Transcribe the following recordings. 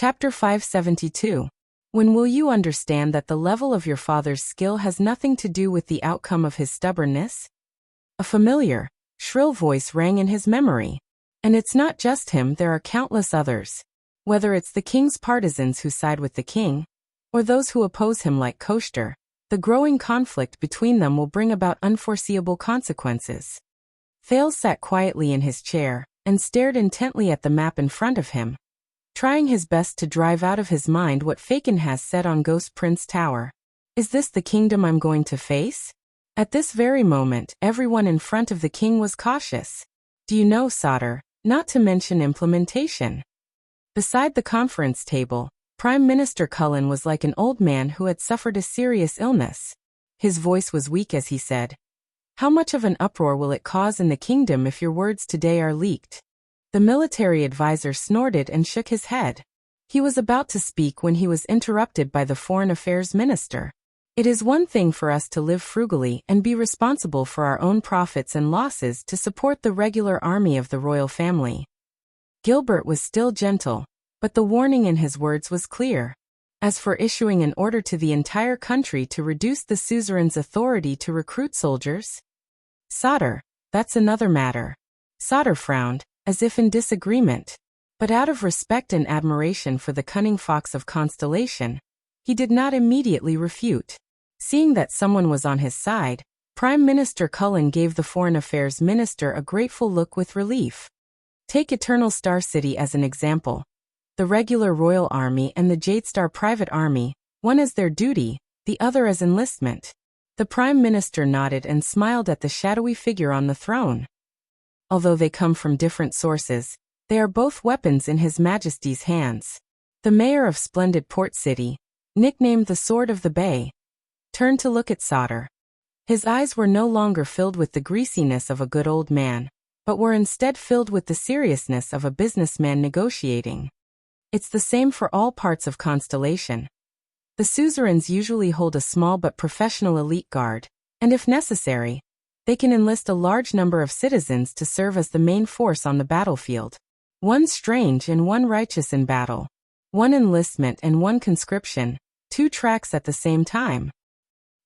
Chapter 572. When will you understand that the level of your father's skill has nothing to do with the outcome of his stubbornness? A familiar, shrill voice rang in his memory. And it's not just him, there are countless others. Whether it's the king's partisans who side with the king, or those who oppose him like Koshter, the growing conflict between them will bring about unforeseeable consequences. Thales sat quietly in his chair and stared intently at the map in front of him, trying his best to drive out of his mind what Faken has said on Ghost Prince Tower. Is this the kingdom I'm going to face? At this very moment, everyone in front of the king was cautious. Do you know, Sauter, not to mention implementation? Beside the conference table, Prime Minister Cullen was like an old man who had suffered a serious illness. His voice was weak as he said, "How much of an uproar will it cause in the kingdom if your words today are leaked?" The military advisor snorted and shook his head. He was about to speak when he was interrupted by the Foreign Affairs Minister. It is one thing for us to live frugally and be responsible for our own profits and losses to support the regular army of the royal family. Gilbert was still gentle, but the warning in his words was clear. As for issuing an order to the entire country to reduce the suzerain's authority to recruit soldiers? Sauter, that's another matter. Sauter frowned, as if in disagreement. But out of respect and admiration for the cunning fox of Constellation, he did not immediately refute. Seeing that someone was on his side, Prime Minister Cullen gave the Foreign Affairs Minister a grateful look with relief. Take Eternal Star City as an example. The regular Royal Army and the Jadestar Private Army, one as their duty, the other as enlistment. The Prime Minister nodded and smiled at the shadowy figure on the throne. Although they come from different sources, they are both weapons in His Majesty's hands. The mayor of splendid Port City, nicknamed the Sword of the Bay, turned to look at Sauter. His eyes were no longer filled with the greasiness of a good old man, but were instead filled with the seriousness of a businessman negotiating. It's the same for all parts of Constellation. The suzerains usually hold a small but professional elite guard, and if necessary, they can enlist a large number of citizens to serve as the main force on the battlefield. One strange and one righteous in battle. One enlistment and one conscription, two tracks at the same time.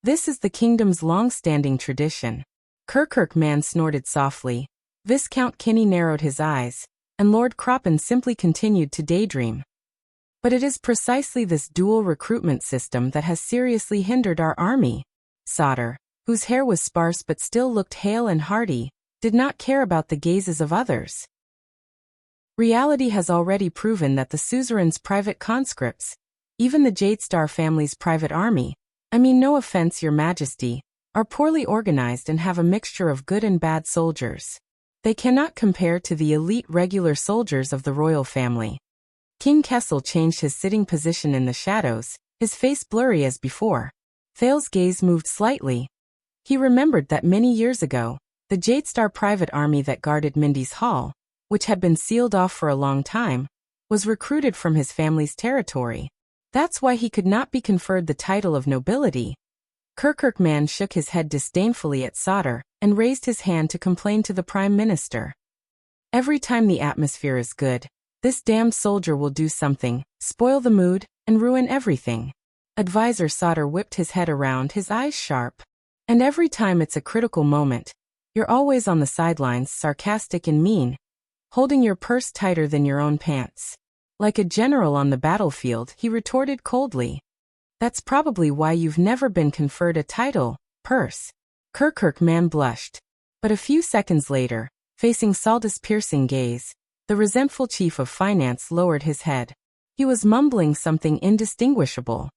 This is the kingdom's long-standing tradition. Kirkirk man snorted softly. Viscount Kinney narrowed his eyes, and Lord Croppen simply continued to daydream. But it is precisely this dual recruitment system that has seriously hindered our army. Sauter, whose hair was sparse but still looked hale and hearty, did not care about the gazes of others. Reality has already proven that the suzerain's private conscripts, even the Jadestar family's private army, I mean no offense, Your Majesty, are poorly organized and have a mixture of good and bad soldiers. They cannot compare to the elite regular soldiers of the royal family. King Kessel changed his sitting position in the shadows, his face blurry as before. Thales' gaze moved slightly. He remembered that many years ago, the Jadestar private army that guarded Mindy's Hall, which had been sealed off for a long time, was recruited from his family's territory. That's why he could not be conferred the title of nobility. Kirkirk man shook his head disdainfully at Sauter and raised his hand to complain to the Prime Minister. Every time the atmosphere is good, this damned soldier will do something, spoil the mood, and ruin everything. Advisor Sauter whipped his head around, his eyes sharp. And every time it's a critical moment, you're always on the sidelines, sarcastic and mean, holding your purse tighter than your own pants. Like a general on the battlefield, he retorted coldly. That's probably why you've never been conferred a title, purse. Kirkirk man blushed. But a few seconds later, facing Saldus' piercing gaze, the resentful chief of finance lowered his head. He was mumbling something indistinguishable.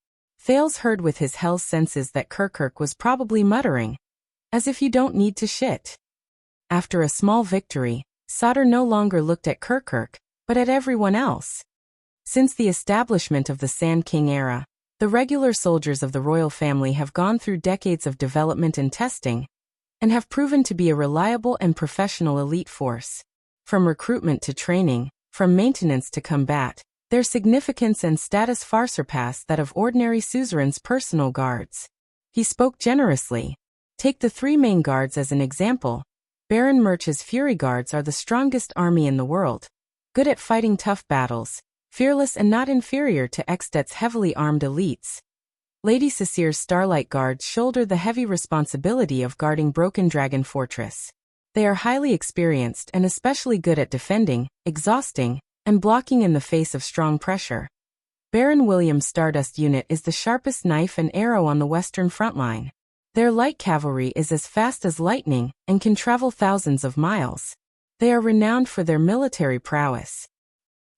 Thales heard with his hell senses that Kirkirk was probably muttering, "As if you don't need to shit." After a small victory, Sauter no longer looked at Kirkirk, but at everyone else. Since the establishment of the Sand King era, the regular soldiers of the royal family have gone through decades of development and testing, and have proven to be a reliable and professional elite force. From recruitment to training, from maintenance to combat, their significance and status far surpass that of ordinary suzerain's personal guards. He spoke generously. Take the three main guards as an example. Baron Murch's Fury Guards are the strongest army in the world, good at fighting tough battles, fearless and not inferior to Extet's heavily armed elites. Lady Cecir's Starlight Guards shoulder the heavy responsibility of guarding Broken Dragon Fortress. They are highly experienced and especially good at defending, exhausting, and blocking in the face of strong pressure. Baron William's Stardust Unit is the sharpest knife and arrow on the western front line. Their light cavalry is as fast as lightning and can travel thousands of miles. They are renowned for their military prowess.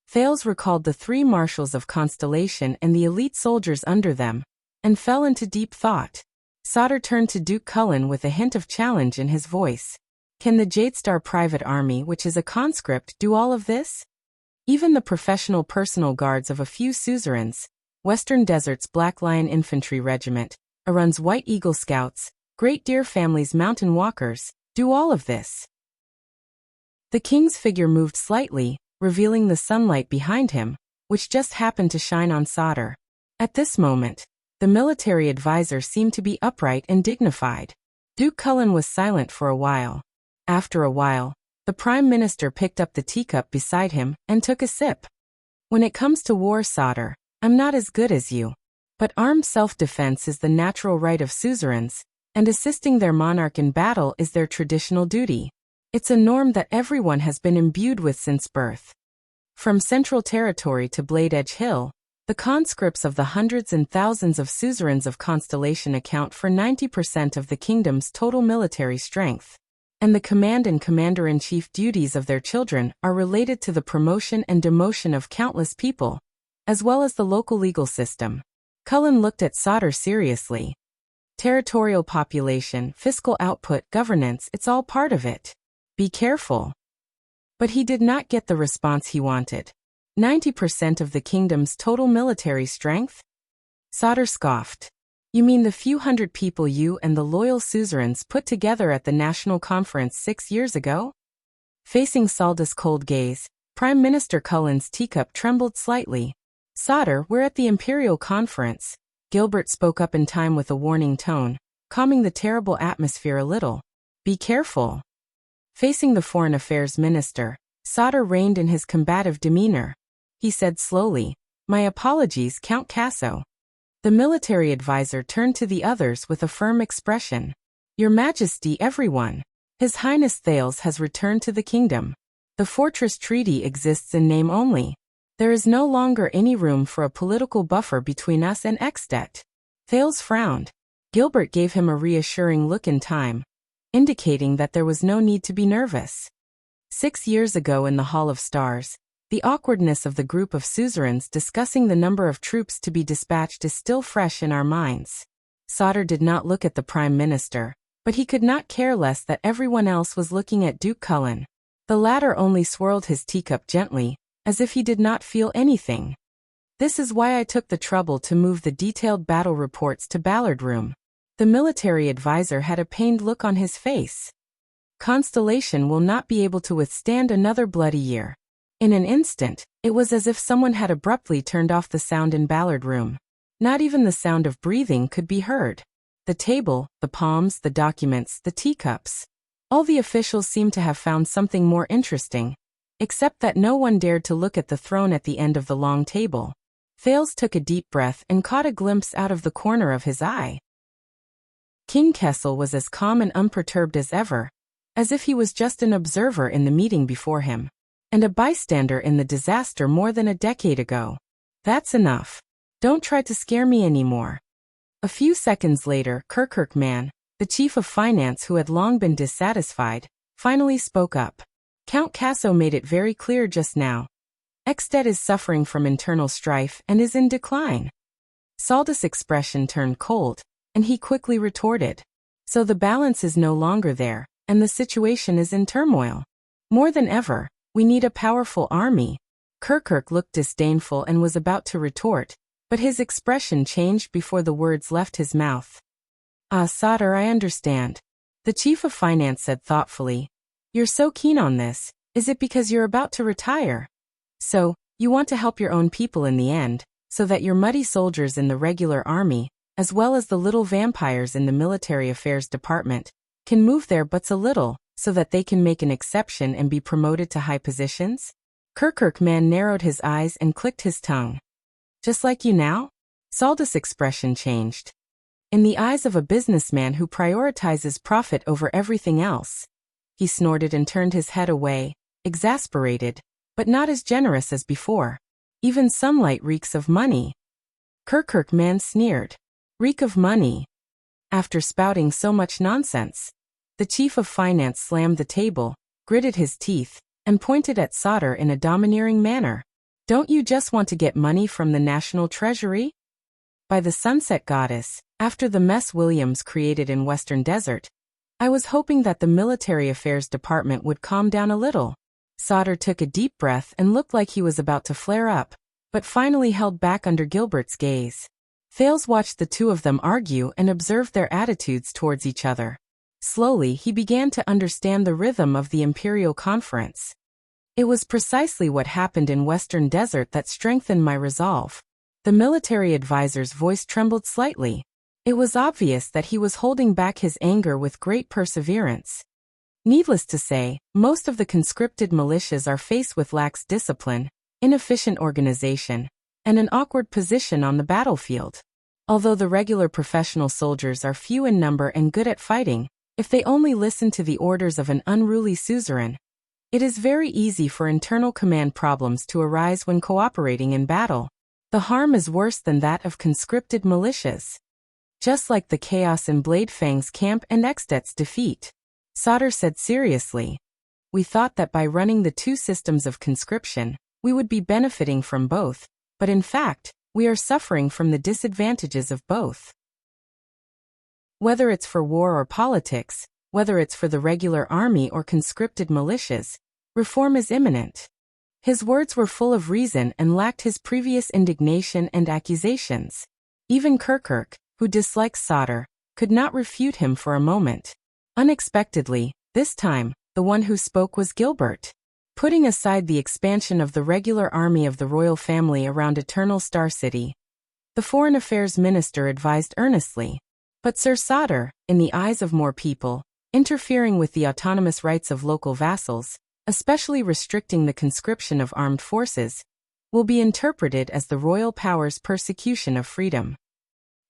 Thales recalled the 3 marshals of Constellation and the elite soldiers under them, and fell into deep thought. Sauter turned to Duke Cullen with a hint of challenge in his voice. Can the Jadestar Private Army, which is a conscript, do all of this? Even the professional personal guards of a few suzerains, Western Desert's Black Lion Infantry Regiment, Arun's White Eagle Scouts, Great Deer Family's Mountain Walkers, do all of this. The king's figure moved slightly, revealing the sunlight behind him, which just happened to shine on Sauter. At this moment, the military advisor seemed to be upright and dignified. Duke Cullen was silent for a while. After a while, the Prime Minister picked up the teacup beside him and took a sip. When it comes to war, Sauter, I'm not as good as you. But armed self-defense is the natural right of suzerains, and assisting their monarch in battle is their traditional duty. It's a norm that everyone has been imbued with since birth. From Central Territory to Blade Edge Hill, the conscripts of the hundreds and thousands of suzerains of Constellation account for 90% of the kingdom's total military strength. And the command and commander-in-chief duties of their children are related to the promotion and demotion of countless people, as well as the local legal system. Cullen looked at Sauter seriously. Territorial population, fiscal output, governance, it's all part of it. Be careful. But he did not get the response he wanted. 90% of the kingdom's total military strength? Sauter scoffed. You mean the few hundred people you and the loyal suzerains put together at the National Conference 6 years ago? Facing Saldus' cold gaze, Prime Minister Cullen's teacup trembled slightly. Sauter, we're at the Imperial Conference. Gilbert spoke up in time with a warning tone, calming the terrible atmosphere a little. Be careful. Facing the Foreign Affairs Minister, Sauter reined in his combative demeanor. He said slowly, My apologies, Count Casso. The military advisor turned to the others with a firm expression. Your Majesty, everyone. His Highness Thales has returned to the kingdom. The fortress treaty exists in name only. There is no longer any room for a political buffer between us and Extet. Thales frowned. Gilbert gave him a reassuring look in time, indicating that there was no need to be nervous. 6 years ago in the Hall of Stars, the awkwardness of the group of suzerains discussing the number of troops to be dispatched is still fresh in our minds. Sauter did not look at the Prime Minister, but he could not care less that everyone else was looking at Duke Cullen. The latter only swirled his teacup gently, as if he did not feel anything. This is why I took the trouble to move the detailed battle reports to Ballard Room. The military advisor had a pained look on his face. Constellation will not be able to withstand another bloody year. In an instant, it was as if someone had abruptly turned off the sound in Ballard Room. Not even the sound of breathing could be heard. The table, the palms, the documents, the teacups. All the officials seemed to have found something more interesting, except that no one dared to look at the throne at the end of the long table. Thales took a deep breath and caught a glimpse out of the corner of his eye. King Kessel was as calm and unperturbed as ever, as if he was just an observer in the meeting before him, and a bystander in the disaster more than a decade ago. That's enough. Don't try to scare me anymore. A few seconds later, Kirkman, the chief of finance who had long been dissatisfied, finally spoke up. Count Casso made it very clear just now. Extet is suffering from internal strife and is in decline. Saldus' expression turned cold, and he quickly retorted. So the balance is no longer there, and the situation is in turmoil. More than ever, we need a powerful army. Kirkirk looked disdainful and was about to retort, but his expression changed before the words left his mouth. Ah, Sauter, I understand. The chief of finance said thoughtfully. You're so keen on this, is it because you're about to retire? So, you want to help your own people in the end, so that your muddy soldiers in the regular army, as well as the little vampires in the military affairs department, can move their butts a little, so that they can make an exception and be promoted to high positions? Kirkman narrowed his eyes and clicked his tongue. Just like you now? Saldus' expression changed. In the eyes of a businessman who prioritizes profit over everything else. He snorted and turned his head away, exasperated, but not as generous as before. Even sunlight reeks of money. Kirkman sneered. Reek of money. After spouting so much nonsense, the chief of finance slammed the table, gritted his teeth, and pointed at Sauter in a domineering manner. Don't you just want to get money from the national treasury? By the sunset goddess, after the mess Williams created in Western Desert, I was hoping that the military affairs department would calm down a little. Sauter took a deep breath and looked like he was about to flare up, but finally held back under Gilbert's gaze. Thales watched the two of them argue and observed their attitudes towards each other. Slowly, he began to understand the rhythm of the Imperial Conference. It was precisely what happened in Western Desert that strengthened my resolve. The military advisor's voice trembled slightly. It was obvious that he was holding back his anger with great perseverance. Needless to say, most of the conscripted militias are faced with lax discipline, inefficient organization, and an awkward position on the battlefield. Although the regular professional soldiers are few in number and good at fighting, if they only listen to the orders of an unruly suzerain, it is very easy for internal command problems to arise when cooperating in battle. The harm is worse than that of conscripted militias. Just like the chaos in Bladefang's camp and Extet's defeat. Sauter said seriously. We thought that by running the two systems of conscription, we would be benefiting from both, but in fact, we are suffering from the disadvantages of both. Whether it's for war or politics, whether it's for the regular army or conscripted militias, reform is imminent. His words were full of reason and lacked his previous indignation and accusations. Even Kirkuk, who dislikes Sauter, could not refute him for a moment. Unexpectedly, this time, the one who spoke was Gilbert. Putting aside the expansion of the regular army of the royal family around Eternal Star City, the Foreign Affairs Minister advised earnestly. But Sir Sauter, in the eyes of more people, interfering with the autonomous rights of local vassals, especially restricting the conscription of armed forces, will be interpreted as the royal power's persecution of freedom.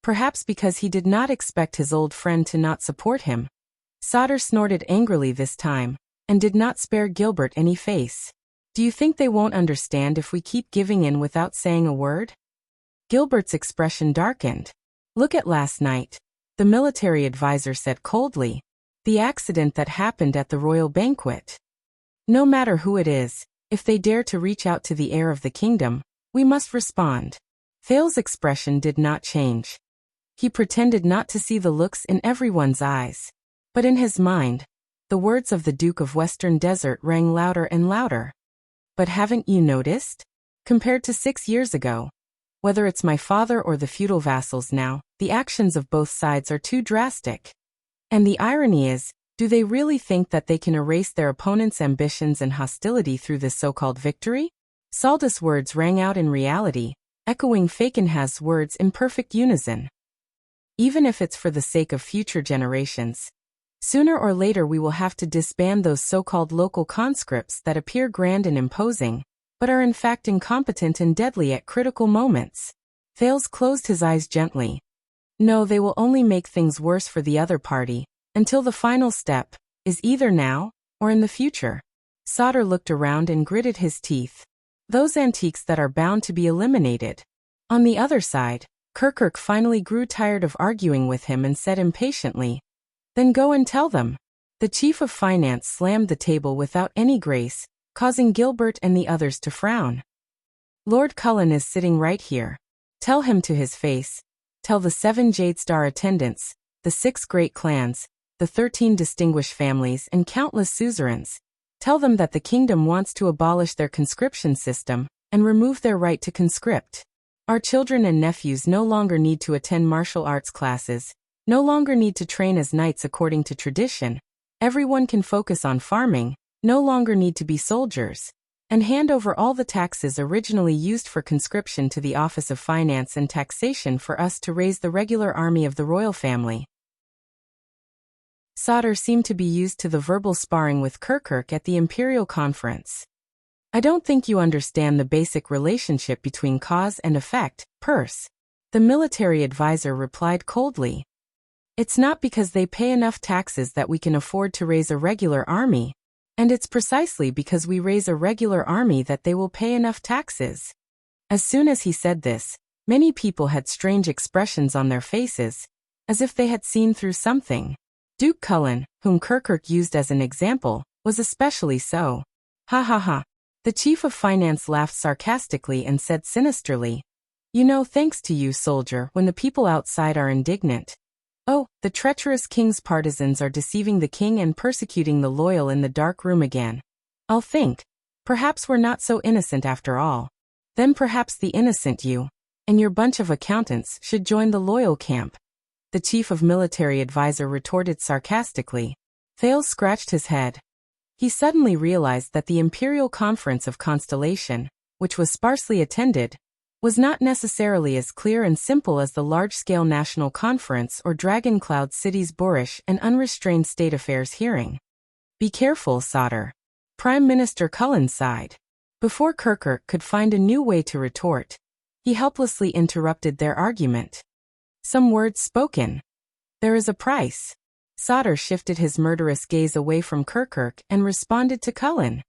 Perhaps because he did not expect his old friend to not support him, Sauter snorted angrily this time, and did not spare Gilbert any face. Do you think they won't understand if we keep giving in without saying a word? Gilbert's expression darkened. Look at last night, the military advisor said coldly. The accident that happened at the royal banquet. No matter who it is, if they dare to reach out to the heir of the kingdom, we must respond. Thales' expression did not change. He pretended not to see the looks in everyone's eyes. But in his mind, the words of the Duke of Western Desert rang louder and louder. But haven't you noticed? Compared to 6 years ago, whether it's my father or the feudal vassals now, the actions of both sides are too drastic. And the irony is, do they really think that they can erase their opponent's ambitions and hostility through this so-called victory? Saldus' words rang out in reality, echoing Falkenhaz's words in perfect unison. Even if it's for the sake of future generations, sooner or later we will have to disband those so-called local conscripts that appear grand and imposing, but are in fact incompetent and deadly at critical moments. Thales closed his eyes gently. No, they will only make things worse for the other party, until the final step is either now or in the future. Sauter looked around and gritted his teeth. Those antiques that are bound to be eliminated. On the other side, Kirkuk finally grew tired of arguing with him and said impatiently, Then go and tell them. The chief of finance slammed the table without any grace, causing Gilbert and the others to frown. Lord Cullen is sitting right here. Tell him to his face. Tell the 7 Jadestar attendants, the 6 great clans, the 13 distinguished families and countless suzerains. Tell them that the kingdom wants to abolish their conscription system and remove their right to conscript. Our children and nephews no longer need to attend martial arts classes, no longer need to train as knights according to tradition. Everyone can focus on farming, no longer need to be soldiers, and hand over all the taxes originally used for conscription to the Office of Finance and Taxation for us to raise the regular army of the royal family. Sauter seemed to be used to the verbal sparring with Kirkuk at the Imperial Conference. I don't think you understand the basic relationship between cause and effect, Purse. The military advisor replied coldly. It's not because they pay enough taxes that we can afford to raise a regular army, and it's precisely because we raise a regular army that they will pay enough taxes. As soon as he said this, many people had strange expressions on their faces, as if they had seen through something. Duke Cullen, whom Kirkuk used as an example, was especially so. Ha ha ha. The chief of finance laughed sarcastically and said sinisterly, "You know, thanks to you, soldier, when the people outside are indignant. Oh, the treacherous king's partisans are deceiving the king and persecuting the loyal in the dark room again. I'll think. Perhaps we're not so innocent after all. Then perhaps the innocent you and your bunch of accountants should join the loyal camp." The chief of military advisor retorted sarcastically. Thales scratched his head. He suddenly realized that the Imperial Conference of Constellation, which was sparsely attended, was not necessarily as clear and simple as the large-scale National Conference or Dragoncloud City's boorish and unrestrained state affairs hearing. "Be careful, Sauter." Prime Minister Cullen sighed. Before Kirkuk could find a new way to retort, he helplessly interrupted their argument. "Some words spoken. There is a price." Sauter shifted his murderous gaze away from Kirkuk and responded to Cullen.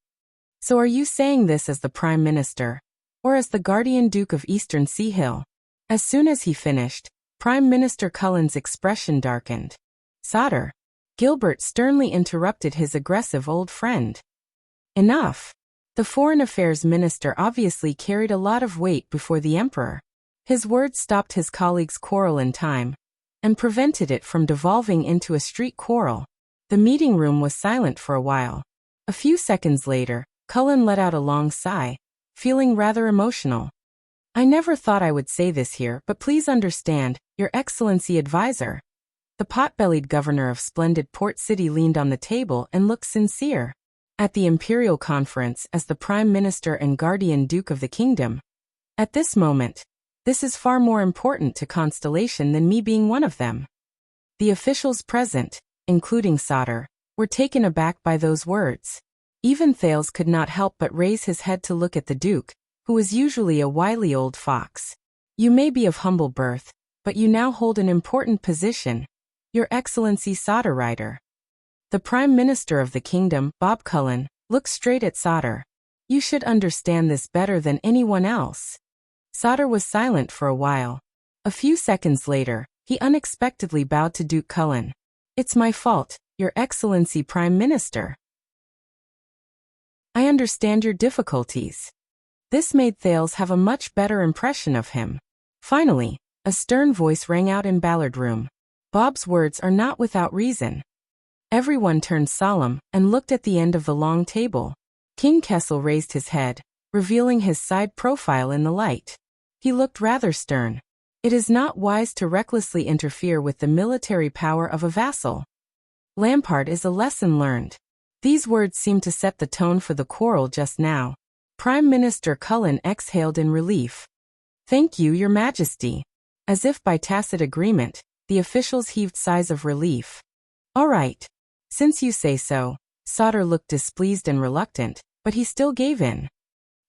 "So are you saying this as the Prime Minister, or as the Guardian Duke of Eastern Sea Hill?" As soon as he finished, Prime Minister Cullen's expression darkened. "Sauter." Gilbert sternly interrupted his aggressive old friend. "Enough." The Foreign Affairs Minister obviously carried a lot of weight before the Emperor. His words stopped his colleague's quarrel in time, and prevented it from devolving into a street quarrel. The meeting room was silent for a while. A few seconds later, Cullen let out a long sigh, feeling rather emotional. "I never thought I would say this here, but please understand, Your Excellency Advisor." The pot-bellied governor of splendid Port City leaned on the table and looked sincere. At the Imperial Conference as the Prime Minister and Guardian Duke of the Kingdom. At this moment, this is far more important to Constellation than me being one of them. The officials present, including Sauter, were taken aback by those words. Even Thales could not help but raise his head to look at the Duke, who was usually a wily old fox. "You may be of humble birth, but you now hold an important position, Your Excellency Sauter Rider." The Prime Minister of the Kingdom, Bob Cullen, looked straight at Sauter. "You should understand this better than anyone else." Sauter was silent for a while. A few seconds later, he unexpectedly bowed to Duke Cullen. "It's my fault, Your Excellency Prime Minister. I understand your difficulties." This made Thales have a much better impression of him. Finally, a stern voice rang out in Ballard Room. Bob's words are not without reason. Everyone turned solemn and looked at the end of the long table. King Kessel raised his head, revealing his side profile in the light. He looked rather stern. "It is not wise to recklessly interfere with the military power of a vassal. Lampard is a lesson learned." These words seemed to set the tone for the quarrel just now. Prime Minister Cullen exhaled in relief. "Thank you, Your Majesty." As if by tacit agreement, the officials heaved sighs of relief. "All right. Since you say so." Sauter looked displeased and reluctant, but he still gave in.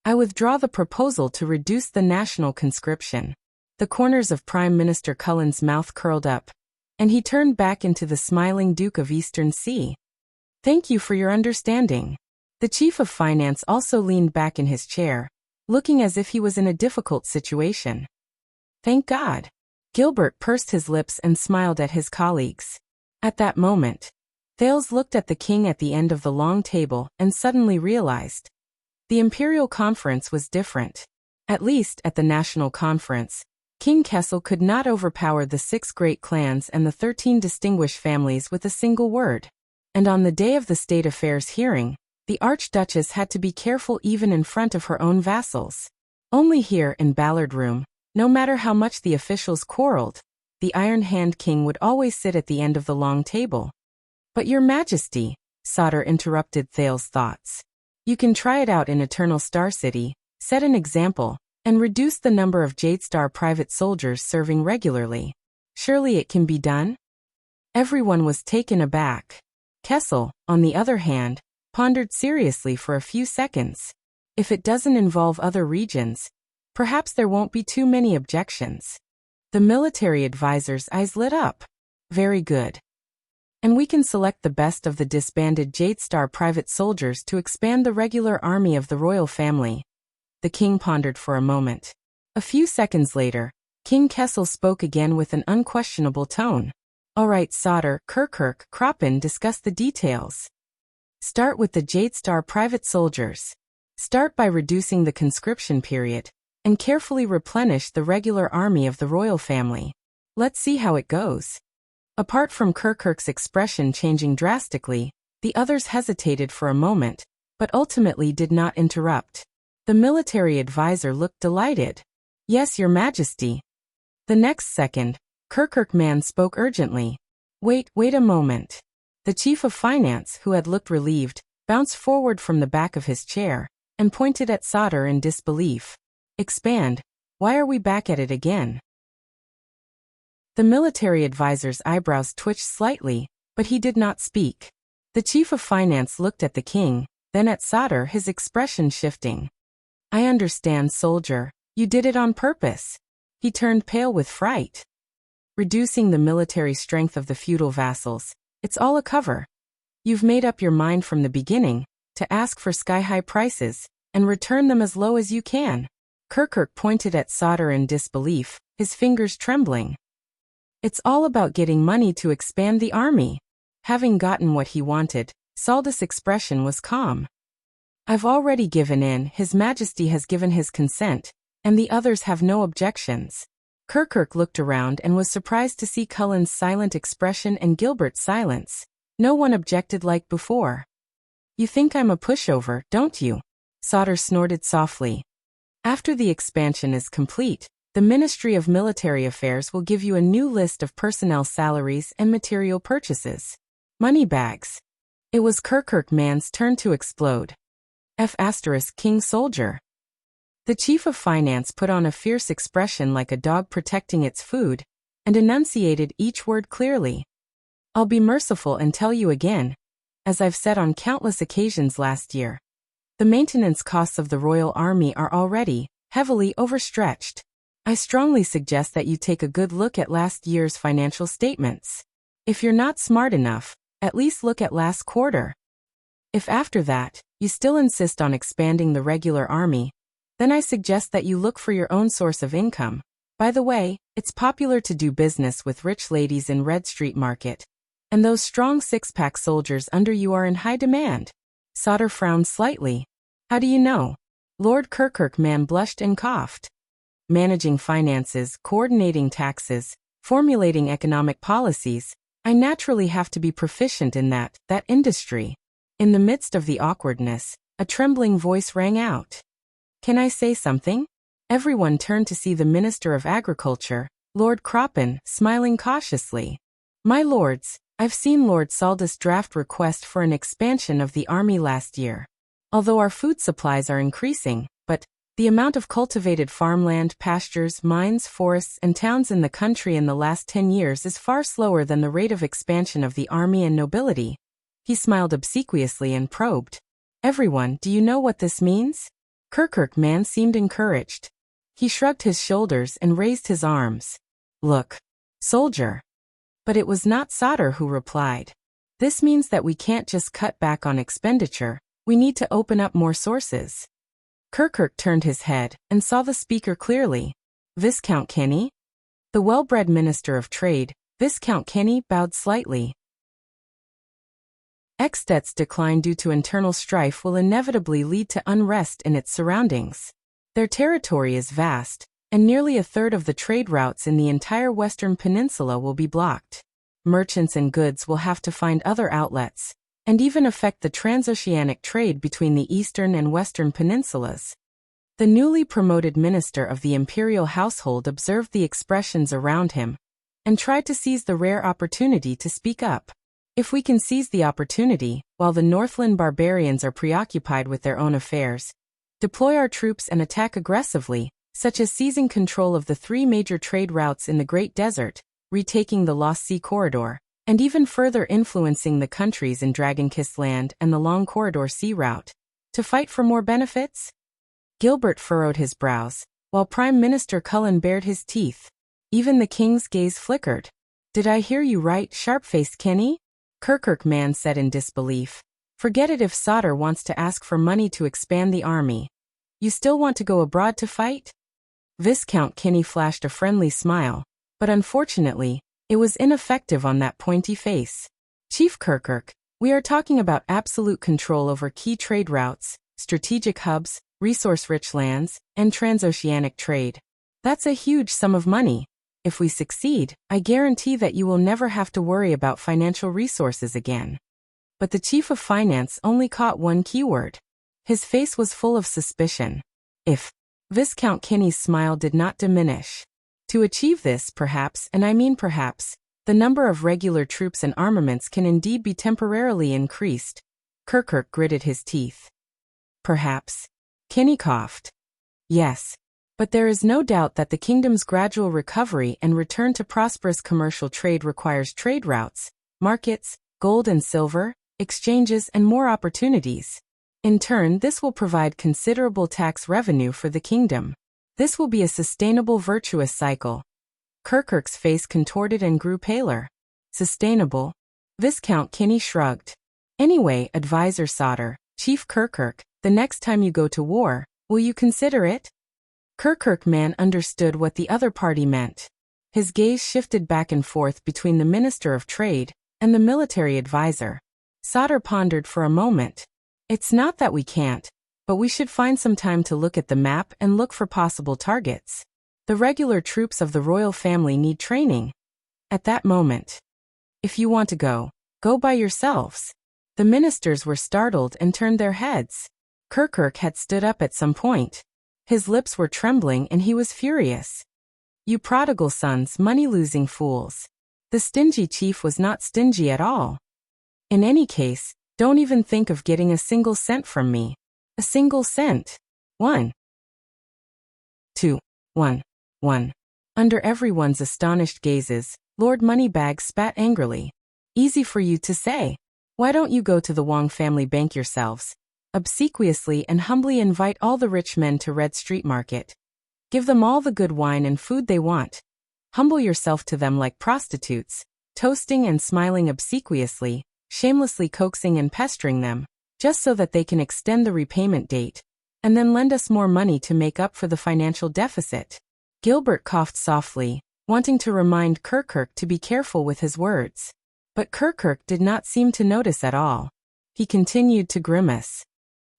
"I withdraw the proposal to reduce the national conscription." The corners of Prime Minister Cullen's mouth curled up, and he turned back into the smiling Duke of Eastern Sea. "Thank you for your understanding." The Chief of Finance also leaned back in his chair, looking as if he was in a difficult situation. "Thank God." Gilbert pursed his lips and smiled at his colleagues. At that moment, Thales looked at the king at the end of the long table and suddenly realized. The Imperial Conference was different. At least at the National Conference, King Kessel could not overpower the 6 great clans and the 13 distinguished families with a single word. And on the day of the state affairs hearing, the Archduchess had to be careful even in front of her own vassals. Only here in Ballard Room, no matter how much the officials quarreled, the Iron Hand King would always sit at the end of the long table. "But Your Majesty," Sauter interrupted Thales' thoughts. "You can try it out in Eternal Star City, set an example, and reduce the number of Jadestar private soldiers serving regularly. Surely it can be done?" Everyone was taken aback. Kessel, on the other hand, pondered seriously for a few seconds. If it doesn't involve other regions, perhaps there won't be too many objections. The military advisor's eyes lit up. Very good. And we can select the best of the disbanded Jadestar private soldiers to expand the regular army of the royal family. The king pondered for a moment. A few seconds later, King Kessel spoke again with an unquestionable tone. All right, Sauter, Kirkirk, Kroppen, discuss the details. Start with the Jadestar private soldiers. Start by reducing the conscription period, and carefully replenish the regular army of the royal family. Let's see how it goes. Apart from Kirkirk's expression changing drastically, the others hesitated for a moment, but ultimately did not interrupt. The military advisor looked delighted. Yes, Your Majesty. The next second, Kirkirk man spoke urgently. Wait a moment. The chief of finance, who had looked relieved, bounced forward from the back of his chair, and pointed at Sauter in disbelief. Expand? Why are we back at it again? The military advisor's eyebrows twitched slightly, but he did not speak. The chief of finance looked at the king, then at Sauter, his expression shifting. I understand, soldier. You did it on purpose. He turned pale with fright. Reducing the military strength of the feudal vassals. It's all a cover. You've made up your mind from the beginning to ask for sky-high prices and return them as low as you can. Kirkirk pointed at Sauter in disbelief, his fingers trembling. It's all about getting money to expand the army. Having gotten what he wanted, Sauter's expression was calm. I've already given in, His Majesty has given his consent, and the others have no objections. Kirkirk looked around and was surprised to see Cullen's silent expression and Gilbert's silence. No one objected like before. You think I'm a pushover, don't you? Sauter snorted softly. After the expansion is complete, the Ministry of Military Affairs will give you a new list of personnel salaries and material purchases. Money bags. It was Kirkirk man's turn to explode. King soldier. The chief of finance put on a fierce expression like a dog protecting its food, and enunciated each word clearly. I'll be merciful and tell you again, as I've said on countless occasions last year. The maintenance costs of the royal army are already heavily overstretched. I strongly suggest that you take a good look at last year's financial statements. If you're not smart enough, at least look at last quarter. If after that, you still insist on expanding the regular army, then I suggest that you look for your own source of income. By the way, it's popular to do business with rich ladies in Red Street Market, and those strong six-pack soldiers under you are in high demand. Sauter frowned slightly. How do you know? Lord Kirkirk man blushed and coughed. Managing finances, coordinating taxes, formulating economic policies, I naturally have to be proficient in that industry. In the midst of the awkwardness, a trembling voice rang out. Can I say something? Everyone turned to see the Minister of Agriculture, Lord Kroppen, smiling cautiously. My lords, I've seen Lord Saldus' draft request for an expansion of the army last year. Although our food supplies are increasing, but the amount of cultivated farmland, pastures, mines, forests, and towns in the country in the last 10 years is far slower than the rate of expansion of the army and nobility. He smiled obsequiously and probed. Everyone, do you know what this means? Kirkirk man seemed encouraged. He shrugged his shoulders and raised his arms. Look, soldier. But it was not Sauter who replied. This means that we can't just cut back on expenditure, we need to open up more sources. Kirkirk turned his head and saw the speaker clearly. Viscount Kenny? The well-bred Minister of Trade, Viscount Kenny, bowed slightly. Ekstedt's decline due to internal strife will inevitably lead to unrest in its surroundings. Their territory is vast, and nearly a third of the trade routes in the entire Western Peninsula will be blocked. Merchants and goods will have to find other outlets, and even affect the transoceanic trade between the Eastern and Western Peninsulas. The newly promoted minister of the imperial household observed the expressions around him, and tried to seize the rare opportunity to speak up. If we can seize the opportunity, while the Northland barbarians are preoccupied with their own affairs, deploy our troops and attack aggressively, such as seizing control of the 3 major trade routes in the Great Desert, retaking the Lost Sea Corridor, and even further influencing the countries in Dragon-Kissed Land and the Long Corridor Sea Route, to fight for more benefits? Gilbert furrowed his brows, while Prime Minister Cullen bared his teeth. Even the king's gaze flickered. "Did I hear you right, sharp-faced Kenny?" Kirkuk man said in disbelief. "Forget it if Sodder wants to ask for money to expand the army. You still want to go abroad to fight?" Viscount Kenny flashed a friendly smile, but unfortunately, it was ineffective on that pointy face. "Chief Kirkuk, we are talking about absolute control over key trade routes, strategic hubs, resource-rich lands, and transoceanic trade. That's a huge sum of money. If we succeed, I guarantee that you will never have to worry about financial resources again." But the Chief of Finance only caught one keyword. His face was full of suspicion. "If..." Viscount Kenny's smile did not diminish. "To achieve this, perhaps, and I mean perhaps, the number of regular troops and armaments can indeed be temporarily increased." Kirkuk gritted his teeth. "Perhaps." Kenny coughed. "Yes. But there is no doubt that the kingdom's gradual recovery and return to prosperous commercial trade requires trade routes, markets, gold and silver, exchanges, and more opportunities. In turn, this will provide considerable tax revenue for the kingdom. This will be a sustainable virtuous cycle." Kirkuk's face contorted and grew paler. "Sustainable?" Viscount Kenny shrugged. "Anyway, Advisor Sodder, Chief Kirkuk, the next time you go to war, will you consider it?" Kirkuk man understood what the other party meant. His gaze shifted back and forth between the Minister of Trade and the military advisor. Sodder pondered for a moment. "It's not that we can't, but we should find some time to look at the map and look for possible targets. The regular troops of the royal family need training." At that moment, "If you want to go, go by yourselves." The ministers were startled and turned their heads. Kirkuk had stood up at some point. His lips were trembling and he was furious. "You prodigal sons, money-losing fools." The stingy chief was not stingy at all. "In any case, don't even think of getting a single cent from me. A single cent. 1. 2. 1. 1. Under everyone's astonished gazes, Lord Moneybag spat angrily. "Easy for you to say. Why don't you go to the Wong family bank yourselves? Obsequiously and humbly invite all the rich men to Red Street Market. Give them all the good wine and food they want. Humble yourself to them like prostitutes, toasting and smiling obsequiously, shamelessly coaxing and pestering them, just so that they can extend the repayment date, and then lend us more money to make up for the financial deficit." Gilbert coughed softly, wanting to remind Kirkuk to be careful with his words. But Kirkuk did not seem to notice at all. He continued to grimace.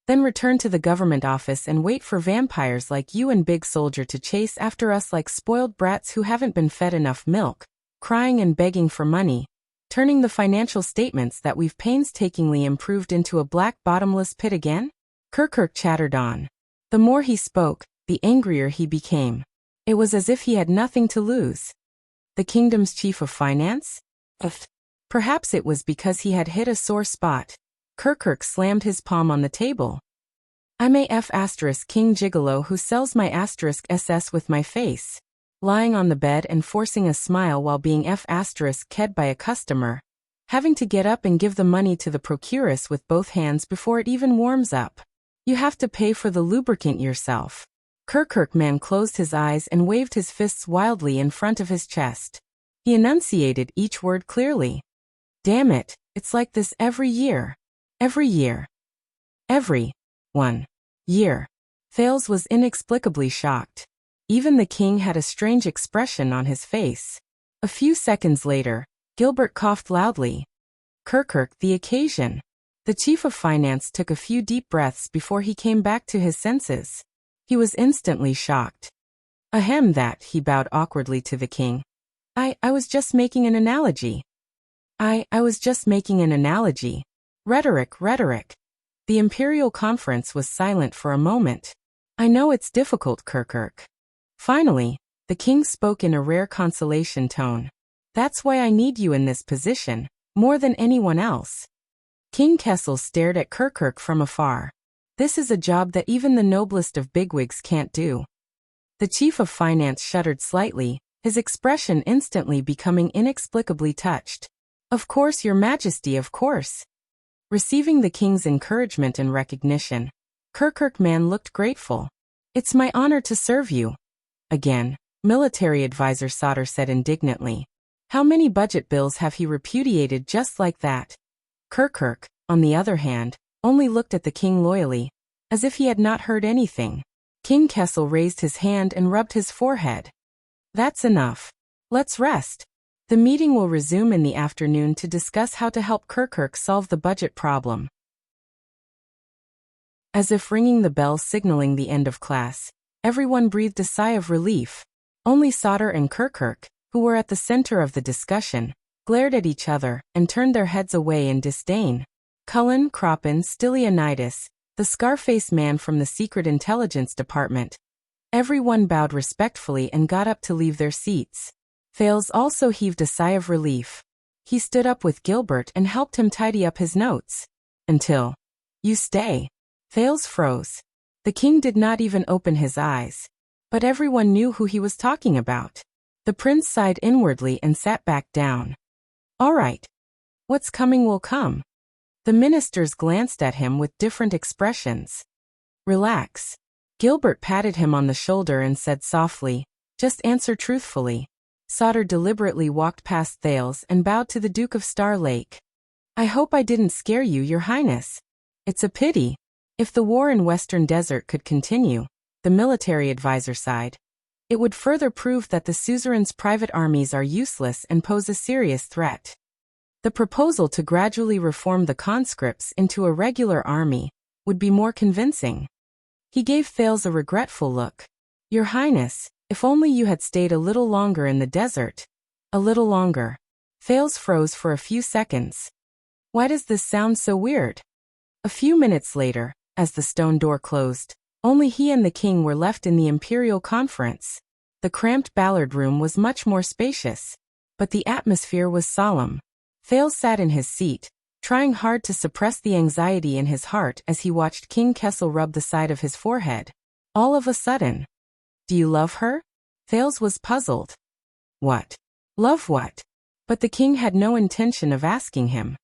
"Then return to the government office and wait for vampires like you and Big Soldier to chase after us like spoiled brats who haven't been fed enough milk, crying and begging for money, turning the financial statements that we've painstakingly improved into a black bottomless pit again?" Kirkuk chattered on. The more he spoke, the angrier he became. It was as if he had nothing to lose. The kingdom's chief of finance? Perhaps it was because he had hit a sore spot. Kirkuk slammed his palm on the table. "I'm a King Gigolo who sells my SS with my face." Lying on the bed and forcing a smile while being ked by a customer. Having to get up and give the money to the procuress with both hands before it even warms up. You have to pay for the lubricant yourself. Kirkuk man closed his eyes and waved his fists wildly in front of his chest. He enunciated each word clearly. "Damn it, it's like this every year. Every year. Every 1 year." Thales was inexplicably shocked. Even the king had a strange expression on his face. A few seconds later, Gilbert coughed loudly. "Kirkuk, the occasion." The chief of finance took a few deep breaths before he came back to his senses. He was instantly shocked. "Ahem, that," he bowed awkwardly to the king. I was just making an analogy." I was just making an analogy. Rhetoric. The imperial conference was silent for a moment. "I know it's difficult, Kirkuk." Finally, the king spoke in a rare consolation tone. "That's why I need you in this position, more than anyone else." King Kessel stared at Kirkuk from afar. This is a job that even the noblest of bigwigs can't do. The chief of finance shuddered slightly, his expression instantly becoming inexplicably touched. "Of course, your majesty, of course." Receiving the king's encouragement and recognition, Kirkuk man looked grateful. It's my honor to serve you. Again, military advisor Sauter said indignantly. How many budget bills have he repudiated just like that? Kirkuk, on the other hand, only looked at the king loyally, as if he had not heard anything. King Kessel raised his hand and rubbed his forehead. That's enough. Let's rest. The meeting will resume in the afternoon to discuss how to help Kirkuk solve the budget problem. As if ringing the bell signaling the end of class, everyone breathed a sigh of relief. Only Sauter and Kirkuk, who were at the center of the discussion, glared at each other and turned their heads away in disdain. Cullen, Croppin, Stylianides, the scar-faced man from the Secret Intelligence Department. Everyone bowed respectfully and got up to leave their seats. Thales also heaved a sigh of relief. He stood up with Gilbert and helped him tidy up his notes. Until. You stay. Thales froze. The king did not even open his eyes. But everyone knew who he was talking about. The prince sighed inwardly and sat back down. All right. What's coming will come. The ministers glanced at him with different expressions. Relax. Gilbert patted him on the shoulder and said softly, just answer truthfully. Sauter deliberately walked past Thales and bowed to the Duke of Star Lake. I hope I didn't scare you, Your Highness. It's a pity. If the war in Western Desert could continue, the military advisor sighed, it would further prove that the suzerain's private armies are useless and pose a serious threat. The proposal to gradually reform the conscripts into a regular army would be more convincing. He gave Thales a regretful look. Your Highness, if only you had stayed a little longer in the desert. A little longer. Thales froze for a few seconds. Why does this sound so weird? A few minutes later, as the stone door closed, only he and the king were left in the imperial conference. The cramped Ballard room was much more spacious, but the atmosphere was solemn. Thales sat in his seat, trying hard to suppress the anxiety in his heart as he watched King Kessel rub the side of his forehead. All of a sudden, do you love her? Thales was puzzled. What? Love what? But the king had no intention of asking him.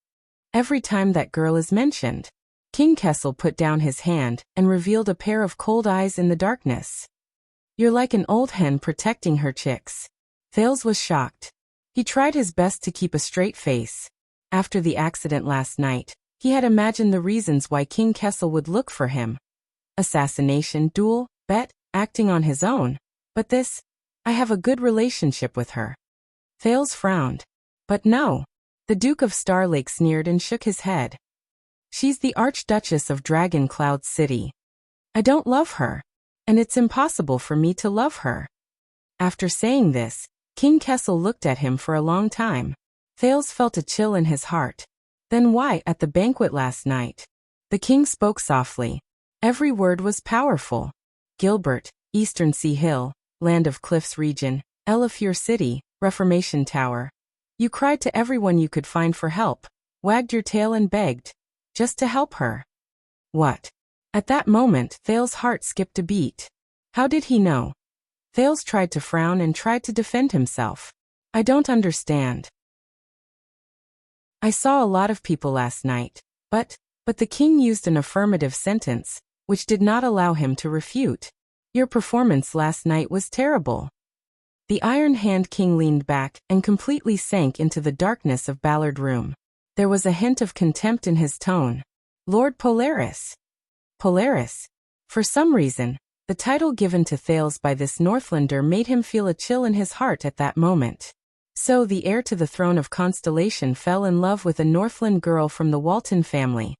Every time that girl is mentioned, King Kessel put down his hand and revealed a pair of cold eyes in the darkness. You're like an old hen protecting her chicks. Thales was shocked. He tried his best to keep a straight face. After the accident last night, he had imagined the reasons why King Kessel would look for him. Assassination, duel, bet, acting on his own. But this, I have a good relationship with her. Thales frowned. But no. The Duke of Star Lake sneered and shook his head. She's the Archduchess of Dragon Cloud City. I don't love her. And it's impossible for me to love her. After saying this, King Kessel looked at him for a long time. Thales felt a chill in his heart. Then why at the banquet last night? The king spoke softly. Every word was powerful. Gilbert, Eastern Sea Hill, Land of Cliffs region, Elafure City, Reformation Tower. You cried to everyone you could find for help, wagged your tail and begged, just to help her. What? At that moment, Thales' heart skipped a beat. How did he know? Thales tried to frown and tried to defend himself. I don't understand. I saw a lot of people last night, but the king used an affirmative sentence, which did not allow him to refute. Your performance last night was terrible. The Iron Hand King leaned back and completely sank into the darkness of Ballard Room. There was a hint of contempt in his tone. Lord Polaris. Polaris. For some reason, the title given to Thales by this Northlander made him feel a chill in his heart at that moment. So the heir to the throne of Constellation fell in love with a Northland girl from the Walton family.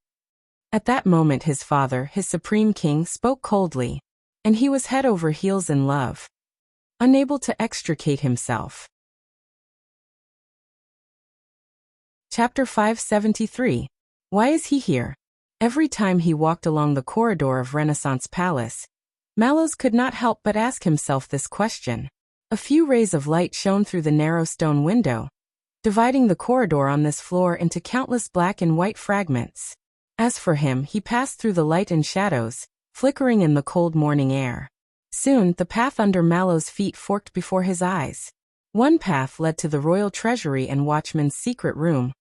At that moment his father, his supreme king, spoke coldly, and he was head over heels in love. Unable to extricate himself. Chapter 573. Why is he here? Every time he walked along the corridor of Renaissance Palace, Mallows could not help but ask himself this question. A few rays of light shone through the narrow stone window, dividing the corridor on this floor into countless black and white fragments. As for him, he passed through the light and shadows, flickering in the cold morning air. Soon, the path under Mallow's feet forked before his eyes. One path led to the royal treasury and watchman's secret room,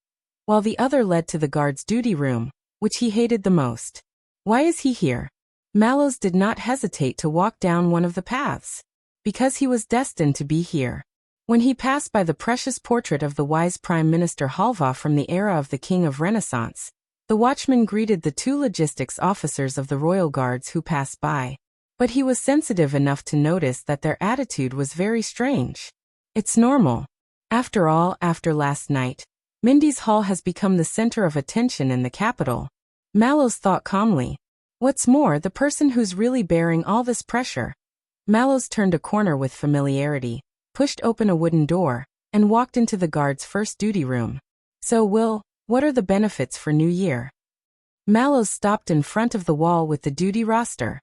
while the other led to the guard's duty room, which he hated the most. Why is he here? Mallows did not hesitate to walk down one of the paths, because he was destined to be here. When he passed by the precious portrait of the wise Prime Minister Halva from the era of the King of Renaissance, the watchman greeted the two logistics officers of the royal guards who passed by. But he was sensitive enough to notice that their attitude was very strange. It's normal. After all, after last night, Mindy's Hall has become the center of attention in the capital. Mallows thought calmly. What's more, the person who's really bearing all this pressure. Mallows turned a corner with familiarity, pushed open a wooden door, and walked into the guard's first duty room. So, Will, what are the benefits for New Year? Mallows stopped in front of the wall with the duty roster.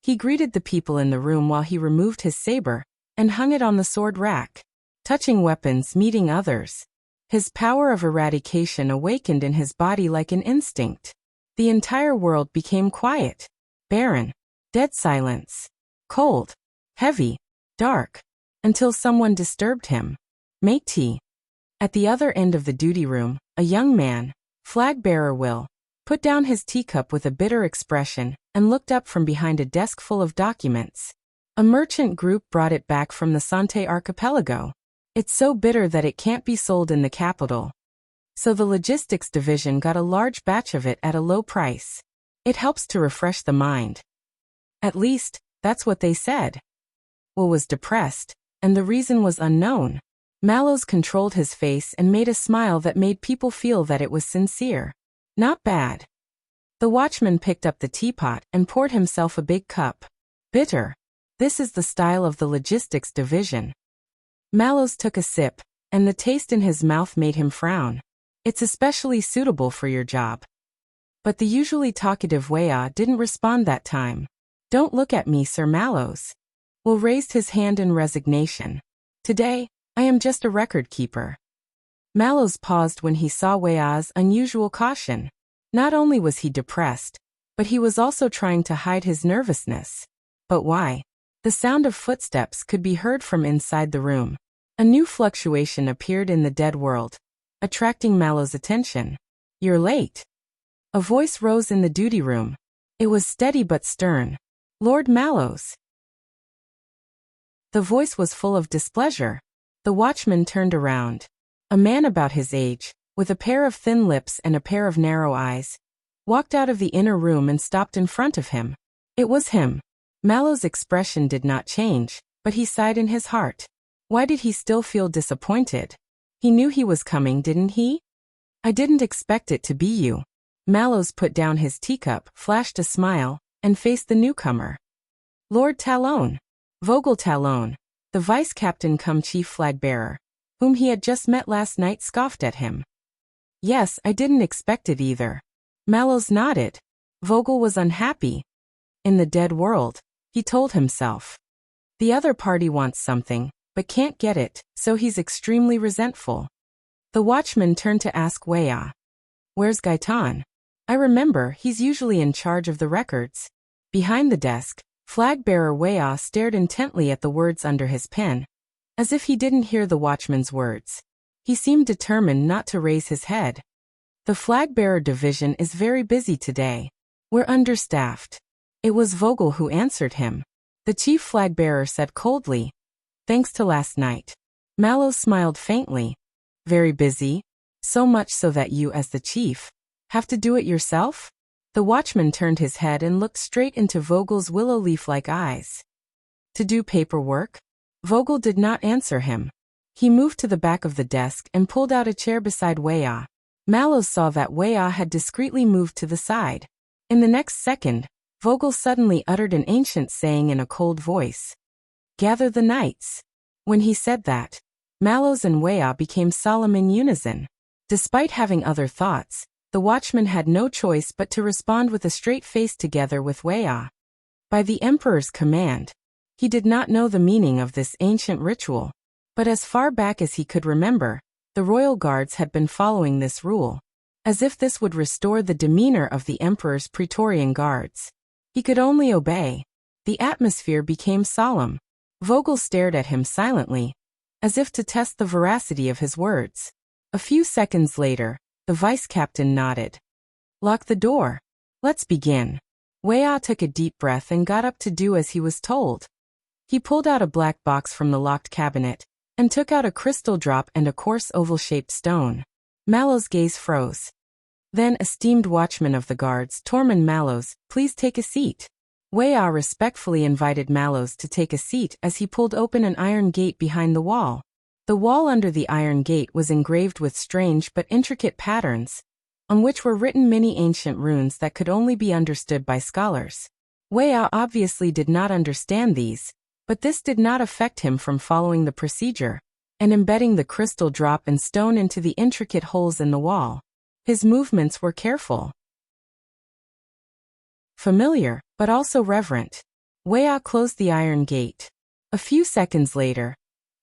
He greeted the people in the room while he removed his saber and hung it on the sword rack. Touching weapons, meeting others. His power of eradication awakened in his body like an instinct. The entire world became quiet, barren, dead silence, cold, heavy, dark, until someone disturbed him. Make tea. At the other end of the duty room, a young man, flag-bearer Will, put down his teacup with a bitter expression and looked up from behind a desk full of documents. A merchant group brought it back from the Sante archipelago. It's so bitter that it can't be sold in the capital. So the logistics division got a large batch of it at a low price. It helps to refresh the mind. At least, that's what they said. Will was depressed, and the reason was unknown. Mallows controlled his face and made a smile that made people feel that it was sincere. Not bad. The watchman picked up the teapot and poured himself a big cup. Bitter. This is the style of the logistics division. Mallows took a sip, and the taste in his mouth made him frown. It's especially suitable for your job. But the usually talkative Weah didn't respond that time. Don't look at me, Sir Mallows. Will raised his hand in resignation. Today, I am just a record keeper. Mallows paused when he saw Weah's unusual caution. Not only was he depressed, but he was also trying to hide his nervousness. But why? The sound of footsteps could be heard from inside the room. A new fluctuation appeared in the dead world, attracting Mallow's attention. You're late. A voice rose in the duty room. It was steady but stern. Lord Mallows. The voice was full of displeasure. The watchman turned around. A man about his age, with a pair of thin lips and a pair of narrow eyes, walked out of the inner room and stopped in front of him. It was him. Mallow's expression did not change, but he sighed in his heart. Why did he still feel disappointed? He knew he was coming, didn't he? I didn't expect it to be you. Mallows put down his teacup, flashed a smile, and faced the newcomer. Lord Talon. Vogel Talon, the vice-captain cum chief flag-bearer, whom he had just met last night, scoffed at him. Yes, I didn't expect it either. Mallows nodded. Vogel was unhappy. In the dead world, he told himself. The other party wants something, but can't get it, so he's extremely resentful. The watchman turned to ask Weah. Where's Gaetan? I remember, he's usually in charge of the records. Behind the desk, flag-bearer Weah stared intently at the words under his pen, as if he didn't hear the watchman's words. He seemed determined not to raise his head. The flag-bearer division is very busy today. We're understaffed. It was Vogel who answered him. The chief flag-bearer said coldly, thanks to last night. Mallows smiled faintly. Very busy? So much so that you, as the chief, have to do it yourself? The watchman turned his head and looked straight into Vogel's willow leaf-like eyes. To do paperwork? Vogel did not answer him. He moved to the back of the desk and pulled out a chair beside Weah. Mallows saw that Weah had discreetly moved to the side. In the next second, Vogel suddenly uttered an ancient saying in a cold voice. Gather the knights. When he said that, Mallows and Weah became solemn in unison. Despite having other thoughts, the watchman had no choice but to respond with a straight face together with Weah. By the Emperor's command. He did not know the meaning of this ancient ritual, but as far back as he could remember, the royal guards had been following this rule, as if this would restore the demeanor of the Emperor's Praetorian guards. He could only obey. The atmosphere became solemn. Vogel stared at him silently, as if to test the veracity of his words. A few seconds later, the vice-captain nodded. Lock the door. Let's begin. Weah took a deep breath and got up to do as he was told. He pulled out a black box from the locked cabinet and took out a crystal drop and a coarse oval-shaped stone. Mallow's gaze froze. Then, esteemed watchman of the guards, Tormund Mallows, please take a seat. Weah respectfully invited Mallows to take a seat as he pulled open an iron gate behind the wall. The wall under the iron gate was engraved with strange but intricate patterns, on which were written many ancient runes that could only be understood by scholars. Weah obviously did not understand these, but this did not affect him from following the procedure and embedding the crystal drop and stone into the intricate holes in the wall. His movements were careful, familiar, but also reverent. Weah closed the iron gate. A few seconds later,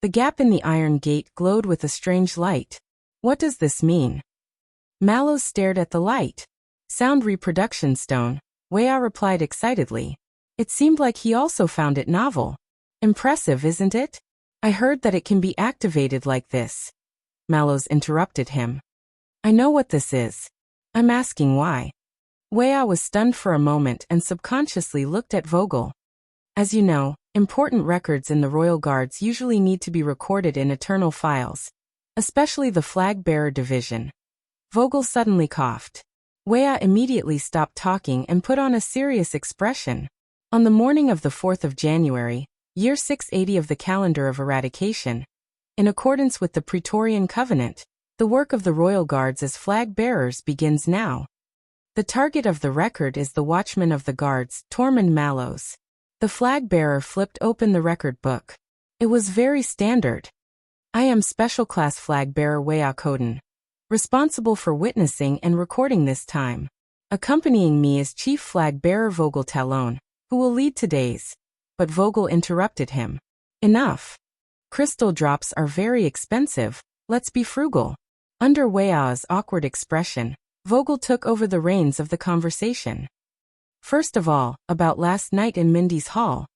the gap in the iron gate glowed with a strange light. What does this mean? Mallows stared at the light. Sound reproduction stone, Weah replied excitedly. It seemed like he also found it novel. Impressive, isn't it? I heard that it can be activated like this. Mallows interrupted him. I know what this is. I'm asking why. Weah was stunned for a moment and subconsciously looked at Vogel. As you know, important records in the Royal Guards usually need to be recorded in eternal files, especially the flag-bearer division. Vogel suddenly coughed. Weah immediately stopped talking and put on a serious expression. On the morning of the 4th of January, year 680 of the calendar of eradication, in accordance with the Praetorian Covenant, the work of the Royal Guards as flag-bearers begins now. The target of the record is the Watchman of the Guards, Tormund Mallows. The flag-bearer flipped open the record book. It was very standard. I am Special Class Flag-bearer Weah Coden, responsible for witnessing and recording this time. Accompanying me is Chief Flag-bearer Vogel Talon, who will lead today's. But Vogel interrupted him. Enough. Crystal drops are very expensive. Let's be frugal. Under Weah's awkward expression, Vogel took over the reins of the conversation. First of all, about last night in Mindy's hall.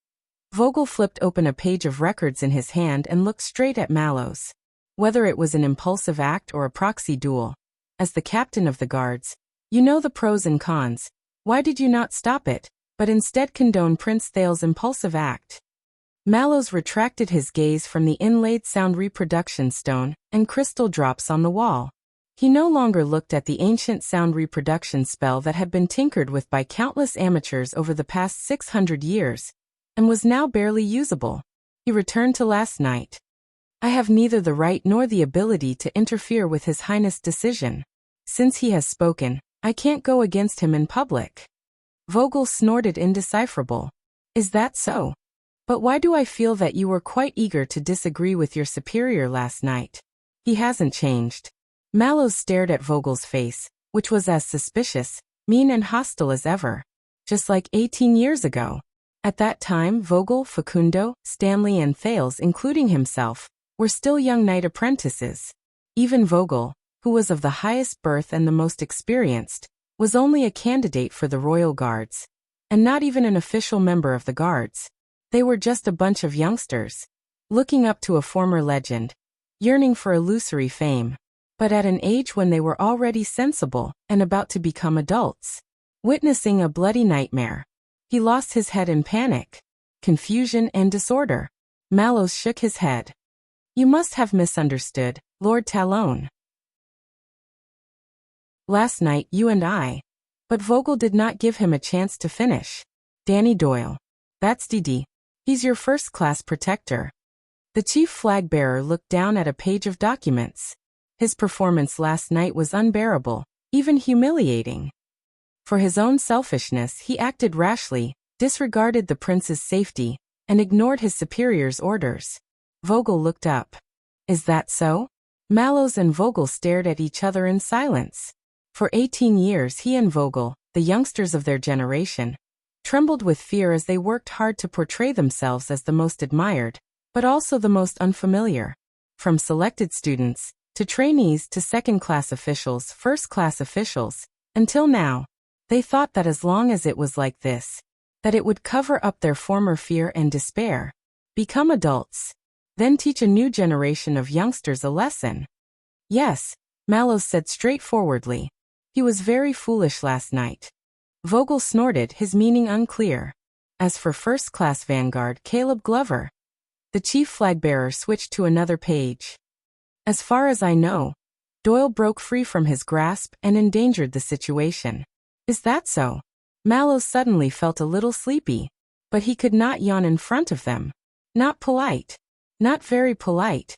Vogel flipped open a page of records in his hand and looked straight at Mallows. Whether it was an impulsive act or a proxy duel, as the captain of the guards, you know the pros and cons. Why did you not stop it, but instead condone Prince Thal's impulsive act? Mallows retracted his gaze from the inlaid sound reproduction stone and crystal drops on the wall. He no longer looked at the ancient sound reproduction spell that had been tinkered with by countless amateurs over the past 600 years, and was now barely usable. He returned to last night. I have neither the right nor the ability to interfere with His Highness' decision. Since he has spoken, I can't go against him in public. Vogel snorted indecipherable. Is that so? But why do I feel that you were quite eager to disagree with your superior last night? He hasn't changed. Mallows stared at Vogel's face, which was as suspicious, mean and hostile as ever. Just like 18 years ago. At that time Vogel, Facundo, Stanley and Thales, including himself, were still young knight apprentices. Even Vogel, who was of the highest birth and the most experienced, was only a candidate for the Royal Guards, and not even an official member of the Guards. They were just a bunch of youngsters, looking up to a former legend, yearning for illusory fame, but at an age when they were already sensible and about to become adults, witnessing a bloody nightmare. He lost his head in panic, confusion and disorder. Mallows shook his head. You must have misunderstood, Lord Talon. Last night you and I. But Vogel did not give him a chance to finish. Danny Doyle. That's DD. He's your first-class protector. The chief flag-bearer looked down at a page of documents. His performance last night was unbearable, even humiliating. For his own selfishness he acted rashly, disregarded the prince's safety, and ignored his superior's orders. Vogel looked up. Is that so? Mallows and Vogel stared at each other in silence. For 18 years he and Vogel, the youngsters of their generation, trembled with fear as they worked hard to portray themselves as the most admired, but also the most unfamiliar. From selected students, to trainees to second-class officials, first-class officials, until now, they thought that as long as it was like this, that it would cover up their former fear and despair, become adults, then teach a new generation of youngsters a lesson. Yes, Mallows said straightforwardly. He was very foolish last night. Vogel snorted, his meaning unclear. As for first-class vanguard Caleb Glover, the chief flag-bearer switched to another page. As far as I know, Doyle broke free from his grasp and endangered the situation. Is that so? Mallows suddenly felt a little sleepy, but he could not yawn in front of them. Not polite. Not very polite.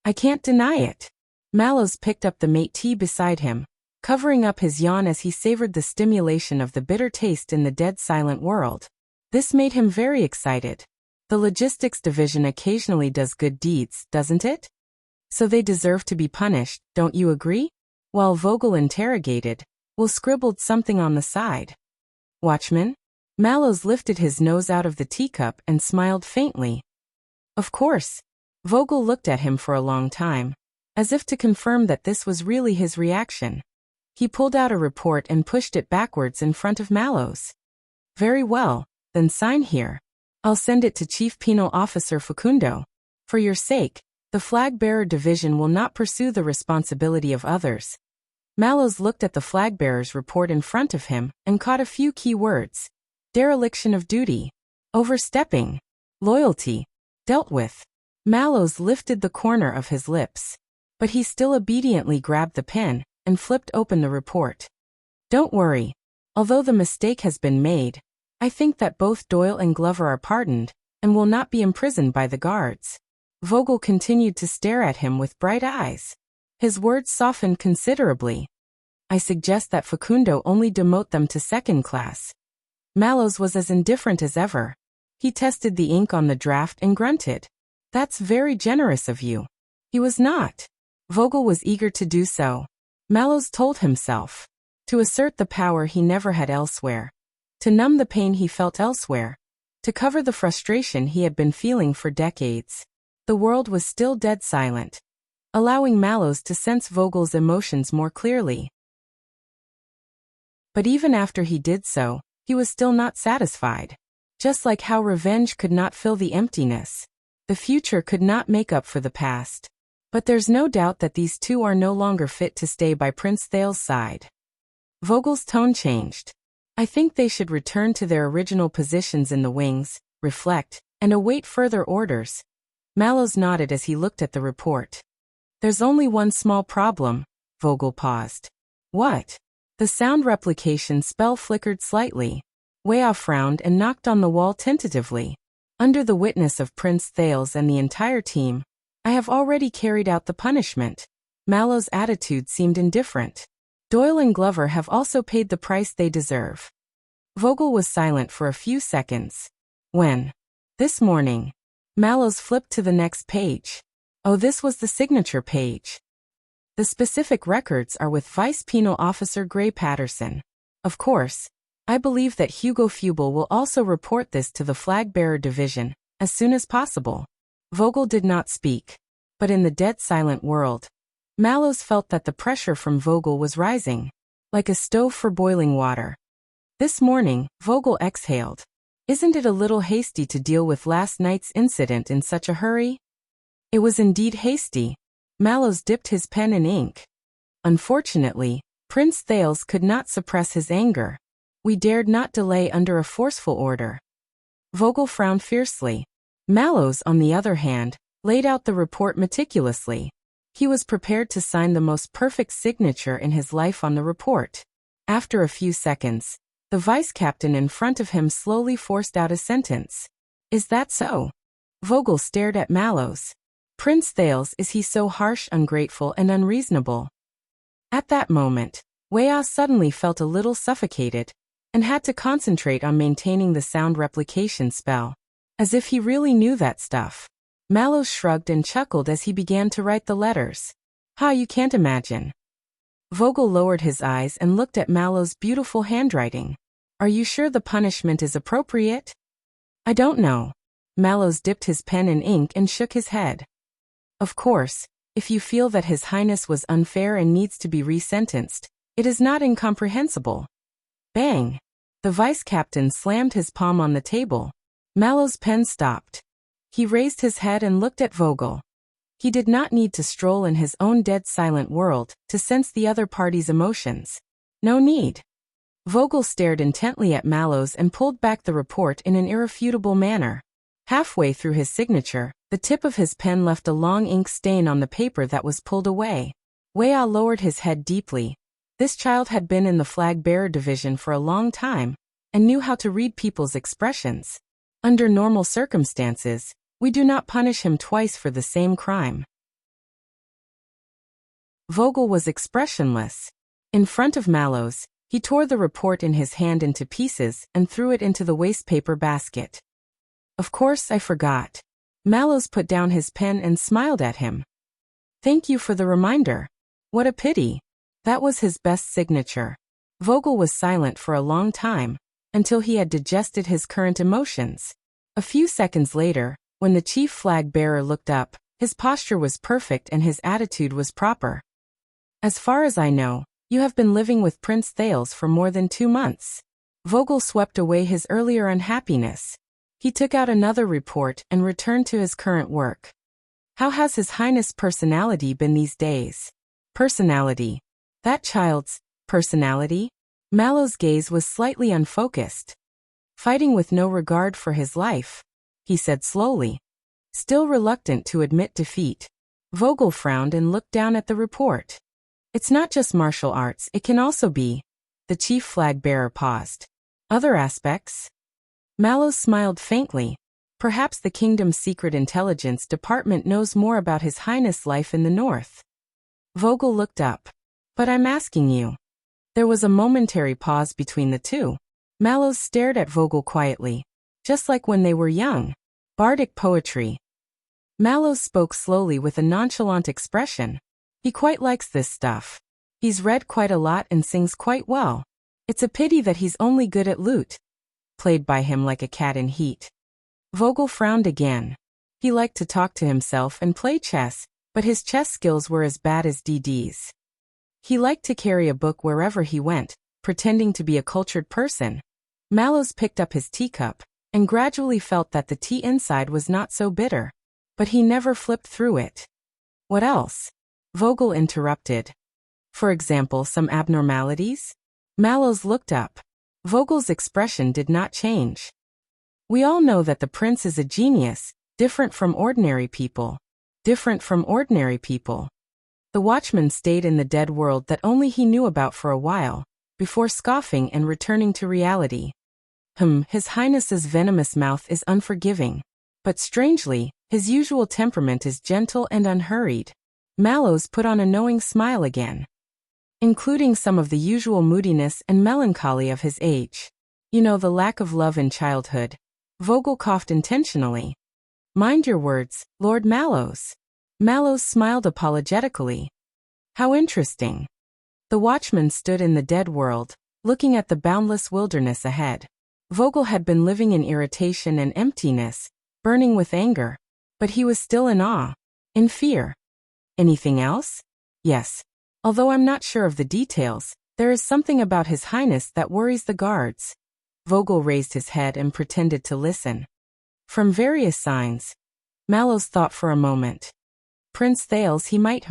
I can't deny it. Mallows picked up the métis beside him, covering up his yawn as he savored the stimulation of the bitter taste in the dead silent world. This made him very excited. The logistics division occasionally does good deeds, doesn't it? So they deserve to be punished, don't you agree? While Vogel interrogated, Will scribbled something on the side. Watchman? Mallows lifted his nose out of the teacup and smiled faintly. Of course. Vogel looked at him for a long time, as if to confirm that this was really his reaction. He pulled out a report and pushed it backwards in front of Mallows. Very well, then sign here. I'll send it to Chief Penal Officer Facundo. For your sake, the flag-bearer division will not pursue the responsibility of others. Mallows looked at the flag-bearer's report in front of him and caught a few key words. Dereliction of duty. Overstepping. Loyalty. Dealt with. Mallows lifted the corner of his lips. But he still obediently grabbed the pen and flipped open the report. Don't worry. Although the mistake has been made, I think that both Doyle and Glover are pardoned and will not be imprisoned by the guards. Vogel continued to stare at him with bright eyes. His words softened considerably. I suggest that Facundo only demote them to second class. Mallows was as indifferent as ever. He tested the ink on the draft and grunted. That's very generous of you. He was not. Vogel was eager to do so. Mallows told himself. To assert the power he never had elsewhere. To numb the pain he felt elsewhere. To cover the frustration he had been feeling for decades. The world was still dead silent, allowing Mallows to sense Vogel's emotions more clearly. But even after he did so, he was still not satisfied. Just like how revenge could not fill the emptiness, the future could not make up for the past. But there's no doubt that these two are no longer fit to stay by Prince Thale's side. Vogel's tone changed. I think they should return to their original positions in the wings, reflect, and await further orders. Mallows nodded as he looked at the report. There's only one small problem. Vogel paused. What? The sound replication spell flickered slightly. Weah frowned and knocked on the wall tentatively. Under the witness of Prince Thales and the entire team, I have already carried out the punishment. Mallows' attitude seemed indifferent. Doyle and Glover have also paid the price they deserve. Vogel was silent for a few seconds. When? This morning. Mallows flipped to the next page. Oh, this was the signature page. The specific records are with Vice Penal Officer Gray Patterson. Of course, I believe that Hugo Fubel will also report this to the Flag-Bearer Division, as soon as possible. Vogel did not speak. But in the dead silent world, Mallows felt that the pressure from Vogel was rising, like a stove for boiling water. This morning, Vogel exhaled. Isn't it a little hasty to deal with last night's incident in such a hurry? It was indeed hasty. Mallows dipped his pen in ink. Unfortunately, Prince Thales could not suppress his anger. We dared not delay under a forceful order. Vogel frowned fiercely. Mallows, on the other hand, laid out the report meticulously. He was prepared to sign the most perfect signature in his life on the report. After a few seconds, the vice-captain in front of him slowly forced out a sentence. Is that so? Vogel stared at Mallows. Prince Thales, is he so harsh, ungrateful, and unreasonable? At that moment, Weah suddenly felt a little suffocated, and had to concentrate on maintaining the sound replication spell. As if he really knew that stuff. Mallows shrugged and chuckled as he began to write the letters. Ha, you can't imagine. Vogel lowered his eyes and looked at Mallows' beautiful handwriting. Are you sure the punishment is appropriate? I don't know. Mallows dipped his pen in ink and shook his head. Of course, if you feel that His Highness was unfair and needs to be resentenced, it is not incomprehensible. Bang! The vice-captain slammed his palm on the table. Mallows' pen stopped. He raised his head and looked at Vogel. He did not need to stroll in his own dead silent world to sense the other party's emotions. No need. Vogel stared intently at Mallows and pulled back the report in an irrefutable manner. Halfway through his signature, the tip of his pen left a long ink stain on the paper that was pulled away. Weah lowered his head deeply. This child had been in the flag-bearer division for a long time, and knew how to read people's expressions. Under normal circumstances, we do not punish him twice for the same crime. Vogel was expressionless. In front of Mallows, he tore the report in his hand into pieces and threw it into the wastepaper basket. Of course, I forgot. Mallows put down his pen and smiled at him. Thank you for the reminder. What a pity. That was his best signature. Vogel was silent for a long time, until he had digested his current emotions. A few seconds later, when the chief flag bearer looked up, his posture was perfect and his attitude was proper. As far as I know, you have been living with Prince Thales for more than 2 months. Vogel swept away his earlier unhappiness. He took out another report and returned to his current work. How has His Highness' personality been these days? Personality. That child's personality? Mallows' gaze was slightly unfocused. Fighting with no regard for his life, he said slowly. Still reluctant to admit defeat. Vogel frowned and looked down at the report. It's not just martial arts, it can also be. The chief flag bearer paused. Other aspects? Mallows smiled faintly. Perhaps the kingdom's secret intelligence department knows more about His Highness' life in the north. Vogel looked up. But I'm asking you. There was a momentary pause between the two. Mallows stared at Vogel quietly. Just like when they were young. Bardic poetry. Mallows spoke slowly with a nonchalant expression. He quite likes this stuff. He's read quite a lot and sings quite well. It's a pity that he's only good at lute. Played by him like a cat in heat. Vogel frowned again. He liked to talk to himself and play chess, but his chess skills were as bad as DD's. He liked to carry a book wherever he went, pretending to be a cultured person. Mallows picked up his teacup, and gradually felt that the tea inside was not so bitter. But he never flipped through it. What else? Vogel interrupted. For example, some abnormalities? Mallows looked up. Vogel's expression did not change. We all know that the prince is a genius, different from ordinary people. Different from ordinary people. The watchman stayed in the dead world that only he knew about for a while, before scoffing and returning to reality. His Highness's venomous mouth is unforgiving. But strangely, his usual temperament is gentle and unhurried. Mallows put on a knowing smile again. Including some of the usual moodiness and melancholy of his age. You know, the lack of love in childhood. Vogel coughed intentionally. Mind your words, Lord Mallows. Mallows smiled apologetically. How interesting. The watchman stood in the dead world, looking at the boundless wilderness ahead. Vogel had been living in irritation and emptiness, burning with anger. But he was still in awe. In fear. Anything else? Yes. Although I'm not sure of the details, there is something about His Highness that worries the guards. Vogel raised his head and pretended to listen. From various signs. Mallows thought for a moment. Prince Thales, he might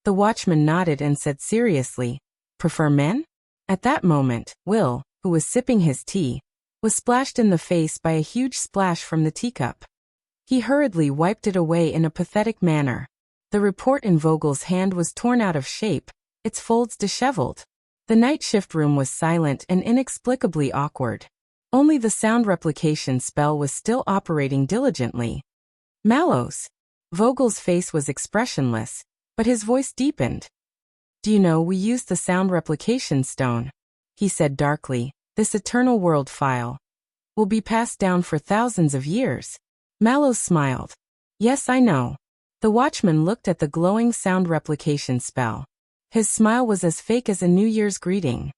The watchman nodded and said seriously, prefer men? At that moment, Will, who was sipping his tea, was splashed in the face by a huge splash from the teacup. He hurriedly wiped it away in a pathetic manner. The report in Vogel's hand was torn out of shape, its folds disheveled. The night shift room was silent and inexplicably awkward. Only the sound replication spell was still operating diligently. Mallows. Vogel's face was expressionless, but his voice deepened. Do you know, we used the sound replication stone, he said darkly. This eternal world file will be passed down for thousands of years. Mallows smiled. Yes, I know. The watchman looked at the glowing sound replication spell. His smile was as fake as a New Year's greeting.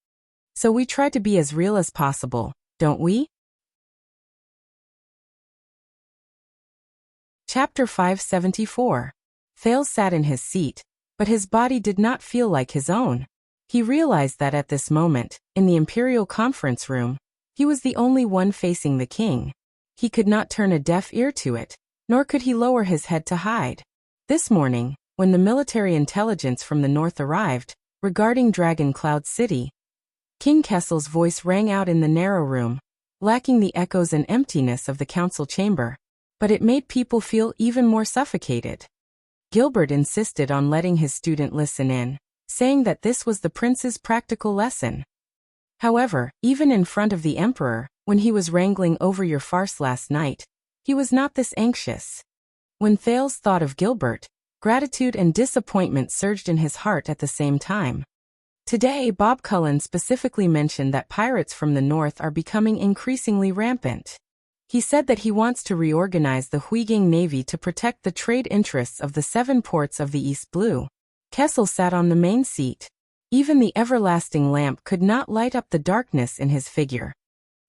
So we try to be as real as possible, don't we? Chapter 574. Thales sat in his seat, but his body did not feel like his own. He realized that at this moment, in the Imperial Conference Room, he was the only one facing the king. He could not turn a deaf ear to it, nor could he lower his head to hide. This morning, when the military intelligence from the north arrived, regarding Dragon Cloud City. King Kessel's voice rang out in the narrow room, lacking the echoes and emptiness of the council chamber. But it made people feel even more suffocated. Gilbert insisted on letting his student listen in, saying that this was the prince's practical lesson. However, even in front of the emperor, when he was wrangling over your farce last night, he was not this anxious. When Thales thought of Gilbert, gratitude and disappointment surged in his heart at the same time. Today, Bob Cullen specifically mentioned that pirates from the north are becoming increasingly rampant. He said that he wants to reorganize the Huigang Navy to protect the trade interests of the 7 ports of the East Blue. Kessel sat on the main seat. Even the everlasting lamp could not light up the darkness in his figure.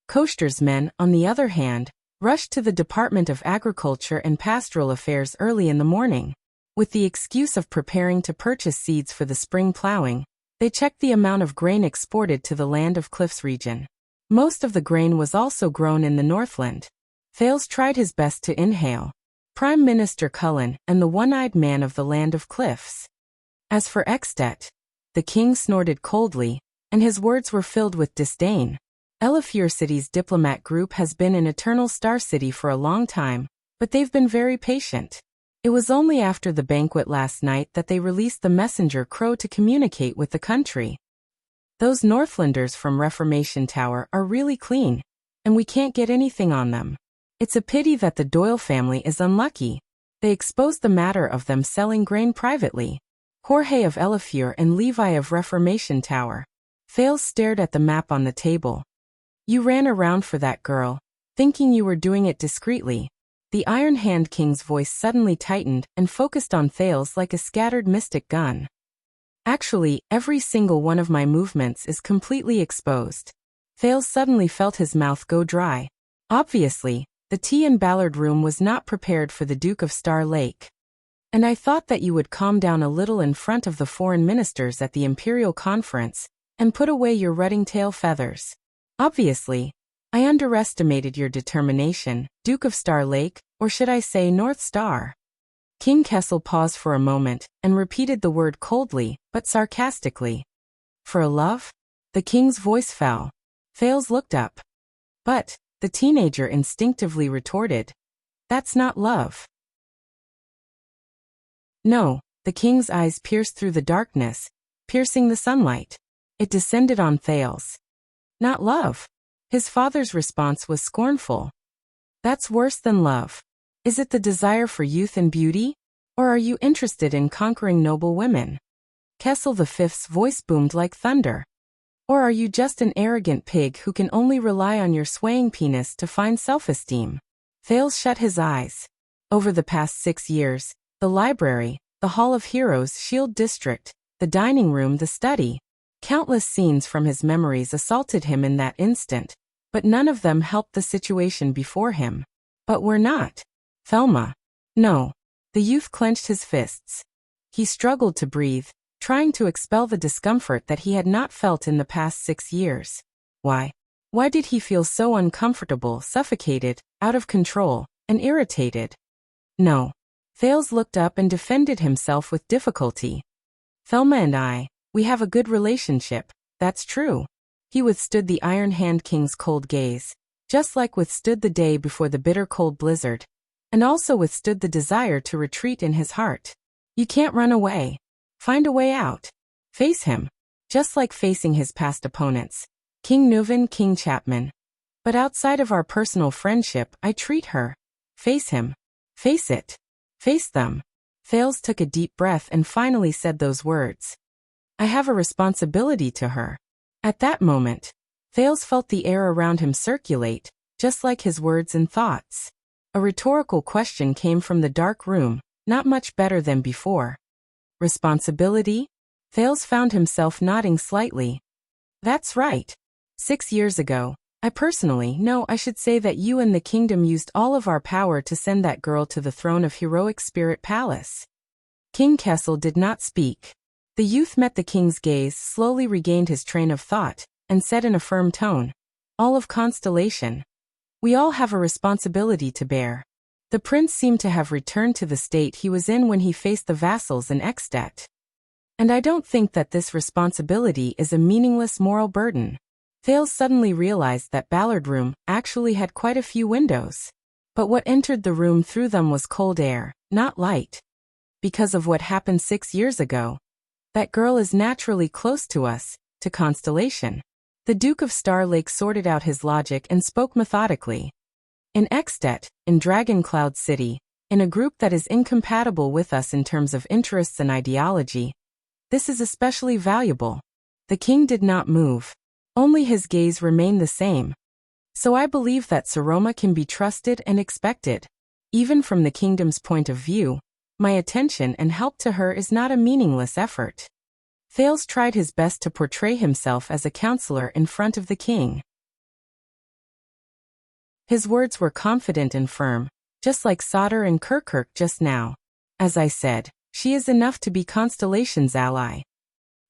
Koster's men, on the other hand, rushed to the Department of Agriculture and Pastoral Affairs early in the morning. With the excuse of preparing to purchase seeds for the spring plowing, they checked the amount of grain exported to the Land of Cliffs region. Most of the grain was also grown in the Northland. Thales tried his best to inhale. Prime Minister Cullen and the one-eyed man of the Land of Cliffs. As for Extet, the king snorted coldly, and his words were filled with disdain. Elefure City's diplomat group has been in Eternal Star City for a long time, but they've been very patient. It was only after the banquet last night that they released the messenger Crow to communicate with the country. Those Northlanders from Reformation Tower are really clean, and we can't get anything on them. It's a pity that the Doyle family is unlucky. They exposed the matter of them selling grain privately. Jorge of Elefure and Levi of Reformation Tower. Thales stared at the map on the table. You ran around for that girl, thinking you were doing it discreetly. The Iron Hand King's voice suddenly tightened and focused on Thales like a scattered mystic gun. Actually, every single one of my movements is completely exposed. Thales suddenly felt his mouth go dry. Obviously, the tea and Ballard room was not prepared for the Duke of Star Lake. And I thought that you would calm down a little in front of the foreign ministers at the Imperial Conference, and put away your rutting tail feathers. Obviously, I underestimated your determination, Duke of Star Lake, or should I say North Star. King Kessel paused for a moment, and repeated the word coldly, but sarcastically. For a love? The king's voice fell. Thales looked up. But, the teenager instinctively retorted, that's not love. No, the king's eyes pierced through the darkness, piercing the sunlight. It descended on Thales. Not love. His father's response was scornful. That's worse than love. Is it the desire for youth and beauty? Or are you interested in conquering noble women? Kessel V's voice boomed like thunder. Or are you just an arrogant pig who can only rely on your swaying penis to find self-esteem? Thales shut his eyes. Over the past 6 years, the library, the Hall of Heroes Shield District, the dining room, the study. Countless scenes from his memories assaulted him in that instant, but none of them helped the situation before him. But we're not. Thelma. No. The youth clenched his fists. He struggled to breathe, trying to expel the discomfort that he had not felt in the past 6 years. Why? Why did he feel so uncomfortable, suffocated, out of control, and irritated? No. Thales looked up and defended himself with difficulty. Thelma and I, we have a good relationship, that's true. He withstood the Iron Hand King's cold gaze, just like withstood the day before the bitter cold blizzard, and also withstood the desire to retreat in his heart. You can't run away. Find a way out. Face him. Just like facing his past opponents. King Nuvan, King Chapman. But outside of our personal friendship, I treat her. Face him. Face it. Face them. Thales took a deep breath and finally said those words. I have a responsibility to her. At that moment, Thales felt the air around him circulate, just like his words and thoughts. A rhetorical question came from the dark room, not much better than before. Responsibility? Thales found himself nodding slightly. That's right. 6 years ago, I should say that you and the kingdom used all of our power to send that girl to the throne of Heroic Spirit Palace. King Kessel did not speak. The youth met the king's gaze, slowly regained his train of thought, and said in a firm tone, all of Constellation. We all have a responsibility to bear. The prince seemed to have returned to the state he was in when he faced the vassals in Extet. And I don't think that this responsibility is a meaningless moral burden. Thales suddenly realized that Ballard Room actually had quite a few windows. But what entered the room through them was cold air, not light. Because of what happened 6 years ago, that girl is naturally close to us, to Constellation. The Duke of Star Lake sorted out his logic and spoke methodically. In Extet, in Dragon Cloud City, in a group that is incompatible with us in terms of interests and ideology, this is especially valuable. The king did not move. Only his gaze remained the same. So I believe that Saroma can be trusted and expected. Even from the kingdom's point of view, my attention and help to her is not a meaningless effort. Thales tried his best to portray himself as a counselor in front of the king. His words were confident and firm, just like Sauter and Kirkirk just now. As I said, she is enough to be Constellation's ally.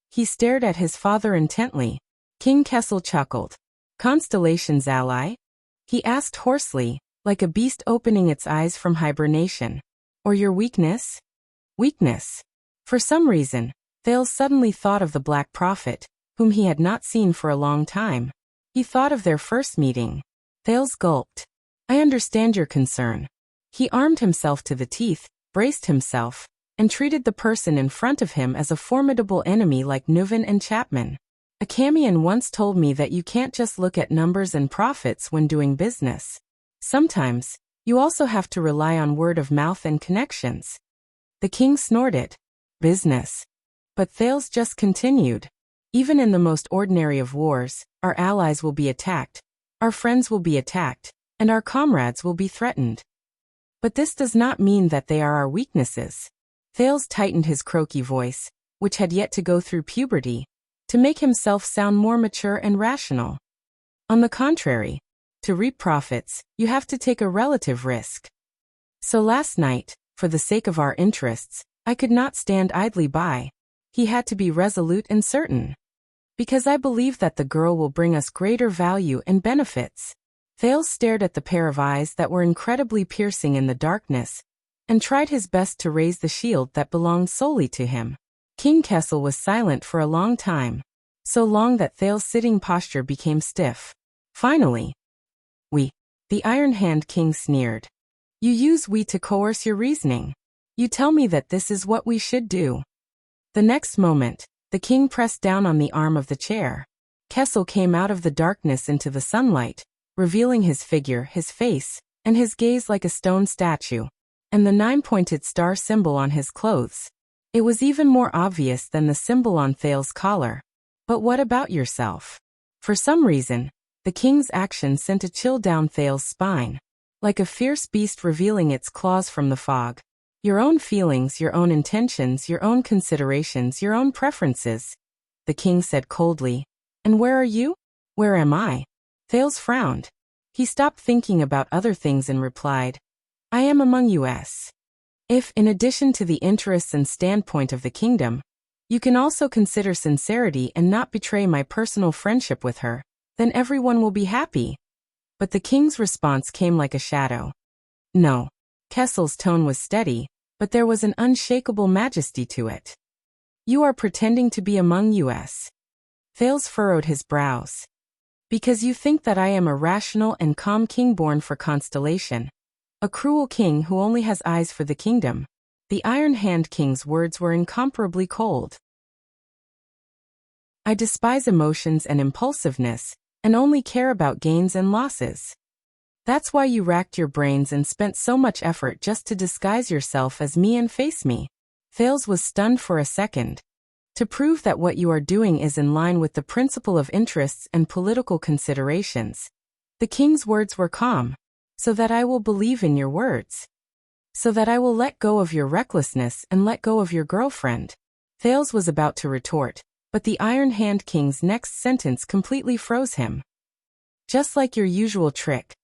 He stared at his father intently. King Kessel chuckled. Constellation's ally? He asked hoarsely, like a beast opening its eyes from hibernation. Or your weakness? Weakness. For some reason, Thales suddenly thought of the Black Prophet, whom he had not seen for a long time. He thought of their first meeting. Thales gulped. I understand your concern. He armed himself to the teeth, braced himself, and treated the person in front of him as a formidable enemy like Nuven and Chapman. A Camion once told me that you can't just look at numbers and profits when doing business. Sometimes, you also have to rely on word of mouth and connections. The king snorted. Business. But Thales just continued. Even in the most ordinary of wars, our allies will be attacked, our friends will be attacked, and our comrades will be threatened. But this does not mean that they are our weaknesses. Thales tightened his croaky voice, which had yet to go through puberty, to make himself sound more mature and rational. On the contrary, to reap profits, you have to take a relative risk. So last night, for the sake of our interests, I could not stand idly by. He had to be resolute and certain. Because I believe that the girl will bring us greater value and benefits. Thales stared at the pair of eyes that were incredibly piercing in the darkness, and tried his best to raise the shield that belonged solely to him. King Kessel was silent for a long time, so long that Thales' sitting posture became stiff. Finally, we. The Iron Hand King sneered. You use we to coerce your reasoning. You tell me that this is what we should do. The next moment, the king pressed down on the arm of the chair. Kessel came out of the darkness into the sunlight, revealing his figure, his face, and his gaze like a stone statue, and the 9-pointed star symbol on his clothes. It was even more obvious than the symbol on Thales' collar. But what about yourself? For some reason, the king's action sent a chill down Thales' spine, like a fierce beast revealing its claws from the fog. Your own feelings, your own intentions, your own considerations, your own preferences, the king said coldly. And where are you? Where am I? Thales frowned. He stopped thinking about other things and replied, I am among us. If, in addition to the interests and standpoint of the kingdom, you can also consider sincerity and not betray my personal friendship with her, then everyone will be happy. But the king's response came like a shadow. No. Kessel's tone was steady, but there was an unshakable majesty to it. You are pretending to be among us. Thales furrowed his brows. Because you think that I am a rational and calm king born for Constellation. A cruel king who only has eyes for the kingdom. The Iron Hand King's words were incomparably cold. I despise emotions and impulsiveness, and only care about gains and losses. That's why you racked your brains and spent so much effort just to disguise yourself as me and face me. Thales was stunned for a second. To prove that what you are doing is in line with the principle of interests and political considerations. The king's words were calm. So that I will believe in your words. So that I will let go of your recklessness and let go of your girlfriend. Thales was about to retort, but the Iron Hand King's next sentence completely froze him. Just like your usual trick.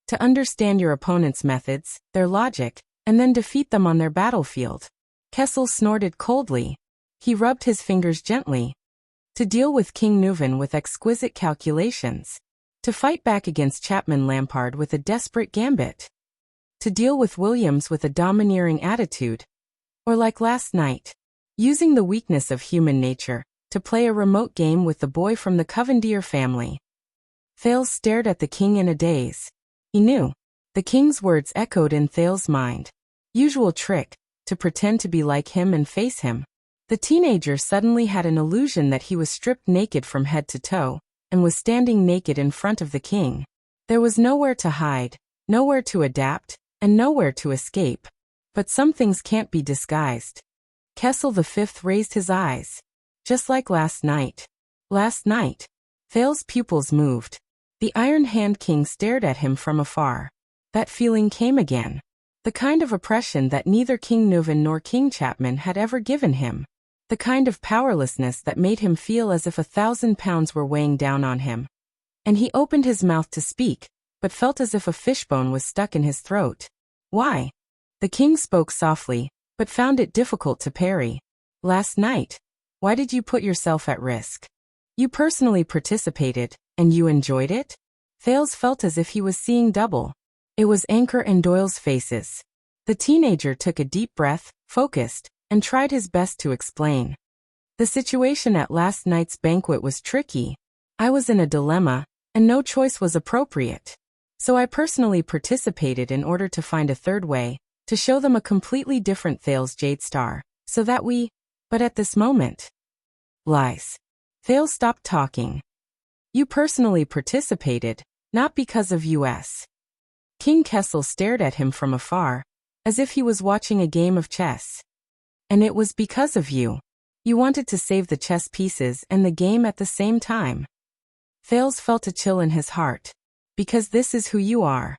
To understand your opponent's methods, their logic, and then defeat them on their battlefield. Kessel snorted coldly. He rubbed his fingers gently. To deal with King Nuven with exquisite calculations. To fight back against Chapman Lampard with a desperate gambit. To deal with Williams with a domineering attitude. Or like last night. using the weakness of human nature to play a remote game with the boy from the Covendier family. Thales stared at the king in a daze. He knew. The king's words echoed in Thales' mind. Usual trick, to pretend to be like him and face him. The teenager suddenly had an illusion that he was stripped naked from head to toe, and was standing naked in front of the king. There was nowhere to hide, nowhere to adapt, and nowhere to escape. But some things can't be disguised. Kessel V raised his eyes. Just like last night. Last night. Thales' pupils moved. The Iron Hand King stared at him from afar. That feeling came again. The kind of oppression that neither King Nuven nor King Chapman had ever given him. The kind of powerlessness that made him feel as if 1,000 pounds were weighing down on him. And he opened his mouth to speak, but felt as if a fishbone was stuck in his throat. Why? The king spoke softly, but found it difficult to parry. Last night. Why did you put yourself at risk? You personally participated, and you enjoyed it? Thales felt as if he was seeing double. It was Anchor and Doyle's faces. The teenager took a deep breath, focused, and tried his best to explain. The situation at last night's banquet was tricky. I was in a dilemma, and no choice was appropriate. So I personally participated in order to find a third way, to show them a completely different Thales Jadestar, so that we... But at this moment... Lies. Thales stopped talking. You personally participated, not because of us. King Kessel stared at him from afar, as if he was watching a game of chess. And it was because of you. You wanted to save the chess pieces and the game at the same time. Thales felt a chill in his heart. Because this is who you are.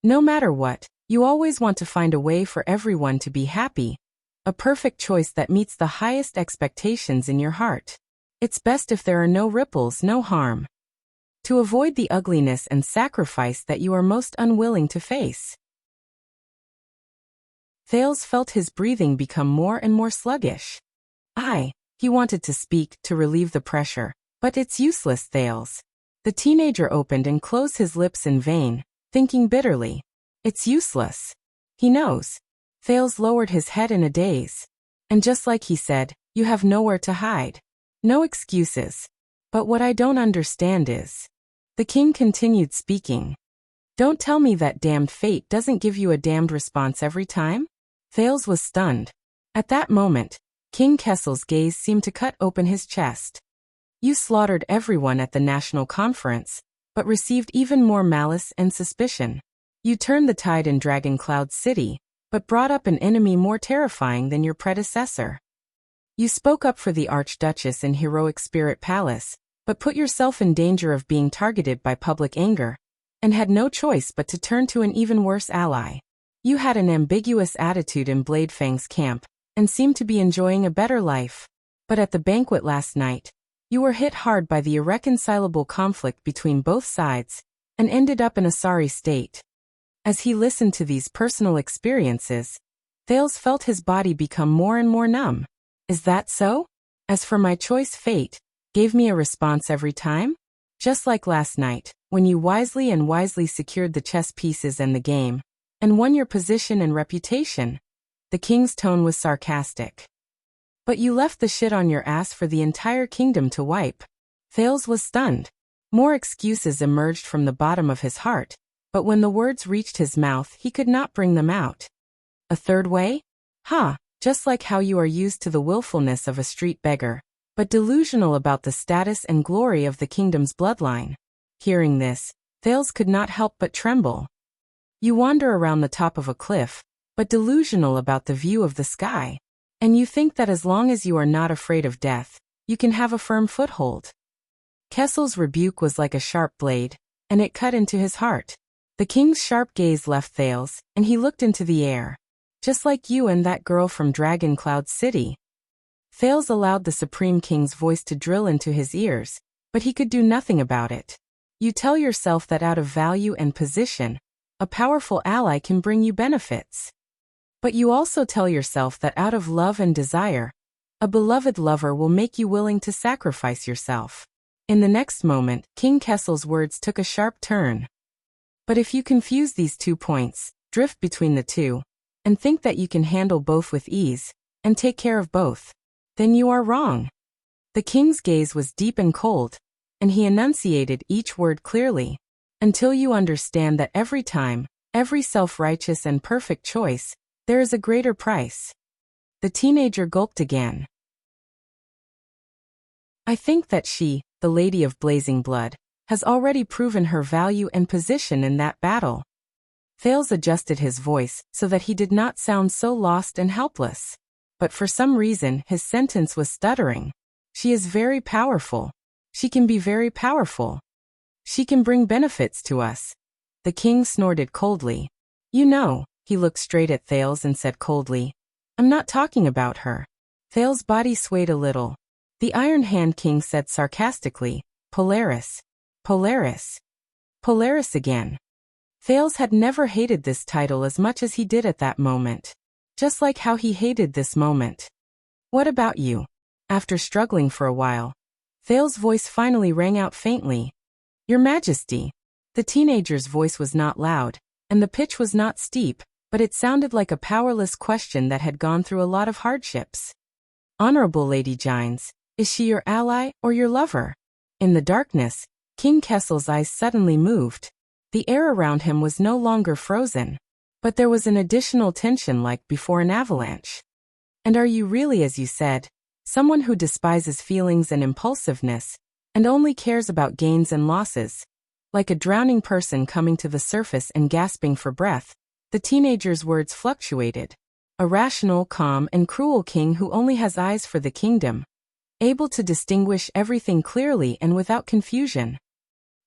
No matter what, you always want to find a way for everyone to be happy. A perfect choice that meets the highest expectations in your heart. It's best if there are no ripples, no harm. To avoid the ugliness and sacrifice that you are most unwilling to face. Thales felt his breathing become more and more sluggish. He wanted to speak, to relieve the pressure, but it's useless, Thales. The teenager opened and closed his lips in vain, thinking bitterly. It's useless. He knows. Thales lowered his head in a daze. And just like he said, you have nowhere to hide. No excuses. But what I don't understand is... The king continued speaking. Don't tell me that damned fate doesn't give you a damned response every time? Thales was stunned. At that moment, King Kessel's gaze seemed to cut open his chest. You slaughtered everyone at the national conference, but received even more malice and suspicion. You turned the tide in Dragon Cloud City, but brought up an enemy more terrifying than your predecessor. You spoke up for the Archduchess in Heroic Spirit Palace, but put yourself in danger of being targeted by public anger, and had no choice but to turn to an even worse ally. You had an ambiguous attitude in Bladefang's camp, and seemed to be enjoying a better life. But at the banquet last night, you were hit hard by the irreconcilable conflict between both sides, and ended up in a sorry state. As he listened to these personal experiences, Thales felt his body become more and more numb. Is that so? As for my choice, fate gave me a response every time? Just like last night, when you wisely secured the chess pieces and the game, and won your position and reputation. The king's tone was sarcastic. But you left the shit on your ass for the entire kingdom to wipe. Thales was stunned. More excuses emerged from the bottom of his heart, but when the words reached his mouth he could not bring them out. A third way? Just like how you are used to the willfulness of a street beggar, but delusional about the status and glory of the kingdom's bloodline. Hearing this, Thales could not help but tremble. You wander around the top of a cliff, but delusional about the view of the sky. And you think that as long as you are not afraid of death, you can have a firm foothold. Kessel's rebuke was like a sharp blade, and it cut into his heart. The king's sharp gaze left Thales, and he looked into the air. Just like you and that girl from Dragon Cloud City. Thales allowed the Supreme King's voice to drill into his ears, but he could do nothing about it. You tell yourself that out of value and position, a powerful ally can bring you benefits. But you also tell yourself that out of love and desire, a beloved lover will make you willing to sacrifice yourself. In the next moment, King Kessel's words took a sharp turn. But if you confuse these 2 points, drift between the two, and think that you can handle both with ease, and take care of both. Then you are wrong. The king's gaze was deep and cold, and he enunciated each word clearly. Until you understand that every time, every self-righteous and perfect choice, there is a greater price. The teenager gulped again. I think that she, the Lady of Blazing Blood, has already proven her value and position in that battle. Thales adjusted his voice so that he did not sound so lost and helpless. But for some reason his sentence was stuttering. She is very powerful. She can be very powerful. She can bring benefits to us. The king snorted coldly. You know, he looked straight at Thales and said coldly, I'm not talking about her. Thales' body swayed a little. The Iron Hand King said sarcastically, Polaris. Polaris. Polaris again. Thales had never hated this title as much as he did at that moment. Just like how he hated this moment. What about you? After struggling for a while, Thales' voice finally rang out faintly. Your Majesty. The teenager's voice was not loud, and the pitch was not steep, but it sounded like a powerless question that had gone through a lot of hardships. Honorable Lady Gines, is she your ally or your lover? In the darkness, King Kessel's eyes suddenly moved. The air around him was no longer frozen, but there was an additional tension like before an avalanche. And are you really, as you said, someone who despises feelings and impulsiveness, and only cares about gains and losses? Like a drowning person coming to the surface and gasping for breath, the teenager's words fluctuated. A rational, calm, and cruel king who only has eyes for the kingdom, able to distinguish everything clearly and without confusion.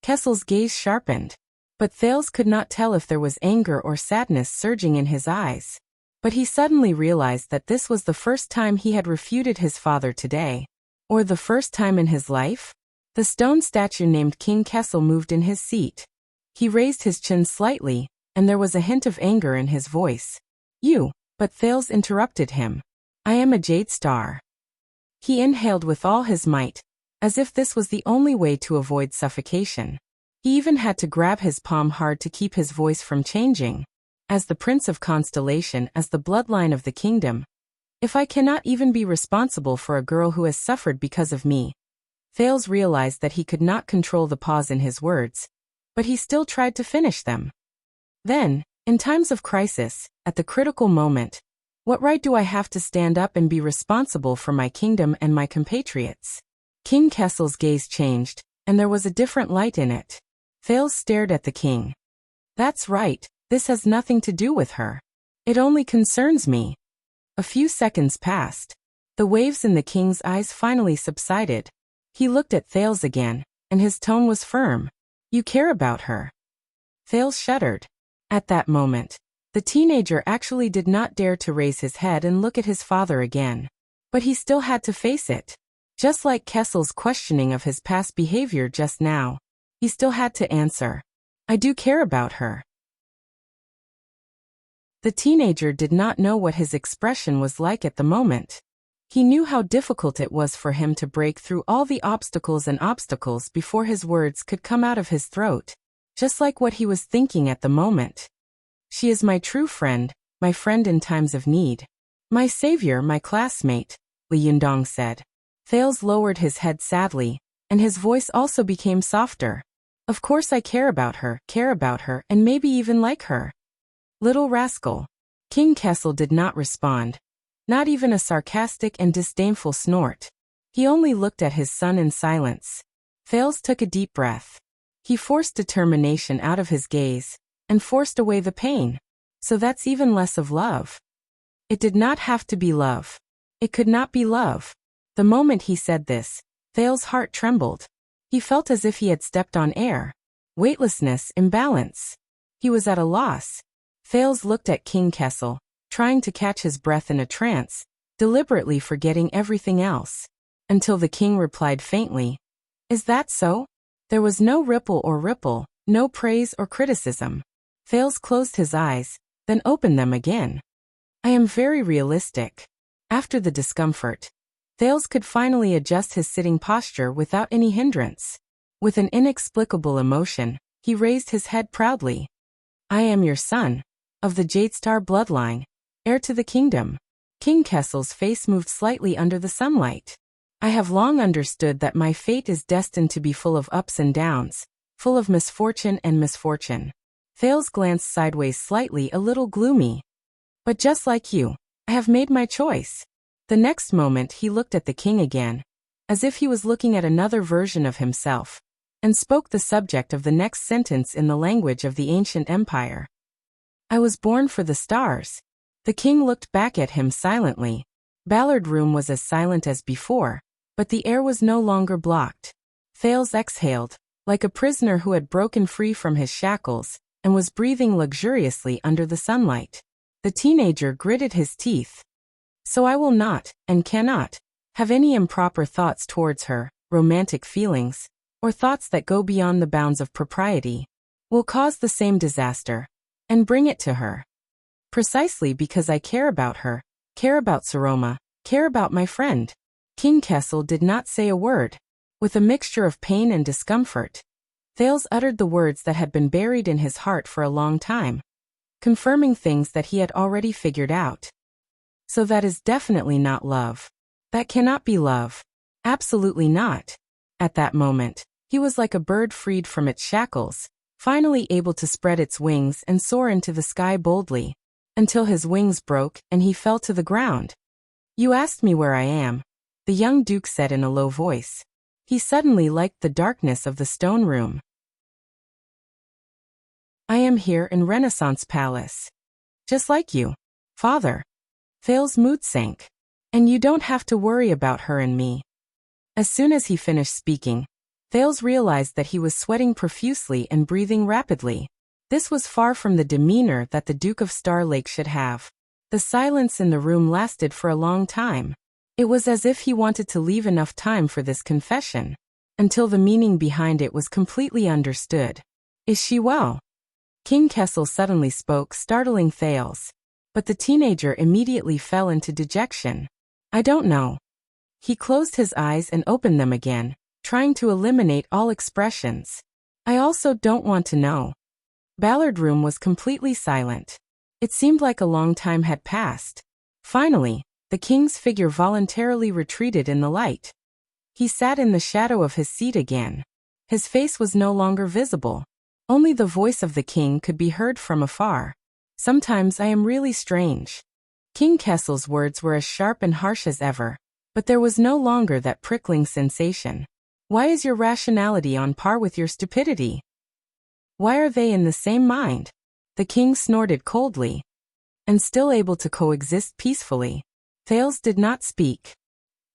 Kessel's gaze sharpened, but Thales could not tell if there was anger or sadness surging in his eyes. But he suddenly realized that this was the first time he had refuted his father today. Or the first time in his life? The stone statue named King Kessel moved in his seat. He raised his chin slightly, and there was a hint of anger in his voice. You, but Thales interrupted him. I am a jade star. He inhaled with all his might, as if this was the only way to avoid suffocation. He even had to grab his palm hard to keep his voice from changing. As the Prince of Constellation, as the bloodline of the kingdom, if I cannot even be responsible for a girl who has suffered because of me. Thales realized that he could not control the pause in his words, but he still tried to finish them. Then, in times of crisis, at the critical moment, what right do I have to stand up and be responsible for my kingdom and my compatriots? King Kessel's gaze changed, and there was a different light in it. Thales stared at the king. That's right, this has nothing to do with her. It only concerns me. A few seconds passed. The waves in the king's eyes finally subsided. He looked at Thales again, and his tone was firm. You care about her. Thales shuddered. At that moment, the teenager actually did not dare to raise his head and look at his father again. But he still had to face it. Just like Kessel's questioning of his past behavior just now, he still had to answer. I do care about her. The teenager did not know what his expression was like at the moment. He knew how difficult it was for him to break through all the obstacles before his words could come out of his throat, just like what he was thinking at the moment. She is my true friend, my friend in times of need. My savior, my classmate, Li Yundong said. Thales lowered his head sadly, and his voice also became softer. Of course I care about her, and maybe even like her. Little rascal. King Kessel did not respond. Not even a sarcastic and disdainful snort. He only looked at his son in silence. Thales took a deep breath. He forced determination out of his gaze, and forced away the pain. So that's even less of love. It did not have to be love. It could not be love. The moment he said this, Thales' heart trembled. He felt as if he had stepped on air. Weightlessness, imbalance. He was at a loss. Thales looked at King Kessel, trying to catch his breath in a trance, deliberately forgetting everything else. Until the king replied faintly, Is that so? There was no ripple, no praise or criticism. Thales closed his eyes, then opened them again. I am very realistic. After the discomfort, Thales could finally adjust his sitting posture without any hindrance. With an inexplicable emotion, he raised his head proudly. I am your son, of the Jade Star bloodline, heir to the kingdom. King Kessel's face moved slightly under the sunlight. I have long understood that my fate is destined to be full of ups and downs, full of misfortune and misfortune. Thales glanced sideways slightly, a little gloomy. But just like you, I have made my choice. The next moment he looked at the king again, as if he was looking at another version of himself, and spoke the subject of the next sentence in the language of the ancient empire. I was born for the stars. The king looked back at him silently. Ballard Room was as silent as before, but the air was no longer blocked. Thales exhaled, like a prisoner who had broken free from his shackles, and was breathing luxuriously under the sunlight. The teenager gritted his teeth. So I will not, and cannot, have any improper thoughts towards her, romantic feelings, or thoughts that go beyond the bounds of propriety, will cause the same disaster, and bring it to her. Precisely because I care about her, care about Saroma, care about my friend. King Kessel did not say a word. With a mixture of pain and discomfort, Thales uttered the words that had been buried in his heart for a long time, confirming things that he had already figured out. So that is definitely not love. That cannot be love. Absolutely not. At that moment, he was like a bird freed from its shackles, finally able to spread its wings and soar into the sky boldly, until his wings broke and he fell to the ground. You asked me where I am, the young duke said in a low voice. He suddenly liked the darkness of the stone room. I am here in Renaissance Palace. Just like you, father. Thales' mood sank. And you don't have to worry about her and me. As soon as he finished speaking, Thales realized that he was sweating profusely and breathing rapidly. This was far from the demeanor that the Duke of Star Lake should have. The silence in the room lasted for a long time. It was as if he wanted to leave enough time for this confession, until the meaning behind it was completely understood. Is she well? King Kessel suddenly spoke, startling Thales. But the teenager immediately fell into dejection. I don't know. He closed his eyes and opened them again, trying to eliminate all expressions. I also don't want to know. Ballard Room was completely silent. It seemed like a long time had passed. Finally, the king's figure voluntarily retreated in the light. He sat in the shadow of his seat again. His face was no longer visible. Only the voice of the king could be heard from afar. Sometimes I am really strange. King Kessel's words were as sharp and harsh as ever, but there was no longer that prickling sensation. Why is your rationality on par with your stupidity? Why are they in the same mind? The king snorted coldly. And still able to coexist peacefully. Thales did not speak.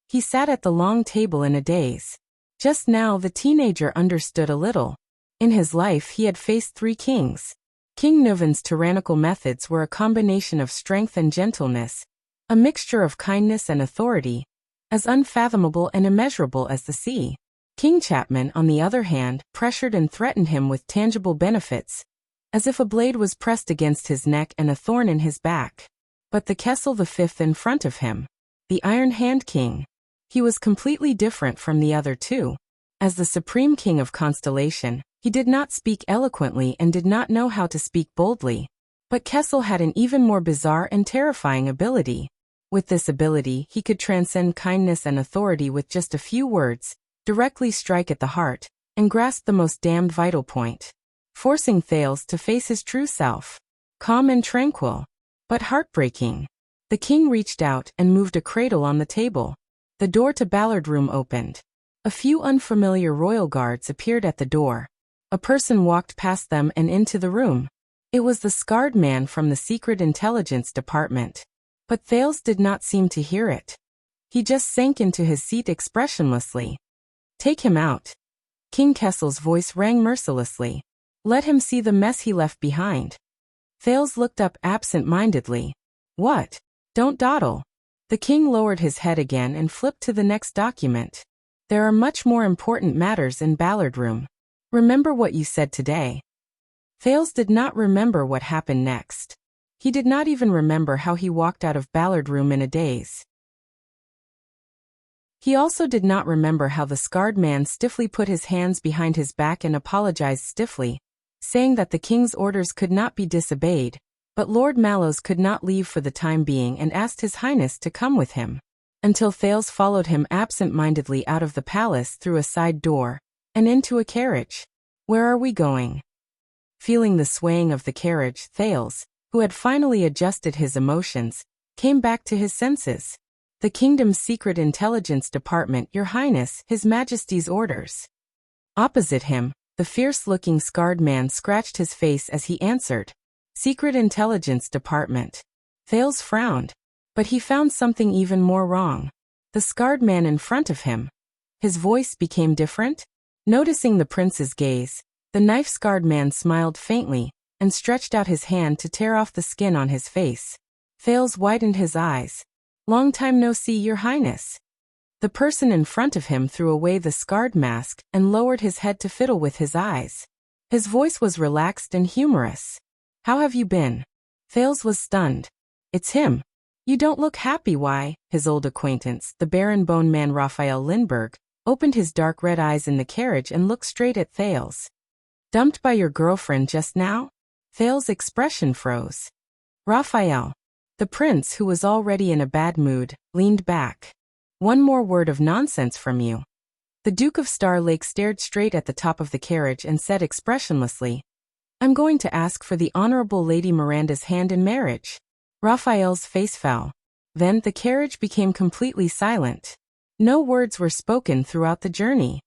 He sat at the long table in a daze. Just now the teenager understood a little. In his life he had faced 3 kings. King Nuvan's tyrannical methods were a combination of strength and gentleness, a mixture of kindness and authority, as unfathomable and immeasurable as the sea. King Chapman, on the other hand, pressured and threatened him with tangible benefits, as if a blade was pressed against his neck and a thorn in his back. But the Kessel V in front of him, the Iron Hand King, he was completely different from the other 2. As the supreme king of Constellation, he did not speak eloquently and did not know how to speak boldly. But Kessel had an even more bizarre and terrifying ability. With this ability, he could transcend kindness and authority with just a few words, directly strike at the heart, and grasp the most damned vital point, forcing Thales to face his true self. Calm and tranquil, but heartbreaking. The king reached out and moved a cradle on the table. The door to Ballard Room opened. A few unfamiliar royal guards appeared at the door. A person walked past them and into the room. It was the scarred man from the Secret Intelligence Department. But Thales did not seem to hear it. He just sank into his seat expressionlessly. Take him out. King Kessel's voice rang mercilessly. Let him see the mess he left behind. Thales looked up absent-mindedly. What? Don't dawdle. The king lowered his head again and flipped to the next document. There are much more important matters in Ballard Room. Remember what you said today. Thales did not remember what happened next. He did not even remember how he walked out of Ballard Room in a daze. He also did not remember how the scarred man stiffly put his hands behind his back and apologized stiffly, saying that the king's orders could not be disobeyed, But Lord Mallows could not leave for the time being and asked His Highness to come with him, until Thales followed him absent-mindedly out of the palace through a side door, and into a carriage. "Where are we going?" Feeling the swaying of the carriage, Thales, who had finally adjusted his emotions, came back to his senses. "The kingdom's secret intelligence department, Your Highness, His Majesty's orders." Opposite him, the fierce-looking scarred man scratched his face as he answered, "Secret Intelligence Department." Thales frowned, but he found something even more wrong. The scarred man in front of him. His voice became different. Noticing the prince's gaze, the knife-scarred man smiled faintly and stretched out his hand to tear off the skin on his face. Thales widened his eyes. "Long time no see, Your Highness." The person in front of him threw away the scarred mask and lowered his head to fiddle with his eyes. His voice was relaxed and humorous. "How have you been?" Thales was stunned. "It's him. You don't look happy, why?" His old acquaintance, the Baron Bone Man Raphael Lindbergh, opened his dark red eyes in the carriage and looked straight at Thales. "Dumped by your girlfriend just now?" Thales' expression froze. Raphael. The prince, who was already in a bad mood, leaned back. "One more word of nonsense from you." The Duke of Star Lake stared straight at the top of the carriage and said expressionlessly, "I'm going to ask for the Honorable Lady Miranda's hand in marriage." Raphael's face fell. Then the carriage became completely silent. No words were spoken throughout the journey.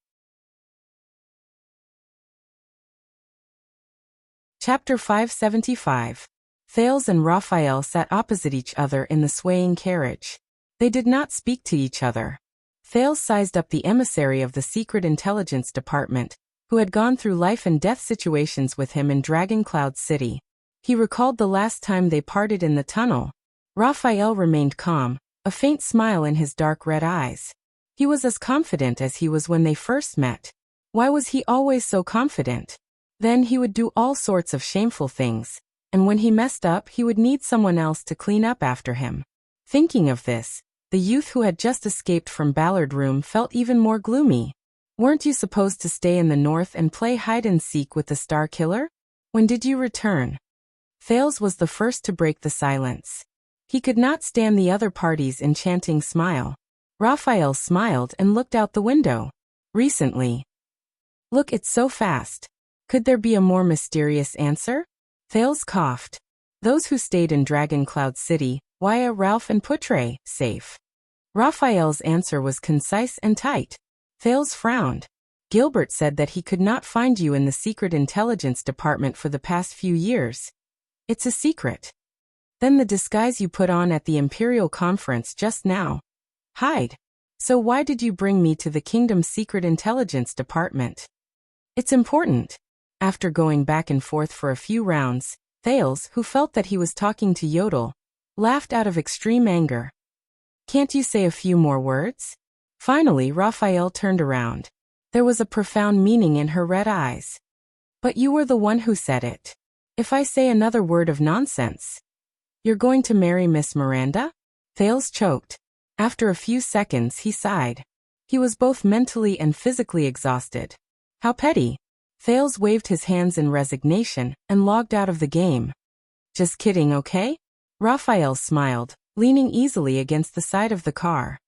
Chapter 575. Thales and Raphael sat opposite each other in the swaying carriage. They did not speak to each other. Thales sized up the emissary of the Secret Intelligence Department, who had gone through life and death situations with him in Dragon Cloud City. He recalled the last time they parted in the tunnel. Raphael remained calm, a faint smile in his dark red eyes. He was as confident as he was when they first met. Why was he always so confident? Then he would do all sorts of shameful things, and when he messed up he would need someone else to clean up after him. Thinking of this, the youth who had just escaped from Ballard Room felt even more gloomy. "Weren't you supposed to stay in the north and play hide-and-seek with the Star Killer? When did you return?" Thales was the first to break the silence. He could not stand the other party's enchanting smile. Raphael smiled and looked out the window. "Recently." "Look, it's so fast. Could there be a more mysterious answer?" Thales coughed. "Those who stayed in Dragon Cloud City, Waya, Ralph and Putre, safe." Raphael's answer was concise and tight. Thales frowned. "Gilbert said that he could not find you in the Secret Intelligence Department for the past few years." "It's a secret." "Then the disguise you put on at the Imperial Conference just now." "Hide. So why did you bring me to the Kingdom's Secret Intelligence Department?" "It's important." After going back and forth for a few rounds, Thales, who felt that he was talking to Yodel, laughed out of extreme anger. "Can't you say a few more words?" Finally, Raphael turned around. There was a profound meaning in her red eyes. "But you were the one who said it. If I say another word of nonsense, you're going to marry Miss Miranda?" Thales choked. After a few seconds, he sighed. He was both mentally and physically exhausted. "How petty." Thales waved his hands in resignation and logged out of the game. "Just kidding, okay?" Raphael smiled, leaning easily against the side of the car.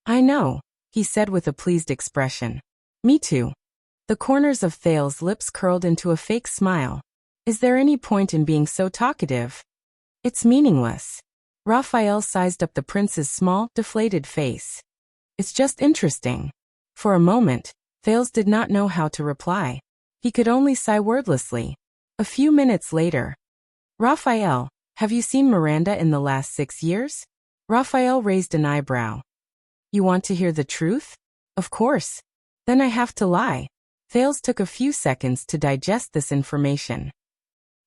"I know," he said with a pleased expression. "Me too." The corners of Thales' lips curled into a fake smile. "Is there any point in being so talkative?" "It's meaningless." Raphael sized up the prince's small, deflated face. "It's just interesting." For a moment, Thales did not know how to reply. He could only sigh wordlessly. A few minutes later, "Raphael, have you seen Miranda in the last 6 years?" Raphael raised an eyebrow. "You want to hear the truth?" "Of course." "Then I have to lie." Thales took a few seconds to digest this information.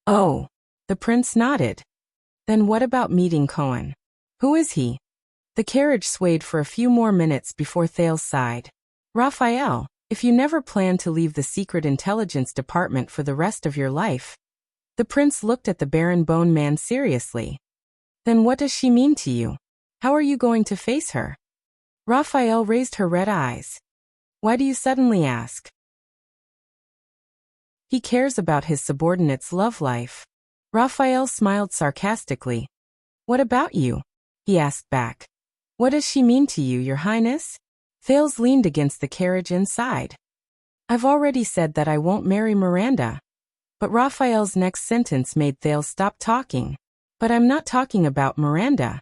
"Oh." The prince nodded. "Then what about meeting Cohen?" "Who is he?" The carriage swayed for a few more minutes before Thales sighed. "Raphael, if you never plan to leave the Secret Intelligence Department for the rest of your life." The prince looked at the Baron Bone Man seriously. "Then what does she mean to you? How are you going to face her?" Raphael raised her red eyes. "Why do you suddenly ask?" "He cares about his subordinate's love life." Raphael smiled sarcastically. What about you? He asked back. What does she mean to you, Your Highness? Thales leaned against the carriage and sighed. I've already said that I won't marry Miranda. But Raphael's next sentence made Thales stop talking. But I'm not talking about Miranda.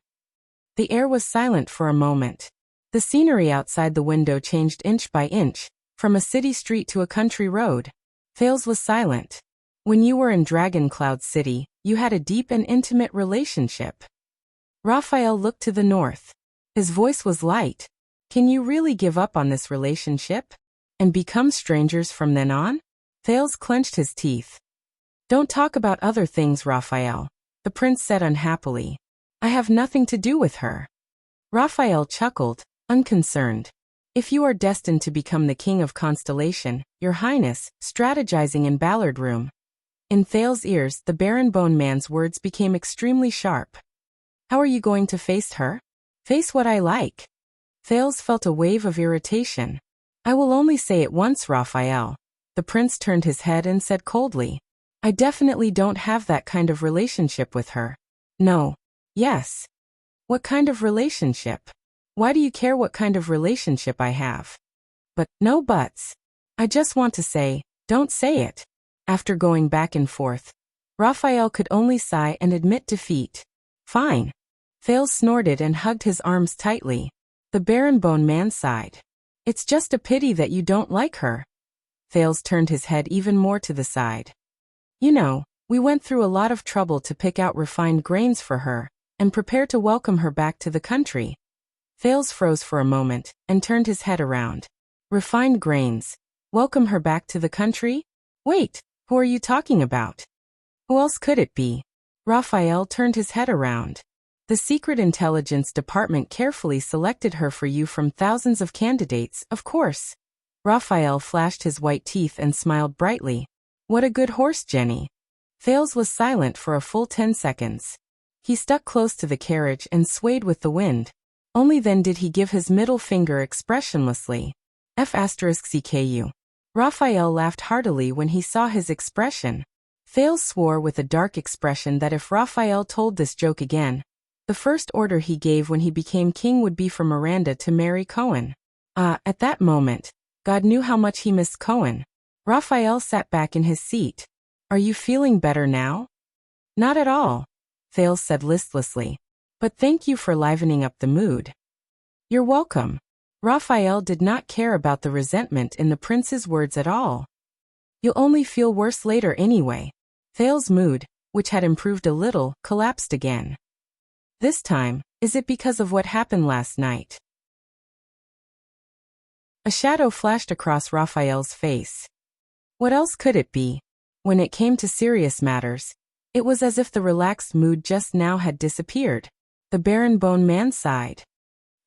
The air was silent for a moment. The scenery outside the window changed inch by inch, from a city street to a country road. Thales was silent. When you were in Dragon Cloud City, you had a deep and intimate relationship. Raphael looked to the north. His voice was light. Can you really give up on this relationship? And become strangers from then on? Thales clenched his teeth. Don't talk about other things, Raphael, the prince said unhappily. I have nothing to do with her. Raphael chuckled, unconcerned. If you are destined to become the king of Constellation, Your Highness, strategizing in Ballard Room. In Thales' ears, the Baron Bone Man's words became extremely sharp. How are you going to face her? Face what I like. Thales felt a wave of irritation. I will only say it once, Raphael. The prince turned his head and said coldly. I definitely don't have that kind of relationship with her. No. Yes. What kind of relationship? Why do you care what kind of relationship I have? But, no buts. I just want to say, don't say it. After going back and forth, Raphael could only sigh and admit defeat. Fine. Thales snorted and hugged his arms tightly. The Baron Bone Man sighed. It's just a pity that you don't like her. Thales turned his head even more to the side. You know, we went through a lot of trouble to pick out refined grains for her, and prepare to welcome her back to the country. Thales froze for a moment, and turned his head around. Refined grains. Welcome her back to the country? Wait, who are you talking about? Who else could it be? Raphael turned his head around. The Secret Intelligence Department carefully selected her for you from thousands of candidates, of course. Raphael flashed his white teeth and smiled brightly. What a good horse, Jenny. Thales was silent for a full 10 seconds. He stuck close to the carriage and swayed with the wind. Only then did he give his middle finger expressionlessly. F***CKU. Raphael laughed heartily when he saw his expression. Thales swore with a dark expression that if Raphael told this joke again, the first order he gave when he became king would be for Miranda to marry Cohen. At that moment, God knew how much he missed Cohen. Raphael sat back in his seat. Are you feeling better now? Not at all, Thales said listlessly. But thank you for livening up the mood. You're welcome. Raphael did not care about the resentment in the prince's words at all. You'll only feel worse later anyway. Thales' mood, which had improved a little, collapsed again. This time, is it because of what happened last night? A shadow flashed across Raphael's face. What else could it be? When it came to serious matters, it was as if the relaxed mood just now had disappeared. The Baron Bone Man sighed.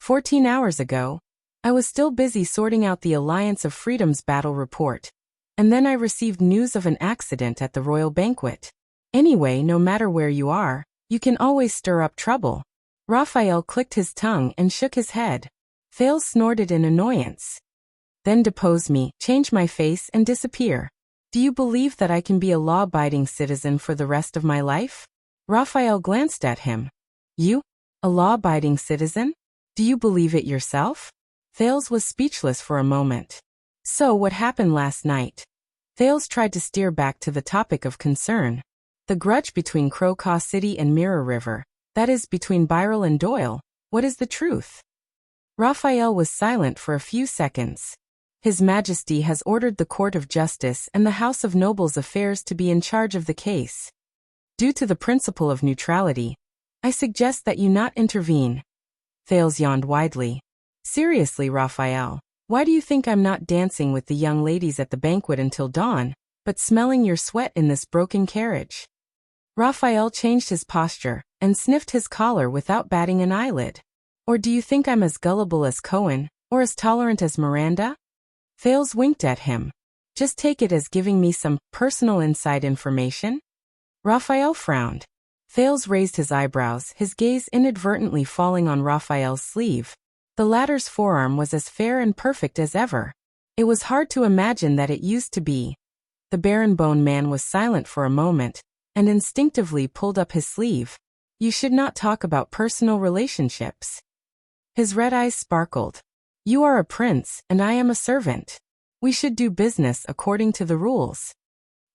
14 hours ago, I was still busy sorting out the Alliance of Freedom's battle report, and then I received news of an accident at the royal banquet. Anyway, no matter where you are, you can always stir up trouble. Raphael clicked his tongue and shook his head. Thales snorted in annoyance. Then depose me, change my face, and disappear. Do you believe that I can be a law-abiding citizen for the rest of my life? Raphael glanced at him. You? A law-abiding citizen? Do you believe it yourself? Thales was speechless for a moment. So what happened last night? Thales tried to steer back to the topic of concern. The grudge between Crocaw City and Mirror River, that is, between Byril and Doyle. What is the truth? Raphael was silent for a few seconds. His Majesty has ordered the Court of Justice and the House of Nobles Affairs to be in charge of the case. Due to the principle of neutrality, I suggest that you not intervene. Thales yawned widely. Seriously, Raphael, why do you think I'm not dancing with the young ladies at the banquet until dawn, but smelling your sweat in this broken carriage? Raphael changed his posture and sniffed his collar without batting an eyelid. Or do you think I'm as gullible as Cohen, or as tolerant as Miranda? Thales winked at him. Just take it as giving me some personal inside information? Raphael frowned. Thales raised his eyebrows, his gaze inadvertently falling on Raphael's sleeve. The latter's forearm was as fair and perfect as ever. It was hard to imagine that it used to be. The Baron Bone Man was silent for a moment, and instinctively pulled up his sleeve. You should not talk about personal relationships. His red eyes sparkled. You are a prince, and I am a servant. We should do business according to the rules.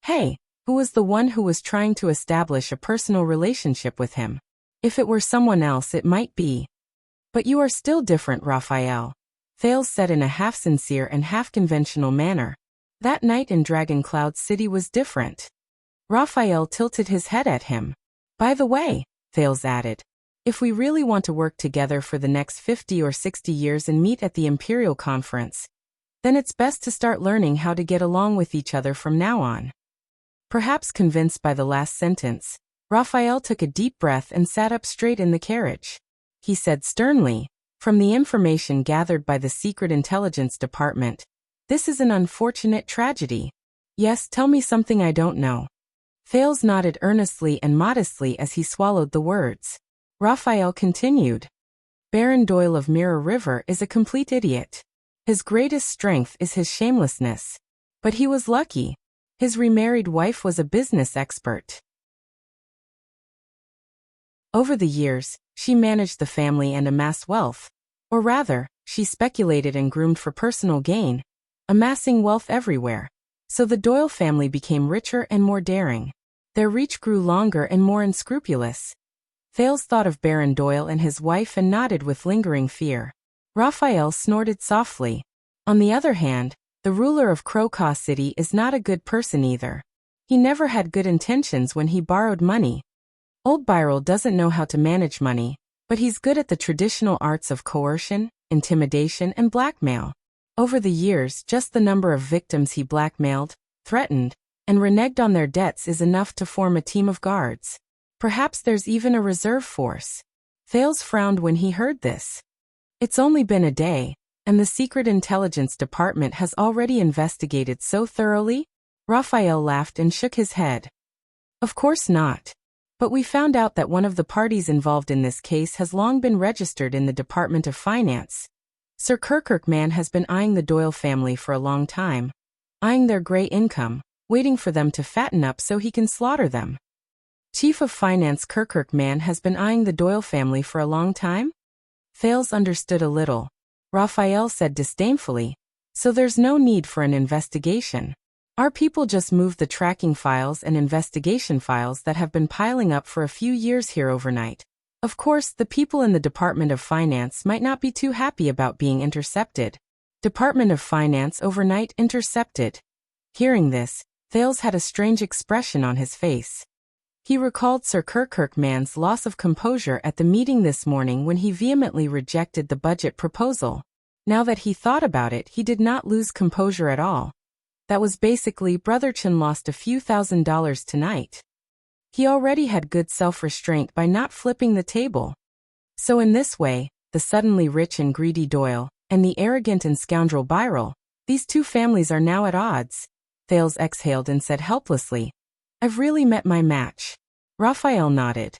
Hey, who was the one who was trying to establish a personal relationship with him? If it were someone else, it might be. But you are still different, Raphael, Thales said in a half-sincere and half-conventional manner. That night in Dragon Cloud City was different. Raphael tilted his head at him. By the way, Thales added, if we really want to work together for the next 50 or 60 years and meet at the Imperial Conference, then it's best to start learning how to get along with each other from now on. Perhaps convinced by the last sentence, Raphael took a deep breath and sat up straight in the carriage. He said sternly, from the information gathered by the Secret Intelligence Department, this is an unfortunate tragedy. Yes, tell me something I don't know. Thales nodded earnestly and modestly as he swallowed the words. Raphael continued. Baron Doyle of Mirror River is a complete idiot. His greatest strength is his shamelessness. But he was lucky. His remarried wife was a business expert. Over the years, she managed the family and amassed wealth. Or rather, she speculated and groomed for personal gain, amassing wealth everywhere. So the Doyle family became richer and more daring. Their reach grew longer and more unscrupulous. Thales thought of Baron Doyle and his wife and nodded with lingering fear. Raphael snorted softly. On the other hand, the ruler of Crocaw City is not a good person either. He never had good intentions when he borrowed money. Old Byrel doesn't know how to manage money, but he's good at the traditional arts of coercion, intimidation, and blackmail. Over the years, just the number of victims he blackmailed, threatened, and reneged on their debts is enough to form a team of guards. Perhaps there's even a reserve force. Thales frowned when he heard this. It's only been a day, and the Secret Intelligence Department has already investigated so thoroughly? Raphael laughed and shook his head. Of course not. But we found out that one of the parties involved in this case has long been registered in the Department of Finance. Sir Kirkirkman has been eyeing the Doyle family for a long time, eyeing their gray income, waiting for them to fatten up so he can slaughter them. Chief of Finance Kirkirkman has been eyeing the Doyle family for a long time? Thales understood a little. Raphael said disdainfully, so there's no need for an investigation. Our people just moved the tracking files and investigation files that have been piling up for a few years here overnight. Of course, the people in the Department of Finance might not be too happy about being intercepted. Department of Finance overnight intercepted. Hearing this, Thales had a strange expression on his face. He recalled Sir Kirkirkman's loss of composure at the meeting this morning when he vehemently rejected the budget proposal. Now that he thought about it, he did not lose composure at all. That was basically Brotherchin lost a few $1,000s tonight. He already had good self-restraint by not flipping the table. So in this way, the suddenly rich and greedy Doyle, and the arrogant and scoundrel Byrel, these two families are now at odds. Thales exhaled and said helplessly, I've really met my match. Raphael nodded.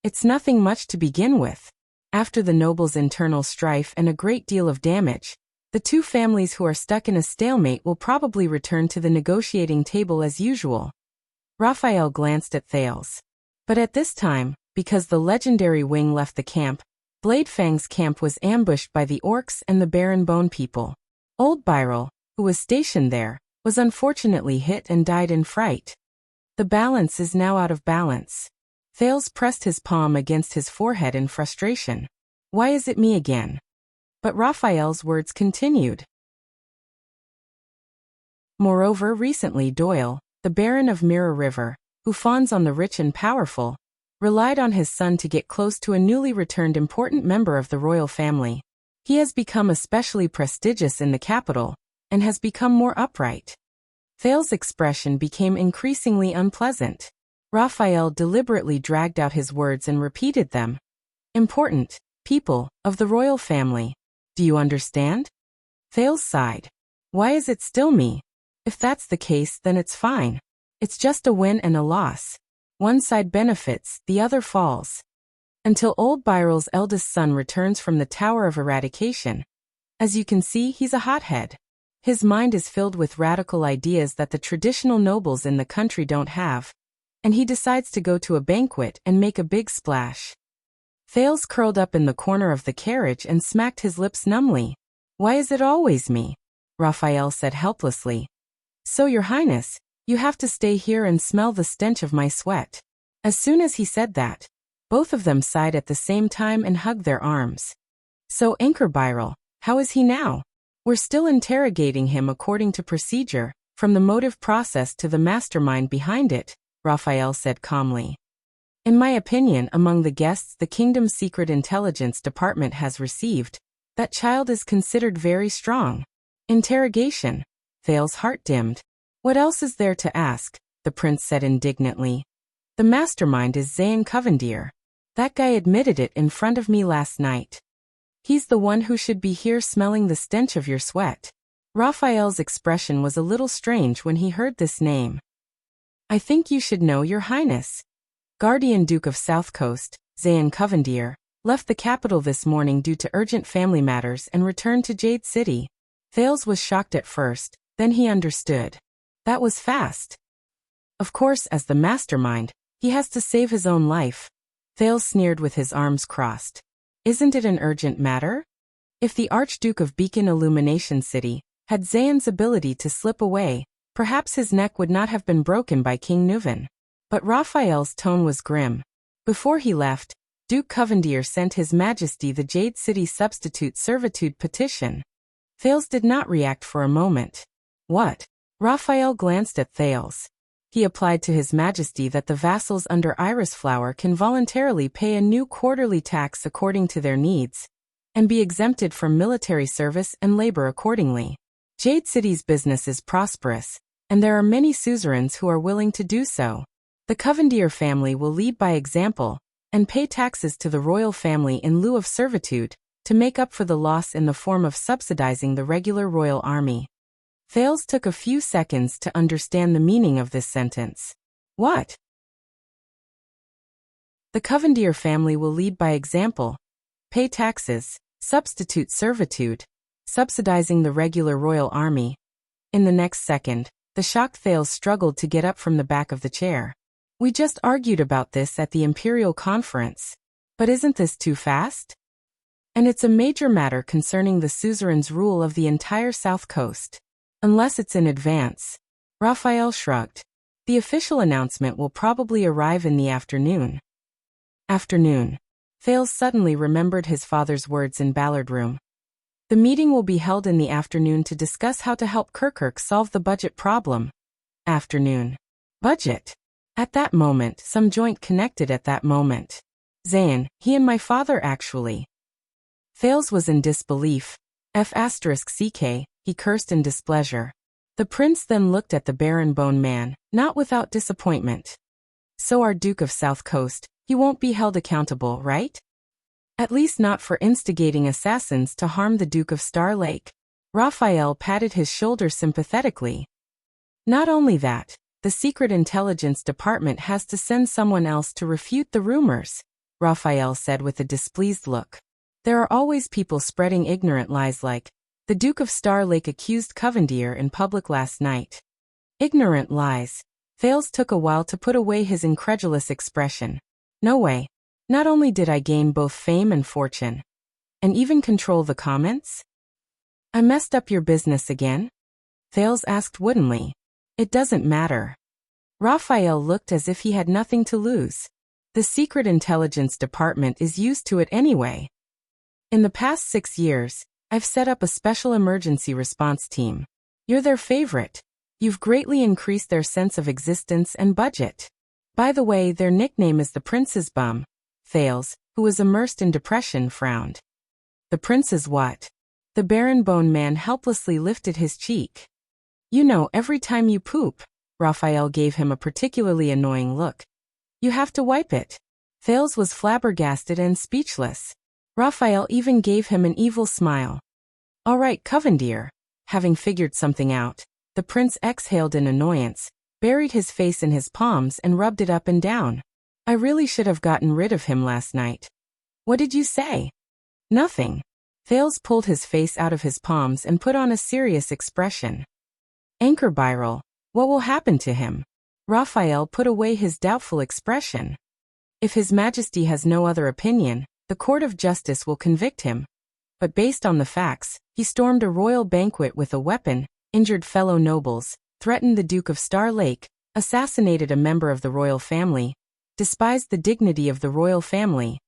It's nothing much to begin with. After the nobles' internal strife and a great deal of damage, the two families who are stuck in a stalemate will probably return to the negotiating table as usual. Raphael glanced at Thales. But at this time, because the legendary wing left the camp, Bladefang's camp was ambushed by the orcs and the Baron Bone people. Old Byrel, who was stationed there, was unfortunately hit and died in fright. The balance is now out of balance. Thales pressed his palm against his forehead in frustration. Why is it me again? But Raphael's words continued. Moreover, recently Doyle, the Baron of Mirror River, who fawns on the rich and powerful, relied on his son to get close to a newly returned important member of the royal family. He has become especially prestigious in the capital, and has become more upright. Thales' expression became increasingly unpleasant. Raphael deliberately dragged out his words and repeated them. Important, people, of the royal family. Do you understand? Thales sighed. Why is it still me? If that's the case, then it's fine. It's just a win and a loss. One side benefits, the other falls. Until old Byrel's eldest son returns from the Tower of Eradication. As you can see, he's a hothead. His mind is filled with radical ideas that the traditional nobles in the country don't have. and he decides to go to a banquet and make a big splash. Thales curled up in the corner of the carriage and smacked his lips numbly. Why is it always me? Raphael said helplessly. So, Your Highness, you have to stay here and smell the stench of my sweat. As soon as he said that, both of them sighed at the same time and hugged their arms. So, Anchor, how is he now? We're still interrogating him according to procedure, from the motive process to the mastermind behind it, Raphael said calmly. In my opinion, among the guests the kingdom's secret intelligence department has received, that child is considered very strong. Interrogation. Thales' heart dimmed. What else is there to ask? The prince said indignantly. The mastermind is Zayn Covendier. That guy admitted it in front of me last night. He's the one who should be here smelling the stench of your sweat. Raphael's expression was a little strange when he heard this name. I think you should know, Your Highness. Guardian Duke of South Coast, Zayn Covendier, left the capital this morning due to urgent family matters and returned to Jade City. Thales was shocked at first, then he understood. That was fast. Of course, as the mastermind, he has to save his own life. Thales sneered with his arms crossed. Isn't it an urgent matter? If the Archduke of Beacon Illumination City had Zayn's ability to slip away, perhaps his neck would not have been broken by King Nuvan. But Raphael's tone was grim. Before he left, Duke Covendier sent His Majesty the Jade City Substitute Servitude petition. Thales did not react for a moment. What? Raphael glanced at Thales. He applied to His Majesty that the vassals under Iris Flower can voluntarily pay a new quarterly tax according to their needs, and be exempted from military service and labor accordingly. Jade City's business is prosperous, and there are many suzerains who are willing to do so. The Covendier family will lead by example, and pay taxes to the royal family in lieu of servitude, to make up for the loss in the form of subsidizing the regular royal army. Thales took a few seconds to understand the meaning of this sentence. What? The Covendier family will lead by example, pay taxes, substitute servitude, subsidizing the regular royal army. In the next second, the shocked Thales struggled to get up from the back of the chair. We just argued about this at the Imperial Conference. But isn't this too fast? And it's a major matter concerning the suzerain's rule of the entire South Coast. Unless it's in advance. Raphael shrugged. The official announcement will probably arrive in the afternoon. Afternoon. Thales suddenly remembered his father's words in Ballard Room. The meeting will be held in the afternoon to discuss how to help Kirkuk solve the budget problem. Afternoon. Budget. At that moment, some joint connected at that moment. Zayn, he and my father actually. Thales was in disbelief. F***ck, he cursed in displeasure. The prince then looked at the Baron Bone Man, not without disappointment. So our Duke of South Coast, he won't be held accountable, right? At least not for instigating assassins to harm the Duke of Star Lake. Raphael patted his shoulder sympathetically. Not only that, the Secret Intelligence Department has to send someone else to refute the rumors, Raphael said with a displeased look. There are always people spreading ignorant lies like, the Duke of Star Lake accused Covendier in public last night. Ignorant lies. Thales took a while to put away his incredulous expression. No way. Not only did I gain both fame and fortune, and even control the comments? I messed up your business again? Thales asked woodenly. It doesn't matter. Raphael looked as if he had nothing to lose. The Secret Intelligence Department is used to it anyway. In the past 6 years, I've set up a special emergency response team. You're their favorite. You've greatly increased their sense of existence and budget. By the way, their nickname is the Prince's Bum. Thales, who was immersed in depression, frowned. The Prince's what? The Baron Bone Man helplessly lifted his cheek. You know, every time you poop. Raphael gave him a particularly annoying look. You have to wipe it. Thales was flabbergasted and speechless. Raphael even gave him an evil smile. All right, Covendier. Having figured something out, the prince exhaled in annoyance, buried his face in his palms and rubbed it up and down. I really should have gotten rid of him last night. What did you say? Nothing. Thales pulled his face out of his palms and put on a serious expression. Anchor, what will happen to him? Raphael put away his doubtful expression. If His Majesty has no other opinion, the court of justice will convict him. But based on the facts, he stormed a royal banquet with a weapon, injured fellow nobles, threatened the Duke of Star Lake, assassinated a member of the royal family, despised the dignity of the royal family.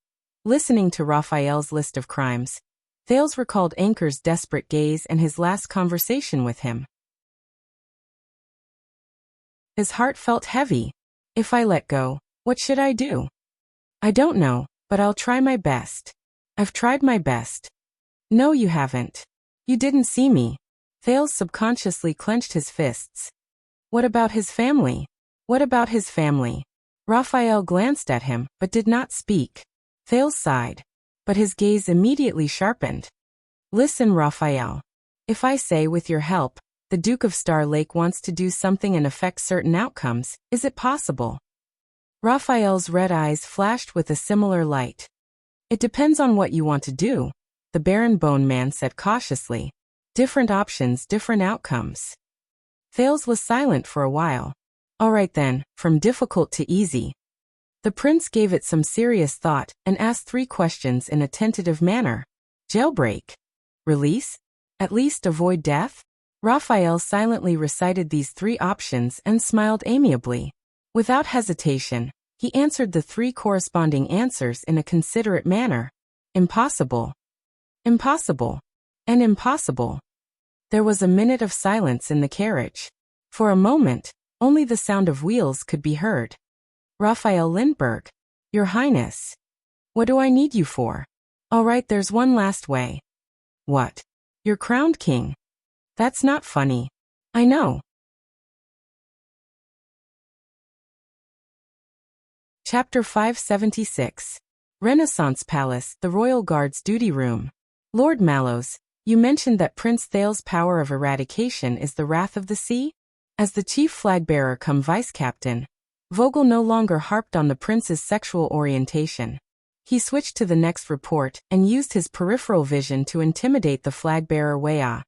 Listening to Raphael's list of crimes, Thales recalled Anchor's desperate gaze and his last conversation with him. His heart felt heavy. If I let go, what should I do? I don't know, but I'll try my best. I've tried my best. No, you haven't. You didn't see me. Thales subconsciously clenched his fists. What about his family? What about his family? Raphael glanced at him, but did not speak. Thales sighed, but his gaze immediately sharpened. Listen, Raphael. If I say, with your help, the Duke of Star Lake wants to do something and affect certain outcomes, is it possible? Raphael's red eyes flashed with a similar light. It depends on what you want to do, the Baron Bone Man said cautiously. Different options, different outcomes. Thales was silent for a while. All right then, from difficult to easy. The prince gave it some serious thought and asked 3 questions in a tentative manner. Jailbreak? Release? At least avoid death? Raphael silently recited these 3 options and smiled amiably. Without hesitation, he answered the 3 corresponding answers in a considerate manner. Impossible. Impossible. And impossible. There was a minute of silence in the carriage. For a moment, only the sound of wheels could be heard. Raphael Lindbergh. Your Highness. What do I need you for? All right, there's one last way. What? You're crowned king. That's not funny. I know. Chapter 576. Renaissance Palace, the Royal Guard's Duty Room. Lord Mallows, you mentioned that Prince Thales' power of eradication is the wrath of the sea? As the chief flag-bearer cum vice-captain, Vogel no longer harped on the prince's sexual orientation. He switched to the next report and used his peripheral vision to intimidate the flag-bearer Weah,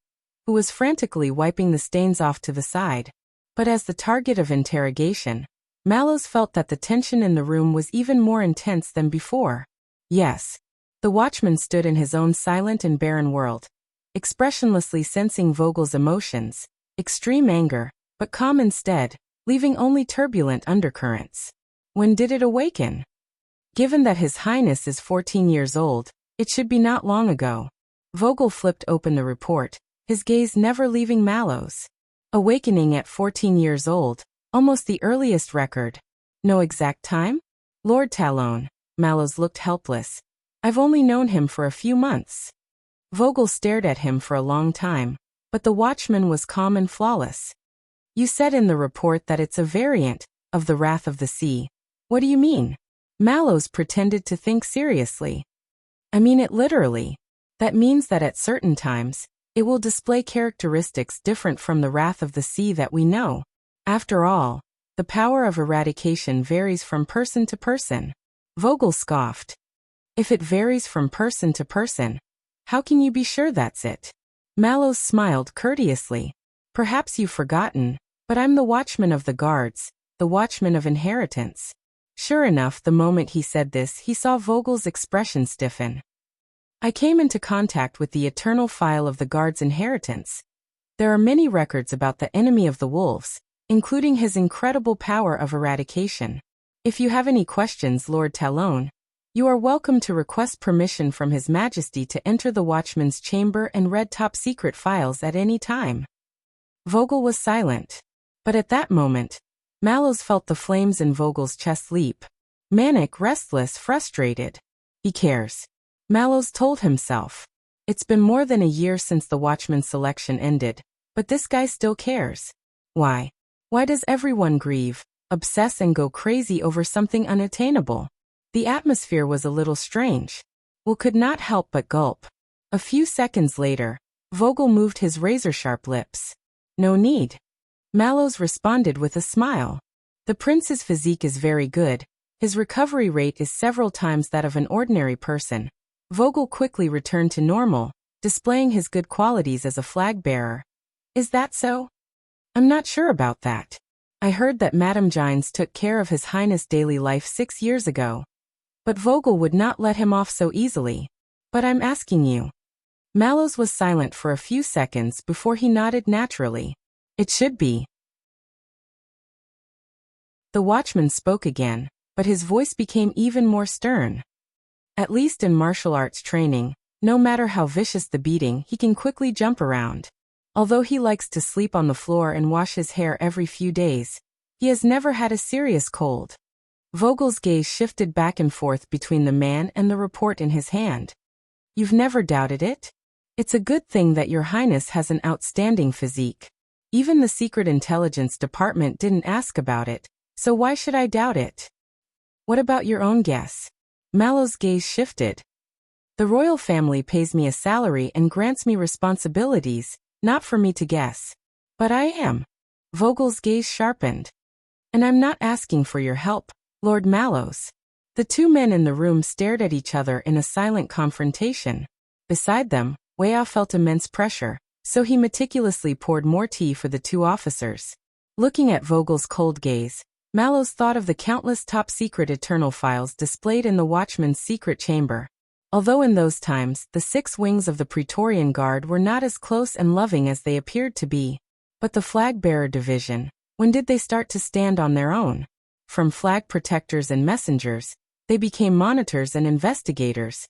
who was frantically wiping the stains off to the side. But as the target of interrogation, Mallows felt that the tension in the room was even more intense than before. Yes. The watchman stood in his own silent and barren world, expressionlessly sensing Vogel's emotions, extreme anger, but calm instead, leaving only turbulent undercurrents. When did it awaken? Given that His Highness is 14 years old, it should be not long ago. Vogel flipped open the report, his gaze never leaving Mallows. Awakening at 14 years old, almost the earliest record. No exact time? Lord Talon. Mallows looked helpless. I've only known him for a few months. Vogel stared at him for a long time, but the watchman was calm and flawless. You said in the report that it's a variant of the Wrath of the Sea. What do you mean? Mallows pretended to think seriously. I mean it literally. That means that at certain times, it will display characteristics different from the Wrath of the Sea that we know. After all, the power of eradication varies from person to person. Vogel scoffed. If it varies from person to person, how can you be sure that's it? Mallows smiled courteously. Perhaps you've forgotten, but I'm the watchman of the guards, the watchman of inheritance. Sure enough, the moment he said this, he saw Vogel's expression stiffen. I came into contact with the eternal file of the guard's inheritance. There are many records about the enemy of the wolves, including his incredible power of eradication. If you have any questions, Lord Talon, you are welcome to request permission from His Majesty to enter the watchman's chamber and read top-secret files at any time. Vogel was silent. But at that moment, Mallows felt the flames in Vogel's chest leap. Manic, restless, frustrated. He cares. Mallows told himself. It's been more than a year since the watchman's selection ended, but this guy still cares. Why? Why does everyone grieve, obsess and go crazy over something unattainable? The atmosphere was a little strange. Will could not help but gulp. A few seconds later, Vogel moved his razor-sharp lips. No need. Mallows responded with a smile. The prince's physique is very good. His recovery rate is several times that of an ordinary person. Vogel quickly returned to normal, displaying his good qualities as a flag-bearer. Is that so? I'm not sure about that. I heard that Madame Gines took care of His Highness' daily life 6 years ago. But Vogel would not let him off so easily. But I'm asking you. Mallows was silent for a few seconds before he nodded naturally. It should be. The watchman spoke again, but his voice became even more stern. At least in martial arts training, no matter how vicious the beating, he can quickly jump around. Although he likes to sleep on the floor and wash his hair every few days, he has never had a serious cold. Vogel's gaze shifted back and forth between the man and the report in his hand. You've never doubted it? It's a good thing that Your Highness has an outstanding physique. Even the Secret Intelligence Department didn't ask about it, so why should I doubt it? What about your own guess? Mallow's gaze shifted. The royal family pays me a salary and grants me responsibilities, not for me to guess. But I am. Vogel's gaze sharpened. And I'm not asking for your help, Lord Mallows. The two men in the room stared at each other in a silent confrontation. Beside them, Weah felt immense pressure, so he meticulously poured more tea for the two officers. Looking at Vogel's cold gaze, Mallows thought of the countless top-secret eternal files displayed in the watchman's secret chamber. Although in those times, the 6 wings of the Praetorian Guard were not as close and loving as they appeared to be. But the flag-bearer division, when did they start to stand on their own? From flag protectors and messengers, they became monitors and investigators.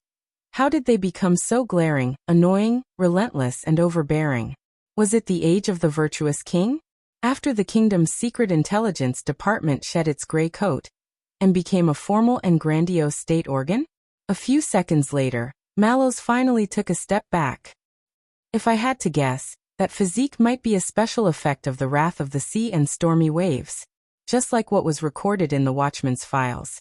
How did they become so glaring, annoying, relentless, and overbearing? Was it the age of the virtuous king? After the kingdom's secret intelligence department shed its gray coat and became a formal and grandiose state organ? A few seconds later, Mallows finally took a step back. If I had to guess, that physique might be a special effect of the wrath of the sea and stormy waves, just like what was recorded in the watchman's files.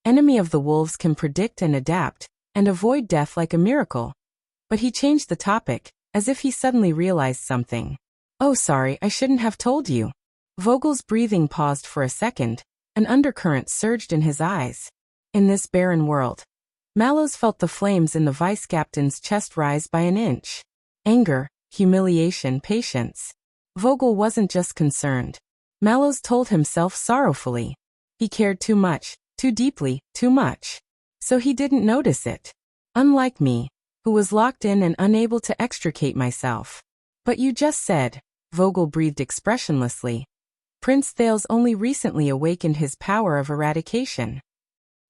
Enemy of the wolves can predict and adapt, and avoid death like a miracle. But he changed the topic, as if he suddenly realized something. Oh, sorry, I shouldn't have told you. Vogel's breathing paused for a second, an undercurrent surged in his eyes. In this barren world, Mallows felt the flames in the vice-captain's chest rise by an inch. Anger, humiliation, patience. Vogel wasn't just concerned. Mallows told himself sorrowfully. He cared too much, too deeply, too much. So he didn't notice it. Unlike me, who was locked in and unable to extricate myself. But you just said, Vogel breathed expressionlessly. Prince Thales only recently awakened his power of eradication.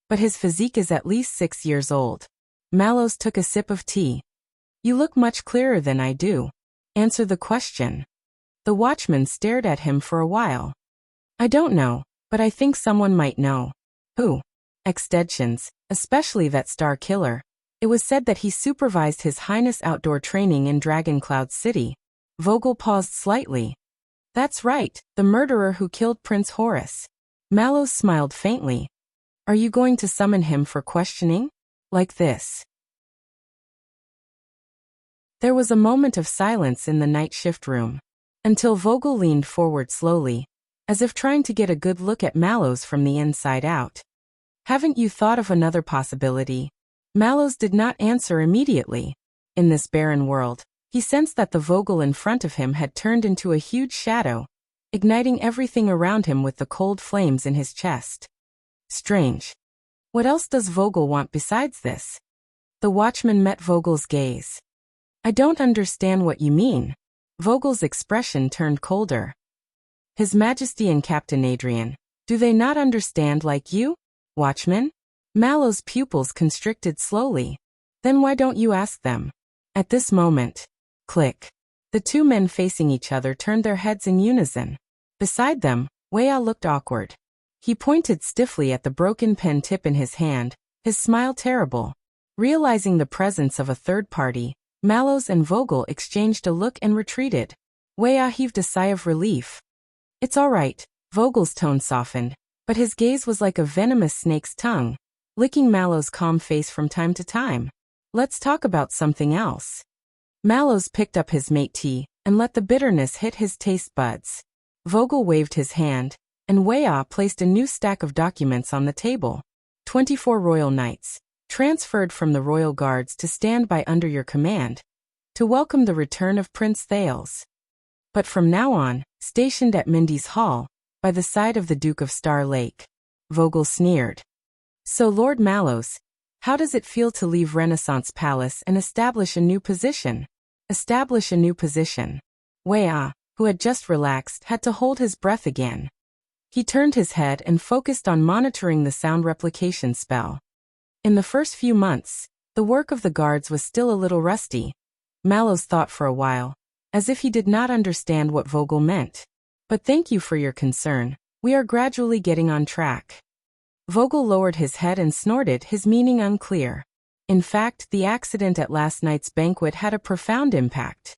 But his physique is at least 6 years old. Mallows took a sip of tea. You look much clearer than I do. Answer the question. The watchman stared at him for a while. I don't know, but I think someone might know. Who? Extensions, especially that star killer. It was said that he supervised His Highness outdoor training in Dragoncloud City. Vogel paused slightly. That's right, the murderer who killed Prince Horace. Mallows smiled faintly. Are you going to summon him for questioning? Like this? There was a moment of silence in the night shift room, until Vogel leaned forward slowly, as if trying to get a good look at Mallows from the inside out. Haven't you thought of another possibility? Mallows did not answer immediately. In this barren world, he sensed that the Vogel in front of him had turned into a huge shadow, igniting everything around him with the cold flames in his chest. Strange. What else does Vogel want besides this? The watchman met Vogel's gaze. I don't understand what you mean. Vogel's expression turned colder. His Majesty and Captain Adrian, do they not understand like you, watchman? Mallow's pupils constricted slowly. Then why don't you ask them? At this moment, click. The two men facing each other turned their heads in unison. Beside them, Weah looked awkward. He pointed stiffly at the broken pen tip in his hand, his smile terrible. Realizing the presence of a third party, Mallows and Vogel exchanged a look and retreated. Weah heaved a sigh of relief. It's all right, Vogel's tone softened, but his gaze was like a venomous snake's tongue, licking Mallow's calm face from time to time. Let's talk about something else. Mallows picked up his mate tea and let the bitterness hit his taste buds. Vogel waved his hand, and Weah placed a new stack of documents on the table. 24 royal knights, transferred from the royal guards to stand by under your command, to welcome the return of Prince Thales. But from now on, stationed at Mindy's Hall, by the side of the Duke of Star Lake. Vogel sneered. So Lord Mallows, how does it feel to leave Renaissance Palace and establish a new position? Establish a new position. Wei, who had just relaxed, had to hold his breath again. He turned his head and focused on monitoring the sound replication spell. In the first few months, the work of the guards was still a little rusty. Mallows thought for a while, as if he did not understand what Vogel meant. But thank you for your concern. We are gradually getting on track. Vogel lowered his head and snorted, his meaning unclear. In fact, the accident at last night's banquet had a profound impact.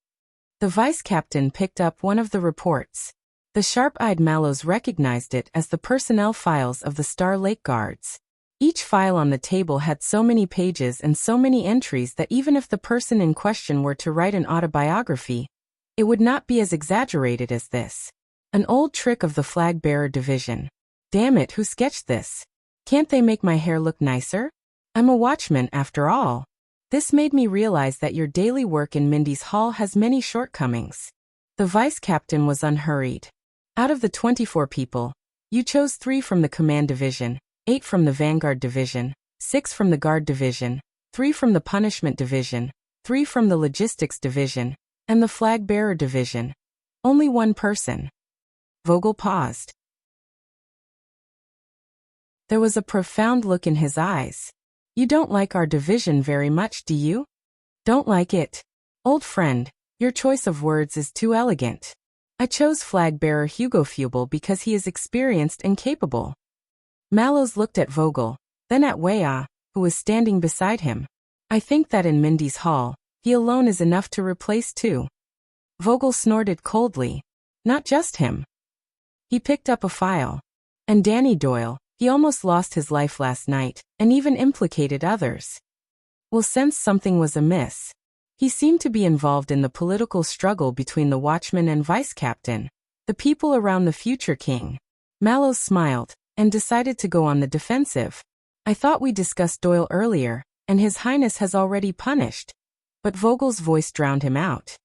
The vice-captain picked up one of the reports. The sharp-eyed Mallows recognized it as the personnel files of the Star Lake Guards. Each file on the table had so many pages and so many entries that even if the person in question were to write an autobiography, it would not be as exaggerated as this. An old trick of the flag-bearer division. Damn it, who sketched this? Can't they make my hair look nicer? I'm a watchman after all. This made me realize that your daily work in Mindy's Hall has many shortcomings. The vice-captain was unhurried. Out of the 24 people, you chose 3 from the command division, 8 from the vanguard division, 6 from the guard division, 3 from the punishment division, 3 from the logistics division, and the flag-bearer division. Only one person. Vogel paused. There was a profound look in his eyes. You don't like our division very much, do you? Don't like it? Old friend, your choice of words is too elegant. I chose flag-bearer Hugo Fubel because he is experienced and capable. Mallows looked at Vogel, then at Wei, who was standing beside him. I think that in Mindy's Hall, he alone is enough to replace 2. Vogel snorted coldly. Not just him. He picked up a file. And Danny Doyle, he almost lost his life last night, and even implicated others. Will sensed something was amiss. He seemed to be involved in the political struggle between the watchman and vice-captain, the people around the future king. Mallows smiled, and decided to go on the defensive. I thought we discussed Doyle earlier, and His Highness has already punished. But Vogel's voice drowned him out.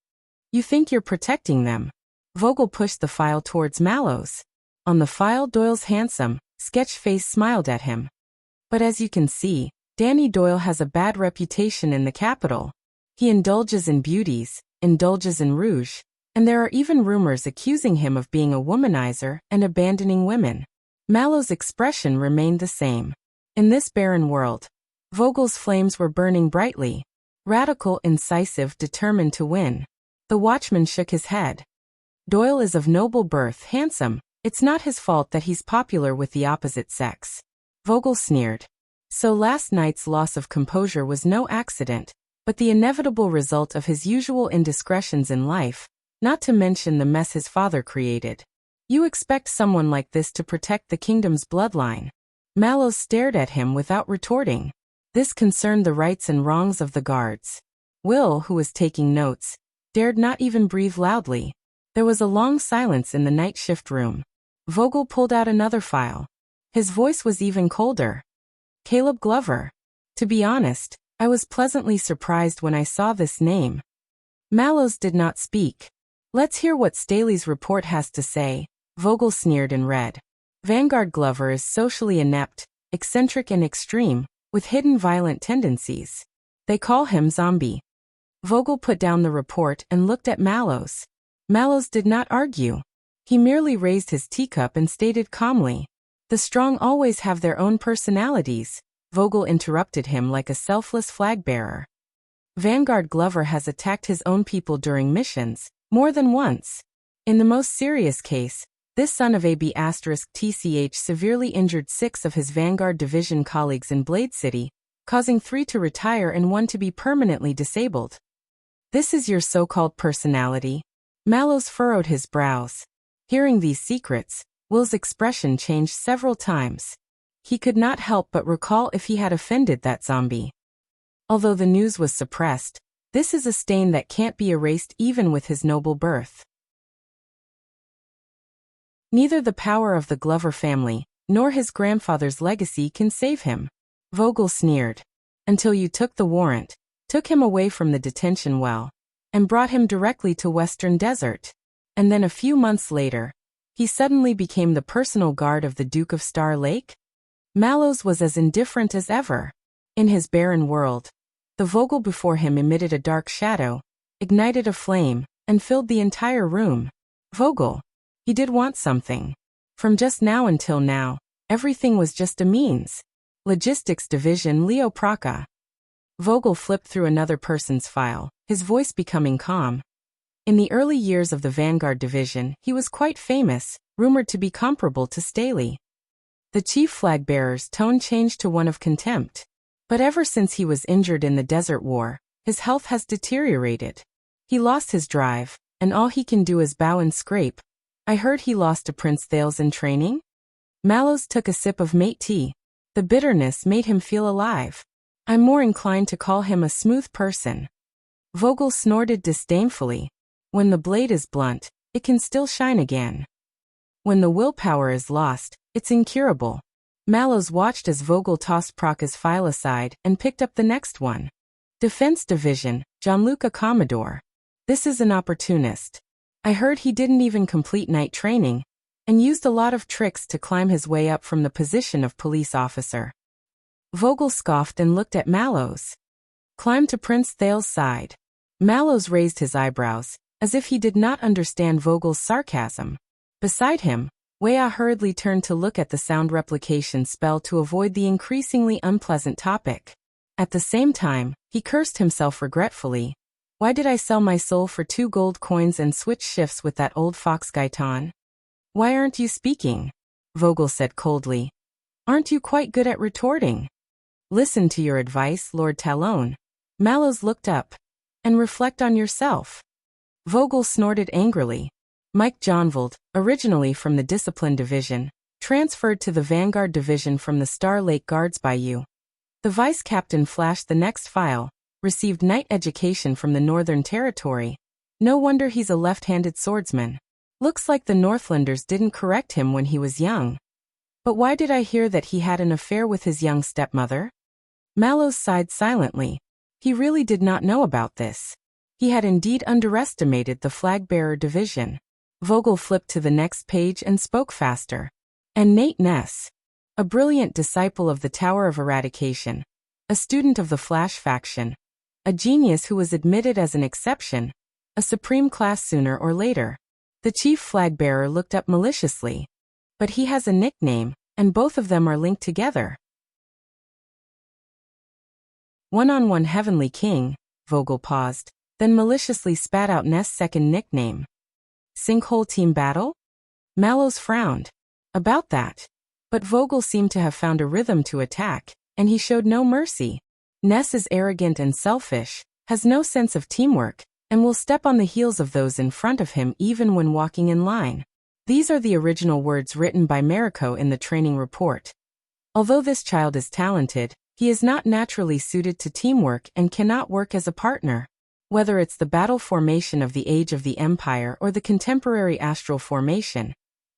You think you're protecting them? Vogel pushed the file towards Mallows. On the file, Doyle's handsome, sketch face smiled at him. But as you can see, Danny Doyle has a bad reputation in the capital. He indulges in beauties, indulges in rouge, and there are even rumors accusing him of being a womanizer and abandoning women. Mallows' expression remained the same. In this barren world, Vogel's flames were burning brightly. Radical, incisive, determined to win. The watchman shook his head. Doyle is of noble birth, handsome. It's not his fault that he's popular with the opposite sex. Vogel sneered. So last night's loss of composure was no accident, but the inevitable result of his usual indiscretions in life, not to mention the mess his father created. You expect someone like this to protect the kingdom's bloodline. Mallows stared at him without retorting. This concerned the rights and wrongs of the guards. Will, who was taking notes, dared not even breathe loudly. There was a long silence in the night shift room. Vogel pulled out another file. His voice was even colder. Caleb Glover. To be honest, I was pleasantly surprised when I saw this name. Mallows did not speak. Let's hear what Staley's report has to say. Vogel sneered and read. Vanguard Glover is socially inept, eccentric and extreme, with hidden violent tendencies. They call him Zombie. Vogel put down the report and looked at Mallows. Mallows did not argue. He merely raised his teacup and stated calmly, "The strong always have their own personalities." Vogel interrupted him like a selfless flag-bearer. Vanguard Glover has attacked his own people during missions, more than once. In the most serious case, this son of AB*TCH severely injured 6 of his Vanguard Division colleagues in Blade City, causing 3 to retire and 1 to be permanently disabled. This is your so-called personality? Mallows furrowed his brows. Hearing these secrets, Will's expression changed several times. He could not help but recall if he had offended that zombie. Although the news was suppressed, this is a stain that can't be erased even with his noble birth. Neither the power of the Glover family, nor his grandfather's legacy can save him. Vogel sneered. Until you took the warrant, took him away from the detention well, and brought him directly to Western Desert. And then a few months later, He suddenly became the personal guard of the Duke of Star Lake? Mallows was as indifferent as ever. In his barren world, the Vogel before him emitted a dark shadow, ignited a flame, and filled the entire room. Vogel. He did want something. From just now until now, everything was just a means. Logistics Division Leo Praca. Vogel flipped through another person's file, his voice becoming calm. In the early years of the Vanguard Division, he was quite famous, rumored to be comparable to Staley. The chief flag-bearer's tone changed to one of contempt. But ever since he was injured in the Desert War, his health has deteriorated. He lost his drive, and all he can do is bow and scrape. I heard he lost to Prince Thales in training? Mallows took a sip of mate tea. The bitterness made him feel alive. I'm more inclined to call him a smooth person. Vogel snorted disdainfully. When the blade is blunt, it can still shine again. When the willpower is lost, it's incurable. Mallows watched as Vogel tossed Praca's file aside and picked up the next one. Defense Division, Gianluca Commodore. This is an opportunist. I heard he didn't even complete night training, and used a lot of tricks to climb his way up from the position of police officer. Vogel scoffed and looked at Mallows. Climb to Prince Thales' side. Mallows raised his eyebrows, as if he did not understand Vogel's sarcasm. Beside him, Weah hurriedly turned to look at the sound replication spell to avoid the increasingly unpleasant topic. At the same time, he cursed himself regretfully. Why did I sell my soul for 2 gold coins and switch shifts with that old fox Gaetan? Why aren't you speaking? Vogel said coldly. Aren't you quite good at retorting? Listen to your advice, Lord Talon. Mallows looked up. And reflect on yourself. Vogel snorted angrily. Mike Johnvold, originally from the Discipline Division, transferred to the Vanguard Division from the Star Lake Guards by you. The vice captain flashed the next file, received knight education from the Northern Territory. No wonder he's a left-handed swordsman. Looks like the Northlanders didn't correct him when he was young. But why did I hear that he had an affair with his young stepmother? Mallows sighed silently. He really did not know about this. He had indeed underestimated the flag-bearer division. Vogel flipped to the next page and spoke faster. And Nate Ness, a brilliant disciple of the Tower of Eradication, a student of the Flash faction, a genius who was admitted as an exception, a supreme class sooner or later. The chief flag-bearer looked up maliciously. But he has a nickname, and both of them are linked together. One-on-one Heavenly King, Vogel paused, then maliciously spat out Ness' second nickname. Sinkhole Team Battle? Mallows frowned. About that. But Vogel seemed to have found a rhythm to attack, and he showed no mercy. Ness is arrogant and selfish, has no sense of teamwork, and will step on the heels of those in front of him even when walking in line. These are the original words written by Mariko in the training report. Although this child is talented, he is not naturally suited to teamwork and cannot work as a partner. Whether it's the battle formation of the Age of the Empire or the contemporary astral formation.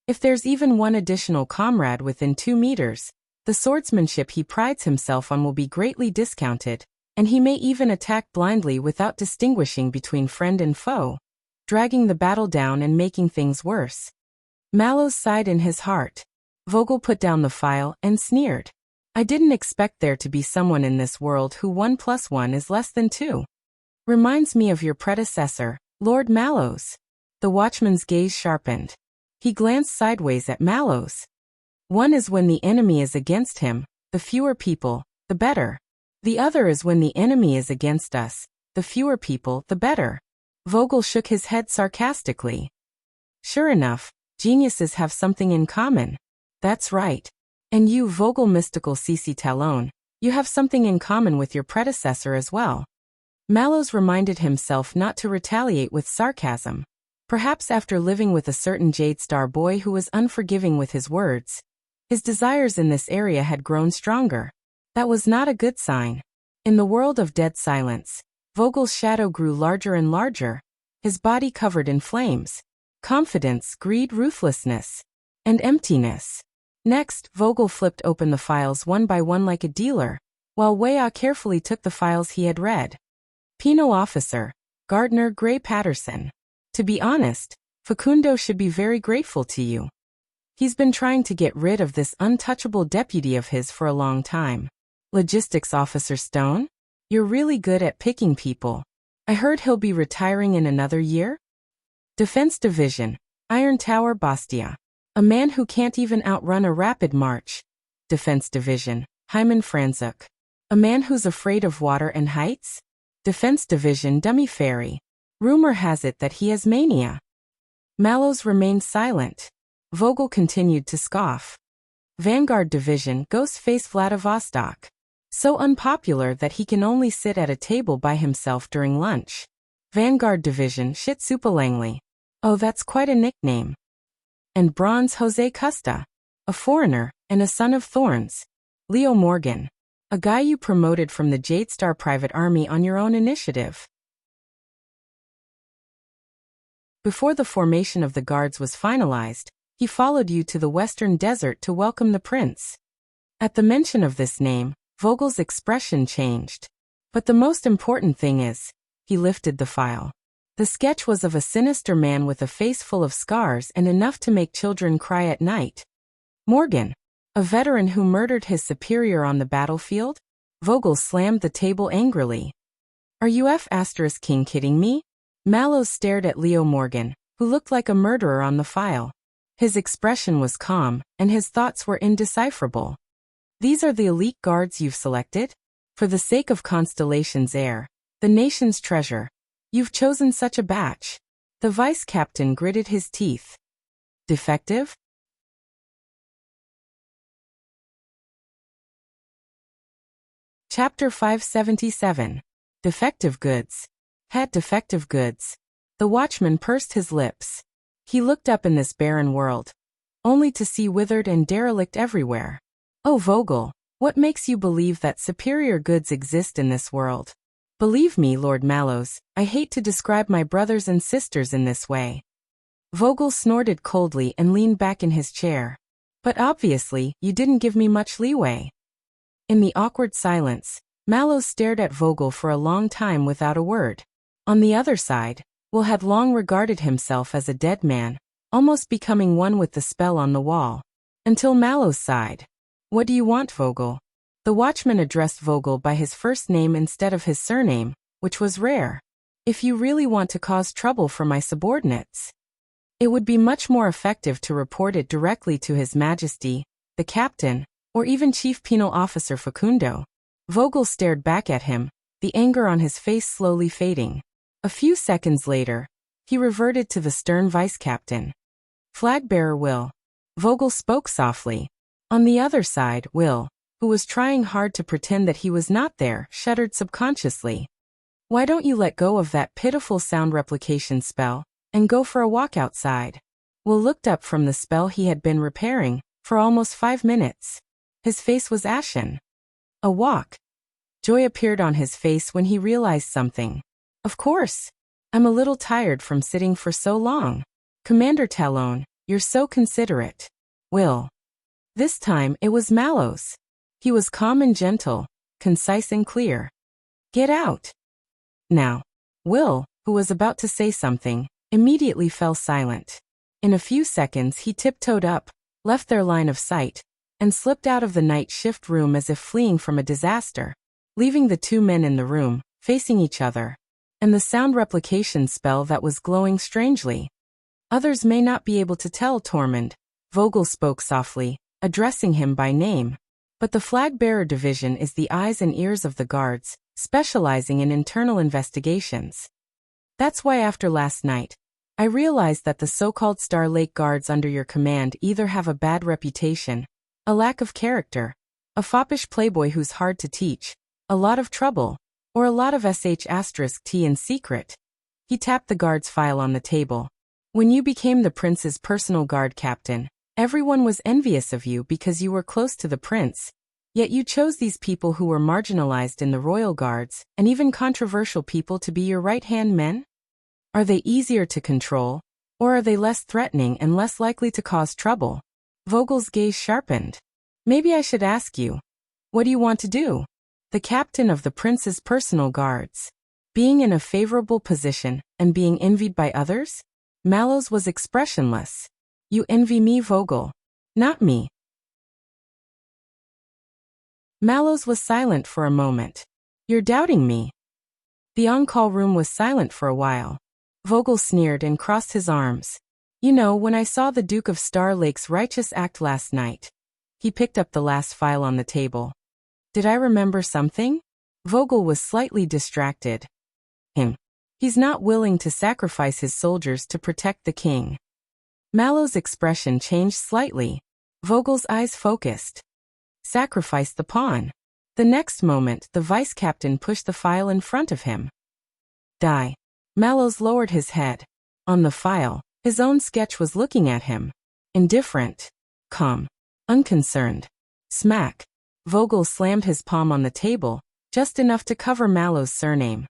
If there's even one additional comrade within 2 meters, the swordsmanship he prides himself on will be greatly discounted, and he may even attack blindly without distinguishing between friend and foe, dragging the battle down and making things worse. Mallows sighed in his heart. Vogel put down the file and sneered. I didn't expect there to be someone in this world who 1 + 1 is less than 2. Reminds me of your predecessor, Lord Mallows. The watchman's gaze sharpened. He glanced sideways at Mallows. One is when the enemy is against him, the fewer people, the better. The other is when the enemy is against us, the fewer people, the better. Vogel shook his head sarcastically. Sure enough, geniuses have something in common. That's right. And you, Vogel Mystical CC Talon, you have something in common with your predecessor as well. Mallows reminded himself not to retaliate with sarcasm. Perhaps after living with a certain Jade Star boy who was unforgiving with his words, his desires in this area had grown stronger. That was not a good sign. In the world of dead silence, Vogel's shadow grew larger and larger, his body covered in flames. Confidence, greed, ruthlessness, and emptiness. Next, Vogel flipped open the files one by one like a dealer, while Weah carefully took the files he had read. Penal Officer, Gardner Gray Patterson. To be honest, Facundo should be very grateful to you. He's been trying to get rid of this untouchable deputy of his for a long time. Logistics Officer Stone? You're really good at picking people. I heard he'll be retiring in another year? Defense Division, Iron Tower Bastia. A man who can't even outrun a rapid march. Defense Division, Hyman Franzuk. A man who's afraid of water and heights? Defense Division Dummy Fairy. Rumor has it that he has mania. Mallows remained silent. Vogel continued to scoff. Vanguard Division Ghostface Vladivostok. So unpopular that he can only sit at a table by himself during lunch. Vanguard Division Shitsupa Langley. Oh, that's quite a nickname. And Bronze Jose Custa. A foreigner, and a son of thorns. Leo Morgan. A guy you promoted from the Jade Star Private Army on your own initiative. Before the formation of the guards was finalized, he followed you to the western desert to welcome the prince. At the mention of this name, Vogel's expression changed. But the most important thing is, he lifted the file. The sketch was of a sinister man with a face full of scars and enough to make children cry at night. Morgan, a veteran who murdered his superior on the battlefield? Vogel slammed the table angrily. Are you King kidding me? Mallows stared at Leo Morgan, who looked like a murderer on the file. His expression was calm, and his thoughts were indecipherable. These are the elite guards you've selected? For the sake of Constellation's heir, the nation's treasure. You've chosen such a batch. The vice captain gritted his teeth. Defective? Chapter 577. Defective goods. Had defective goods. The watchman pursed his lips. He looked up in this barren world, only to see withered and derelict everywhere. Oh Vogel, what makes you believe that superior goods exist in this world? Believe me, Lord Mallows, I hate to describe my brothers and sisters in this way. Vogel snorted coldly and leaned back in his chair. But obviously, you didn't give me much leeway. In the awkward silence, Mallows stared at Vogel for a long time without a word. On the other side, Will had long regarded himself as a dead man, almost becoming one with the spell on the wall. Until Mallows sighed. What do you want, Vogel? The watchman addressed Vogel by his first name instead of his surname, which was rare. If you really want to cause trouble for my subordinates, it would be much more effective to report it directly to His Majesty, the captain, or even Chief Penal Officer Facundo. Vogel stared back at him, the anger on his face slowly fading. A few seconds later, he reverted to the stern vice-captain. Flag-bearer Will. Vogel spoke softly. On the other side, Will, who was trying hard to pretend that he was not there, shuddered subconsciously. Why don't you let go of that pitiful sound replication spell, and go for a walk outside? Will looked up from the spell he had been repairing, for almost 5 minutes. His face was ashen. A walk. Joy appeared on his face when he realized something. Of course. I'm a little tired from sitting for so long. Commander Talon, you're so considerate. Will. This time it was Mallows. He was calm and gentle, concise and clear. Get out. Now. Will, who was about to say something, immediately fell silent. In a few seconds he tiptoed up, left their line of sight, and slipped out of the night shift room as if fleeing from a disaster, leaving the two men in the room, facing each other, and the sound replication spell that was glowing strangely. Others may not be able to tell, Tormund. Vogel spoke softly, addressing him by name. But the Flag-bearer Division is the eyes and ears of the guards, specializing in internal investigations. That's why after last night, I realized that the so-called Star Lake Guards under your command either have a bad reputation, a lack of character, a foppish playboy who's hard to teach, a lot of trouble, or a lot of *T in secret. He tapped the guard's file on the table. When you became the prince's personal guard captain, everyone was envious of you because you were close to the prince, yet you chose these people who were marginalized in the royal guards, and even controversial people to be your right-hand men? Are they easier to control, or are they less threatening and less likely to cause trouble? Vogel's gaze sharpened. Maybe I should ask you, what do you want to do? The captain of the prince's personal guards. Being in a favorable position and being envied by others? Mallows was expressionless. You envy me, Vogel. Not me. Mallows was silent for a moment. You're doubting me. The on-call room was silent for a while. Vogel sneered and crossed his arms. You know, when I saw the Duke of Star Lake's righteous act last night. He picked up the last file on the table. Did I remember something? Vogel was slightly distracted. He's not willing to sacrifice his soldiers to protect the king. Mallow's expression changed slightly. Vogel's eyes focused. Sacrifice the pawn. The next moment, the vice-captain pushed the file in front of him. Die. Mallows lowered his head. On the file, his own sketch was looking at him. Indifferent. Calm. Unconcerned. Smack. Vogel slammed his palm on the table, just enough to cover Mallow's surname.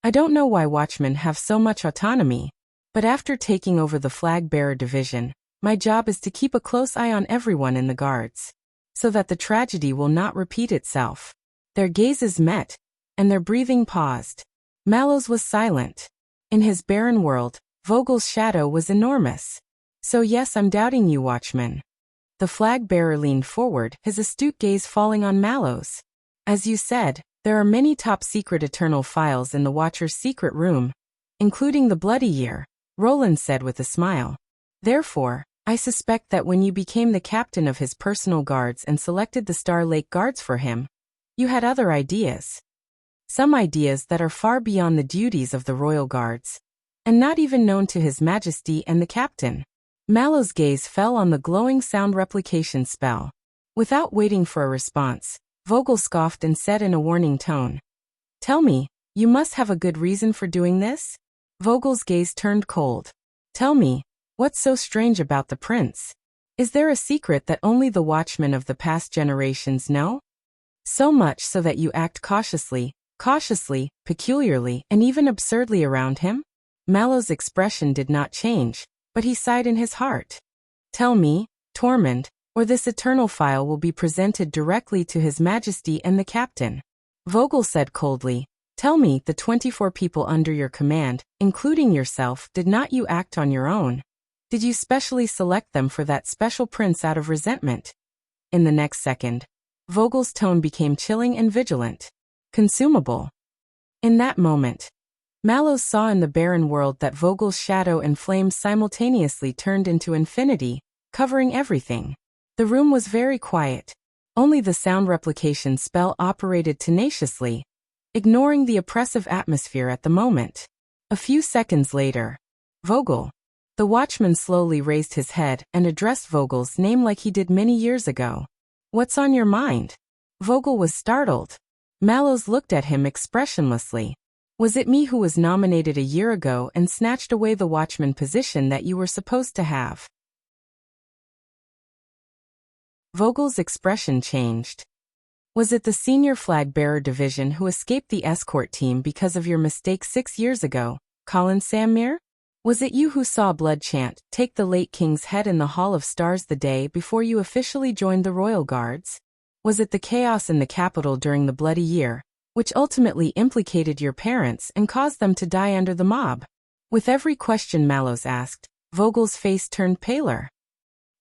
I don't know why watchmen have so much autonomy, but after taking over the flag-bearer division, my job is to keep a close eye on everyone in the guards, so that the tragedy will not repeat itself. Their gazes met, and their breathing paused. Mallows was silent. In his barren world, Vogel's shadow was enormous. So yes, I'm doubting you, watchman. The flag-bearer leaned forward, his astute gaze falling on Mallows. As you said, there are many top-secret eternal files in the Watcher's secret room, including the Bloody Year, Roland said with a smile. Therefore, I suspect that when you became the captain of his personal guards and selected the Star Lake Guards for him, you had other ideas. Some ideas that are far beyond the duties of the Royal Guards, and not even known to His Majesty and the captain. Mallow's gaze fell on the glowing sound replication spell. Without waiting for a response, Vogel scoffed and said in a warning tone, Tell me, you must have a good reason for doing this? Vogel's gaze turned cold. Tell me, what's so strange about the prince? Is there a secret that only the watchmen of the past generations know? So much so that you act cautiously, peculiarly, and even absurdly around him? Mallow's expression did not change, but he sighed in his heart. Tell me, Tormund, or this eternal file will be presented directly to His Majesty and the captain. Vogel said coldly, Tell me, the 24 people under your command, including yourself, did not you act on your own? Did you specially select them for that special prince out of resentment? In the next second, Vogel's tone became chilling and vigilant. Consumable. In that moment, Mallows saw in the barren world that Vogel's shadow and flames simultaneously turned into infinity, covering everything. The room was very quiet. Only the sound replication spell operated tenaciously, ignoring the oppressive atmosphere at the moment. A few seconds later, Vogel. The watchman slowly raised his head and addressed Vogel's name like he did many years ago. What's on your mind? Vogel was startled. Mallows looked at him expressionlessly. Was it me who was nominated a year ago and snatched away the watchman position that you were supposed to have? Vogel's expression changed. Was it the senior flag-bearer division who escaped the escort team because of your mistake 6 years ago, Colin Samir? Was it you who saw Bloodchant take the late king's head in the Hall of Stars the day before you officially joined the Royal Guards? Was it the chaos in the capital during the Bloody Year, which ultimately implicated your parents and caused them to die under the mob? With every question Mallows asked, Vogel's face turned paler.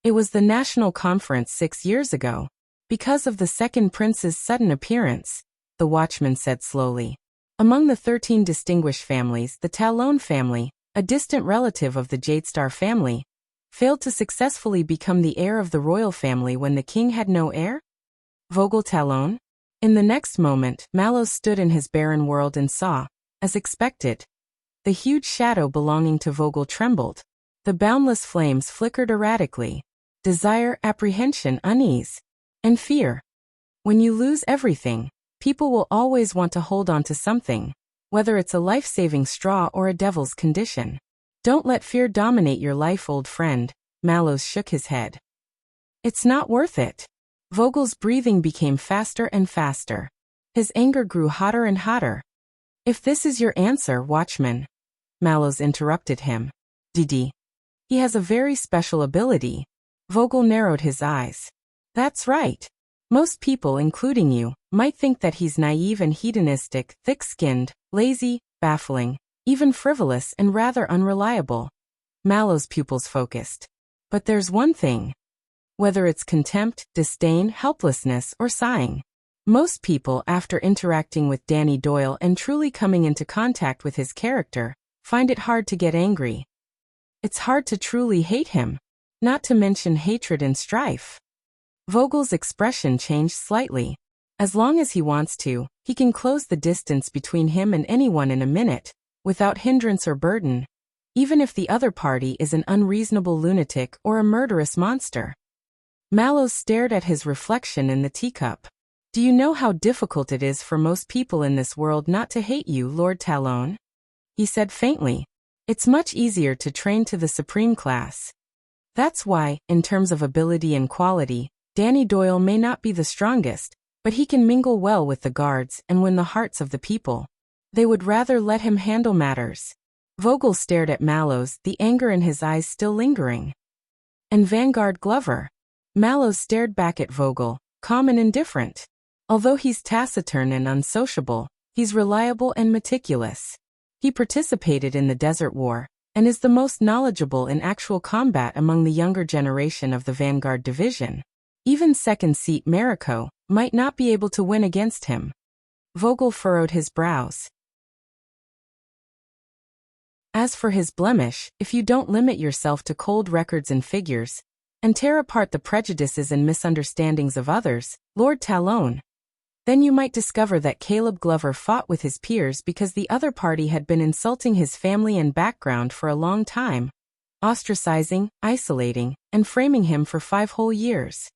It was the National Conference 6 years ago. Because of the second prince's sudden appearance, the watchman said slowly. Among the 13 distinguished families, the Talon family, a distant relative of the Jadestar family, failed to successfully become the heir of the royal family when the king had no heir? Vogel Talon? In the next moment, Mallows stood in his barren world and saw, as expected. The huge shadow belonging to Vogel trembled. The boundless flames flickered erratically. Desire, apprehension, unease, and fear. When you lose everything, people will always want to hold on to something, whether it's a life-saving straw or a devil's condition. Don't let fear dominate your life, old friend. Mallows shook his head. It's not worth it. Vogel's breathing became faster and faster. His anger grew hotter and hotter. If this is your answer, watchman, Mallows interrupted him. Didi. He has a very special ability. Vogel narrowed his eyes. That's right. Most people, including you, might think that he's naive and hedonistic, thick-skinned, lazy, baffling, even frivolous and rather unreliable. Mallow's pupils focused. But there's one thing. Whether it's contempt, disdain, helplessness, or sighing. Most people, after interacting with Danny Doyle and truly coming into contact with his character, find it hard to get angry. It's hard to truly hate him, not to mention hatred and strife. Vogel's expression changed slightly. As long as he wants to, he can close the distance between him and anyone in a minute, without hindrance or burden, even if the other party is an unreasonable lunatic or a murderous monster. Mallows stared at his reflection in the teacup. Do you know how difficult it is for most people in this world not to hate you, Lord Talon? He said faintly. It's much easier to train to the supreme class. That's why, in terms of ability and quality, Danny Doyle may not be the strongest, but he can mingle well with the guards and win the hearts of the people. They would rather let him handle matters. Vogel stared at Mallows, the anger in his eyes still lingering. And Vanguard Glover? Mallows stared back at Vogel, calm and indifferent. Although he's taciturn and unsociable, he's reliable and meticulous. He participated in the Desert War, and is the most knowledgeable in actual combat among the younger generation of the Vanguard Division. Even second seat Mariko might not be able to win against him. Vogel furrowed his brows. As for his blemish, if you don't limit yourself to cold records and figures, and tear apart the prejudices and misunderstandings of others, Lord Talon, then you might discover that Caleb Glover fought with his peers because the other party had been insulting his family and background for a long time, ostracizing, isolating, and framing him for 5 whole years.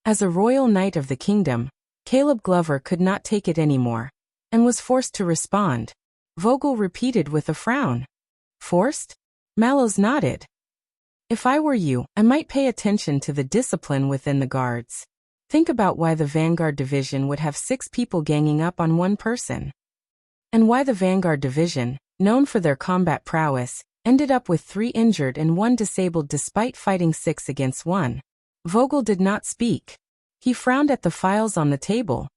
As a royal knight of the kingdom, Caleb Glover could not take it anymore, and was forced to respond. Vogel repeated with a frown. Forced? Mallows nodded. If I were you, I might pay attention to the discipline within the guards. Think about why the Vanguard Division would have 6 people ganging up on one person. And why the Vanguard Division, known for their combat prowess, ended up with 3 injured and 1 disabled despite fighting 6 against 1. Vogel did not speak. He frowned at the files on the table.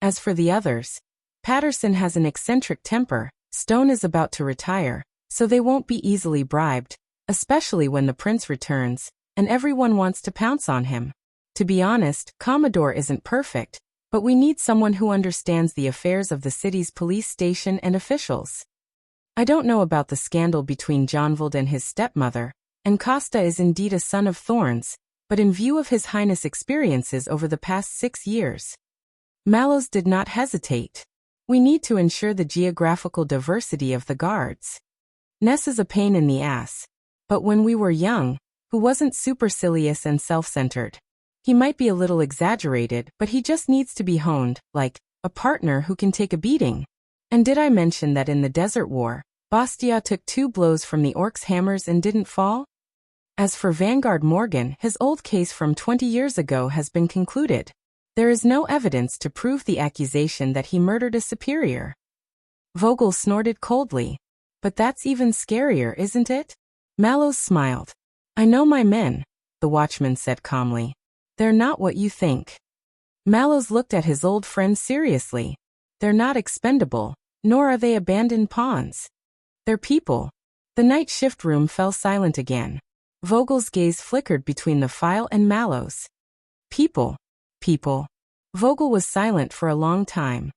As for the others, Patterson has an eccentric temper, Stone is about to retire, so they won't be easily bribed, especially when the prince returns, and everyone wants to pounce on him. To be honest, Commodore isn't perfect, but we need someone who understands the affairs of the city's police station and officials. I don't know about the scandal between Jonvald and his stepmother, and Costa is indeed a son of thorns, but in view of His Highness' experiences over the past 6 years. Mallows did not hesitate. We need to ensure the geographical diversity of the guards. Ness is a pain in the ass, but when we were young, who wasn't supercilious and self-centered. He might be a little exaggerated, but he just needs to be honed, like a partner who can take a beating. And did I mention that in the Desert War, Bastia took 2 blows from the orcs' hammers and didn't fall? As for Vanguard Morgan, his old case from 20 years ago has been concluded. There is no evidence to prove the accusation that he murdered a superior. Vogel snorted coldly. But that's even scarier, isn't it? Mallows smiled. I know my men, the watchman said calmly. They're not what you think. Mallows looked at his old friend seriously. They're not expendable, nor are they abandoned pawns. They're people. The night shift room fell silent again. Vogel's gaze flickered between the file and Mallows. People. People. Vogel was silent for a long time.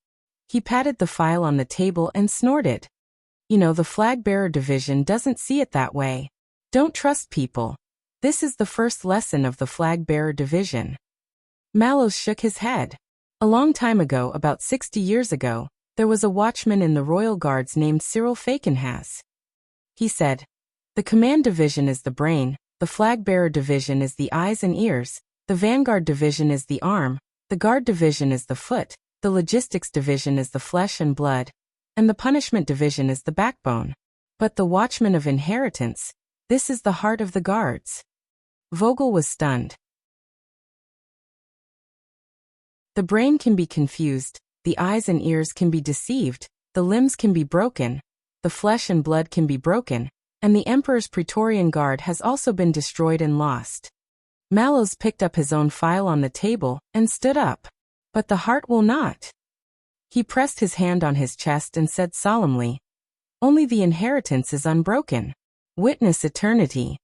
He patted the file on the table and snorted. You know, the Flag-Bearer Division doesn't see it that way. Don't trust people. This is the first lesson of the Flag-Bearer Division. Mallows shook his head. A long time ago, about 60 years ago, there was a watchman in the Royal Guards named Cyril Fakenhas. He said, the Command Division is the brain, the Flag-Bearer Division is the eyes and ears, the Vanguard Division is the arm, the Guard Division is the foot, the Logistics Division is the flesh and blood, and the Punishment Division is the backbone. But the Watchman of Inheritance, this is the heart of the Guards. Vogel was stunned. The brain can be confused, the eyes and ears can be deceived, the limbs can be broken, the flesh and blood can be broken, and the Emperor's Praetorian Guard has also been destroyed and lost. Mallows picked up his own file on the table and stood up. But the heart will not. He pressed his hand on his chest and said solemnly, only the inheritance is unbroken. Witness eternity.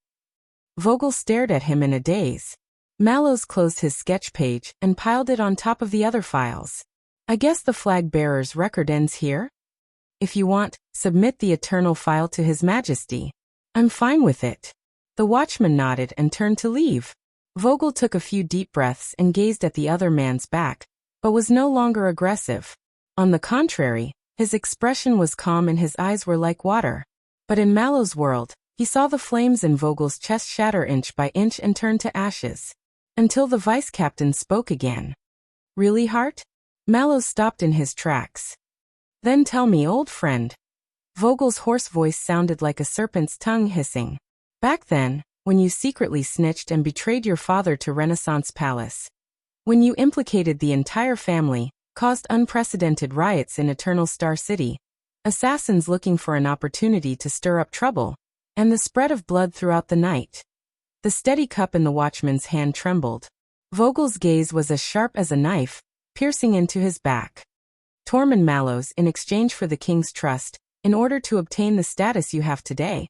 Vogel stared at him in a daze. Mallows closed his sketch page and piled it on top of the other files. I guess the flag bearer's record ends here? If you want, submit the eternal file to His Majesty. I'm fine with it. The watchman nodded and turned to leave. Vogel took a few deep breaths and gazed at the other man's back, but was no longer aggressive. On the contrary, his expression was calm and his eyes were like water. But in Mallow's world, he saw the flames in Vogel's chest shatter inch by inch and turn to ashes. Until the vice-captain spoke again. Really, Hart? Mallows stopped in his tracks. Then tell me, old friend. Vogel's hoarse voice sounded like a serpent's tongue hissing. Back then, when you secretly snitched and betrayed your father to Renaissance Palace. When you implicated the entire family, caused unprecedented riots in Eternal Star City, assassins looking for an opportunity to stir up trouble, and the spread of blood throughout the night. The steady cup in the watchman's hand trembled. Vogel's gaze was as sharp as a knife, piercing into his back. Tormund Mallows, in exchange for the king's trust, in order to obtain the status you have today.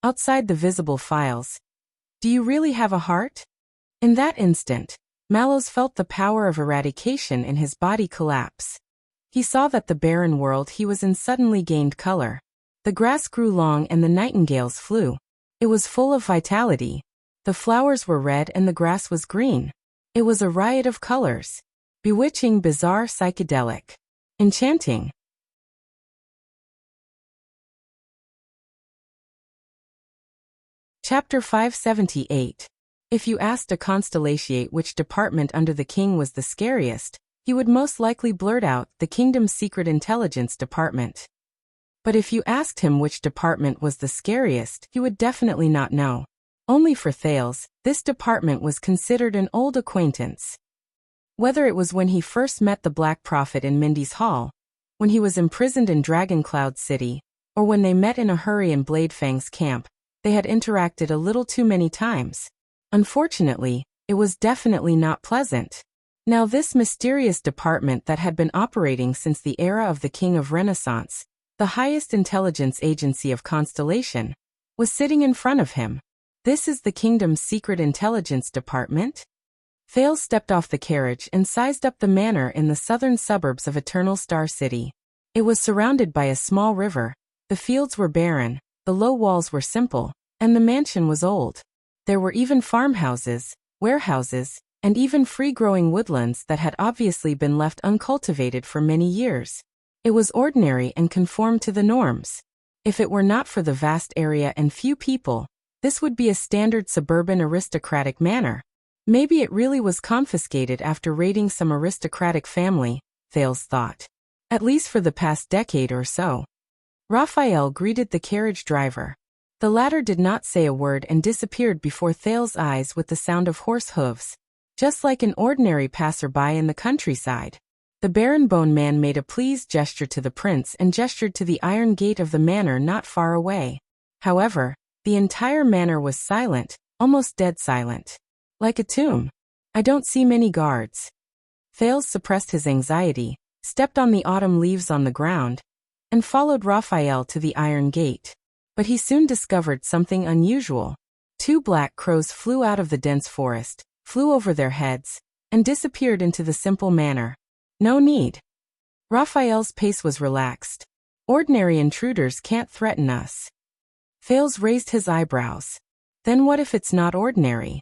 Outside the visible files. Do you really have a heart? In that instant, Mallows felt the power of eradication in his body collapse. He saw that the barren world he was in suddenly gained color. The grass grew long and the nightingales flew. It was full of vitality. The flowers were red and the grass was green. It was a riot of colors. Bewitching, bizarre, psychedelic. Enchanting. Chapter 578. If you asked a constellatiate which department under the king was the scariest, he would most likely blurt out the kingdom's secret intelligence department. But if you asked him which department was the scariest, he would definitely not know. Only for Thales, this department was considered an old acquaintance. Whether it was when he first met the Black Prophet in Mindy's Hall, when he was imprisoned in Dragoncloud City, or when they met in a hurry in Bladefang's camp, they had interacted a little too many times. Unfortunately, it was definitely not pleasant. Now this mysterious department that had been operating since the era of the King of Renaissance, the highest intelligence agency of Constellation, was sitting in front of him. This is the kingdom's secret intelligence department? Thales stepped off the carriage and sized up the manor in the southern suburbs of Eternal Star City. It was surrounded by a small river, the fields were barren, the low walls were simple, and the mansion was old. There were even farmhouses, warehouses, and even free-growing woodlands that had obviously been left uncultivated for many years. It was ordinary and conformed to the norms. If it were not for the vast area and few people, this would be a standard suburban aristocratic manor. Maybe it really was confiscated after raiding some aristocratic family, Thales thought. At least for the past decade or so. Raphael greeted the carriage driver. The latter did not say a word and disappeared before Thales' eyes with the sound of horse hooves. Just like an ordinary passerby in the countryside. The Baron-Bone man made a pleased gesture to the prince and gestured to the iron gate of the manor not far away. However, the entire manor was silent, almost dead silent. Like a tomb. I don't see many guards. Thales suppressed his anxiety, stepped on the autumn leaves on the ground, and followed Raphael to the iron gate. But he soon discovered something unusual. 2 black crows flew out of the dense forest, flew over their heads, and disappeared into the simple manor. No need. Raphael's pace was relaxed. Ordinary intruders can't threaten us. Thales raised his eyebrows. Then what if it's not ordinary?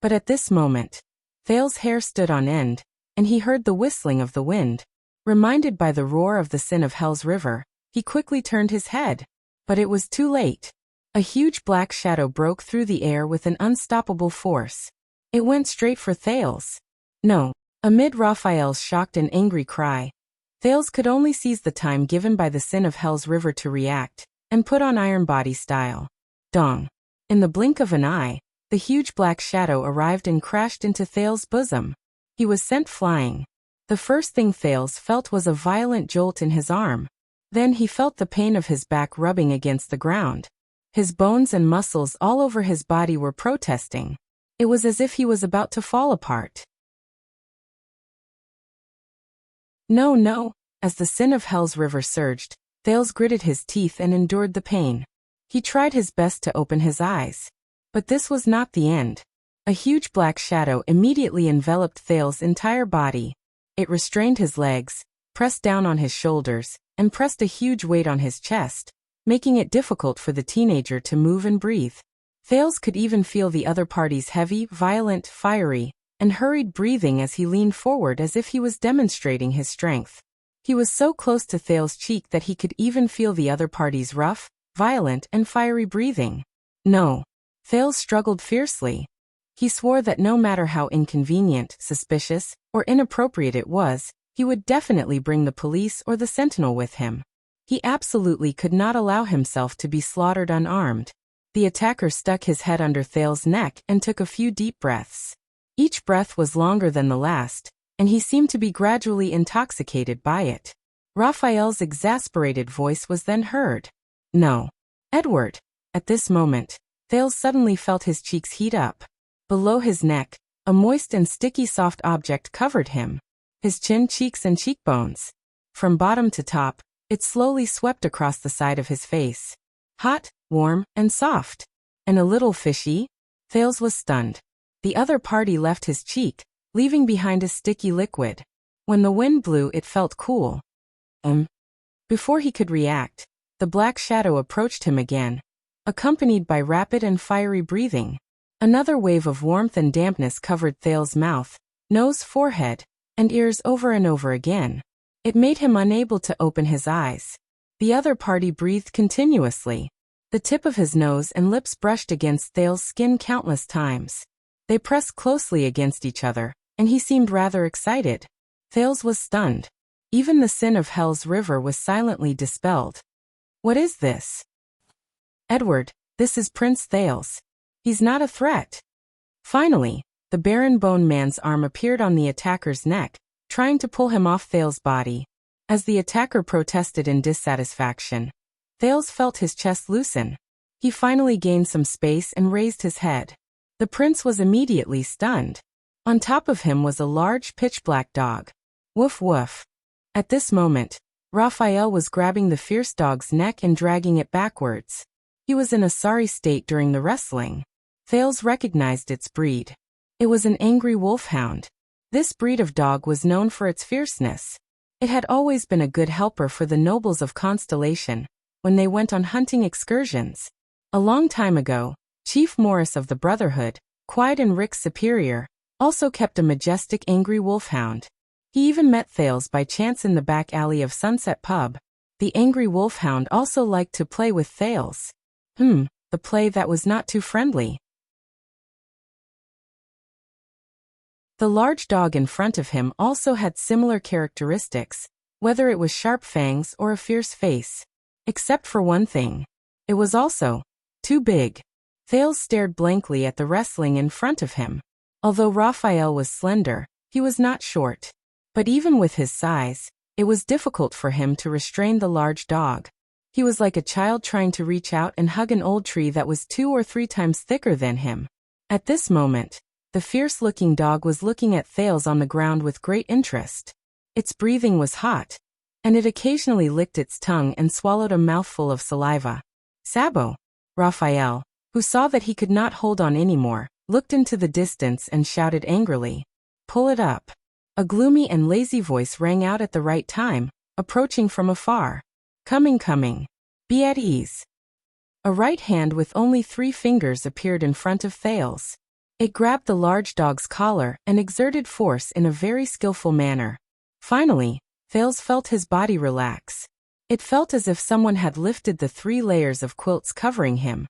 But at this moment, Thales' hair stood on end, and he heard the whistling of the wind. Reminded by the roar of the Sin of Hell's river, he quickly turned his head. But it was too late. A huge black shadow broke through the air with an unstoppable force. It went straight for Thales. No. Amid Raphael's shocked and angry cry, Thales could only seize the time given by the Sin of Hell's river to react, and put on Iron Body style. Dong. In the blink of an eye, the huge black shadow arrived and crashed into Thales' bosom. He was sent flying. The first thing Thales felt was a violent jolt in his arm. Then he felt the pain of his back rubbing against the ground. His bones and muscles all over his body were protesting. It was as if he was about to fall apart. No. As the Sin of Hell's river surged, Thales gritted his teeth and endured the pain. He tried his best to open his eyes. But this was not the end. A huge black shadow immediately enveloped Thales' entire body. It restrained his legs, pressed down on his shoulders, and pressed a huge weight on his chest, making it difficult for the teenager to move and breathe. Thales could even feel the other party's heavy, violent, fiery, and hurried breathing as he leaned forward as if he was demonstrating his strength. He was so close to Thales' cheek that he could even feel the other party's rough, violent, and fiery breathing. No. Thales struggled fiercely. He swore that no matter how inconvenient, suspicious, or inappropriate it was, he would definitely bring the police or the sentinel with him. He absolutely could not allow himself to be slaughtered unarmed. The attacker stuck his head under Thales' neck and took a few deep breaths. Each breath was longer than the last, and he seemed to be gradually intoxicated by it. Raphael's exasperated voice was then heard. No. Edward. At this moment, Thales suddenly felt his cheeks heat up. Below his neck, a moist and sticky soft object covered him. His chin, cheeks, and cheekbones. From bottom to top, it slowly swept across the side of his face. Hot, warm, and soft. And a little fishy. Thales was stunned. The other party left his cheek, leaving behind a sticky liquid. When the wind blew, it felt cool. Before he could react, the black shadow approached him again, accompanied by rapid and fiery breathing. Another wave of warmth and dampness covered Thales' mouth, nose, forehead, and ears over and over again. It made him unable to open his eyes. The other party breathed continuously. The tip of his nose and lips brushed against Thales' skin countless times. They pressed closely against each other, and he seemed rather excited. Thales was stunned. Even the sin of Hell's river was silently dispelled. What is this? Edward, this is Prince Thales. He's not a threat. Finally, the barren bone man's arm appeared on the attacker's neck, trying to pull him off Thales' body. As the attacker protested in dissatisfaction, Thales felt his chest loosen. He finally gained some space and raised his head. The prince was immediately stunned. On top of him was a large pitch-black dog. Woof woof. At this moment, Raphael was grabbing the fierce dog's neck and dragging it backwards. He was in a sorry state during the wrestling. Thales recognized its breed. It was an angry wolfhound. This breed of dog was known for its fierceness. It had always been a good helper for the nobles of Constellation when they went on hunting excursions. A long time ago, Chief Morris of the Brotherhood, Quiet and Rick's superior, also kept a majestic angry wolfhound. He even met Thales by chance in the back alley of Sunset Pub. The angry wolfhound also liked to play with Thales. The play that was not too friendly. The large dog in front of him also had similar characteristics, whether it was sharp fangs or a fierce face. Except for one thing. It was also too big. Thales stared blankly at the wrestling in front of him. Although Raphael was slender, he was not short. But even with his size, it was difficult for him to restrain the large dog. He was like a child trying to reach out and hug an old tree that was 2 or 3 times thicker than him. At this moment, the fierce-looking dog was looking at Thales on the ground with great interest. Its breathing was hot, and it occasionally licked its tongue and swallowed a mouthful of saliva. Sabo. Raphael, who saw that he could not hold on anymore, looked into the distance and shouted angrily, "Pull it up." A gloomy and lazy voice rang out at the right time, approaching from afar. Coming. Be at ease." A right hand with only 3 fingers appeared in front of Thales. It grabbed the large dog's collar and exerted force in a very skillful manner. Finally, Thales felt his body relax. It felt as if someone had lifted the 3 layers of quilts covering him.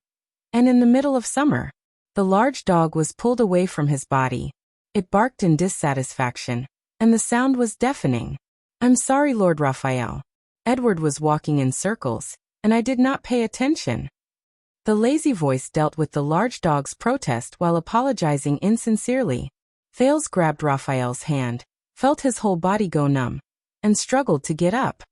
And in the middle of summer, the large dog was pulled away from his body. It barked in dissatisfaction, and the sound was deafening. "I'm sorry, Lord Raphael. Edward was walking in circles, and I did not pay attention." The lazy voice dealt with the large dog's protest while apologizing insincerely. Thales grabbed Raphael's hand, felt his whole body go numb, and struggled to get up.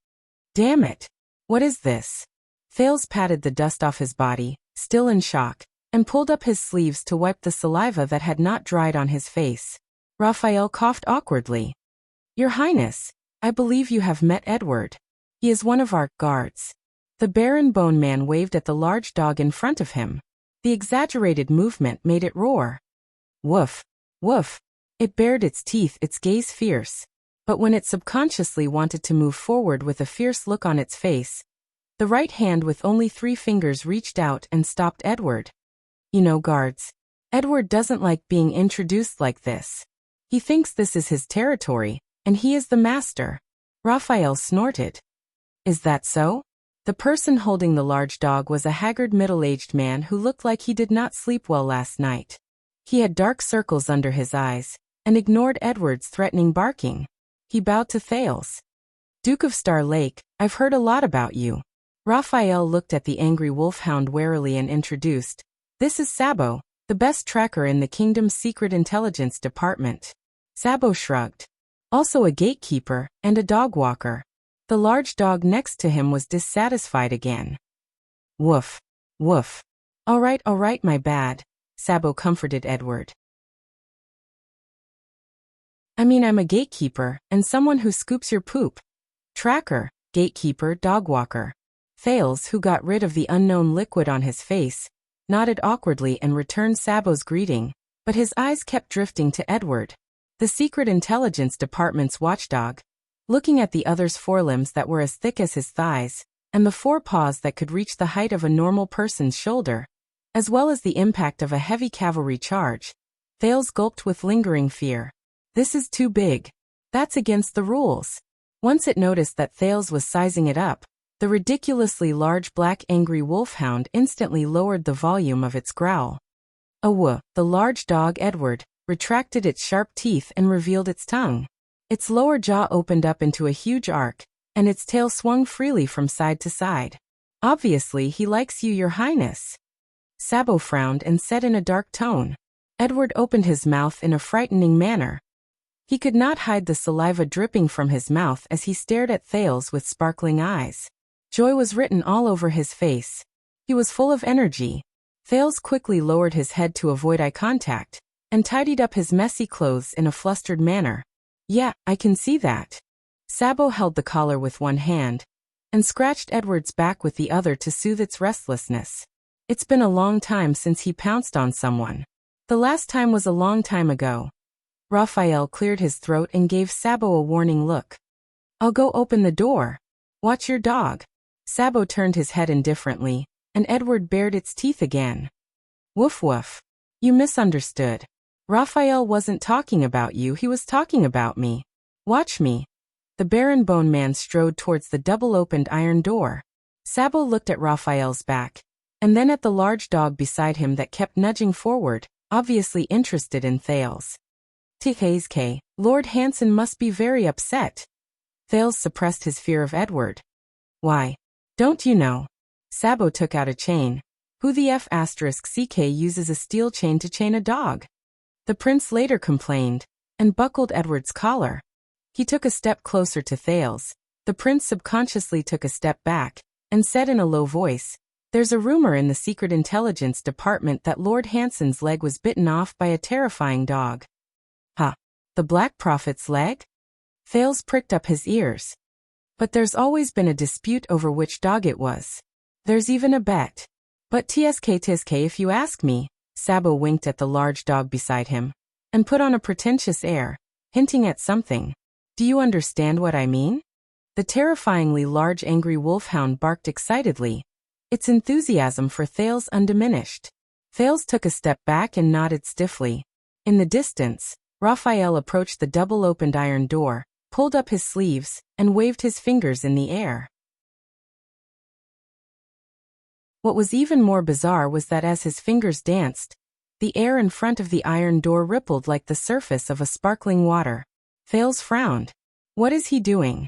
"Damn it! What is this?" Thales patted the dust off his body, still in shock, and pulled up his sleeves to wipe the saliva that had not dried on his face. Raphael coughed awkwardly. "Your Highness, I believe you have met Edward. He is one of our guards." The Baron Bone Man waved at the large dog in front of him. The exaggerated movement made it roar. Woof, woof. It bared its teeth, its gaze fierce. But when it subconsciously wanted to move forward with a fierce look on its face, the right hand with only 3 fingers reached out and stopped Edward. You know, guards, Edward doesn't like being introduced like this. He thinks this is his territory, and he is the master. Raphael snorted. Is that so? The person holding the large dog was a haggard middle-aged man who looked like he did not sleep well last night. He had dark circles under his eyes, and ignored Edward's threatening barking. He bowed to Thales. Duke of Star Lake, I've heard a lot about you. Raphael looked at the angry wolfhound warily and introduced. This is Sabo, the best tracker in the kingdom's secret intelligence department. Sabo shrugged. Also a gatekeeper, and a dog walker. The large dog next to him was dissatisfied again. Woof, woof. All right, my bad. Sabo comforted Edward. I mean, I'm a gatekeeper, and someone who scoops your poop. Tracker, gatekeeper, dog walker. Thales, who got rid of the unknown liquid on his face, nodded awkwardly and returned Sabo's greeting, but his eyes kept drifting to Edward, the Secret Intelligence Department's watchdog, looking at the other's forelimbs that were as thick as his thighs, and the forepaws that could reach the height of a normal person's shoulder, as well as the impact of a heavy cavalry charge. Thales gulped with lingering fear. This is too big. That's against the rules. Once it noticed that Thales was sizing it up, the ridiculously large black angry wolfhound instantly lowered the volume of its growl. Awooh, the large dog Edward retracted its sharp teeth and revealed its tongue. Its lower jaw opened up into a huge arc, and its tail swung freely from side to side. Obviously he likes you, your highness. Sabo frowned and said in a dark tone. Edward opened his mouth in a frightening manner. He could not hide the saliva dripping from his mouth as he stared at Thales with sparkling eyes. Joy was written all over his face. He was full of energy. Thales quickly lowered his head to avoid eye contact, and tidied up his messy clothes in a flustered manner. Yeah, I can see that. Sabo held the collar with one hand, and scratched Edward's back with the other to soothe its restlessness. It's been a long time since he pounced on someone. The last time was a long time ago. Raphael cleared his throat and gave Sabo a warning look. I'll go open the door. Watch your dog. Sabo turned his head indifferently, and Edward bared its teeth again. Woof woof. You misunderstood. Raphael wasn't talking about you, he was talking about me. Watch me. The Baron Bone Man strode towards the double-opened iron door. Sabo looked at Raphael's back, and then at the large dog beside him that kept nudging forward, obviously interested in Thales. TKSK, Lord Hansen must be very upset. Thales suppressed his fear of Edward. Why? Don't you know? Sabo took out a chain. Who the F***CK uses a steel chain to chain a dog? The prince later complained, and buckled Edward's collar. He took a step closer to Thales. The prince subconsciously took a step back, and said in a low voice, There's a rumor in the Secret Intelligence Department that Lord Hansen's leg was bitten off by a terrifying dog. Huh? The Black Prophet's leg? Thales pricked up his ears. But there's always been a dispute over which dog it was. There's even a bet. But TSK if you ask me. Sabo winked at the large dog beside him, and put on a pretentious air, hinting at something. Do you understand what I mean? The terrifyingly large angry wolfhound barked excitedly, its enthusiasm for Thales undiminished. Thales took a step back and nodded stiffly. In the distance, Raphael approached the double-opened iron door, pulled up his sleeves, and waved his fingers in the air. What was even more bizarre was that as his fingers danced, the air in front of the iron door rippled like the surface of a sparkling water. Thales frowned. What is he doing?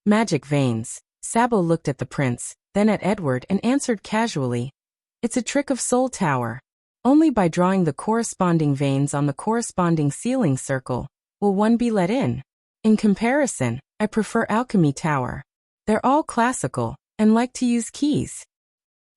Magic veins. Sabo looked at the prince, then at Edward and answered casually. It's a trick of Soul Tower. Only by drawing the corresponding veins on the corresponding ceiling circle will one be let in. In comparison, I prefer Alchemy Tower. They're all classical, and like to use keys.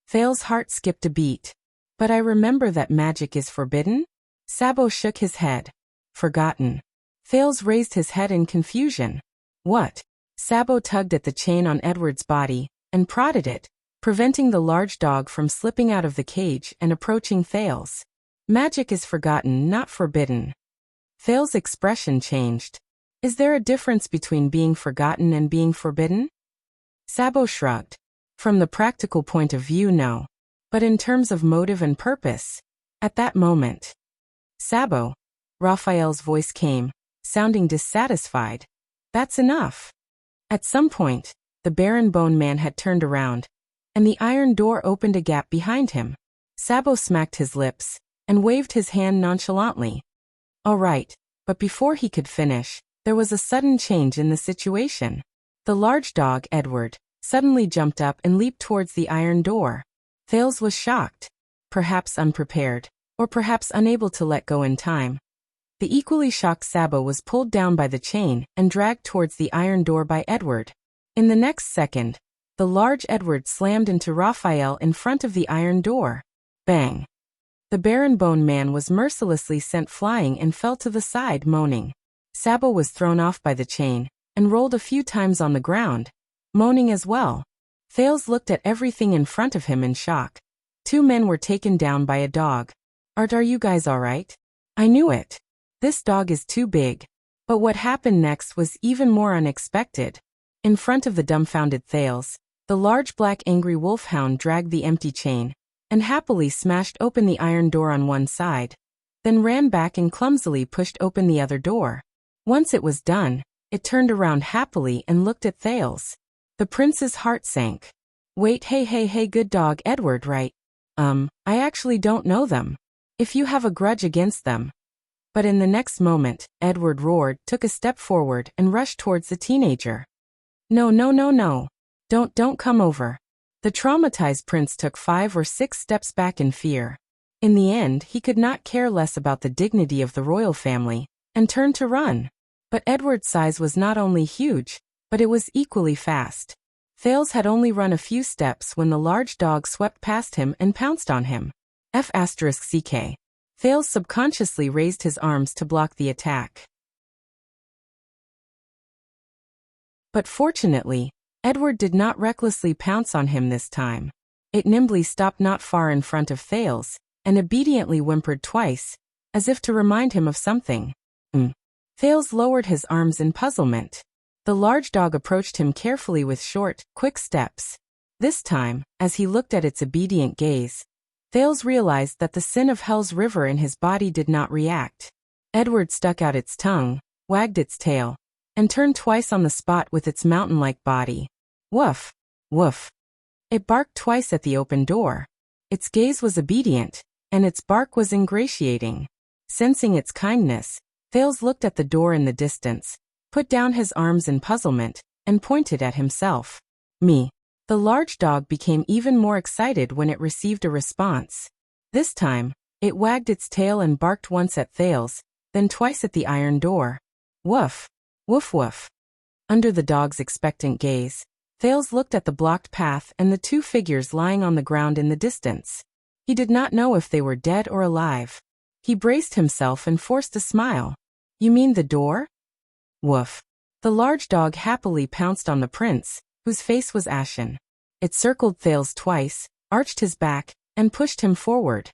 Thales' heart skipped a beat. But I remember that magic is forbidden? Sabo shook his head. Forgotten. Thales raised his head in confusion. What? Sabo tugged at the chain on Edward's body, and prodded it, preventing the large dog from slipping out of the cage and approaching Thales. Magic is forgotten, not forbidden. Thales' expression changed. Is there a difference between being forgotten and being forbidden? Sabo shrugged. From the practical point of view, no. But in terms of motive and purpose, at that moment. Sabo, Raphael's voice came, sounding dissatisfied. That's enough. At some point, the Baron Bone Man had turned around, and the iron door opened a gap behind him. Sabo smacked his lips and waved his hand nonchalantly. All right, but before he could finish, there was a sudden change in the situation. The large dog, Edward, suddenly jumped up and leaped towards the iron door. Thales was shocked, perhaps unprepared, or perhaps unable to let go in time. The equally shocked Sabo was pulled down by the chain and dragged towards the iron door by Edward. In the next second, the large Edward slammed into Raphael in front of the iron door. Bang! The Baron Bone Man was mercilessly sent flying and fell to the side, moaning. Sabo was thrown off by the chain and rolled a few times on the ground, moaning as well. Thales looked at everything in front of him in shock. 2 men were taken down by a dog. Are you guys all right? I knew it. This dog is too big. But what happened next was even more unexpected. In front of the dumbfounded Thales, the large black angry wolfhound dragged the empty chain and happily smashed open the iron door on one side, then ran back and clumsily pushed open the other door. Once it was done, it turned around happily and looked at Thales. The prince's heart sank. Wait, hey, good dog, Edward, right? I actually don't know them. If you have a grudge against them. But in the next moment, Edward roared, took a step forward, and rushed towards the teenager. No. Don't come over. The traumatized prince took 5 or 6 steps back in fear. In the end, he could not care less about the dignity of the royal family, and turned to run. But Edward's size was not only huge, but it was equally fast. Thales had only run a few steps when the large dog swept past him and pounced on him. F***ck. Thales subconsciously raised his arms to block the attack. But fortunately, Edward did not recklessly pounce on him this time. It nimbly stopped not far in front of Thales, and obediently whimpered twice, as if to remind him of something. Thales lowered his arms in puzzlement. The large dog approached him carefully with short, quick steps. This time, as he looked at its obedient gaze, Thales realized that the sin of Hell's River in his body did not react. Edward stuck out its tongue, wagged its tail, and turned twice on the spot with its mountain-like body. Woof! Woof! It barked twice at the open door. Its gaze was obedient, and its bark was ingratiating. Sensing its kindness, Thales looked at the door in the distance, put down his arms in puzzlement, and pointed at himself. Me. The large dog became even more excited when it received a response. This time, it wagged its tail and barked once at Thales, then twice at the iron door. Woof! Woof woof! Under the dog's expectant gaze, Thales looked at the blocked path and the 2 figures lying on the ground in the distance. He did not know if they were dead or alive. He braced himself and forced a smile. You mean the door? Woof! The large dog happily pounced on the prince, whose face was ashen. It circled Thales twice, arched his back, and pushed him forward.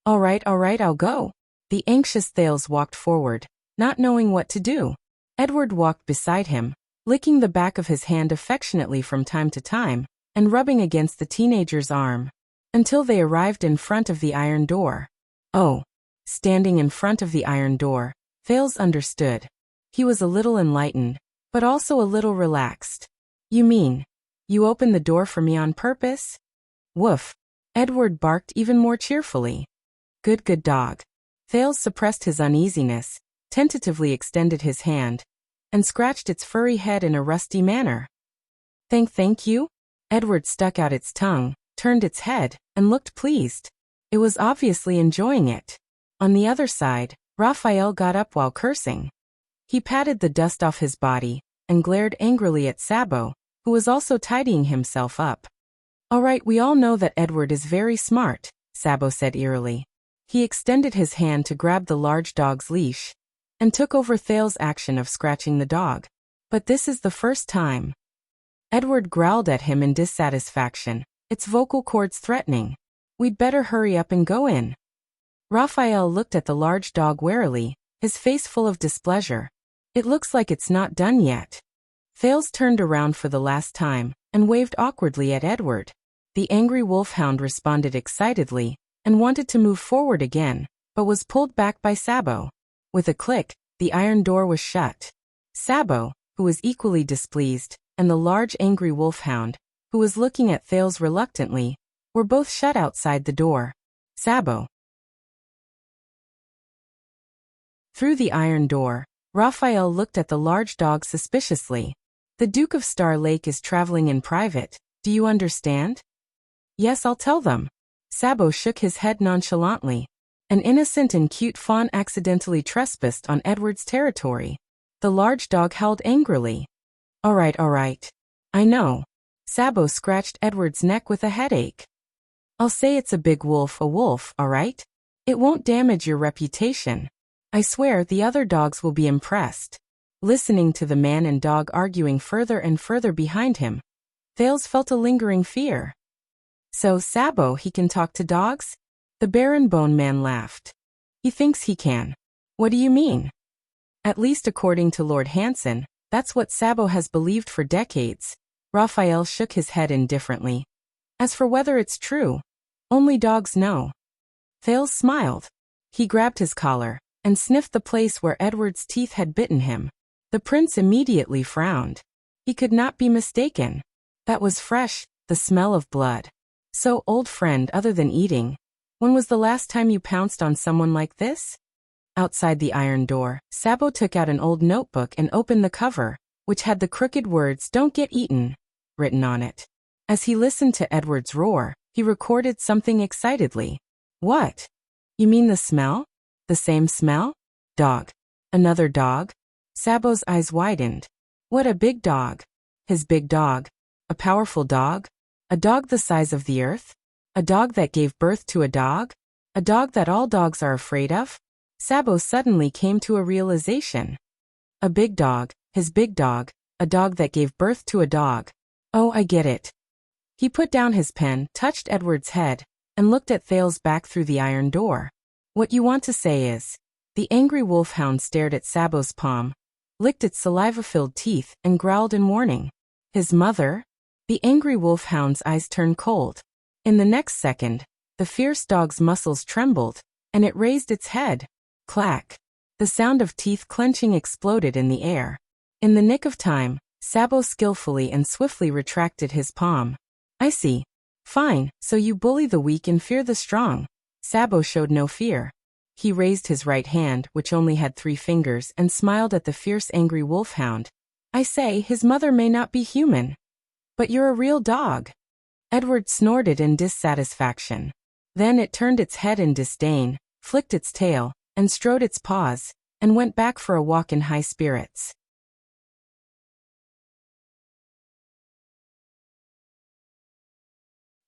All right, I'll go. The anxious Thales walked forward, not knowing what to do. Edward walked beside him, licking the back of his hand affectionately from time to time, and rubbing against the teenager's arm, until they arrived in front of the iron door. Oh! Standing in front of the iron door, Thales understood. He was a little enlightened, but also a little relaxed. You mean, you opened the door for me on purpose? Woof! Edward barked even more cheerfully. Good dog. Thales suppressed his uneasiness, tentatively extended his hand, and scratched its furry head in a rusty manner. Thank you? Edward stuck out its tongue, turned its head, and looked pleased. It was obviously enjoying it. On the other side, Raphael got up while cursing. He patted the dust off his body, and glared angrily at Sabo, who was also tidying himself up. All right, we all know that Edward is very smart, Sabo said eerily. He extended his hand to grab the large dog's leash, and took over Thales' action of scratching the dog. But this is the first time. Edward growled at him in dissatisfaction, its vocal cords threatening. We'd better hurry up and go in. Raphael looked at the large dog warily, his face full of displeasure. It looks like it's not done yet. Thales turned around for the last time, and waved awkwardly at Edward. The angry wolfhound responded excitedly, and wanted to move forward again, but was pulled back by Sabo. With a click, the iron door was shut. Sabo, who was equally displeased, and the large angry wolfhound, who was looking at Thales reluctantly, were both shut outside the door. Sabo. Through the iron door, Raphael looked at the large dog suspiciously. The Duke of Star Lake is traveling in private, do you understand? Yes, I'll tell them. Sabo shook his head nonchalantly. An innocent and cute fawn accidentally trespassed on Edward's territory. The large dog howled angrily. All right. I know. Sabo scratched Edward's neck with a headache. I'll say it's a big wolf, all right? It won't damage your reputation. I swear the other dogs will be impressed. Listening to the man and dog arguing further and further behind him, Thales felt a lingering fear. So, Sabo, he can talk to dogs? The Baron Bone Man laughed. He thinks he can. What do you mean? At least according to Lord Hanson, that's what Sabo has believed for decades. Raphael shook his head indifferently. As for whether it's true, only dogs know. Thales smiled. He grabbed his collar, and sniffed the place where Edward's teeth had bitten him. The prince immediately frowned. He could not be mistaken. That was fresh, the smell of blood. So, old friend, other than eating, when was the last time you pounced on someone like this? Outside the iron door, Sabo took out an old notebook and opened the cover, which had the crooked words "Don't get eaten" written on it. As he listened to Edward's roar, he recorded something excitedly. What? You mean the smell? The same smell? Dog. Another dog? Sabo's eyes widened. What a big dog. His big dog. A powerful dog? A dog the size of the earth? A dog that gave birth to a dog? A dog that all dogs are afraid of? Sabo suddenly came to a realization. A big dog, his big dog, a dog that gave birth to a dog. Oh, I get it. He put down his pen, touched Edward's head, and looked at Thales back through the iron door. What you want to say is... The angry wolfhound stared at Sabo's palm, licked its saliva-filled teeth, and growled in warning. His mother? The angry wolfhound's eyes turned cold. In the next second, the fierce dog's muscles trembled, and it raised its head. Clack! The sound of teeth clenching exploded in the air. In the nick of time, Sabo skillfully and swiftly retracted his palm. I see. Fine, so you bully the weak and fear the strong. Sabo showed no fear. He raised his right hand, which only had 3 fingers, and smiled at the fierce angry wolfhound. I say, his mother may not be human. But you're a real dog. Edward snorted in dissatisfaction. Then it turned its head in disdain, flicked its tail, and strode its paws, and went back for a walk in high spirits.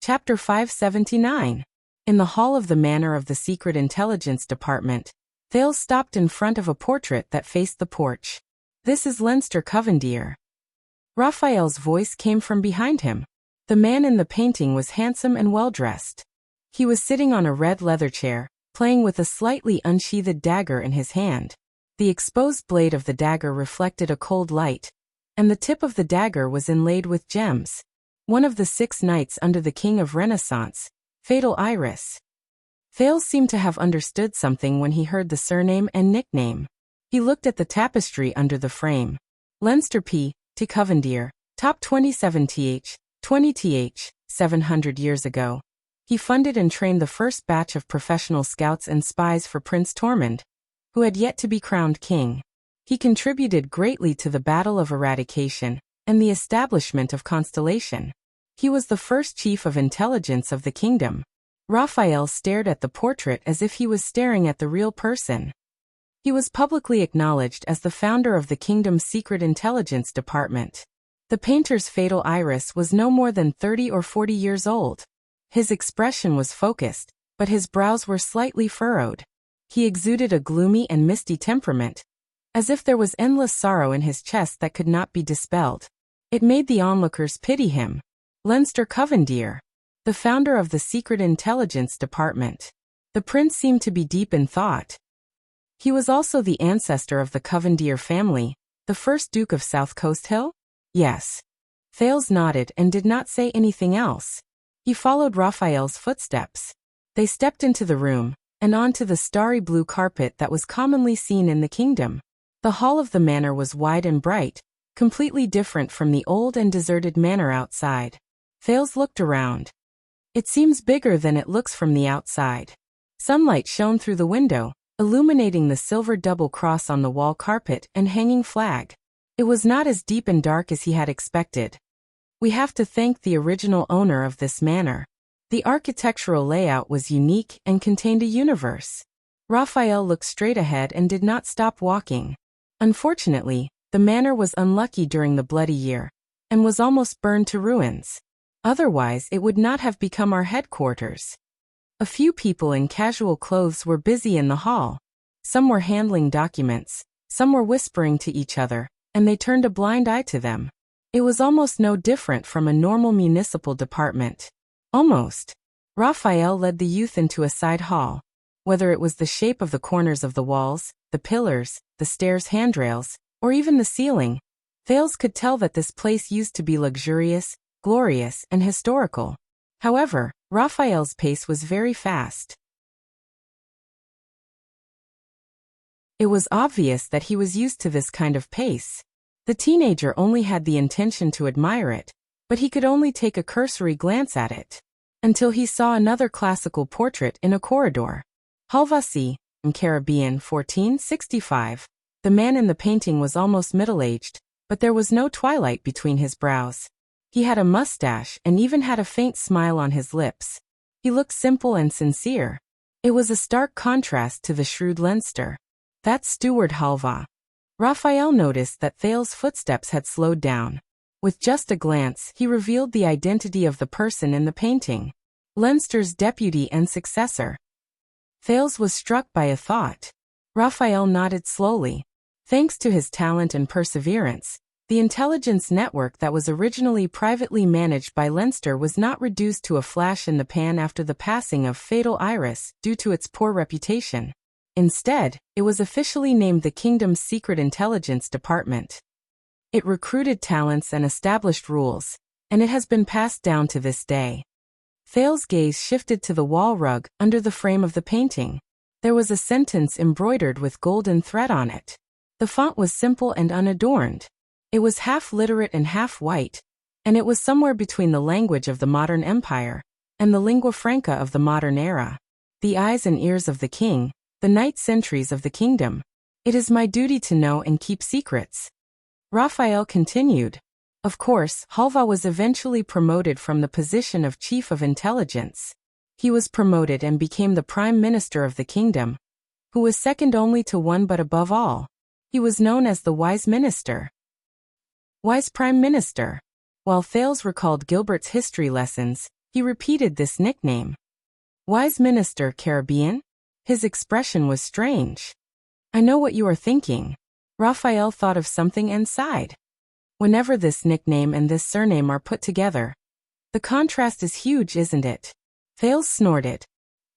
Chapter 579. In the hall of the Manor of the Secret Intelligence Department, Thales stopped in front of a portrait that faced the porch. This is Leinster Covendier. Raphael's voice came from behind him. The man in the painting was handsome and well-dressed. He was sitting on a red leather chair, playing with a slightly unsheathed dagger in his hand. The exposed blade of the dagger reflected a cold light, and the tip of the dagger was inlaid with gems. One of the 6 knights under the King of Renaissance, Fatal Iris. Thales seemed to have understood something when he heard the surname and nickname. He looked at the tapestry under the frame. Leinster P. T. Covendier, top 27th, 20th, 700 years ago. He funded and trained the first batch of professional scouts and spies for Prince Tormund, who had yet to be crowned king. He contributed greatly to the Battle of Eradication and the establishment of Constellation. He was the first chief of intelligence of the kingdom. Raphael stared at the portrait as if he was staring at the real person. He was publicly acknowledged as the founder of the kingdom's secret intelligence department. The painter's Fatal Iris was no more than 30 or 40 years old. His expression was focused, but his brows were slightly furrowed. He exuded a gloomy and misty temperament, as if there was endless sorrow in his chest that could not be dispelled. It made the onlookers pity him. Leinster Covendier. the founder of the Secret Intelligence Department. The prince seemed to be deep in thought. He was also the ancestor of the Covendier family, the first Duke of South Coast Hill? Yes. Thales nodded and did not say anything else. He followed Raphael's footsteps. They stepped into the room, and onto the starry blue carpet that was commonly seen in the kingdom. The hall of the manor was wide and bright, completely different from the old and deserted manor outside. Thales looked around. It seems bigger than it looks from the outside. Sunlight shone through the window, illuminating the silver double cross on the wall carpet and hanging flag. It was not as deep and dark as he had expected. We have to thank the original owner of this manor. The architectural layout was unique and contained a universe. Raphael looked straight ahead and did not stop walking. Unfortunately, the manor was unlucky during the Bloody Year, and was almost burned to ruins. Otherwise, it would not have become our headquarters. A few people in casual clothes were busy in the hall. Some were handling documents, some were whispering to each other, and they turned a blind eye to them. It was almost no different from a normal municipal department. Almost. Raphael led the youth into a side hall. Whether it was the shape of the corners of the walls, the pillars, the stairs' handrails, or even the ceiling, Thales could tell that this place used to be luxurious, glorious, and historical. However, Raphael's pace was very fast. It was obvious that he was used to this kind of pace. The teenager only had the intention to admire it, but he could only take a cursory glance at it, until he saw another classical portrait in a corridor. Halvasi, Caribbean 1465. The man in the painting was almost middle-aged, but there was no twilight between his brows. He had a mustache and even had a faint smile on his lips. He looked simple and sincere. It was a stark contrast to the shrewd Leinster. That's Steward Halva. Raphael noticed that Thales' footsteps had slowed down. With just a glance, he revealed the identity of the person in the painting. Leinster's deputy and successor. Thales was struck by a thought. Raphael nodded slowly. Thanks to his talent and perseverance, the intelligence network that was originally privately managed by Leinster was not reduced to a flash in the pan after the passing of Fatal Iris due to its poor reputation. Instead, it was officially named the Kingdom's Secret Intelligence Department. It recruited talents and established rules, and it has been passed down to this day. Thales' gaze shifted to the wall rug under the frame of the painting. There was a sentence embroidered with golden thread on it. The font was simple and unadorned. It was half literate and half white, and it was somewhere between the language of the modern empire and the lingua franca of the modern era. The eyes and ears of the king, the night sentries of the kingdom. It is my duty to know and keep secrets. Raphael continued. Of course, Halva was eventually promoted from the position of Chief of Intelligence. He was promoted and became the Prime Minister of the kingdom, who was second only to one but above all. He was known as the Wise Minister. Wise Prime Minister. While Thales recalled Gilbert's history lessons, he repeated this nickname. Wise Minister Caribbean? His expression was strange. I know what you are thinking. Raphael thought of something and sighed. Whenever this nickname and this surname are put together, the contrast is huge, isn't it? Thales snorted.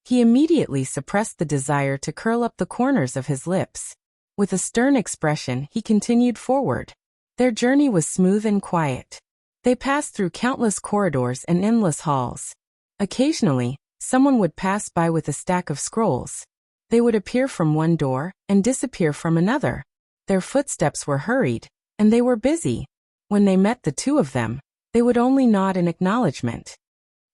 He immediately suppressed the desire to curl up the corners of his lips. With a stern expression, he continued forward. Their journey was smooth and quiet. They passed through countless corridors and endless halls. Occasionally, someone would pass by with a stack of scrolls. They would appear from one door and disappear from another. Their footsteps were hurried, and they were busy. When they met the two of them, they would only nod in acknowledgement.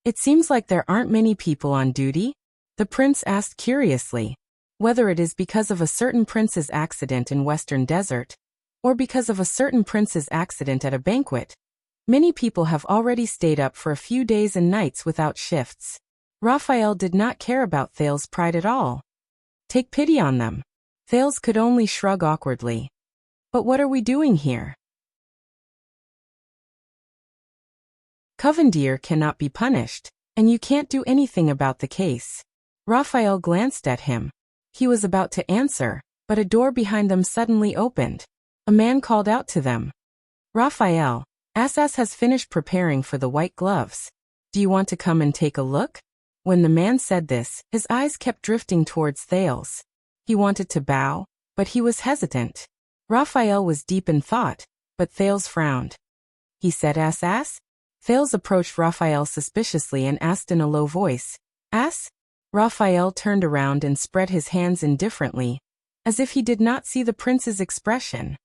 It seems like there aren't many people on duty? The prince asked curiously. Whether it is because of a certain prince's accident in Western Desert, or because of a certain prince's accident at a banquet, many people have already stayed up for a few days and nights without shifts. Raphael did not care about Thales' pride at all. Take pity on them. Thales could only shrug awkwardly. But what are we doing here? Covendier cannot be punished, and you can't do anything about the case. Raphael glanced at him. He was about to answer, but a door behind them suddenly opened. A man called out to them. Raphael, Assas has finished preparing for the white gloves. Do you want to come and take a look? When the man said this, his eyes kept drifting towards Thales. He wanted to bow, but he was hesitant. Raphael was deep in thought, but Thales frowned. He said, Ass? Thales approached Raphael suspiciously and asked in a low voice, Ass? Raphael turned around and spread his hands indifferently, as if he did not see the prince's expression.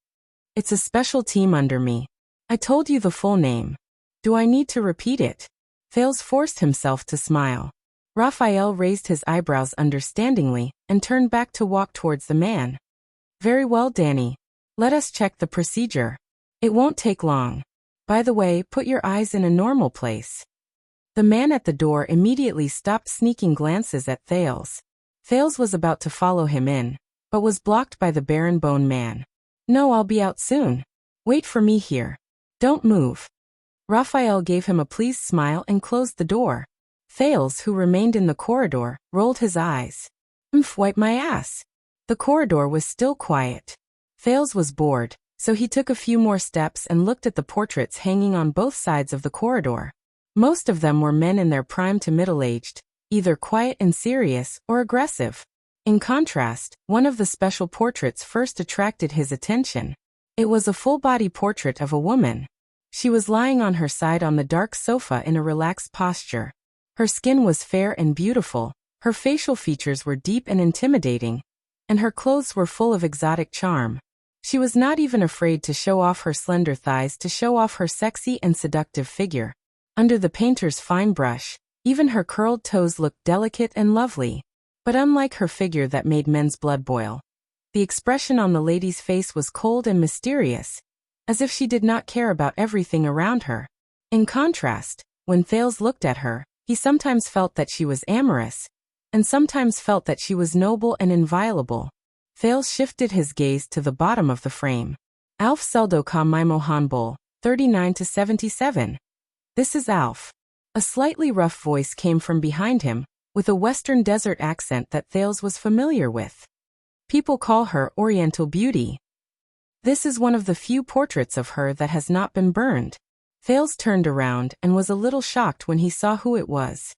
It's a special team under me. I told you the full name. Do I need to repeat it? Thales forced himself to smile. Raphael raised his eyebrows understandingly and turned back to walk towards the man. Very well, Danny. Let us check the procedure. It won't take long. By the way, put your eyes in a normal place. The man at the door immediately stopped sneaking glances at Thales. Thales was about to follow him in, but was blocked by the barren bone man. No, I'll be out soon. Wait for me here. Don't move. Raphael gave him a pleased smile and closed the door. Thales, who remained in the corridor, rolled his eyes. Wipe my ass. The corridor was still quiet. Thales was bored, so he took a few more steps and looked at the portraits hanging on both sides of the corridor. Most of them were men in their prime to middle-aged, either quiet and serious or aggressive. In contrast, one of the special portraits first attracted his attention. It was a full-body portrait of a woman. She was lying on her side on the dark sofa in a relaxed posture. Her skin was fair and beautiful, her facial features were deep and intimidating, and her clothes were full of exotic charm. She was not even afraid to show off her slender thighs to show off her sexy and seductive figure. Under the painter's fine brush, even her curled toes looked delicate and lovely. But unlike her figure that made men's blood boil, the expression on the lady's face was cold and mysterious, as if she did not care about everything around her. In contrast, when Thales looked at her, he sometimes felt that she was amorous, and sometimes felt that she was noble and inviolable. Thales shifted his gaze to the bottom of the frame. Alf Seldo ka Mimo Hanbol, 39-77. This is Alf. A slightly rough voice came from behind him, with a western desert accent that Thales was familiar with. People call her Oriental Beauty. This is one of the few portraits of her that has not been burned. Thales turned around and was a little shocked when he saw who it was.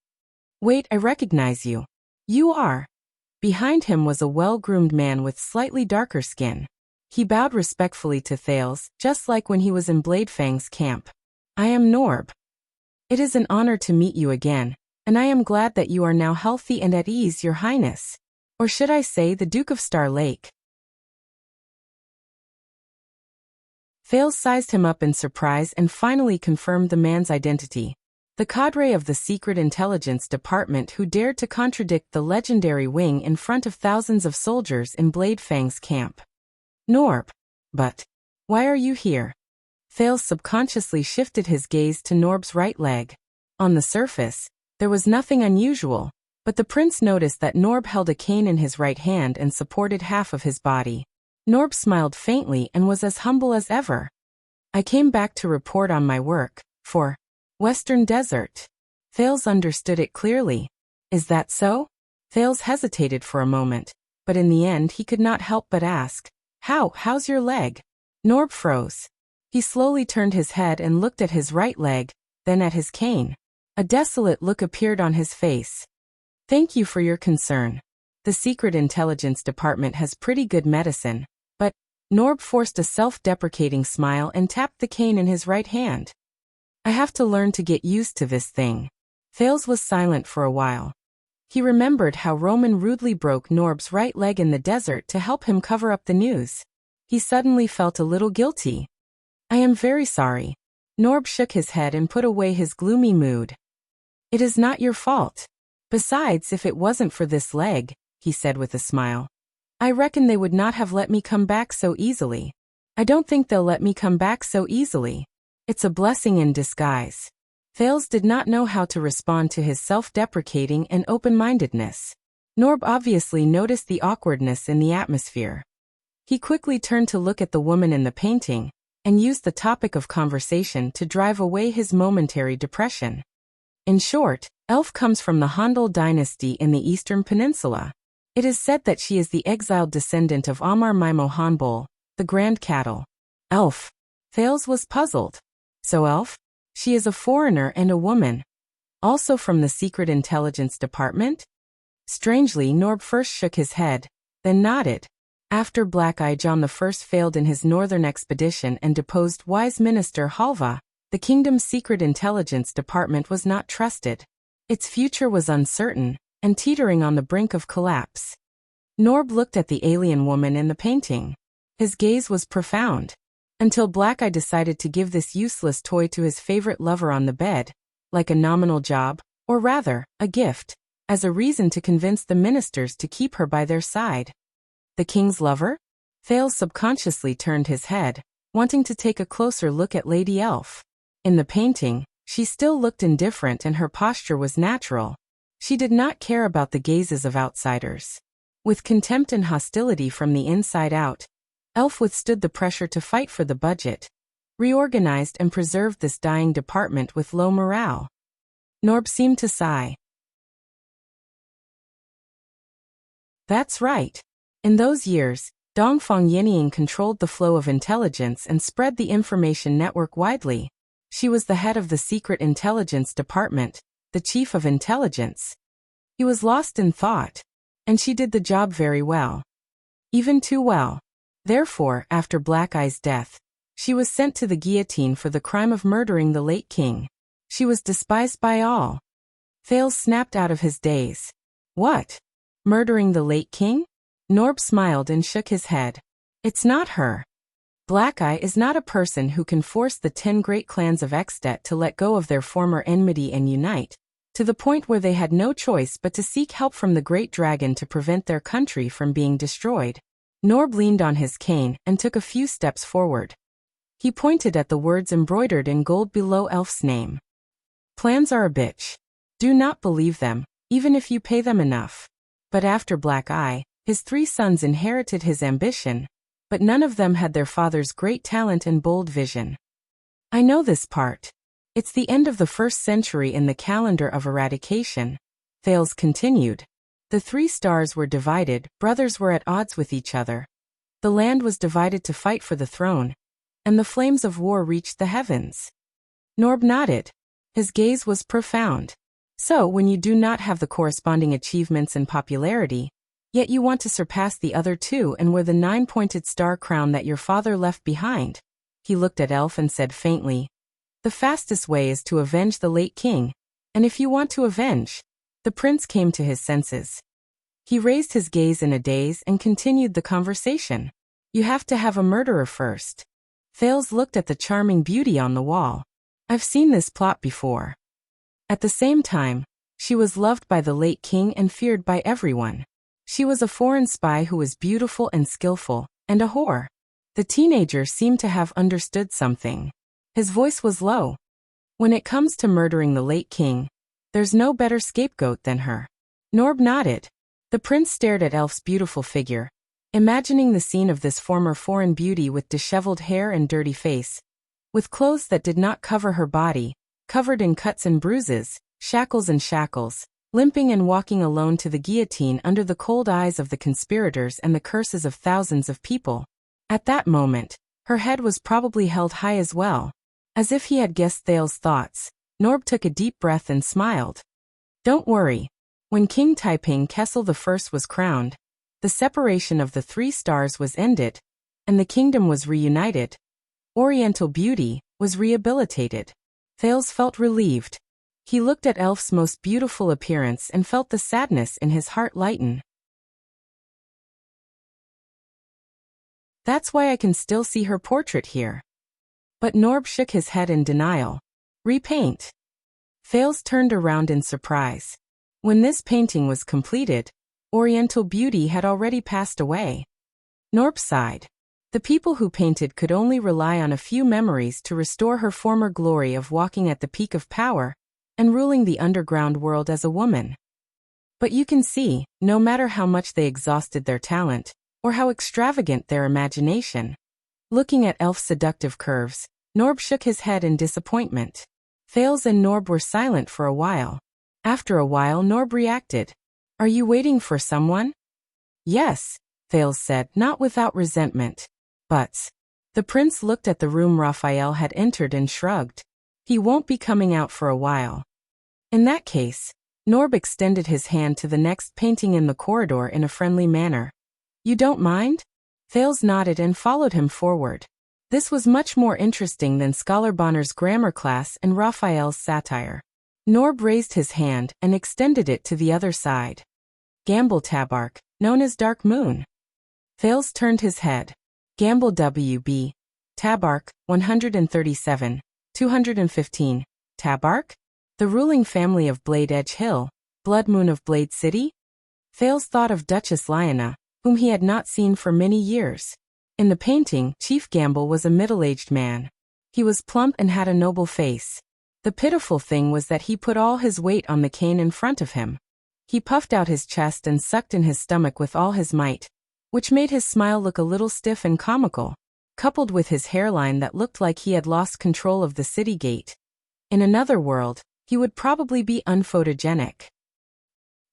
Wait, I recognize you. You are. Behind him was a well-groomed man with slightly darker skin. He bowed respectfully to Thales, just like when he was in Bladefang's camp. I am Norb. It is an honor to meet you again, and I am glad that you are now healthy and at ease, Your Highness. Or should I say the Duke of Star Lake? Thales sized him up in surprise and finally confirmed the man's identity. The cadre of the Secret Intelligence Department who dared to contradict the legendary Wing in front of thousands of soldiers in Bladefang's camp. Norb. But why are you here? Thales subconsciously shifted his gaze to Norb's right leg. On the surface, there was nothing unusual, but the prince noticed that Norb held a cane in his right hand and supported half of his body. Norb smiled faintly and was as humble as ever. I came back to report on my work, for Western Desert. Thales understood it clearly. Is that so? Thales hesitated for a moment, but in the end he could not help but ask, How's your leg? Norb froze. He slowly turned his head and looked at his right leg, then at his cane. A desolate look appeared on his face. Thank you for your concern. The Secret Intelligence Department has pretty good medicine, but Norb forced a self-deprecating smile and tapped the cane in his right hand. I have to learn to get used to this thing. Thales was silent for a while. He remembered how Roman rudely broke Norb's right leg in the desert to help him cover up the news. He suddenly felt a little guilty. I am very sorry. Norb shook his head and put away his gloomy mood. It is not your fault. Besides, if it wasn't for this leg, he said with a smile, I reckon they would not have let me come back so easily. I don't think they'll let me come back so easily. It's a blessing in disguise. Thales did not know how to respond to his self-deprecating and open-mindedness. Norb obviously noticed the awkwardness in the atmosphere. He quickly turned to look at the woman in the painting, and used the topic of conversation to drive away his momentary depression. In short, Elf comes from the Handel dynasty in the Eastern Peninsula. It is said that she is the exiled descendant of Amar Mimo Hanbol, the Grand Cattle. Elf. Thales was puzzled. So Elf? She is a foreigner and a woman. Also from the Secret Intelligence Department? Strangely, Norb first shook his head, then nodded. After Black Eye John I failed in his northern expedition and deposed wise minister Halva, the kingdom's secret intelligence department was not trusted. Its future was uncertain, and teetering on the brink of collapse. Norb looked at the alien woman in the painting. His gaze was profound. Until Black Eye decided to give this useless toy to his favorite lover on the bed, like a nominal job, or rather, a gift, as a reason to convince the ministers to keep her by their side. The king's lover? Thales subconsciously turned his head, wanting to take a closer look at Lady Elf. In the painting, she still looked indifferent and her posture was natural. She did not care about the gazes of outsiders. With contempt and hostility from the inside out, Elf withstood the pressure to fight for the budget, reorganized and preserved this dying department with low morale. Norb seemed to sigh. That's right. In those years, Dongfang Yinying controlled the flow of intelligence and spread the information network widely. She was the head of the Secret Intelligence Department, the chief of intelligence. He was lost in thought, and she did the job very well. Even too well. Therefore, after Black Eye's death, she was sent to the guillotine for the crime of murdering the late king. She was despised by all. Thales snapped out of his daze. What? Murdering the late king? Norb smiled and shook his head. It's not her. Black Eye is not a person who can force the 10 great clans of Extet to let go of their former enmity and unite, to the point where they had no choice but to seek help from the great dragon to prevent their country from being destroyed. Norb leaned on his cane and took a few steps forward. He pointed at the words embroidered in gold below Elf's name. Plans are a bitch. Do not believe them, even if you pay them enough. But after Black Eye, his 3 sons inherited his ambition, but none of them had their father's great talent and bold vision. I know this part. It's the end of the 1st century in the calendar of eradication, Thales continued. The 3 stars were divided, brothers were at odds with each other. The land was divided to fight for the throne, and the flames of war reached the heavens. Norb nodded. His gaze was profound. So when you do not have the corresponding achievements and popularity, yet you want to surpass the other 2 and wear the 9-pointed star crown that your father left behind. He looked at Elf and said faintly, the fastest way is to avenge the late king, and if you want to avenge, the prince came to his senses. He raised his gaze in a daze and continued the conversation. You have to have a murderer first. Thales looked at the charming beauty on the wall. I've seen this plot before. At the same time, she was loved by the late king and feared by everyone. She was a foreign spy who was beautiful and skillful, and a whore. The teenager seemed to have understood something. His voice was low. When it comes to murdering the late king, there's no better scapegoat than her. Norb nodded. The prince stared at Elf's beautiful figure, imagining the scene of this former foreign beauty with disheveled hair and dirty face, with clothes that did not cover her body, covered in cuts and bruises, shackles, limping and walking alone to the guillotine under the cold eyes of the conspirators and the curses of thousands of people. At that moment, her head was probably held high as well. As if he had guessed Thales' thoughts, Norb took a deep breath and smiled. Don't worry. When King Taiping Kessel I was crowned, the separation of the 3 stars was ended, and the kingdom was reunited. Oriental beauty was rehabilitated. Thales felt relieved. He looked at Elf's most beautiful appearance and felt the sadness in his heart lighten. That's why I can still see her portrait here. But Norb shook his head in denial. Repaint. Thales turned around in surprise. When this painting was completed, Oriental beauty had already passed away. Norb sighed. The people who painted could only rely on a few memories to restore her former glory of walking at the peak of power and ruling the underground world as a woman. But you can see, no matter how much they exhausted their talent, or how extravagant their imagination. Looking at Elf's seductive curves, Norb shook his head in disappointment. Thales and Norb were silent for a while. After a while Norb reacted. Are you waiting for someone? Yes, Thales said, not without resentment. But the prince looked at the room Raphael had entered and shrugged. He won't be coming out for a while. In that case, Norb extended his hand to the next painting in the corridor in a friendly manner. You don't mind? Thales nodded and followed him forward. This was much more interesting than Scholar Bonner's grammar class and Raphael's satire. Norb raised his hand and extended it to the other side. Gamble Tabark, known as Dark Moon. Thales turned his head. Gamble W.B. Tabark, 137, 215. Tabark? The ruling family of Blade Edge Hill, Blood Moon of Blade City? Thales thought of Duchess Lyanna, whom he had not seen for many years. In the painting, Chief Gamble was a middle-aged man. He was plump and had a noble face. The pitiful thing was that he put all his weight on the cane in front of him. He puffed out his chest and sucked in his stomach with all his might, which made his smile look a little stiff and comical, coupled with his hairline that looked like he had lost control of the city gate. In another world, he would probably be unphotogenic.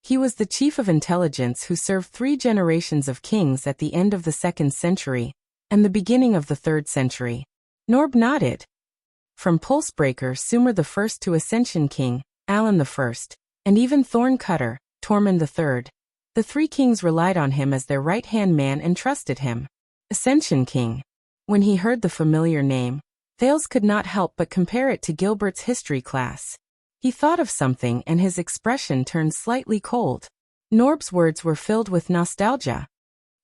He was the chief of intelligence who served 3 generations of kings at the end of the 2nd century and the beginning of the 3rd century. Norb nodded. From Pulsebreaker Sumer I to Ascension King, Alan I, and even Thorn Cutter, Tormund III, the 3 kings relied on him as their right-hand man and trusted him. Ascension King. When he heard the familiar name, Thales could not help but compare it to Gilbert's history class. He thought of something and his expression turned slightly cold. Norb's words were filled with nostalgia.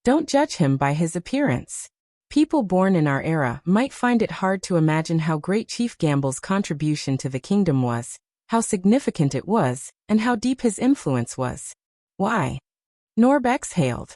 Don't judge him by his appearance. People born in our era might find it hard to imagine how great Chief Gamble's contribution to the kingdom was, how significant it was, and how deep his influence was. Why? Norb exhaled.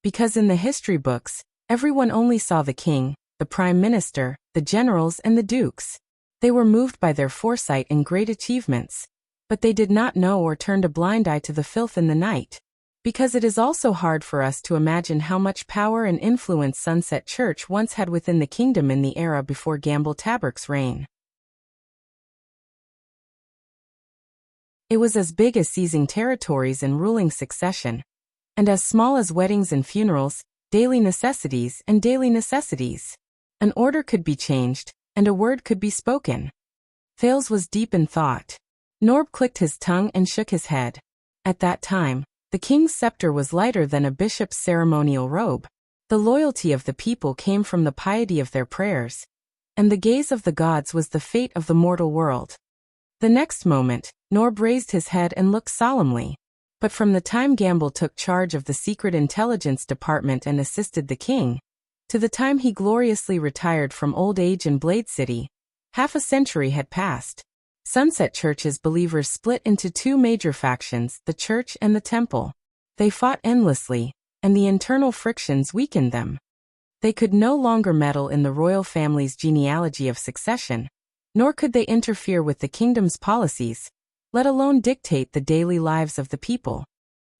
Because in the history books, everyone only saw the king, the prime minister, the generals, and the dukes. They were moved by their foresight and great achievements, but they did not know or turned a blind eye to the filth in the night. Because it is also hard for us to imagine how much power and influence Sunset Church once had within the kingdom in the era before Gamble Tabark's reign. It was as big as seizing territories in ruling succession, and as small as weddings and funerals, daily necessities and daily necessities. An order could be changed, and a word could be spoken. Thales was deep in thought. Norb clicked his tongue and shook his head. At that time, the king's scepter was lighter than a bishop's ceremonial robe. The loyalty of the people came from the piety of their prayers, and the gaze of the gods was the fate of the mortal world. The next moment, Norb raised his head and looked solemnly. But from the time Gamble took charge of the Secret Intelligence Department and assisted the king, to the time he gloriously retired from old age in Blade City, half a century had passed. Sunset Church's believers split into 2 major factions, the church and the temple. They fought endlessly, and the internal frictions weakened them. They could no longer meddle in the royal family's genealogy of succession, nor could they interfere with the kingdom's policies, let alone dictate the daily lives of the people.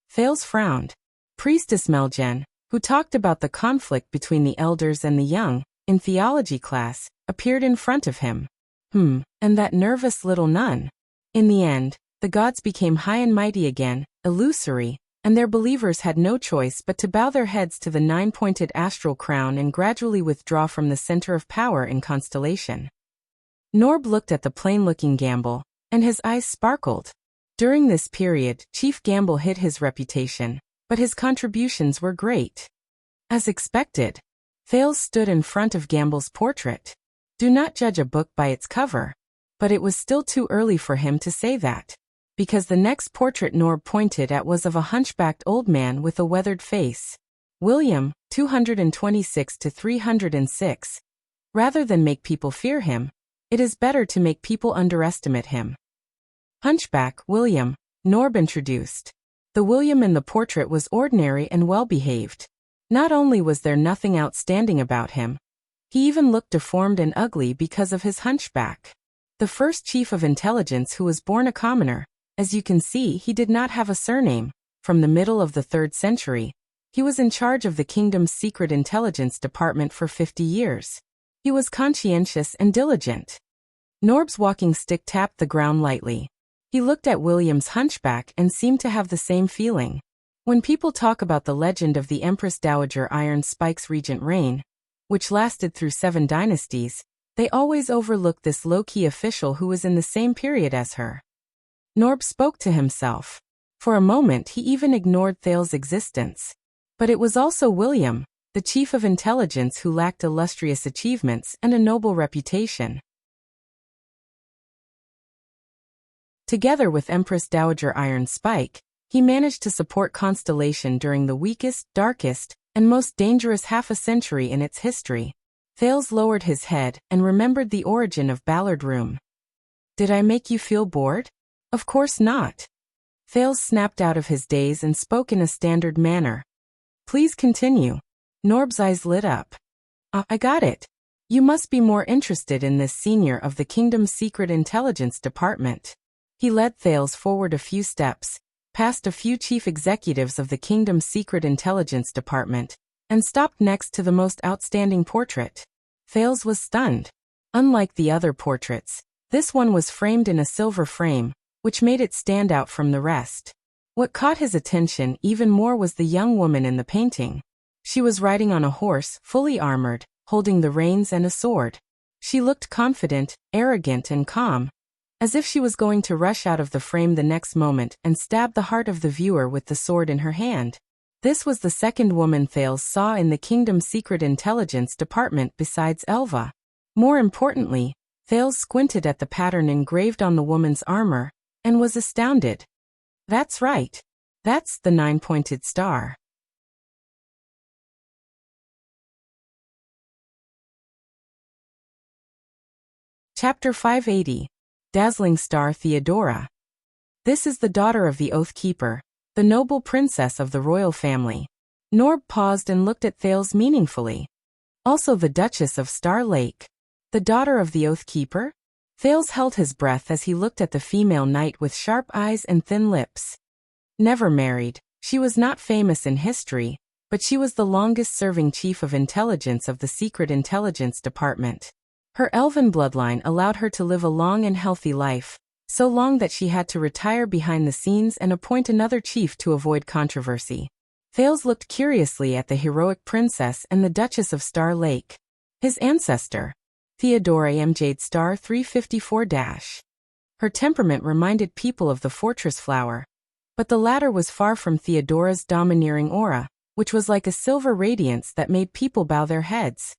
Thales frowned. Priestess Melgen, who talked about the conflict between the elders and the young, in theology class, appeared in front of him. And that nervous little nun. In the end, the gods became high and mighty again, illusory, and their believers had no choice but to bow their heads to the 9-pointed astral crown and gradually withdraw from the center of power in constellation. Norb looked at the plain-looking Gamble, and his eyes sparkled. During this period, Chief Gamble hid his reputation, but his contributions were great. As expected, Thales stood in front of Gamble's portrait. Do not judge a book by its cover. But it was still too early for him to say that, because the next portrait Norb pointed at was of a hunchbacked old man with a weathered face. William, 226 to 306. Rather than make people fear him, it is better to make people underestimate him. Hunchback William, Norb introduced. The William in the portrait was ordinary and well-behaved. Not only was there nothing outstanding about him, he even looked deformed and ugly because of his hunchback. The first chief of intelligence who was born a commoner, as you can see, he did not have a surname. From the middle of the 3rd century, he was in charge of the kingdom's secret intelligence department for 50 years. He was conscientious and diligent. Norb's walking stick tapped the ground lightly. He looked at William's hunchback and seemed to have the same feeling. When people talk about the legend of the Empress Dowager Iron Spike's regent reign, which lasted through 7 dynasties, they always overlook this low-key official who was in the same period as her. Norb spoke to himself. For a moment he even ignored Thale's existence. But it was also William, the chief of intelligence who lacked illustrious achievements and a noble reputation. Together with Empress Dowager Iron Spike, he managed to support Constellation during the weakest, darkest, and most dangerous half a century in its history. Thales lowered his head and remembered the origin of Ballard Room. Did I make you feel bored? Of course not. Thales snapped out of his daze and spoke in a standard manner. Please continue. Norb's eyes lit up. I got it. You must be more interested in this senior of the kingdom's secret intelligence department. He led Thales forward a few steps, past a few chief executives of the kingdom's secret intelligence department, and stopped next to the most outstanding portrait. Thales was stunned. Unlike the other portraits, this one was framed in a silver frame, which made it stand out from the rest. What caught his attention even more was the young woman in the painting. She was riding on a horse, fully armored, holding the reins and a sword. She looked confident, arrogant, and calm, as if she was going to rush out of the frame the next moment and stab the heart of the viewer with the sword in her hand. This was the second woman Thales saw in the kingdom's secret intelligence department besides Elva. More importantly, Thales squinted at the pattern engraved on the woman's armor, and was astounded. That's right. That's the 9-pointed star. Chapter 580. Dazzling Star Theodora. This is the daughter of the Oath Keeper, the noble princess of the royal family. Norb paused and looked at Thales meaningfully. Also the Duchess of Star Lake. The daughter of the Oath Keeper? Thales held his breath as he looked at the female knight with sharp eyes and thin lips. Never married, she was not famous in history, but she was the longest-serving chief of intelligence of the Secret Intelligence Department. Her elven bloodline allowed her to live a long and healthy life, so long that she had to retire behind the scenes and appoint another chief to avoid controversy. Thales looked curiously at the heroic princess and the Duchess of Star Lake. His ancestor, Theodora Mjade Star 354-. Her temperament reminded people of the fortress flower, but the latter was far from Theodora's domineering aura, which was like a silver radiance that made people bow their heads.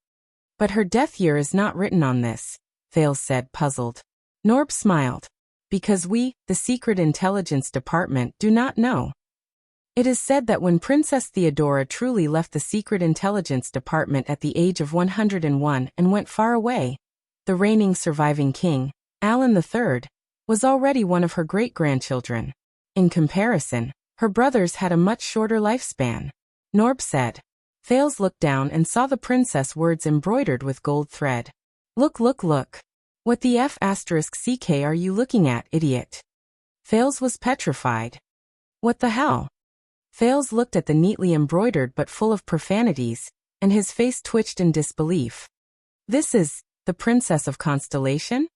But her death year is not written on this, Thales said, puzzled. Norb smiled. Because we, the Secret Intelligence Department, do not know. It is said that when Princess Theodora truly left the Secret Intelligence Department at the age of 101 and went far away, the reigning surviving king, Alan III, was already one of her great-grandchildren. In comparison, her brothers had a much shorter lifespan. Norb said. Thales looked down and saw the princess words embroidered with gold thread. Look, look, look. What the F***ck are you looking at, idiot? Thales was petrified. What the hell? Thales looked at the neatly embroidered but full of profanities, and his face twitched in disbelief. This is the Princess of Constellation?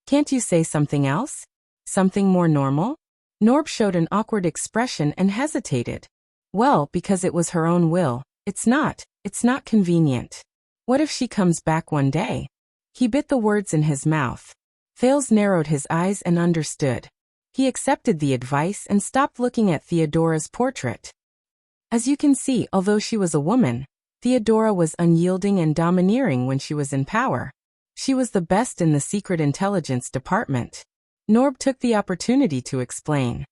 Can't you say something else? Something more normal? Norb showed an awkward expression and hesitated. Well, because it was her own will. It's not convenient. What if she comes back one day? He bit the words in his mouth. Thales narrowed his eyes and understood. He accepted the advice and stopped looking at Theodora's portrait. As you can see, although she was a woman, Theodora was unyielding and domineering when she was in power. She was the best in the Secret Intelligence Department. Norb took the opportunity to explain.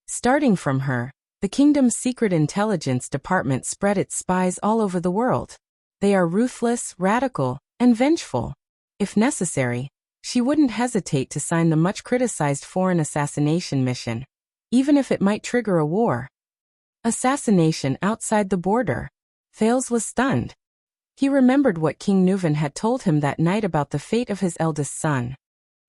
Starting from her, the kingdom's Secret Intelligence Department spread its spies all over the world. They are ruthless, radical, and vengeful. If necessary, she wouldn't hesitate to sign the much-criticized foreign assassination mission, even if it might trigger a war. Assassination outside the border. Thales was stunned. He remembered what King Nuvan had told him that night about the fate of his eldest son.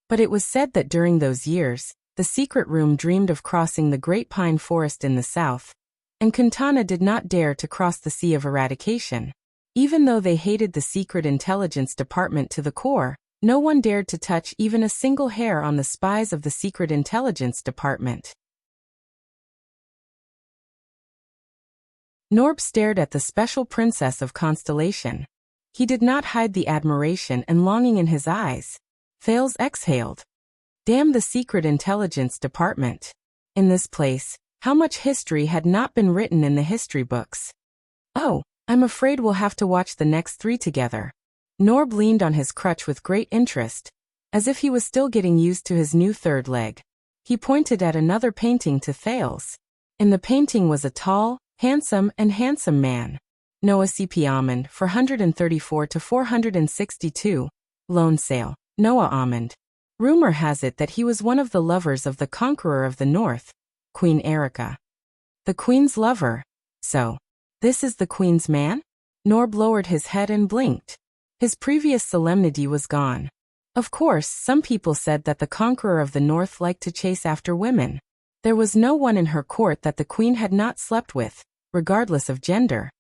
But it was said that during those years, the secret room dreamed of crossing the Great Pine Forest in the south, and Quintana did not dare to cross the Sea of Eradication. Even though they hated the Secret Intelligence Department to the core, no one dared to touch even a single hair on the spies of the Secret Intelligence Department. Norb stared at the special princess of Constellation. He did not hide the admiration and longing in his eyes. Thales exhaled. Damn the Secret Intelligence Department. In this place, how much history had not been written in the history books? Oh, I'm afraid we'll have to watch the next 3 together. Norb leaned on his crutch with great interest, as if he was still getting used to his new third leg. He pointed at another painting to Thales. In the painting was a tall, handsome man. Noah C.P. Almond, 434 to 462. Loan sale. Noah Almond. Rumor has it that he was one of the lovers of the conqueror of the north, Queen Erica. The queen's lover. So, this is the queen's man? Norb lowered his head and blinked. His previous solemnity was gone. Of course, some people said that the conqueror of the north liked to chase after women. There was no one in her court that the queen had not slept with, regardless of gender.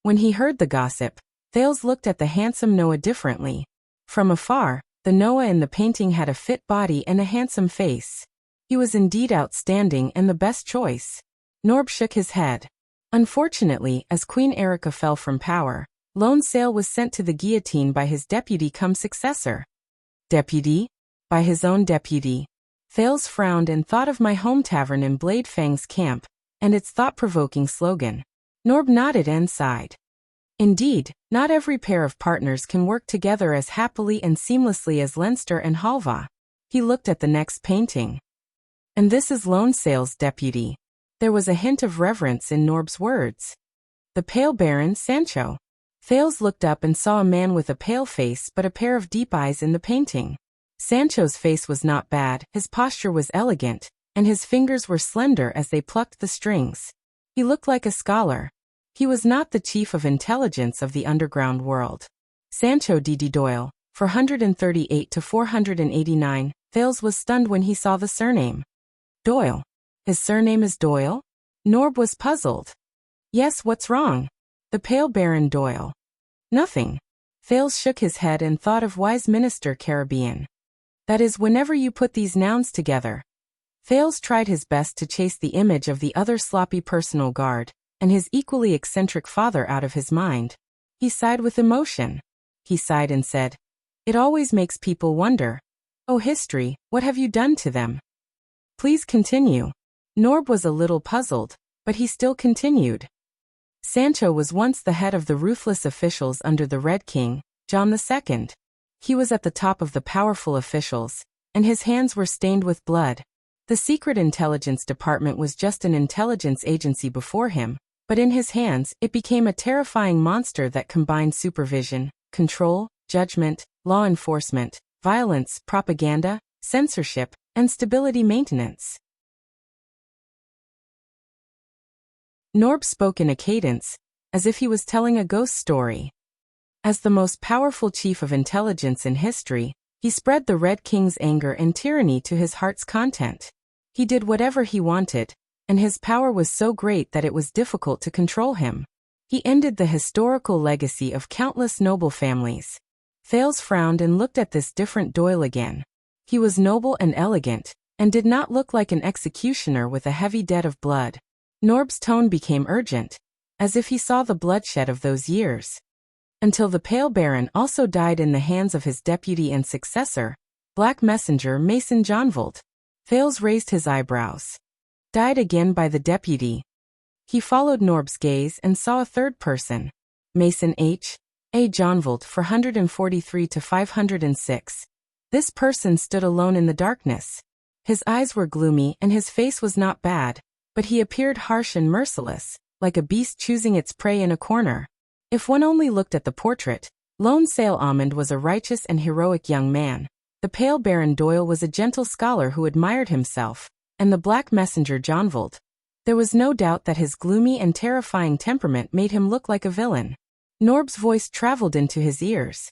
When he heard the gossip, Thales looked at the handsome Noah differently. From afar, the Noah in the painting had a fit body and a handsome face. He was indeed outstanding and the best choice. Norb shook his head. Unfortunately, as Queen Erica fell from power, Lone Sail was sent to the guillotine by his deputy-cum-successor. Deputy? By his own deputy. Thales frowned and thought of my home tavern in Blade Fang's camp, and its thought-provoking slogan. Norb nodded and sighed. Indeed, not every pair of partners can work together as happily and seamlessly as Leinster and Halva. He looked at the next painting. And this is Lone Sail's deputy. There was a hint of reverence in Norb's words. The pale Baron Sancho. Thales looked up and saw a man with a pale face but a pair of deep eyes in the painting. Sancho's face was not bad, his posture was elegant, and his fingers were slender as they plucked the strings. He looked like a scholar. He was not the chief of intelligence of the underground world. Sancho D.D. Doyle, 438 to 489, Thales was stunned when he saw the surname. Doyle. His surname is Doyle? Norb was puzzled. Yes, what's wrong? The pale Baron Doyle. Nothing. Thales shook his head and thought of wise Minister Caribbean. That is, whenever you put these nouns together. Thales tried his best to chase the image of the other sloppy personal guard, and his equally eccentric father out of his mind. He sighed with emotion. He sighed and said, "It always makes people wonder. Oh history, what have you done to them?" Please continue. Norb was a little puzzled, but he still continued. Sancho was once the head of the ruthless officials under the Red King, John II. He was at the top of the powerful officials, and his hands were stained with blood. The Secret Intelligence Department was just an intelligence agency before him, but in his hands it became a terrifying monster that combined supervision, control, judgment, law enforcement, violence, propaganda, censorship, and stability maintenance. Norb spoke in a cadence, as if he was telling a ghost story. As the most powerful chief of intelligence in history, he spread the Red King's anger and tyranny to his heart's content. He did whatever he wanted, and his power was so great that it was difficult to control him. He ended the historical legacy of countless noble families. Thales frowned and looked at this different Doyle again. He was noble and elegant, and did not look like an executioner with a heavy debt of blood. Norb's tone became urgent, as if he saw the bloodshed of those years. Until the Pale Baron also died in the hands of his deputy and successor, Black Messenger Mason Johnvold. Thales raised his eyebrows. Died again by the deputy. He followed Norb's gaze and saw a third person. Mason H. A. Johnvold, 443 to 506. This person stood alone in the darkness. His eyes were gloomy and his face was not bad, but he appeared harsh and merciless, like a beast choosing its prey in a corner. If one only looked at the portrait, Lone Sail Almond was a righteous and heroic young man. The Pale Baron Doyle was a gentle scholar who admired himself, and the Black Messenger Johnvold. There was no doubt that his gloomy and terrifying temperament made him look like a villain. Norb's voice traveled into his ears.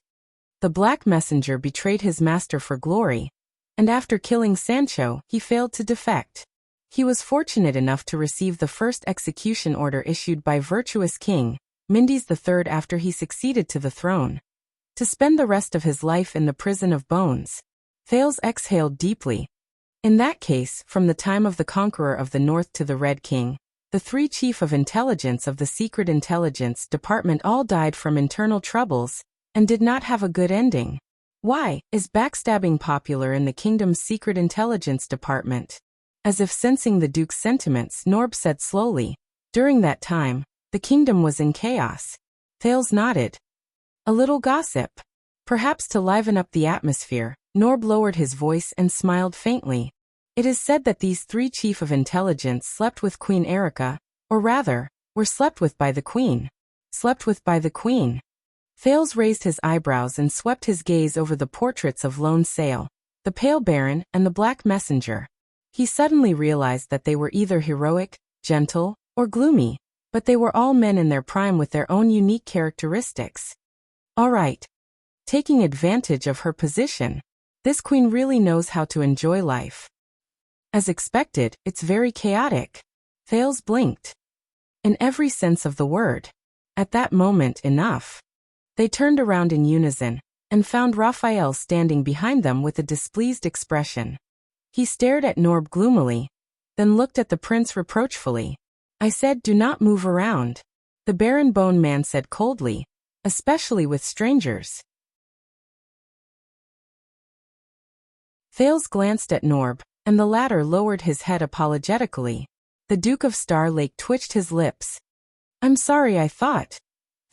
The Black Messenger betrayed his master for glory, and after killing Sancho, he failed to defect. He was fortunate enough to receive the first execution order issued by virtuous King Mindys III after he succeeded to the throne. To spend the rest of his life in the prison of bones. Thales exhaled deeply. In that case, from the time of the conqueror of the north to the Red King, the three chief of intelligence of the Secret Intelligence Department all died from internal troubles, and did not have a good ending. Why is backstabbing popular in the kingdom's secret intelligence department? As if sensing the Duke's sentiments, Norb said slowly, during that time, the kingdom was in chaos. Thales nodded. A little gossip. Perhaps to liven up the atmosphere, Norb lowered his voice and smiled faintly. It is said that these three chief of intelligence slept with Queen Erica, or rather, were slept with by the Queen. Slept with by the Queen. Thales raised his eyebrows and swept his gaze over the portraits of Lone Sail, the Pale Baron, and the Black Messenger. He suddenly realized that they were either heroic, gentle, or gloomy, but they were all men in their prime with their own unique characteristics. All right. Taking advantage of her position, this queen really knows how to enjoy life. As expected, it's very chaotic. Thales blinked. In every sense of the word. At that moment, enough. They turned around in unison, and found Raphael standing behind them with a displeased expression. He stared at Norb gloomily, then looked at the prince reproachfully. I said, do not move around. The Baron Bone Man said coldly, especially with strangers. Thales glanced at Norb, and the latter lowered his head apologetically. The Duke of Star Lake twitched his lips. I'm sorry, I thought.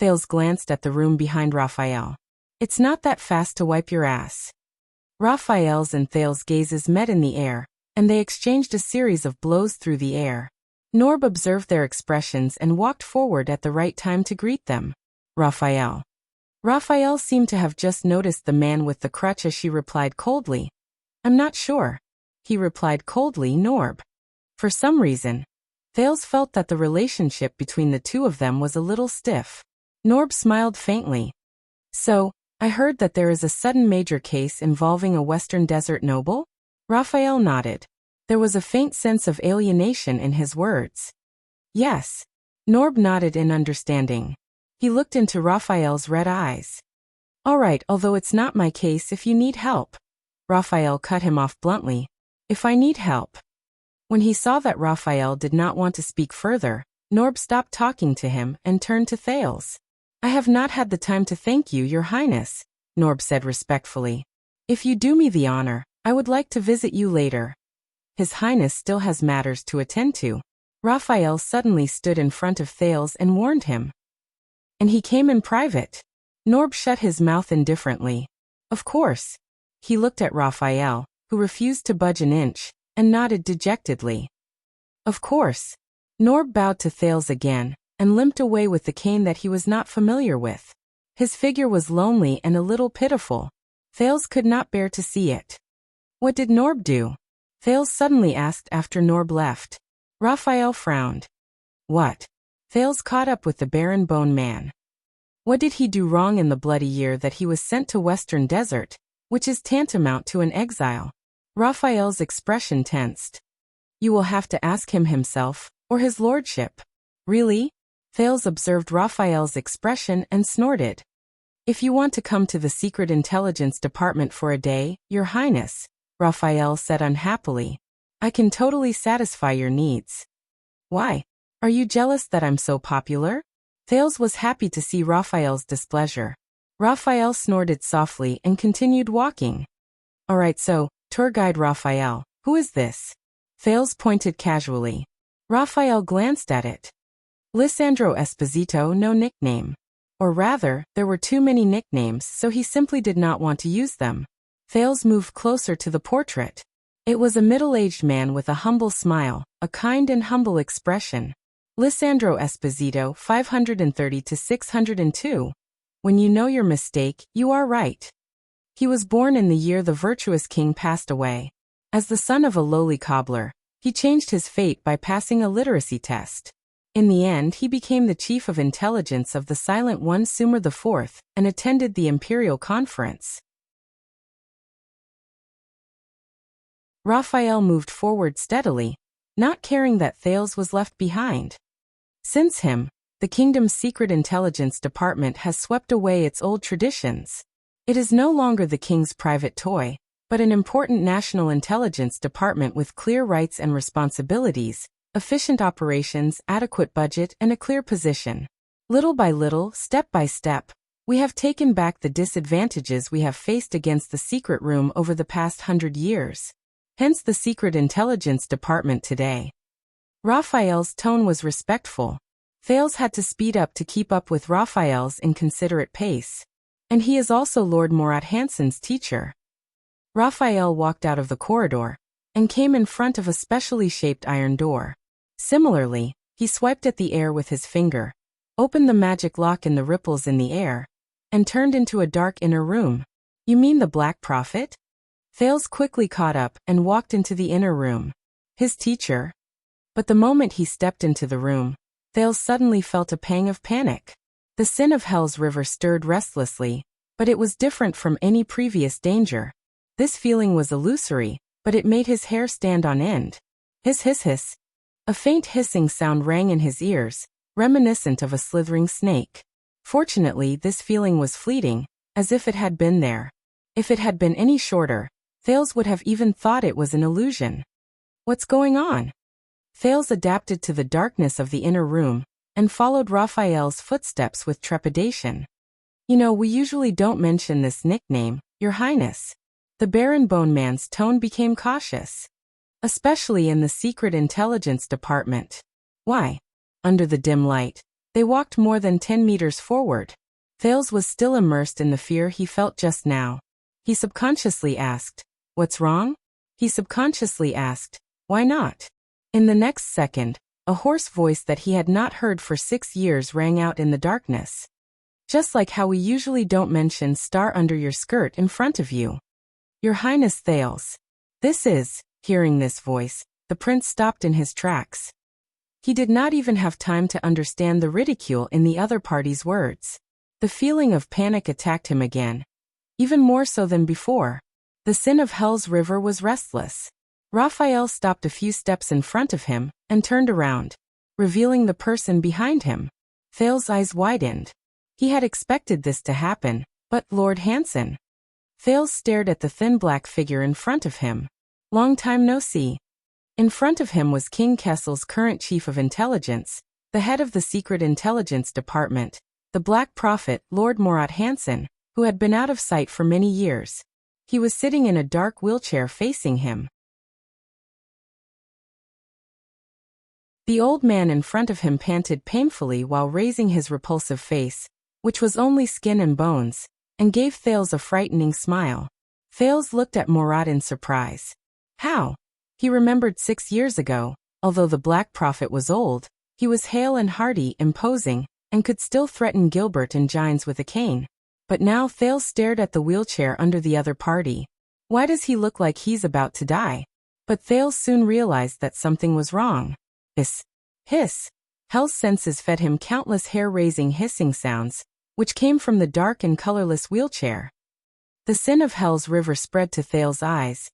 Thales glanced at the room behind Raphael. It's not that fast to wipe your ass. Raphael's and Thales' gazes met in the air, and they exchanged a series of blows through the air. Norb observed their expressions and walked forward at the right time to greet them. Raphael. Raphael seemed to have just noticed the man with the crutch as she replied coldly. I'm not sure. He replied coldly, Norb. For some reason, Thales felt that the relationship between the two of them was a little stiff. Norb smiled faintly. So, I heard that there is a sudden major case involving a Western Desert noble? Raphael nodded. There was a faint sense of alienation in his words. Yes. Norb nodded in understanding. He looked into Raphael's red eyes. All right, although it's not my case if you need help. Raphael cut him off bluntly. If I need help. When he saw that Raphael did not want to speak further, Norb stopped talking to him and turned to Thales. I have not had the time to thank you, Your Highness, Norb said respectfully. If you do me the honor, I would like to visit you later. His Highness still has matters to attend to. Raphael suddenly stood in front of Thales and warned him. And he came in private. Norb shut his mouth indifferently. Of course. He looked at Raphael, who refused to budge an inch, and nodded dejectedly. Of course. Norb bowed to Thales again, and limped away with the cane that he was not familiar with. His figure was lonely and a little pitiful. Thales could not bear to see it. What did Norb do? Thales suddenly asked after Norb left. Raphael frowned. What? Thales caught up with the Baron Bone Man. What did he do wrong in the bloody year that he was sent to Western Desert, which is tantamount to an exile? Raphael's expression tensed. You will have to ask him himself, or his lordship. Really? Thales observed Raphael's expression and snorted. If you want to come to the Secret Intelligence Department for a day, Your Highness, Raphael said unhappily, I can totally satisfy your needs. Why? Are you jealous that I'm so popular? Thales was happy to see Raphael's displeasure. Raphael snorted softly and continued walking. All right, so, tour guide Raphael, who is this? Thales pointed casually. Raphael glanced at it. Lisandro Esposito, no nickname. Or rather, there were too many nicknames, so he simply did not want to use them. Thales moved closer to the portrait. It was a middle-aged man with a humble smile, a kind and humble expression. Lisandro Esposito, 530 to 602. When you know your mistake, you are right. He was born in the year the virtuous king passed away. As the son of a lowly cobbler, he changed his fate by passing a literacy test. In the end, he became the chief of intelligence of the Silent One Sumer IV, and attended the imperial conference. Raphael moved forward steadily, not caring that Thales was left behind. Since him, the kingdom's secret intelligence department has swept away its old traditions. It is no longer the king's private toy, but an important national intelligence department with clear rights and responsibilities, efficient operations, adequate budget, and a clear position. Little by little, step by step, We have taken back the disadvantages we have faced against the secret room over the past 100 years. Hence the Secret Intelligence Department today. Raphael's tone was respectful. Thales had to speed up to keep up with Raphael's inconsiderate pace. And he is also Lord Morat Hansen's teacher. Raphael walked out of the corridor and came in front of a specially shaped iron door. Similarly, he swiped at the air with his finger, opened the magic lock in the ripples in the air, and turned into a dark inner room. You mean the Black Prophet? Thales quickly caught up and walked into the inner room. His teacher? But the moment he stepped into the room, Thales suddenly felt a pang of panic. The sin of Hell's river stirred restlessly, but it was different from any previous danger. This feeling was illusory, but it made his hair stand on end. Hiss hiss hiss. A faint hissing sound rang in his ears, reminiscent of a slithering snake. Fortunately, this feeling was fleeting, as if it had been there. If it had been any shorter, Thales would have even thought it was an illusion. What's going on? Thales adapted to the darkness of the inner room and followed Raphael's footsteps with trepidation. You know, we usually don't mention this nickname, Your Highness. The Baron Bone Man's tone became cautious. Especially in the Secret Intelligence Department. Why? Under the dim light, they walked more than 10 meters forward. Thales was still immersed in the fear he felt just now. He subconsciously asked, "What's wrong?" He subconsciously asked, "Why not?" In the next second, a hoarse voice that he had not heard for 6 years rang out in the darkness. Just like how we usually don't mention star under your skirt in front of you. Your Highness Thales. This is, hearing this voice, the prince stopped in his tracks. He did not even have time to understand the ridicule in the other party's words. The feeling of panic attacked him again. Even more so than before. The sin of Hell's river was restless. Raphael stopped a few steps in front of him and turned around, revealing the person behind him. Thales' eyes widened. He had expected this to happen, but Lord Hansen. Thales stared at the thin black figure in front of him. Long time no see. In front of him was King Kessel's current chief of intelligence, the head of the Secret Intelligence Department, the Black Prophet, Lord Morat Hansen, who had been out of sight for many years. He was sitting in a dark wheelchair facing him. The old man in front of him panted painfully while raising his repulsive face, which was only skin and bones, and gave Thales a frightening smile. Thales looked at Morat in surprise. How? He remembered 6 years ago, although the Black Prophet was old, he was hale and hearty, imposing, and could still threaten Gilbert and Gines with a cane. But now Thales stared at the wheelchair under the other party. Why does he look like he's about to die? But Thales soon realized that something was wrong. Hiss. Hiss. Hell's senses fed him countless hair-raising hissing sounds, which came from the dark and colorless wheelchair. The sin of Hell's river spread to Thales' eyes,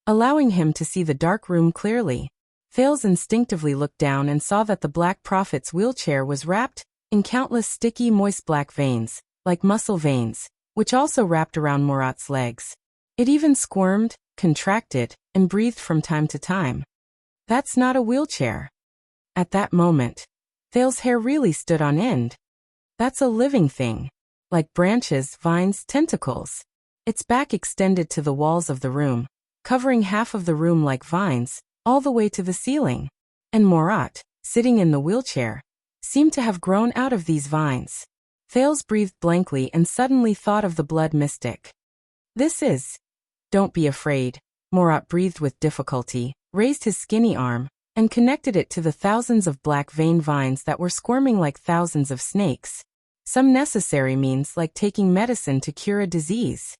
allowing him to see the dark room clearly. Thales instinctively looked down and saw that the Black Prophet's wheelchair was wrapped in countless sticky, moist black veins, like muscle veins, which also wrapped around Morat's legs. It even squirmed, contracted, and breathed from time to time. That's not a wheelchair. At that moment, Thales' hair really stood on end. That's a living thing. Like branches, vines, tentacles. Its back extended to the walls of the room, covering half of the room like vines, all the way to the ceiling. And Morat, sitting in the wheelchair, seemed to have grown out of these vines. Thales breathed blankly and suddenly thought of the blood mystic. This is... Don't be afraid. Morat breathed with difficulty, raised his skinny arm, and connected it to the thousands of black vein vines that were squirming like thousands of snakes. Some necessary means like taking medicine to cure a disease.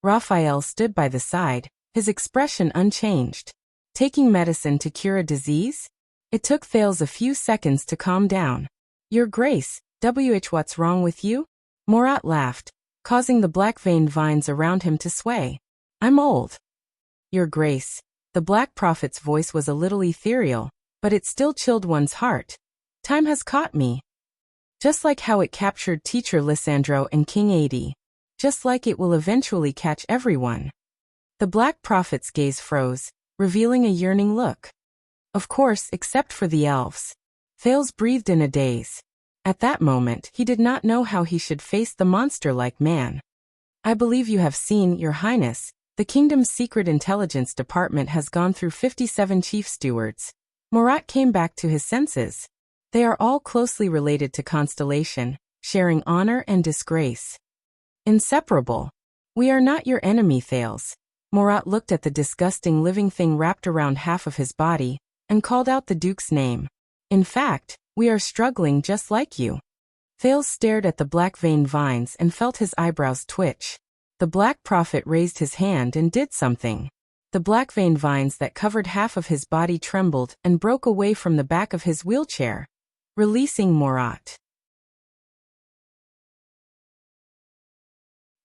Raphael stood by the side, his expression unchanged. Taking medicine to cure a disease? It took Thales a few seconds to calm down. Your Grace, what's wrong with you? Morat laughed, causing the black veined vines around him to sway. I'm old. Your Grace. The Black Prophet's voice was a little ethereal, but it still chilled one's heart. Time has caught me. Just like how it captured Teacher Lysandro and King Adi. Just like it will eventually catch everyone. The Black Prophet's gaze froze, revealing a yearning look. Of course, except for the elves. Thales breathed in a daze. At that moment, he did not know how he should face the monster-like man. I believe you have seen, Your Highness, the kingdom's secret intelligence department has gone through 57 chief stewards. Murat came back to his senses. They are all closely related to Constellation, sharing honor and disgrace. Inseparable. We are not your enemy, Thales. Murat looked at the disgusting living thing wrapped around half of his body, and called out the Duke's name. In fact, we are struggling just like you. Thales stared at the black veined vines and felt his eyebrows twitch. The Black Prophet raised his hand and did something. The black veined vines that covered half of his body trembled and broke away from the back of his wheelchair, releasing Murat.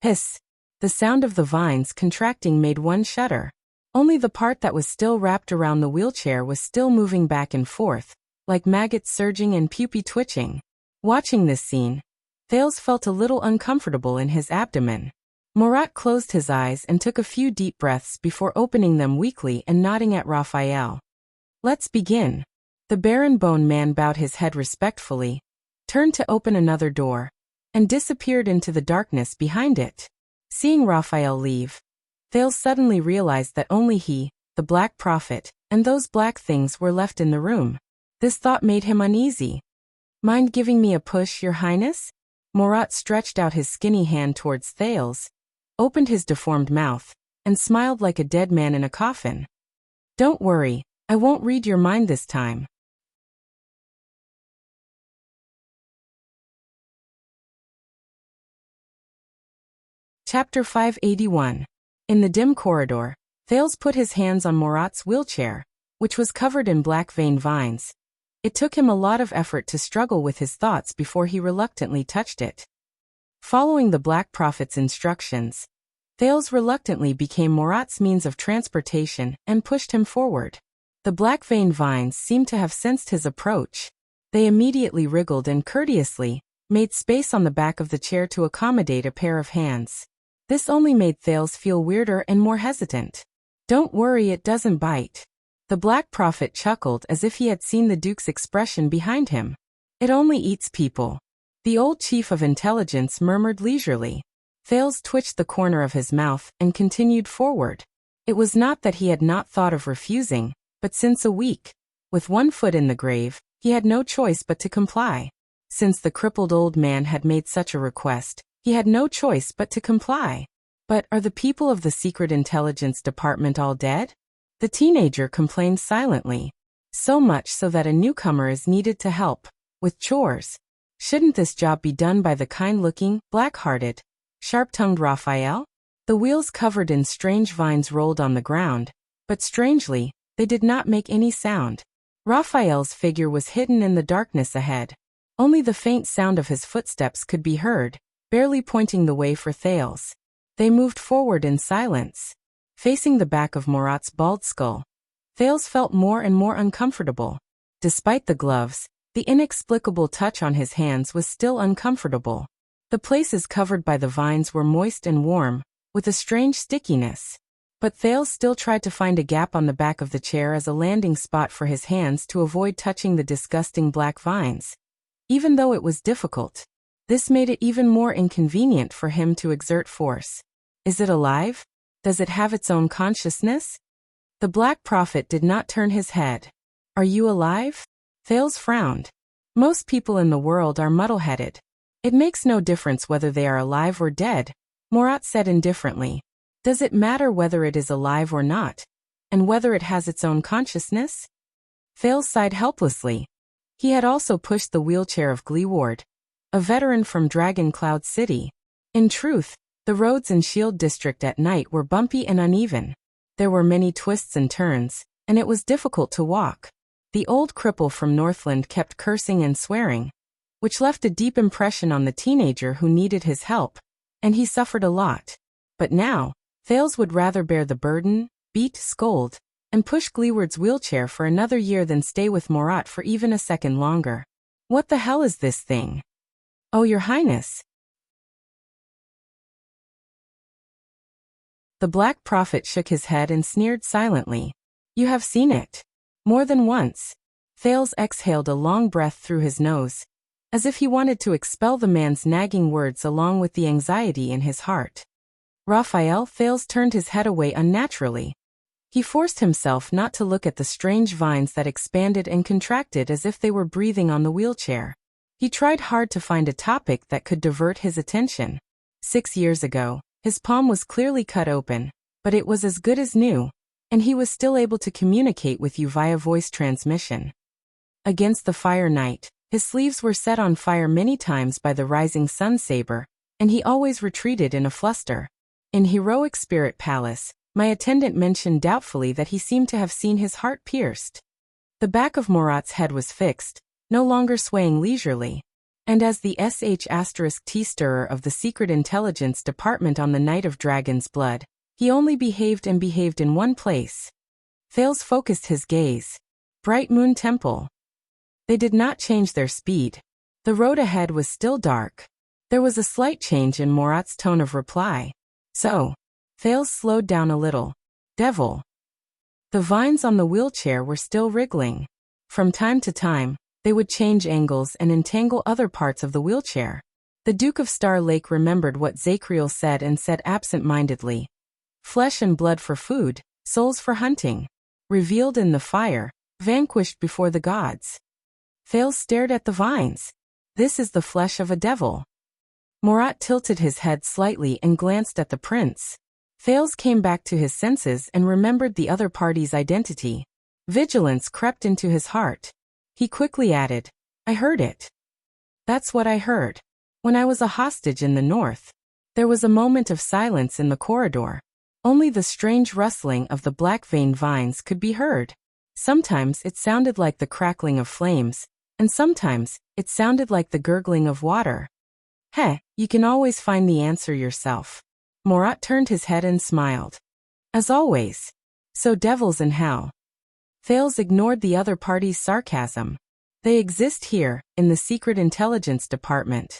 Hiss! The sound of the vines contracting made one shudder. Only the part that was still wrapped around the wheelchair was still moving back and forth, like maggots surging and pupae twitching. Watching this scene, Thales felt a little uncomfortable in his abdomen. Murat closed his eyes and took a few deep breaths before opening them weakly and nodding at Raphael. Let's begin. The Baron Bone Man bowed his head respectfully, turned to open another door, and disappeared into the darkness behind it. Seeing Raphael leave, Thales suddenly realized that only he, the Black Prophet, and those black things were left in the room. This thought made him uneasy. Mind giving me a push, Your Highness? Murat stretched out his skinny hand towards Thales, opened his deformed mouth, and smiled like a dead man in a coffin. Don't worry, I won't read your mind this time. Chapter 581. In the dim corridor, Thales put his hands on Murat's wheelchair, which was covered in black veined vines. It took him a lot of effort to struggle with his thoughts before he reluctantly touched it. Following the Black Prophet's instructions, Thales reluctantly became Murat's means of transportation and pushed him forward. The black veined vines seemed to have sensed his approach. They immediately wriggled and courteously made space on the back of the chair to accommodate a pair of hands. This only made Thales feel weirder and more hesitant. Don't worry, it doesn't bite. The Black Prophet chuckled as if he had seen the Duke's expression behind him. It only eats people. The old chief of intelligence murmured leisurely. Thales twitched the corner of his mouth and continued forward. It was not that he had not thought of refusing, but since a week, with one foot in the grave, he had no choice but to comply. Since the crippled old man had made such a request, he had no choice but to comply. But are the people of the Secret Intelligence Department all dead? The teenager complained silently. So much so that a newcomer is needed to help with chores. Shouldn't this job be done by the kind-looking, black-hearted, sharp-tongued Raphael? The wheels covered in strange vines rolled on the ground, but strangely, they did not make any sound. Raphael's figure was hidden in the darkness ahead. Only the faint sound of his footsteps could be heard, barely pointing the way for Thales. They moved forward in silence. Facing the back of Murat's bald skull, Thales felt more and more uncomfortable. Despite the gloves, the inexplicable touch on his hands was still uncomfortable. The places covered by the vines were moist and warm, with a strange stickiness. But Thales still tried to find a gap on the back of the chair as a landing spot for his hands to avoid touching the disgusting black vines. Even though it was difficult, this made it even more inconvenient for him to exert force. Is it alive? Does it have its own consciousness? The Black Prophet did not turn his head. Are you alive? Thales frowned. Most people in the world are muddle-headed. It makes no difference whether they are alive or dead, Murat said indifferently. Does it matter whether it is alive or not? And whether it has its own consciousness? Thales sighed helplessly. He had also pushed the wheelchair of Gleeward, a veteran from Dragon Cloud City. In truth, the roads in Shield District at night were bumpy and uneven. There were many twists and turns, and it was difficult to walk. The old cripple from Northland kept cursing and swearing, which left a deep impression on the teenager who needed his help, and he suffered a lot. But now, Thales would rather bear the burden, beat, scold, and push Gleeward's wheelchair for another year than stay with Murat for even a second longer. What the hell is this thing? Oh, Your Highness. The Black Prophet shook his head and sneered silently. You have seen it. More than once. Thales exhaled a long breath through his nose. as if he wanted to expel the man's nagging words along with the anxiety in his heart. Raphael Thales turned his head away unnaturally. He forced himself not to look at the strange vines that expanded and contracted as if they were breathing on the wheelchair. He tried hard to find a topic that could divert his attention. 6 years ago, his palm was clearly cut open, but it was as good as new, and he was still able to communicate with you via voice transmission. Against the fire night, his sleeves were set on fire many times by the rising sun saber, and he always retreated in a fluster. In Heroic Spirit Palace, my attendant mentioned doubtfully that he seemed to have seen his heart pierced. The back of Murat's head was fixed, no longer swaying leisurely, and as the *T stirrer of the Secret Intelligence Department on the night of Dragon's Blood, he only behaved in one place. Thales focused his gaze. Bright Moon Temple. They did not change their speed. The road ahead was still dark. There was a slight change in Murat's tone of reply. So, Thales slowed down a little. Devil. The vines on the wheelchair were still wriggling. From time to time, they would change angles and entangle other parts of the wheelchair. The Duke of Star Lake remembered what Zachriel said and said absent-mindedly. Flesh and blood for food, souls for hunting. Revealed in the fire, vanquished before the gods. Thales stared at the vines. This is the flesh of a devil. Murat tilted his head slightly and glanced at the prince. Thales came back to his senses and remembered the other party's identity. Vigilance crept into his heart. He quickly added, I heard it. That's what I heard. When I was a hostage in the north. There was a moment of silence in the corridor. Only the strange rustling of the black-veined vines could be heard. Sometimes it sounded like the crackling of flames, and sometimes it sounded like the gurgling of water. You can always find the answer yourself. Murat turned his head and smiled. As always. So devils in hell. Thales ignored the other party's sarcasm. They exist here, in the Secret Intelligence Department.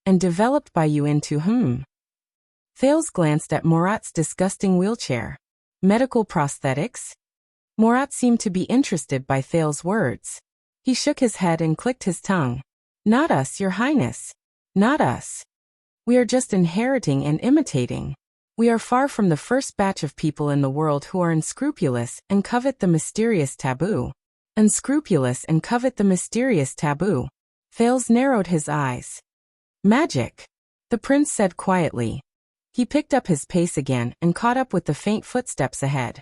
And developed by you into Thales glanced at Murat's disgusting wheelchair. Medical prosthetics? Murat seemed to be interested by Thales' words. He shook his head and clicked his tongue. Not us, Your Highness. Not us. We are just inheriting and imitating. We are far from the first batch of people in the world who are unscrupulous and covet the mysterious taboo. Unscrupulous and covet the mysterious taboo. Thales narrowed his eyes. Magic, the prince said quietly. He picked up his pace again and caught up with the faint footsteps ahead.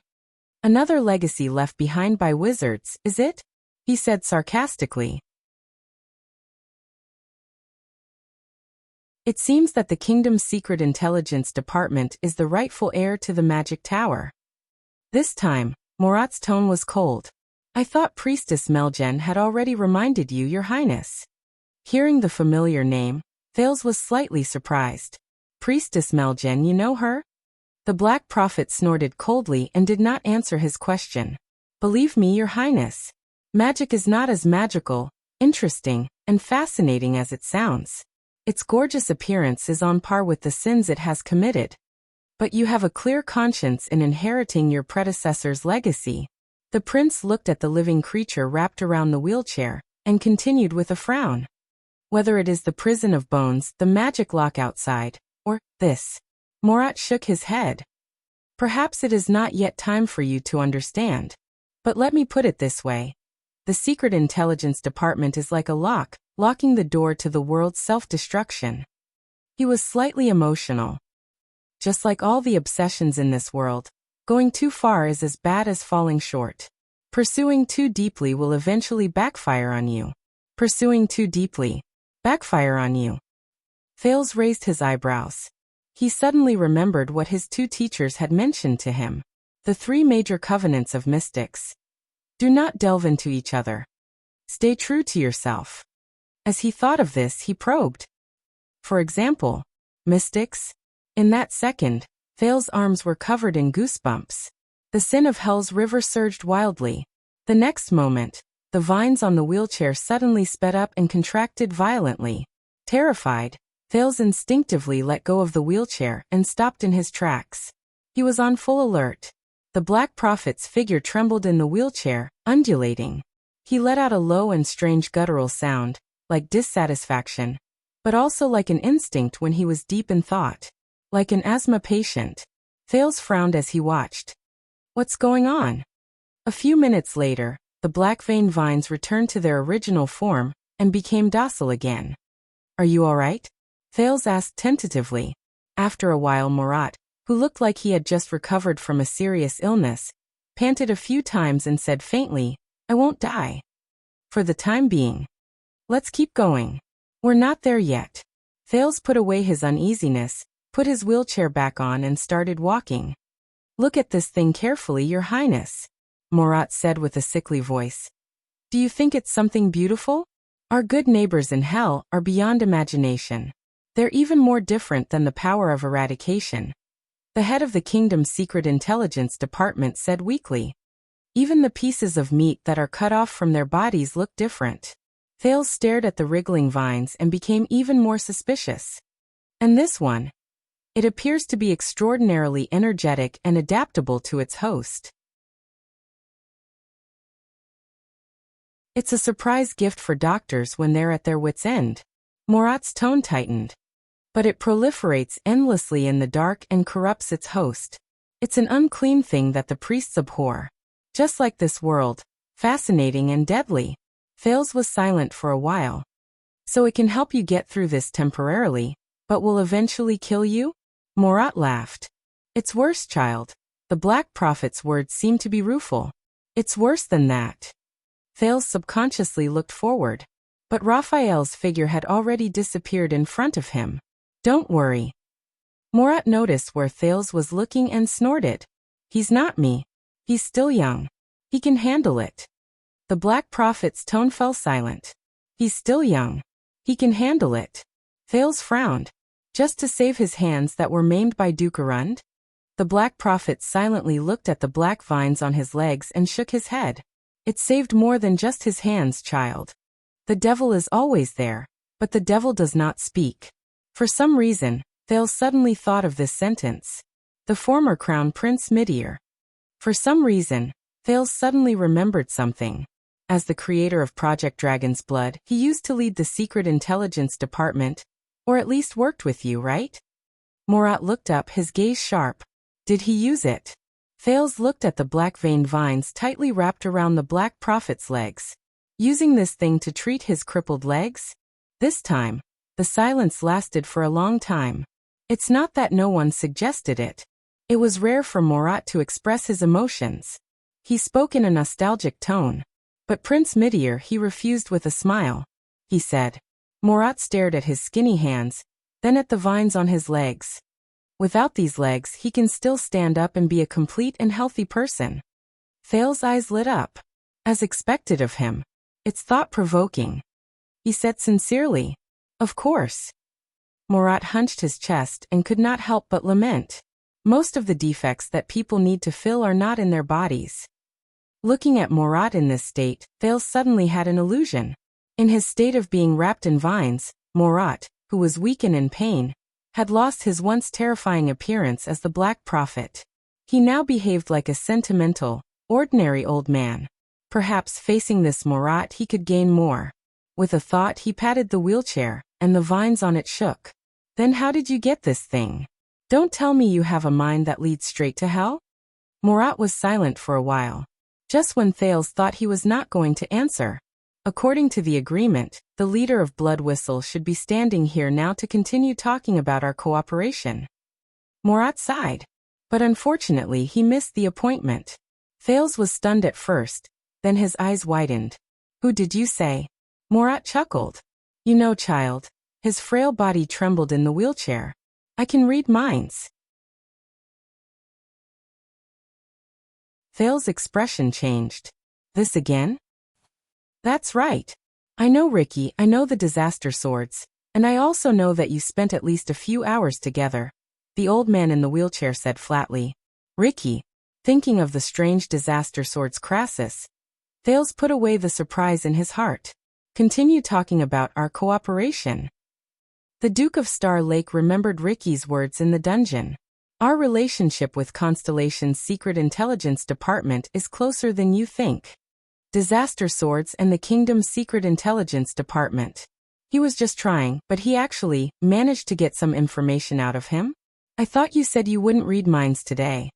Another legacy left behind by wizards, is it? He said sarcastically. It seems that the kingdom's secret intelligence department is the rightful heir to the magic tower. This time, Murat's tone was cold. I thought Priestess Meljen had already reminded you, Your Highness. Hearing the familiar name, Thales was slightly surprised. Priestess Meljen, you know her? The Black Prophet snorted coldly and did not answer his question. Believe me, Your Highness. Magic is not as magical, interesting, and fascinating as it sounds. Its gorgeous appearance is on par with the sins it has committed. But you have a clear conscience in inheriting your predecessor's legacy. The prince looked at the living creature wrapped around the wheelchair, and continued with a frown. Whether it is the prison of bones, the magic lock outside, or this. Murat shook his head. Perhaps it is not yet time for you to understand. But let me put it this way. The Secret Intelligence Department is like a lock, locking the door to the world's self-destruction. He was slightly emotional. Just like all the obsessions in this world, going too far is as bad as falling short. Pursuing too deeply will eventually backfire on you. Pursuing too deeply, backfire on you. Thales raised his eyebrows. He suddenly remembered what his two teachers had mentioned to him. The 3 major covenants of mystics. Do not delve into each other. Stay true to yourself. As he thought of this, he probed. For example, mystics? In that second, Thales' arms were covered in goosebumps. The sin of hell's river surged wildly. The next moment, the vines on the wheelchair suddenly sped up and contracted violently. Terrified, Thales instinctively let go of the wheelchair and stopped in his tracks. He was on full alert. The Black Prophet's figure trembled in the wheelchair, undulating. He let out a low and strange guttural sound, like dissatisfaction, but also like an instinct when he was deep in thought. Like an asthma patient. Thales frowned as he watched. What's going on? A few minutes later, the black vein vines returned to their original form and became docile again. Are you all right? Thales asked tentatively. After a while, Murat, who looked like he had just recovered from a serious illness, panted a few times and said faintly, I won't die. For the time being. Let's keep going. We're not there yet. Thales put away his uneasiness, put his wheelchair back on and started walking. Look at this thing carefully, Your Highness, Murat said with a sickly voice. Do you think it's something beautiful? Our good neighbors in hell are beyond imagination. They're even more different than the power of eradication. The head of the kingdom's secret intelligence department said weakly. Even the pieces of meat that are cut off from their bodies look different. Thales stared at the wriggling vines and became even more suspicious. And this one? It appears to be extraordinarily energetic and adaptable to its host. It's a surprise gift for doctors when they're at their wits' end. Murat's tone tightened. But it proliferates endlessly in the dark and corrupts its host. It's an unclean thing that the priests abhor. Just like this world, fascinating and deadly. Thales was silent for a while. So it can help you get through this temporarily, but will eventually kill you? Murat laughed. It's worse, child. The Black Prophet's words seem to be rueful. It's worse than that. Thales subconsciously looked forward. But Raphael's figure had already disappeared in front of him. Don't worry. Murat noticed where Thales was looking and snorted. He's not me. He's still young. He can handle it. The Black Prophet's tone fell silent. He's still young. He can handle it. Thales frowned. Just to save his hands that were maimed by Dukerund? The Black Prophet silently looked at the black vines on his legs and shook his head. It saved more than just his hands, child. The devil is always there, but the devil does not speak. For some reason, Thales suddenly thought of this sentence. The former Crown Prince Midir. For some reason, Thales suddenly remembered something. As the creator of Project Dragon's Blood, he used to lead the Secret Intelligence Department, or at least worked with you, right? Murat looked up, his gaze sharp. Did he use it? Thales looked at the black veined vines tightly wrapped around the Black Prophet's legs. Using this thing to treat his crippled legs? This time, the silence lasted for a long time. It's not that no one suggested it. It was rare for Murat to express his emotions. He spoke in a nostalgic tone. But Prince Midir, he refused with a smile. He said. Murat stared at his skinny hands, then at the vines on his legs. Without these legs, he can still stand up and be a complete and healthy person. Thales' eyes lit up. As expected of him. It's thought-provoking. He said sincerely. Of course. Murat hunched his chest and could not help but lament. Most of the defects that people need to fill are not in their bodies. Looking at Murat in this state, Thales suddenly had an illusion. In his state of being wrapped in vines, Murat, who was weak and in pain, had lost his once terrifying appearance as the Black Prophet. He now behaved like a sentimental, ordinary old man. Perhaps facing this Murat he could gain more. With a thought he patted the wheelchair, and the vines on it shook. Then how did you get this thing? Don't tell me you have a mind that leads straight to hell? Murat was silent for a while. Just when Thales thought he was not going to answer. According to the agreement, the leader of Blood Whistle should be standing here now to continue talking about our cooperation. Murat sighed. But unfortunately he missed the appointment. Thales was stunned at first, then his eyes widened. Who did you say? Murat chuckled. You know, child. His frail body trembled in the wheelchair. I can read minds. Thales' expression changed. This again? That's right. I know, Ricky, I know the disaster swords, and I also know that you spent at least a few hours together, the old man in the wheelchair said flatly. Ricky, thinking of the strange disaster swords Crassus. Thales put away the surprise in his heart. Continue talking about our cooperation. The Duke of Star Lake remembered Ricky's words in the dungeon. Our relationship with Constellation's Secret Intelligence Department is closer than you think. Disaster Swords and the Kingdom's Secret Intelligence Department. He was just trying, but he actually managed to get some information out of him? I thought you said you wouldn't read minds today.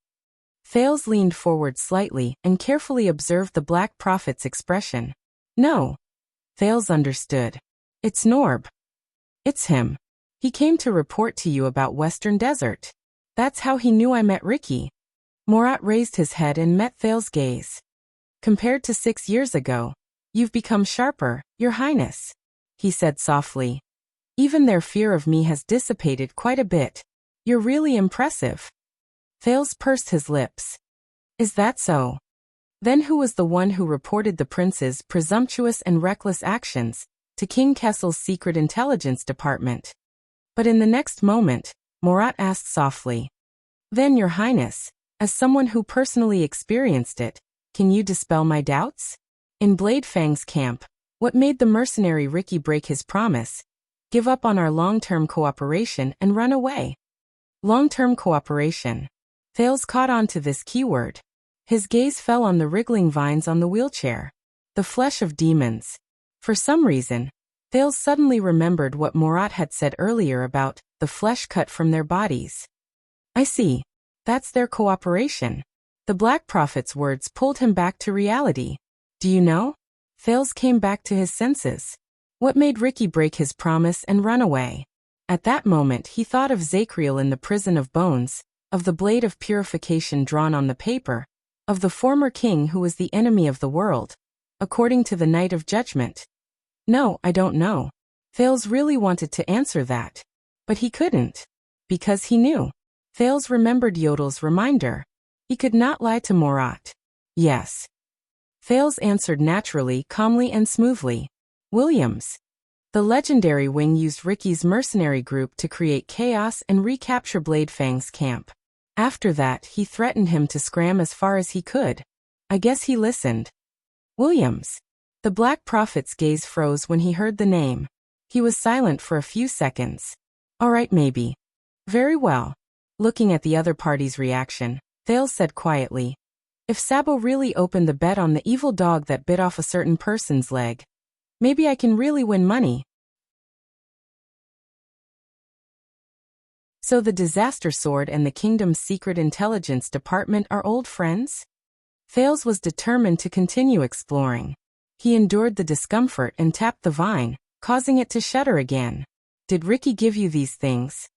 Thales leaned forward slightly and carefully observed the Black Prophet's expression. No. Thales understood. It's Norb. It's him. He came to report to you about Western Desert. That's how he knew I met Ricky. Morat raised his head and met Thales' gaze. Compared to 6 years ago, you've become sharper, Your Highness, he said softly. Even their fear of me has dissipated quite a bit. You're really impressive. Thales pursed his lips. Is that so? Then who was the one who reported the prince's presumptuous and reckless actions to King Kessel's secret intelligence department? But in the next moment, Morat asked softly. Then, Your Highness, as someone who personally experienced it, can you dispel my doubts? In Blade Fang's camp, what made the mercenary Ricky break his promise, give up on our long-term cooperation and run away? Long-term cooperation. Thales caught on to this keyword. His gaze fell on the wriggling vines on the wheelchair. The flesh of demons. For some reason, Thales suddenly remembered what Morat had said earlier about the flesh cut from their bodies. I see. That's their cooperation. The Black Prophet's words pulled him back to reality. Do you know? Thales came back to his senses. What made Ricky break his promise and run away? At that moment he thought of Zacriel in the prison of bones, of the blade of purification drawn on the paper, of the former king who was the enemy of the world, according to the night of judgment. No, I don't know. Thales really wanted to answer that. But he couldn't. Because he knew. Thales remembered Yodel's reminder. He could not lie to Morat. Yes. Thales answered naturally, calmly and smoothly. Williams. The legendary wing used Ricky's mercenary group to create chaos and recapture Blade Fang's camp. After that, he threatened him to scram as far as he could. I guess he listened. Williams. The Black Prophet's gaze froze when he heard the name. He was silent for a few seconds. All right, maybe. Very well. Looking at the other party's reaction, Thales said quietly, if Sabo really opened the bet on the evil dog that bit off a certain person's leg, maybe I can really win money. So the Disaster Sword and the Kingdom's Secret Intelligence Department are old friends? Thales was determined to continue exploring. He endured the discomfort and tapped the vine, causing it to shudder again. Did Ricky give you these things?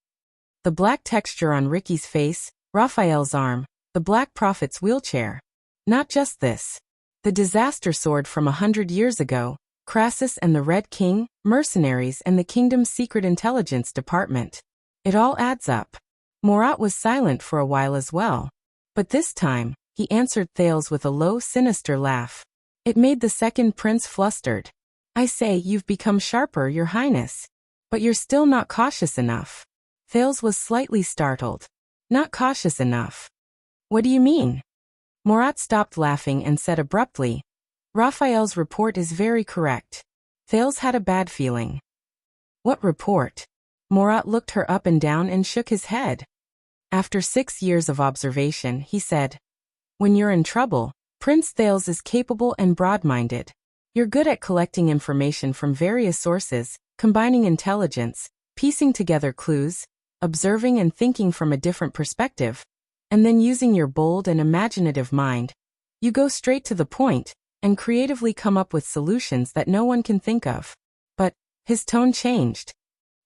The black texture on Ricky's face, Raphael's arm, the Black Prophet's wheelchair. Not just this. The Disaster Sword from 100 years ago, Crassus and the Red King, mercenaries and the Kingdom's Secret Intelligence Department. It all adds up. Morat was silent for a while as well. But this time, he answered Thales with a low, sinister laugh. It made the second prince flustered. I say, you've become sharper, Your Highness. But you're still not cautious enough. Thales was slightly startled. Not cautious enough. What do you mean? Morat stopped laughing and said abruptly, Raphael's report is very correct. Thales had a bad feeling. What report? Morat looked her up and down and shook his head. After 6 years of observation, he said, when you're in trouble, Prince Thales is capable and broad-minded. You're good at collecting information from various sources, combining intelligence, piecing together clues, observing and thinking from a different perspective, and then using your bold and imaginative mind. You go straight to the point, and creatively come up with solutions that no one can think of. But, his tone changed.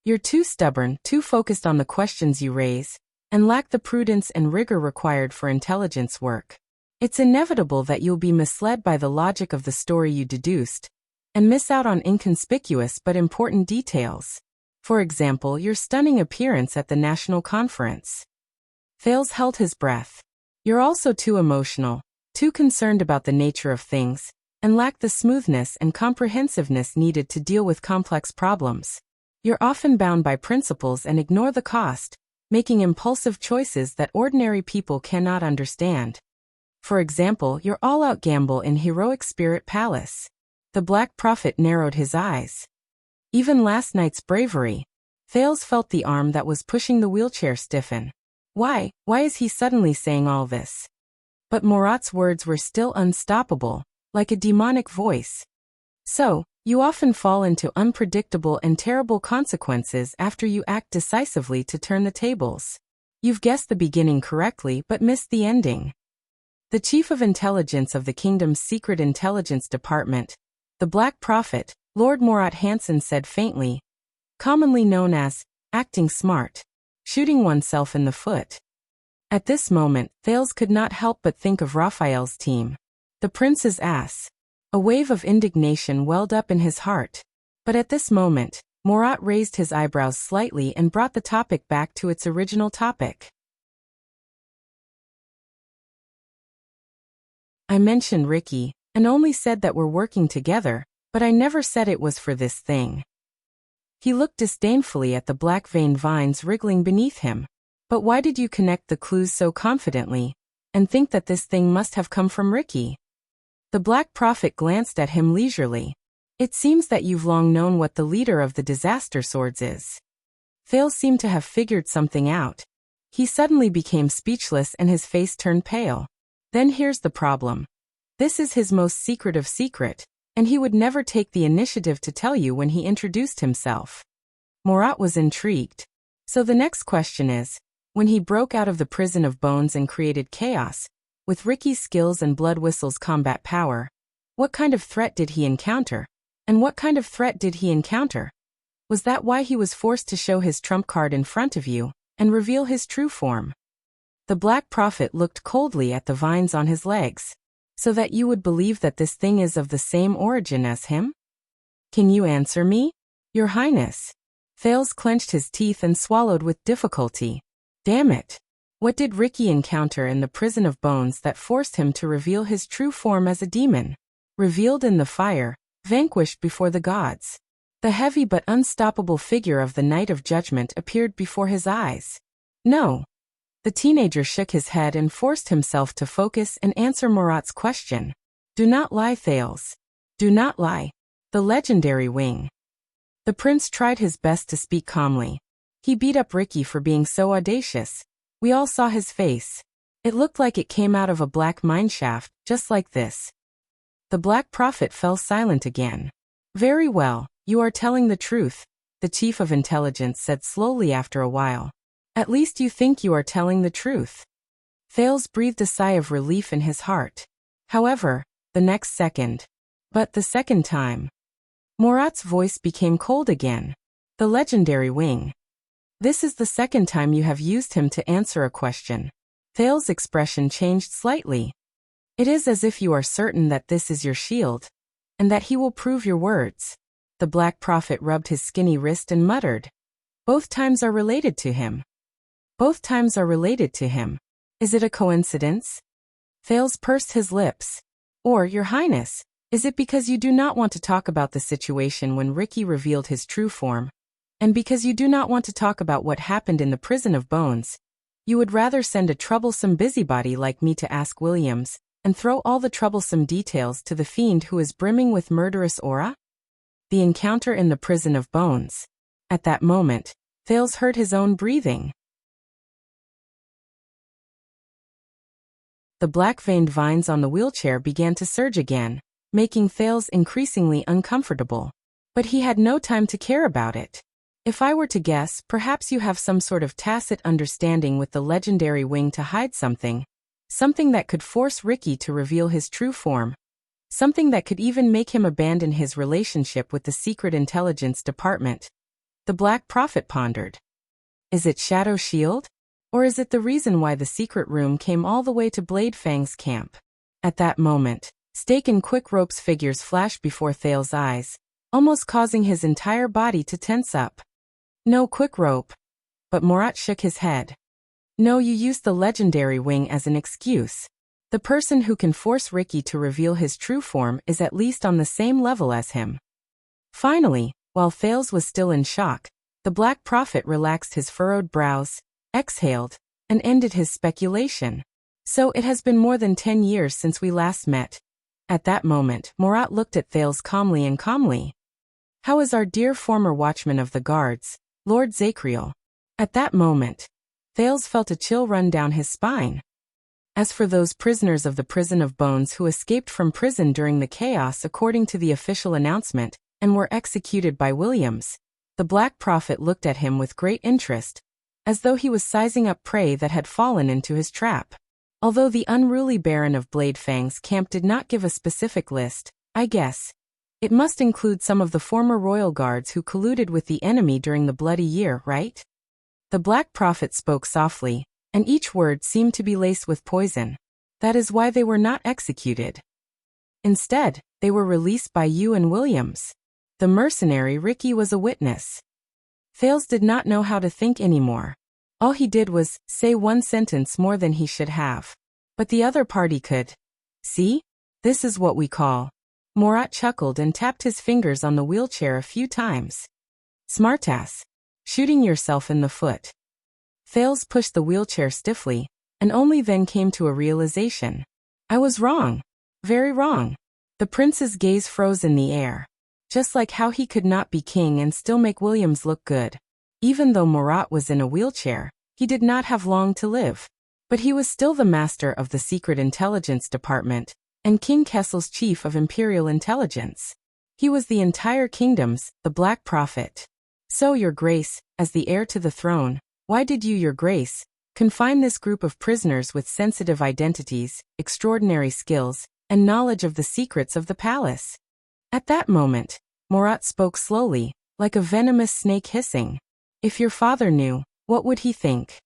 You're too stubborn, too focused on the questions you raise, and lack the prudence and rigor required for intelligence work. It's inevitable that you'll be misled by the logic of the story you deduced, and miss out on inconspicuous but important details. For example, your stunning appearance at the national conference. Thales held his breath. You're also too emotional, too concerned about the nature of things, and lack the smoothness and comprehensiveness needed to deal with complex problems. You're often bound by principles and ignore the cost, making impulsive choices that ordinary people cannot understand. For example, your all-out gamble in Heroic Spirit Palace. The Black Prophet narrowed his eyes. Even last night's bravery. Thales felt the arm that was pushing the wheelchair stiffen. Why is he suddenly saying all this? But Morat's words were still unstoppable, like a demonic voice. So, You often fall into unpredictable and terrible consequences after you act decisively to turn the tables. You've guessed the beginning correctly but missed the ending. The Chief of Intelligence of the Kingdom's Secret Intelligence Department, the Black Prophet, Lord Morat Hansen, said faintly, commonly known as acting smart, shooting oneself in the foot. At this moment, Thales could not help but think of Raphael's team. The prince's ass. A wave of indignation welled up in his heart. But at this moment, Morat raised his eyebrows slightly and brought the topic back to its original topic. I mentioned Ricky, and only said that we're working together, but I never said it was for this thing. He looked disdainfully at the black-veined vines wriggling beneath him. But why did you connect the clues so confidently, and think that this thing must have come from Ricky? The Black Prophet glanced at him leisurely. It seems that you've long known what the leader of the disaster swords is. Thales seemed to have figured something out. He suddenly became speechless and his face turned pale. Then here's the problem. This is his most secretive secret, and he would never take the initiative to tell you when he introduced himself. Morat was intrigued. So the next question is, when he broke out of the prison of bones and created chaos, with Ricky's skills and Blood Whistle's combat power, what kind of threat did he encounter? And what kind of threat did he encounter? Was that why he was forced to show his trump card in front of you, and reveal his true form? The Black Prophet looked coldly at the vines on his legs. So that you would believe that this thing is of the same origin as him? Can you answer me? Your Highness. Thales clenched his teeth and swallowed with difficulty. Damn it. What did Ricky encounter in the prison of bones that forced him to reveal his true form as a demon? Revealed in the fire, vanquished before the gods. The heavy but unstoppable figure of the Night of Judgment appeared before his eyes. No. The teenager shook his head and forced himself to focus and answer Morat's question. Do not lie, Thales. Do not lie. The legendary wing. The prince tried his best to speak calmly. He beat up Ricky for being so audacious. We all saw his face. It looked like it came out of a black mineshaft, just like this. The Black Prophet fell silent again. Very well, you are telling the truth, the Chief of Intelligence said slowly after a while. At least you think you are telling the truth. Thales breathed a sigh of relief in his heart. However, the next second. But the second time. Morat's voice became cold again. The legendary wing. This is the second time you have used him to answer a question. Thales' expression changed slightly. It is as if you are certain that this is your shield, and that he will prove your words. The Black Prophet rubbed his skinny wrist and muttered. Both times are related to him. Both times are related to him. Is it a coincidence? Thales pursed his lips. Or, Your Highness, is it because you do not want to talk about the situation when Ricky revealed his true form, and because you do not want to talk about what happened in the prison of bones? You would rather send a troublesome busybody like me to ask Williams, and throw all the troublesome details to the fiend who is brimming with murderous aura? The encounter in the prison of bones. At that moment, Thales heard his own breathing. The black-veined vines on the wheelchair began to surge again, making Thales increasingly uncomfortable. But he had no time to care about it. If I were to guess, perhaps you have some sort of tacit understanding with the legendary wing to hide something. Something that could force Ricky to reveal his true form. Something that could even make him abandon his relationship with the Secret Intelligence Department. The Black Prophet pondered. Is it Shadow Shield? Or is it the reason why the secret room came all the way to Blade Fang's camp? At that moment, Stake and Quick Rope's figures flashed before Thales' eyes, almost causing his entire body to tense up. No, Quick Rope. But Morat shook his head. No, you used the legendary wing as an excuse. The person who can force Ricky to reveal his true form is at least on the same level as him. Finally, while Thales was still in shock, the Black Prophet relaxed his furrowed brows, exhaled, and ended his speculation. So it has been more than 10 years since we last met. At that moment, Morat looked at Thales calmly and calmly. How is our dear former watchman of the guards, Lord Zacriel? At that moment, Thales felt a chill run down his spine. As for those prisoners of the prison of bones who escaped from prison during the chaos according to the official announcement, and were executed by Williams. The Black Prophet looked at him with great interest, as though he was sizing up prey that had fallen into his trap. Although the unruly Baron of Bladefang's camp did not give a specific list, I guess it must include some of the former royal guards who colluded with the enemy during the Bloody Year, right? The Black Prophet spoke softly, and each word seemed to be laced with poison. That is why they were not executed. Instead, they were released by you and Williams. The mercenary Ricky was a witness. Thales did not know how to think anymore. All he did was say one sentence more than he should have. But the other party could. See? This is what we call. Morat chuckled and tapped his fingers on the wheelchair a few times. Smartass. Shooting yourself in the foot. Thales pushed the wheelchair stiffly, and only then came to a realization. I was wrong. Very wrong. The prince's gaze froze in the air. Just like how he could not be king and still make Williams look good. Even though Morat was in a wheelchair, he did not have long to live. But he was still the master of the Secret Intelligence Department, and King Kessel's chief of Imperial Intelligence. He was the entire kingdom's, the Black Prophet. So, Your Grace, as the heir to the throne, why did you, Your Grace, confine this group of prisoners with sensitive identities, extraordinary skills, and knowledge of the secrets of the palace? At that moment, Morat spoke slowly, like a venomous snake hissing. If your father knew, what would he think?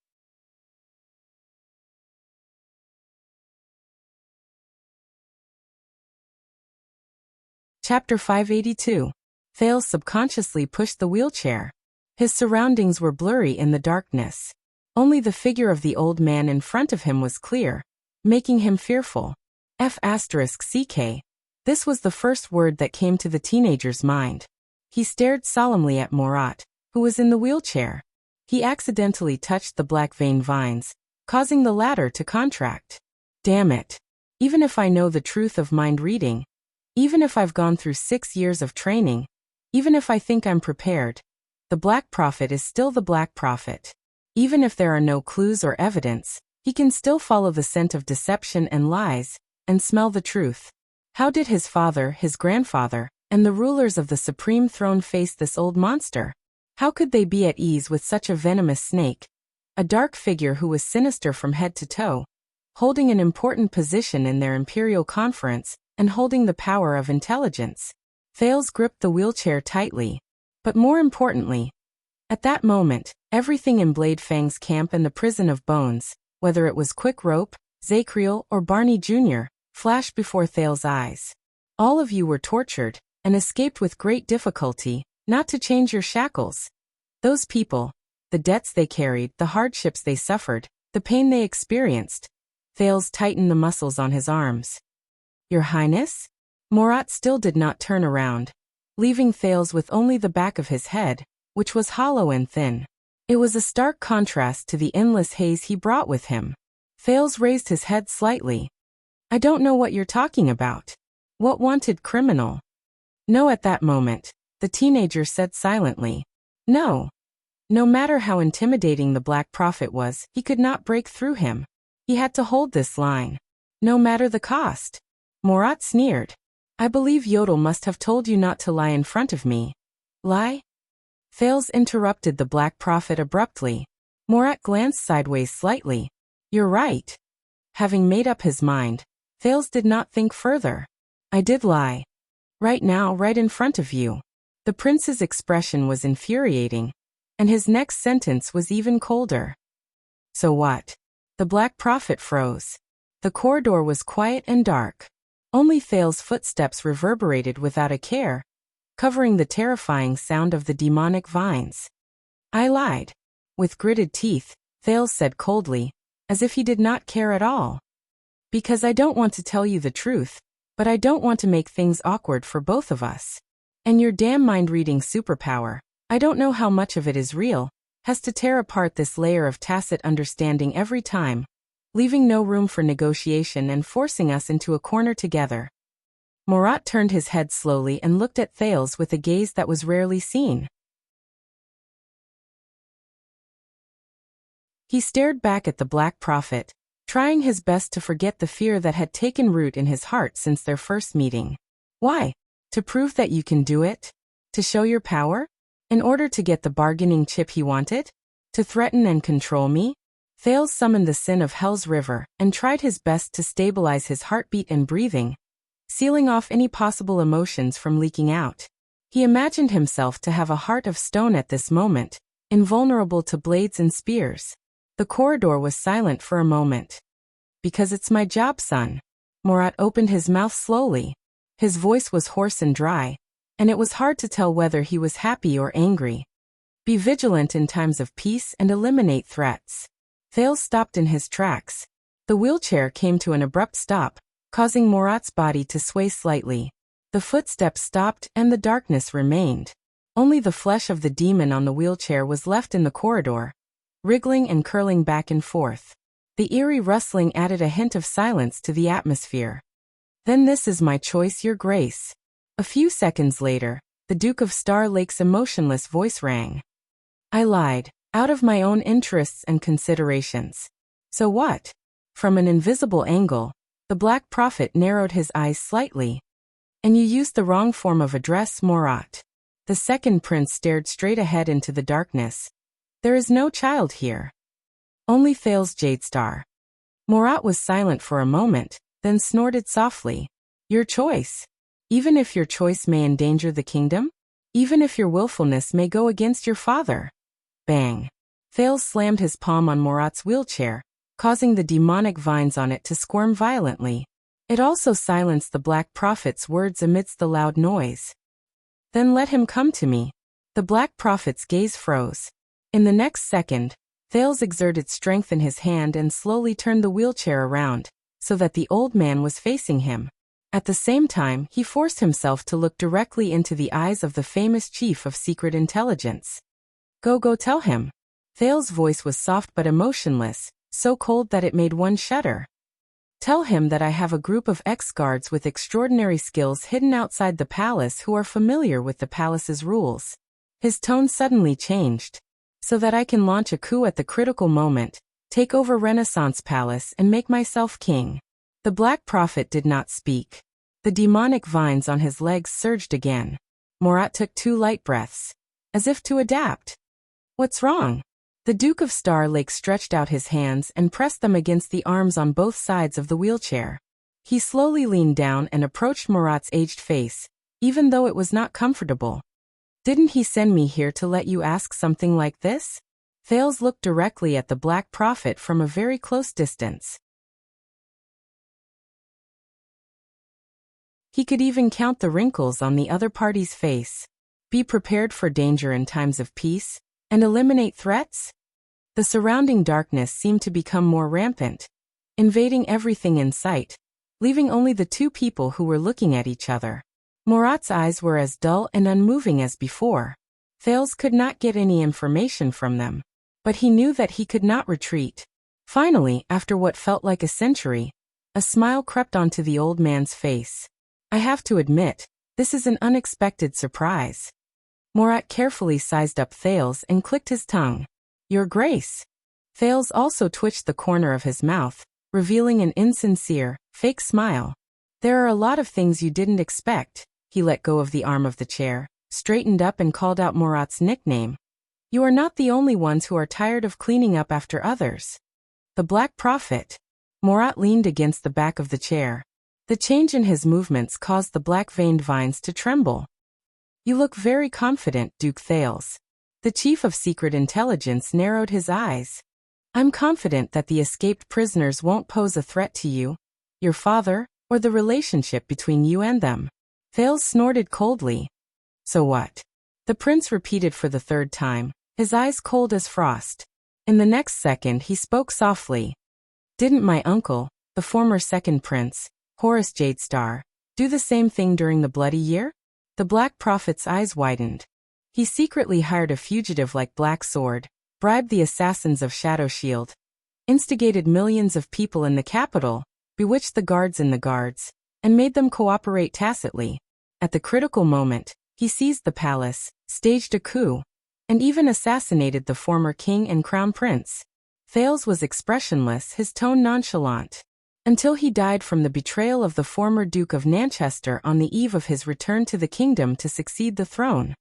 Chapter 582. Thales subconsciously pushed the wheelchair. His surroundings were blurry in the darkness. Only the figure of the old man in front of him was clear, making him fearful. F***CK. This was the first word that came to the teenager's mind. He stared solemnly at Morat, who was in the wheelchair. He accidentally touched the black vein vines, causing the latter to contract. Damn it. Even if I know the truth of mind reading, even if I've gone through 6 years of training, even if I think I'm prepared, the Black Prophet is still the Black Prophet. Even if there are no clues or evidence, he can still follow the scent of deception and lies, and smell the truth. How did his father, his grandfather, and the rulers of the Supreme Throne face this old monster? How could they be at ease with such a venomous snake? A dark figure who was sinister from head to toe, holding an important position in their imperial conference, and holding the power of intelligence. Thales gripped the wheelchair tightly. But more importantly, at that moment, everything in Bladefang's camp and the prison of bones, whether it was Quick Rope, Zacriel, or Barney Jr., flashed before Thales' eyes. All of you were tortured, and escaped with great difficulty, not to change your shackles. Those people, the debts they carried, the hardships they suffered, the pain they experienced. Thales tightened the muscles on his arms. Your Highness? Morat still did not turn around, leaving Thales with only the back of his head, which was hollow and thin. It was a stark contrast to the endless haze he brought with him. Thales raised his head slightly. I don't know what you're talking about. What wanted criminal? No, at that moment, the teenager said silently. No. No matter how intimidating the Black Prophet was, he could not break through him. He had to hold this line. No matter the cost. Morat sneered. I believe Yodel must have told you not to lie in front of me. Lie? Thales interrupted the Black Prophet abruptly. Morat glanced sideways slightly. You're right. Having made up his mind, Thales did not think further. I did lie. Right now, right in front of you. The prince's expression was infuriating, and his next sentence was even colder. So what? The Black Prophet froze. The corridor was quiet and dark. Only Thales' footsteps reverberated without a care, covering the terrifying sound of the demonic vines. I lied. With gritted teeth, Thales said coldly, as if he did not care at all. Because I don't want to tell you the truth, but I don't want to make things awkward for both of us. And your damn mind-reading superpower, I don't know how much of it is real, has to tear apart this layer of tacit understanding every time, leaving no room for negotiation and forcing us into a corner together. Morat turned his head slowly and looked at Thales with a gaze that was rarely seen. He stared back at the Black Prophet, trying his best to forget the fear that had taken root in his heart since their first meeting. Why? To prove that you can do it? To show your power? In order to get the bargaining chip he wanted? To threaten and control me? Thales summoned the sin of Hell's River and tried his best to stabilize his heartbeat and breathing, sealing off any possible emotions from leaking out. He imagined himself to have a heart of stone at this moment, invulnerable to blades and spears. The corridor was silent for a moment. Because it's my job, son. Murat opened his mouth slowly. His voice was hoarse and dry, and it was hard to tell whether he was happy or angry. Be vigilant in times of peace and eliminate threats. Thales stopped in his tracks. The wheelchair came to an abrupt stop, causing Murat's body to sway slightly. The footsteps stopped and the darkness remained. Only the flesh of the demon on the wheelchair was left in the corridor, wriggling and curling back and forth. The eerie rustling added a hint of silence to the atmosphere. Then this is my choice, Your Grace. A few seconds later, the Duke of Star Lake's emotionless voice rang. I lied, out of my own interests and considerations. So what? From an invisible angle, the Black Prophet narrowed his eyes slightly. And you used the wrong form of address, Murat. The second prince stared straight ahead into the darkness. There is no child here. Only Thales Jadestar. Murat was silent for a moment, then snorted softly. Your choice. Even if your choice may endanger the kingdom? Even if your willfulness may go against your father? Bang. Thales slammed his palm on Murat's wheelchair, causing the demonic vines on it to squirm violently. It also silenced the Black Prophet's words amidst the loud noise. Then let him come to me. The Black Prophet's gaze froze. In the next second, Thales exerted strength in his hand and slowly turned the wheelchair around, so that the old man was facing him. At the same time, he forced himself to look directly into the eyes of the famous chief of secret intelligence. Go tell him. Thales' voice was soft but emotionless, so cold that it made one shudder. Tell him that I have a group of ex-guards with extraordinary skills hidden outside the palace who are familiar with the palace's rules. His tone suddenly changed. So that I can launch a coup at the critical moment, take over Renaissance Palace and make myself king. The Black Prophet did not speak. The demonic vines on his legs surged again. Murat took 2 light breaths, as if to adapt. What's wrong? The Duke of Star Lake stretched out his hands and pressed them against the arms on both sides of the wheelchair. He slowly leaned down and approached Murat's aged face, even though it was not comfortable. Didn't he send me here to let you ask something like this? Thales looked directly at the Black Prophet from a very close distance. He could even count the wrinkles on the other party's face. Be prepared for danger in times of peace, and eliminate threats? The surrounding darkness seemed to become more rampant, invading everything in sight, leaving only the 2 people who were looking at each other. Murat's eyes were as dull and unmoving as before. Thales could not get any information from them, but he knew that he could not retreat. Finally, after what felt like a century, a smile crept onto the old man's face. I have to admit, this is an unexpected surprise. Murat carefully sized up Thales and clicked his tongue. Your Grace. Thales also twitched the corner of his mouth, revealing an insincere, fake smile. There are a lot of things you didn't expect. He let go of the arm of the chair, straightened up and called out Murat's nickname. You are not the only ones who are tired of cleaning up after others. The Black Prophet. Murat leaned against the back of the chair. The change in his movements caused the black-veined vines to tremble. You look very confident, Duke Thales. The Chief of Secret Intelligence narrowed his eyes. I'm confident that the escaped prisoners won't pose a threat to you, your father, or the relationship between you and them. Thales snorted coldly. So what? The prince repeated for the 3rd time, his eyes cold as frost. In the next second he spoke softly. Didn't my uncle, the former 2nd prince, Horace Jadestar, do the same thing during the Bloody Year? The Black Prophet's eyes widened. He secretly hired a fugitive like Black Sword, bribed the assassins of Shadow Shield, instigated millions of people in the capital, bewitched the guards in the guards, and made them cooperate tacitly. At the critical moment, he seized the palace, staged a coup, and even assassinated the former king and crown prince. Thales was expressionless, his tone nonchalant. Until he died from the betrayal of the former Duke of Nanchester on the eve of his return to the kingdom to succeed the throne.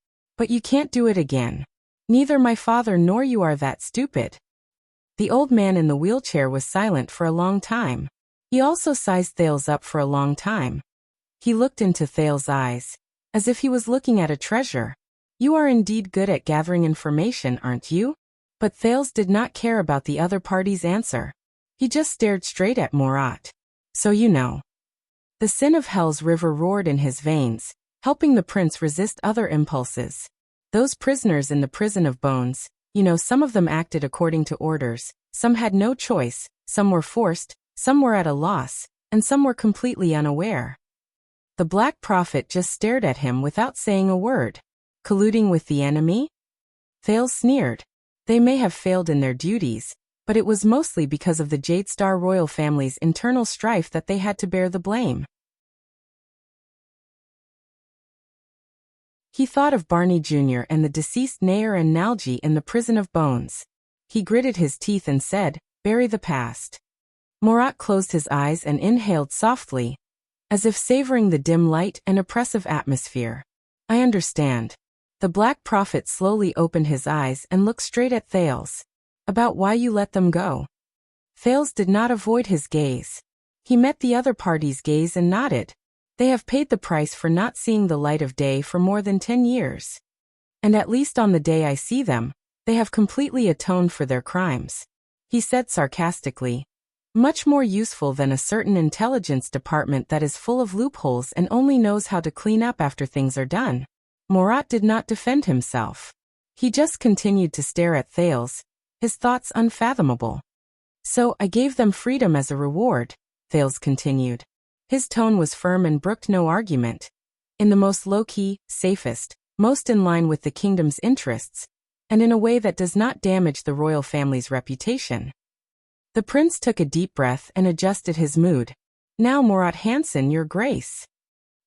But you can't do it again. Neither my father nor you are that stupid. The old man in the wheelchair was silent for a long time. He also sized Thales up for a long time. He looked into Thales' eyes, as if he was looking at a treasure. You are indeed good at gathering information, aren't you? But Thales did not care about the other party's answer. He just stared straight at Murat. So you know. The sin of hell's river roared in his veins, helping the prince resist other impulses. Those prisoners in the prison of bones, some of them acted according to orders, some had no choice, some were forced, some were at a loss, and some were completely unaware. The Black Prophet just stared at him without saying a word. Colluding with the enemy? Thales sneered. They may have failed in their duties, but it was mostly because of the Jadestar royal family's internal strife that they had to bear the blame. He thought of Barney Jr. and the deceased Nair and Nalji in the prison of bones. He gritted his teeth and said, "Bury the past." Murat closed his eyes and inhaled softly, as if savoring the dim light and oppressive atmosphere. "I understand." The Black Prophet slowly opened his eyes and looked straight at Thales. "About why you let them go." Thales did not avoid his gaze. He met the other party's gaze and nodded. They have paid the price for not seeing the light of day for more than 10 years. And at least on the day I see them, they have completely atoned for their crimes. He said sarcastically. Much more useful than a certain intelligence department that is full of loopholes and only knows how to clean up after things are done. Murat did not defend himself. He just continued to stare at Thales, his thoughts unfathomable. "So I gave them freedom as a reward," Thales continued. His tone was firm and brooked no argument. In the most low-key, safest, most in line with the kingdom's interests, and in a way that does not damage the royal family's reputation. The prince took a deep breath and adjusted his mood. "Now, Murat Hansen, your grace.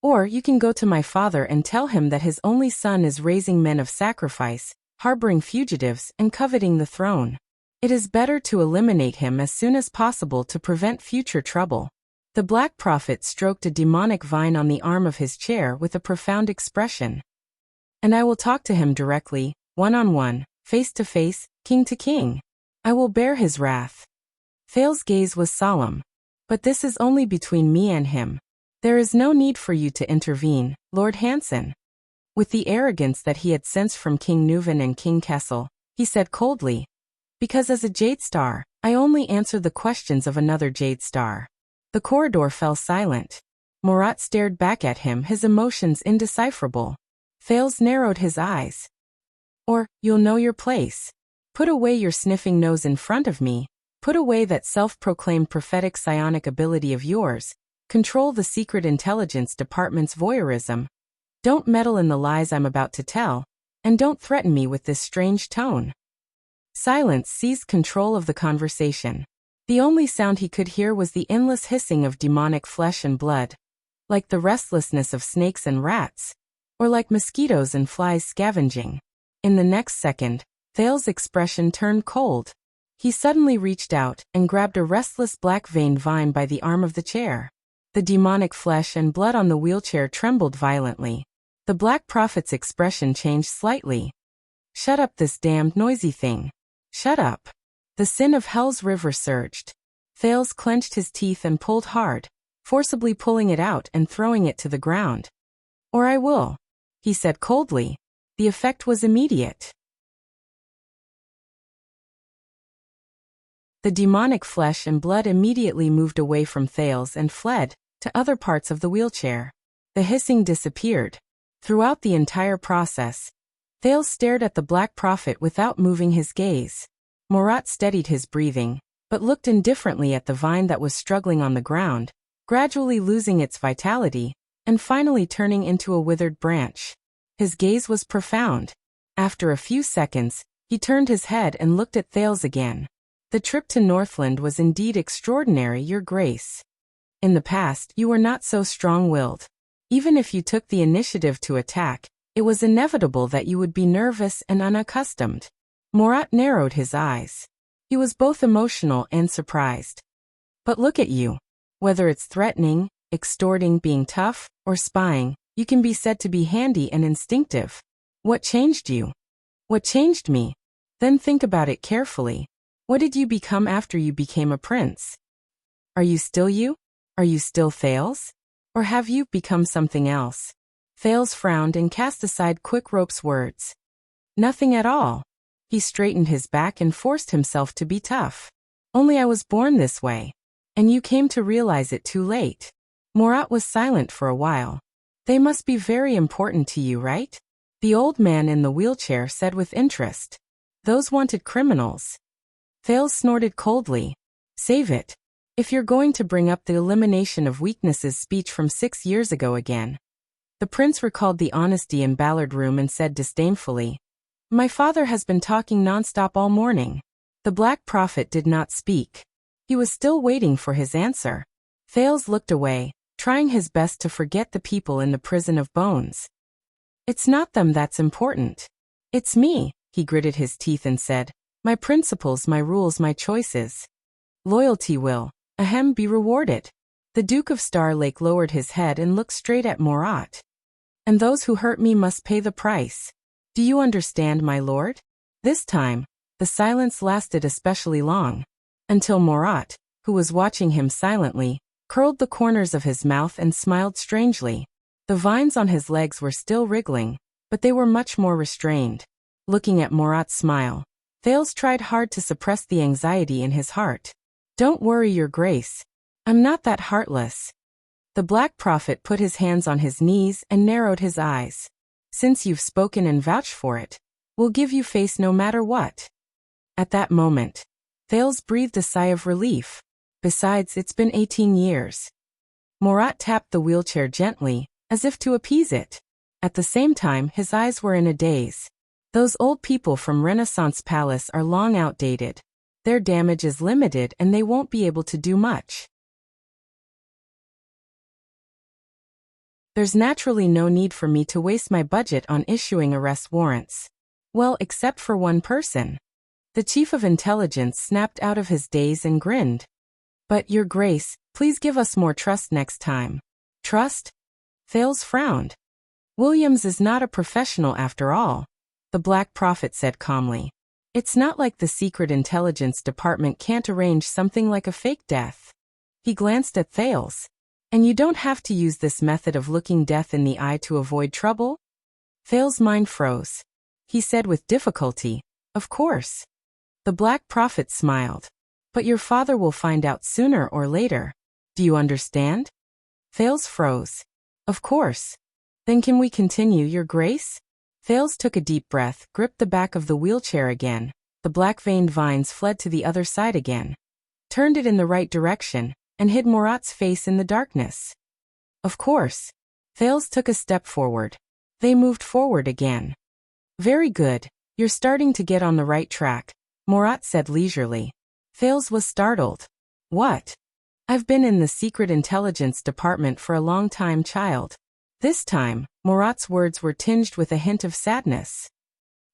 Or you can go to my father and tell him that his only son is raising men of sacrifice, harboring fugitives, and coveting the throne. It is better to eliminate him as soon as possible to prevent future trouble." The Black Prophet stroked a demonic vine on the arm of his chair with a profound expression. "And I will talk to him directly, one-on-one, face-to-face, king to king. I will bear his wrath." Thales' gaze was solemn. "But this is only between me and him. There is no need for you to intervene, Lord Hansen." With the arrogance that he had sensed from King Neuven and King Kessel, he said coldly, "Because as a Jadestar, I only answer the questions of another Jadestar." The corridor fell silent. Murat stared back at him, his emotions indecipherable. Thales narrowed his eyes. "Or, you'll know your place. Put away your sniffing nose in front of me. Put away that self-proclaimed prophetic psionic ability of yours. Control the secret intelligence department's voyeurism. Don't meddle in the lies I'm about to tell, and don't threaten me with this strange tone." Silence seized control of the conversation. The only sound he could hear was the endless hissing of demonic flesh and blood, like the restlessness of snakes and rats, or like mosquitoes and flies scavenging. In the next second, Thales' expression turned cold. He suddenly reached out and grabbed a restless black-veined vine by the arm of the chair. The demonic flesh and blood on the wheelchair trembled violently. The Black Prophet's expression changed slightly. "Shut up, this damned noisy thing. Shut up." The sin of hell's river surged. Thales clenched his teeth and pulled hard, forcibly pulling it out and throwing it to the ground. "Or I will," he said coldly. The effect was immediate. The demonic flesh and blood immediately moved away from Thales and fled to other parts of the wheelchair. The hissing disappeared. Throughout the entire process, Thales stared at the Black Prophet without moving his gaze. Murat steadied his breathing, but looked indifferently at the vine that was struggling on the ground, gradually losing its vitality, and finally turning into a withered branch. His gaze was profound. After a few seconds, he turned his head and looked at Thales again. "The trip to Northland was indeed extraordinary, Your Grace. In the past, you were not so strong-willed. Even if you took the initiative to attack, it was inevitable that you would be nervous and unaccustomed." Murat narrowed his eyes. He was both emotional and surprised. "But look at you. Whether it's threatening, extorting, being tough, or spying, you can be said to be handy and instinctive. What changed you? What changed me? Then think about it carefully. What did you become after you became a prince? Are you still you? Are you still Thales? Or have you become something else? Thales frowned and cast aside Quick Rope's words. Nothing at all. He straightened his back and forced himself to be tough. Only I was born this way. And you came to realize it too late. Morat was silent for a while. They must be very important to you, right? The old man in the wheelchair said with interest. Those wanted criminals. Thales snorted coldly. Save it. If you're going to bring up the elimination of weaknesses speech from 6 years ago again. The prince recalled the honesty in Ballard Room and said disdainfully. My father has been talking nonstop all morning. The Black Prophet did not speak. He was still waiting for his answer. Thales looked away, trying his best to forget the people in the prison of bones. It's not them that's important. It's me, he gritted his teeth and said. My principles, my rules, my choices. Loyalty will, be rewarded. The Duke of Star Lake lowered his head and looked straight at Morat. And those who hurt me must pay the price. Do you understand, my lord? This time, the silence lasted especially long. Until Morat, who was watching him silently, curled the corners of his mouth and smiled strangely. The vines on his legs were still wriggling, but they were much more restrained. Looking at Morat's smile, Thales tried hard to suppress the anxiety in his heart. Don't worry, your grace. I'm not that heartless. The Black Prophet put his hands on his knees and narrowed his eyes. Since you've spoken and vouched for it, we'll give you face no matter what. At that moment, Thales breathed a sigh of relief. Besides, it's been 18 years. Morat tapped the wheelchair gently, as if to appease it. At the same time, his eyes were in a daze. Those old people from Renaissance Palace are long outdated. Their damage is limited and they won't be able to do much. There's naturally no need for me to waste my budget on issuing arrest warrants. Well, except for one person. The chief of intelligence snapped out of his daze and grinned. But, your grace, please give us more trust next time. Trust? Thales frowned. Williams is not a professional after all, the Black Prophet said calmly. It's not like the Secret Intelligence Department can't arrange something like a fake death. He glanced at Thales. And you don't have to use this method of looking death in the eye to avoid trouble? Thales' mind froze. He said with difficulty, of course. The Black Prophet smiled. But your father will find out sooner or later. Do you understand? Thales froze. Of course. Then can we continue, your grace? Thales took a deep breath, gripped the back of the wheelchair again. The black-veined vines fled to the other side again. Turned it in the right direction, and hid Morat's face in the darkness. Of course. Thales took a step forward. They moved forward again. Very good. You're starting to get on the right track, Morat said leisurely. Thales was startled. What? I've been in the Secret Intelligence Department for a long time, child. This time, Morat's words were tinged with a hint of sadness.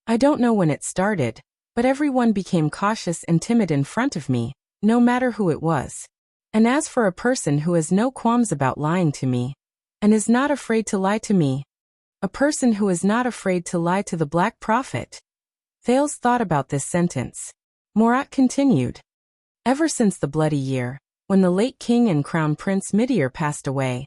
I don't know when it started, but everyone became cautious and timid in front of me, no matter who it was. And as for a person who has no qualms about lying to me, and is not afraid to lie to me, a person who is not afraid to lie to the Black Prophet. Thales thought about this sentence. Morat continued. Ever since the bloody year, when the late King and Crown Prince Midir passed away,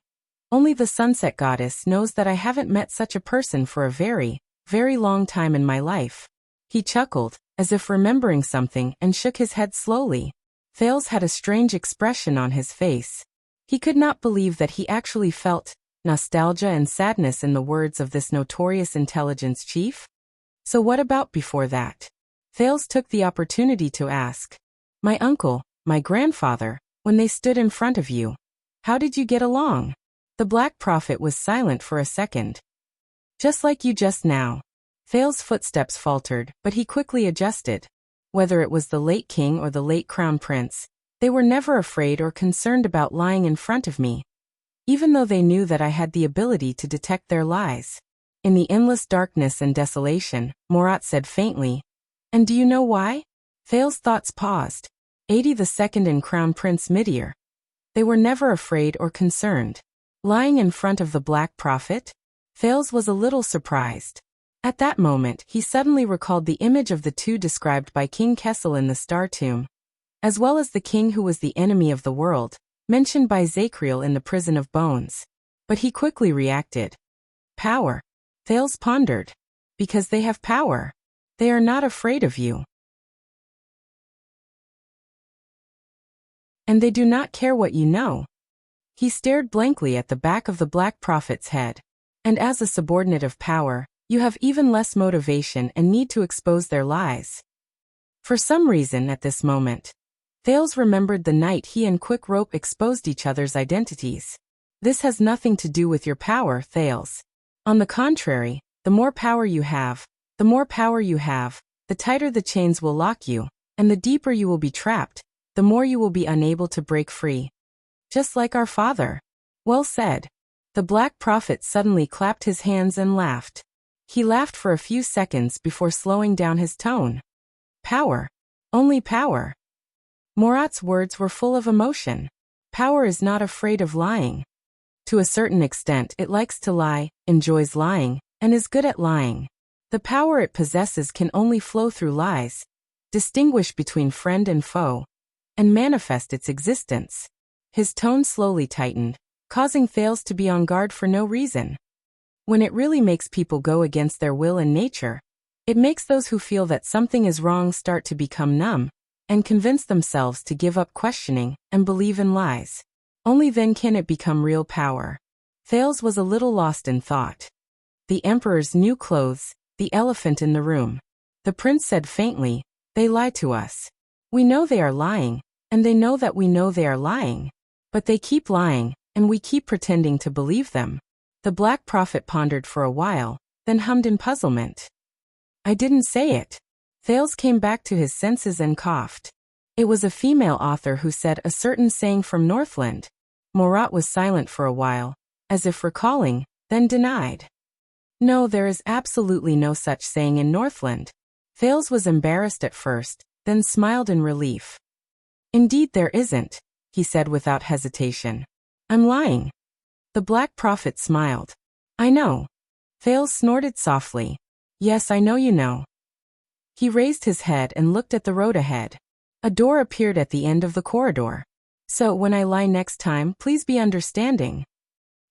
only the Sunset Goddess knows that I haven't met such a person for a very, very long time in my life. He chuckled, as if remembering something, and shook his head slowly. Thales had a strange expression on his face. He could not believe that he actually felt nostalgia and sadness in the words of this notorious intelligence chief. So what about before that? Thales took the opportunity to ask. My uncle, my grandfather, when they stood in front of you. How did you get along? The Black Prophet was silent for a second. Just like you just now. Thales' footsteps faltered, but he quickly adjusted. Whether it was the late king or the late crown prince, they were never afraid or concerned about lying in front of me, even though they knew that I had the ability to detect their lies. In the endless darkness and desolation, Morat said faintly, and do you know why? Thales' thoughts paused. 82nd and Crown Prince Midir. They were never afraid or concerned. Lying in front of the Black Prophet? Thales was a little surprised. At that moment, he suddenly recalled the image of the two described by King Kessel in the Star Tomb, as well as the king who was the enemy of the world, mentioned by Zacriel in the Prison of Bones. But he quickly reacted. Power. Thales pondered. Because they have power. They are not afraid of you. And they do not care what you know. He stared blankly at the back of the Black Prophet's head. And as a subordinate of power, you have even less motivation and need to expose their lies. For some reason at this moment, Thales remembered the night he and Quick Rope exposed each other's identities. This has nothing to do with your power, Thales. On the contrary, the more power you have, the tighter the chains will lock you, and the deeper you will be trapped, the more you will be unable to break free. Just like our father. Well said. The Black Prophet suddenly clapped his hands and laughed. He laughed for a few seconds before slowing down his tone. Power. Only power. Morat's words were full of emotion. Power is not afraid of lying. To a certain extent it likes to lie, enjoys lying, and is good at lying. The power it possesses can only flow through lies, distinguish between friend and foe, and manifest its existence. His tone slowly tightened, causing Thales to be on guard for no reason. When it really makes people go against their will and nature, it makes those who feel that something is wrong start to become numb, and convince themselves to give up questioning and believe in lies. Only then can it become real power. Thales was a little lost in thought. The emperor's new clothes, the elephant in the room. The prince said faintly, they lie to us. We know they are lying, and they know that we know they are lying. But they keep lying, and we keep pretending to believe them. The Black Prophet pondered for a while, then hummed in puzzlement. I didn't say it. Thales came back to his senses and coughed. It was a female author who said a certain saying from Northland. Morat was silent for a while, as if recalling, then denied. No, there is absolutely no such saying in Northland. Thales was embarrassed at first, then smiled in relief. Indeed there isn't, he said without hesitation. I'm lying. The Black Prophet smiled. I know. Thales snorted softly. Yes, I know you know. He raised his head and looked at the road ahead. A door appeared at the end of the corridor. So when I lie next time, please be understanding.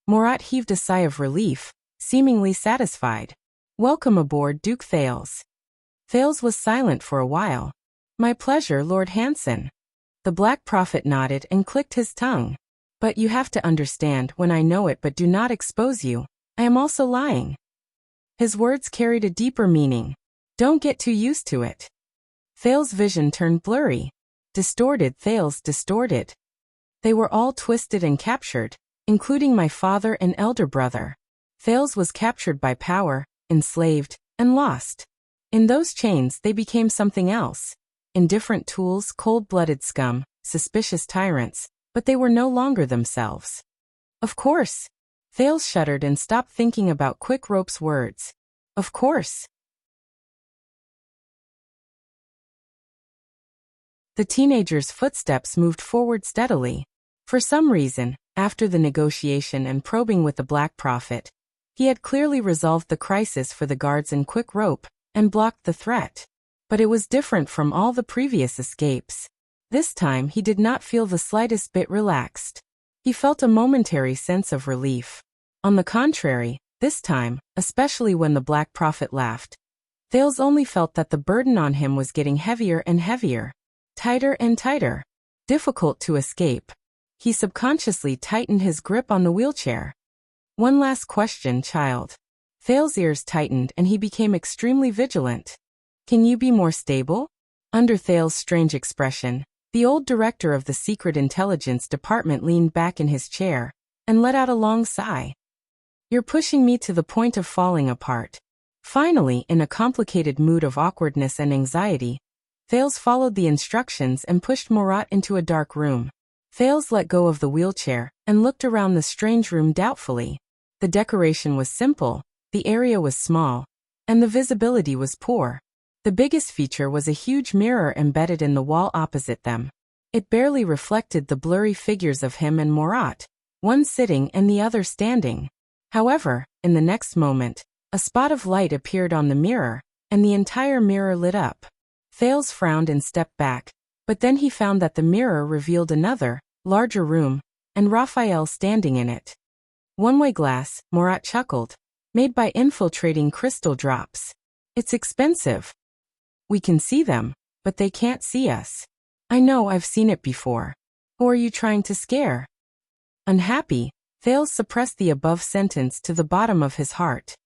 Morat heaved a sigh of relief, seemingly satisfied. Welcome aboard, Duke Thales. Thales was silent for a while. My pleasure, Lord Hanson. The Black Prophet nodded and clicked his tongue. But you have to understand, when I know it but do not expose you, I am also lying. His words carried a deeper meaning. Don't get too used to it. Thales' vision turned blurry. Distorted, Thales, distorted. They were all twisted and captured, including my father and elder brother. Thales was captured by power, enslaved, and lost. In those chains they became something else. Indifferent tools, cold-blooded scum, suspicious tyrants, but they were no longer themselves. Of course. Thales shuddered and stopped thinking about Quick Rope's words. Of course. The teenager's footsteps moved forward steadily. For some reason, after the negotiation and probing with the Black Prophet, he had clearly resolved the crisis for the guards in Quick Rope, and blocked the threat. But it was different from all the previous escapes. This time he did not feel the slightest bit relaxed. He felt a momentary sense of relief. On the contrary, this time, especially when the Black Prophet laughed, Thales only felt that the burden on him was getting heavier and heavier. Tighter and tighter. Difficult to escape. He subconsciously tightened his grip on the wheelchair. One last question, child. Thales' ears tightened and he became extremely vigilant. Can you be more stable? Under Thales' strange expression, the old director of the Secret Intelligence Department leaned back in his chair and let out a long sigh. You're pushing me to the point of falling apart. Finally, in a complicated mood of awkwardness and anxiety, Thales followed the instructions and pushed Morat into a dark room. Thales let go of the wheelchair and looked around the strange room doubtfully. The decoration was simple, the area was small, and the visibility was poor. The biggest feature was a huge mirror embedded in the wall opposite them. It barely reflected the blurry figures of him and Morat, one sitting and the other standing. However, in the next moment, A spot of light appeared on the mirror, and the entire mirror lit up. Thales frowned and stepped back, but then he found that the mirror revealed another, larger room, and Raphael standing in it. One-way glass, Murat chuckled. Made by infiltrating crystal drops. It's expensive. We can see them, but they can't see us. I know, I've seen it before. Who are you trying to scare? Unhappy, Thales suppressed the above sentence to the bottom of his heart.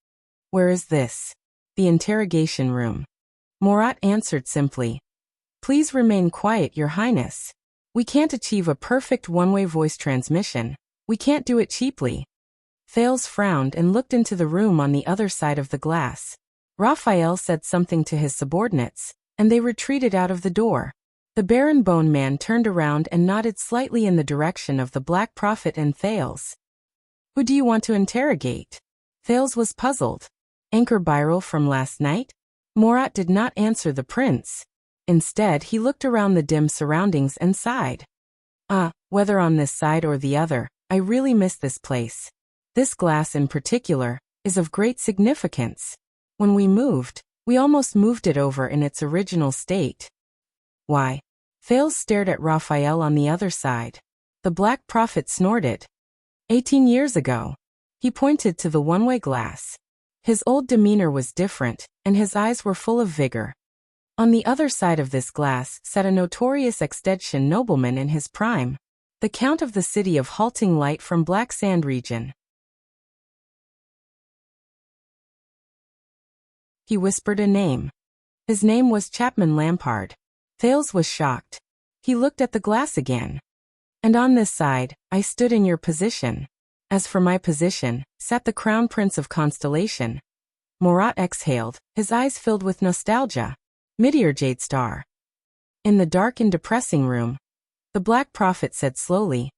Where is this? The interrogation room. Murat answered simply. Please remain quiet, Your Highness. We can't achieve a perfect one-way voice transmission. We can't do it cheaply. Thales frowned and looked into the room on the other side of the glass. Raphael said something to his subordinates, and they retreated out of the door. The Baron Bone Man turned around and nodded slightly in the direction of the Black Prophet and Thales. Who do you want to interrogate? Thales was puzzled. Anchor Birel from last night? Murat did not answer the prince. Instead, he looked around the dim surroundings and sighed. Whether on this side or the other, I really miss this place. This glass in particular is of great significance. When we moved, we almost moved it over in its original state. Why? Thales stared at Raphael on the other side. The Black Prophet snorted. 18 years ago. He pointed to the one-way glass. His old demeanor was different, and his eyes were full of vigor. On the other side of this glass sat a notorious extension nobleman in his prime, the Count of the city of Halting Light from Black Sand region. He whispered a name. His name was Chapman Lampard. Thales was shocked. He looked at the glass again. And on this side, I stood in your position. As for my position, sat the Crown Prince of Constellation. Murat exhaled, his eyes filled with nostalgia. Meteor Jade Star. In the dark and depressing room, the Black Prophet said slowly,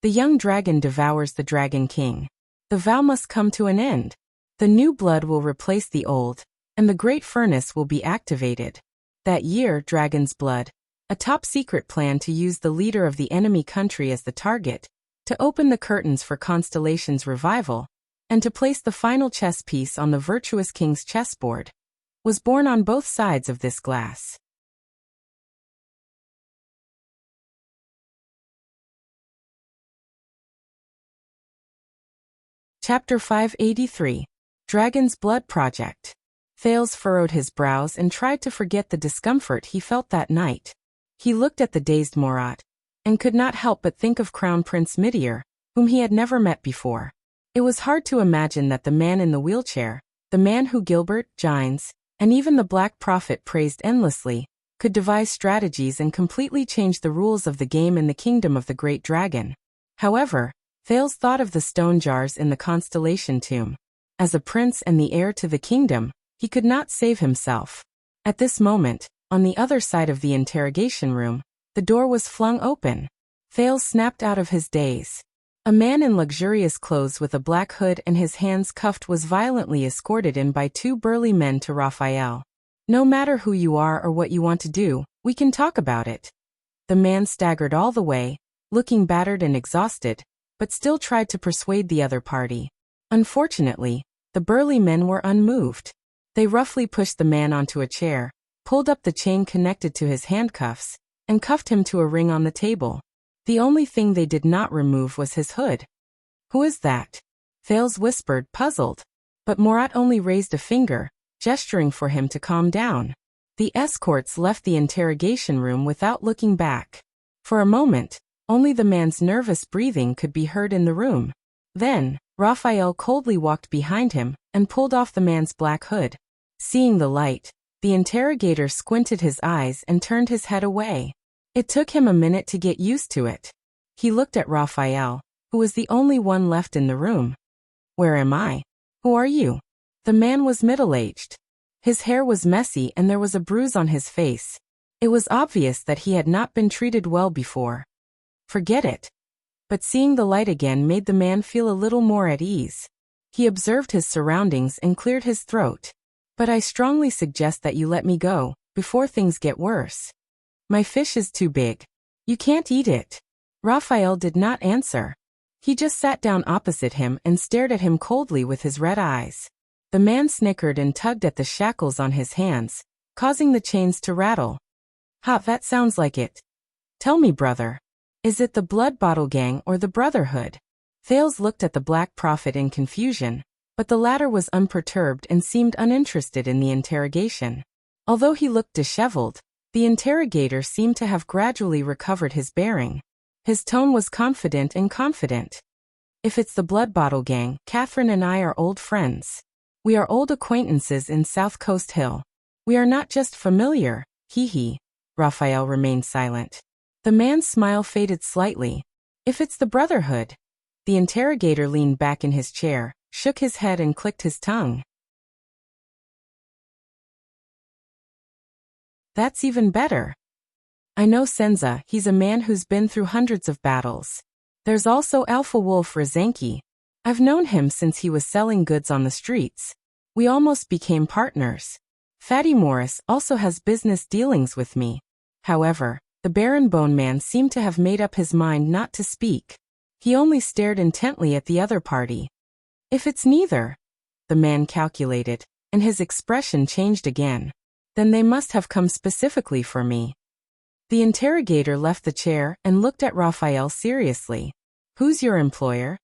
the young dragon devours the Dragon King. The vow must come to an end. The new blood will replace the old, and the great furnace will be activated. That year, Dragon's Blood, a top-secret plan to use the leader of the enemy country as the target, to open the curtains for Constellation's revival, and to place the final chess piece on the virtuous king's chessboard, was born on both sides of this glass. Chapter 583. Dragon's Blood Project. Thales furrowed his brows and tried to forget the discomfort he felt that night. He looked at the dazed Murat, and could not help but think of Crown Prince Meteor, whom he had never met before. It was hard to imagine that the man in the wheelchair, the man who Gilbert, Gines, and even the Black Prophet praised endlessly, could devise strategies and completely change the rules of the game in the kingdom of the Great Dragon. However, Thales thought of the stone jars in the Constellation tomb. As a prince and the heir to the kingdom, he could not save himself. At this moment, on the other side of the interrogation room, the door was flung open. Thales snapped out of his daze. A man in luxurious clothes with a black hood and his hands cuffed was violently escorted in by two burly men to Raphael. No matter who you are or what you want to do, we can talk about it. The man staggered all the way, looking battered and exhausted, but still tried to persuade the other party. Unfortunately, the burly men were unmoved. They roughly pushed the man onto a chair, pulled up the chain connected to his handcuffs, and cuffed him to a ring on the table. The only thing they did not remove was his hood. Who is that? Thales whispered, puzzled. But Murat only raised a finger, gesturing for him to calm down. The escorts left the interrogation room without looking back. For a moment, only the man's nervous breathing could be heard in the room. Then, Raphael coldly walked behind him and pulled off the man's black hood. Seeing the light, the interrogator squinted his eyes and turned his head away. It took him a minute to get used to it. He looked at Raphael, who was the only one left in the room. Where am I? Who are you? The man was middle-aged. His hair was messy and there was a bruise on his face. It was obvious that he had not been treated well before. Forget it. But seeing the light again made the man feel a little more at ease. He observed his surroundings and cleared his throat. But I strongly suggest that you let me go, before things get worse. My fish is too big. You can't eat it. Raphael did not answer. He just sat down opposite him and stared at him coldly with his red eyes. The man snickered and tugged at the shackles on his hands, causing the chains to rattle. Ha, that sounds like it. Tell me, brother. Is it the Blood Bottle Gang or the Brotherhood? Thales looked at the Black Prophet in confusion, but the latter was unperturbed and seemed uninterested in the interrogation. Although he looked disheveled, the interrogator seemed to have gradually recovered his bearing. His tone was confident and confident. If it's the Blood Bottle Gang, Catherine and I are old friends. We are old acquaintances in South Coast Hill. We are not just familiar, hee. Raphael remained silent. The man's smile faded slightly. If it's the Brotherhood. The interrogator leaned back in his chair, shook his head and clicked his tongue. That's even better. I know Senza, he's a man who's been through hundreds of battles. There's also Alpha Wolf Rezanki. I've known him since he was selling goods on the streets. We almost became partners. Fatty Morris also has business dealings with me. However, the Baron Bone Man seemed to have made up his mind not to speak. He only stared intently at the other party. If it's neither, the man calculated, and his expression changed again. Then they must have come specifically for me. The interrogator left the chair and looked at Raphael seriously. Who's your employer?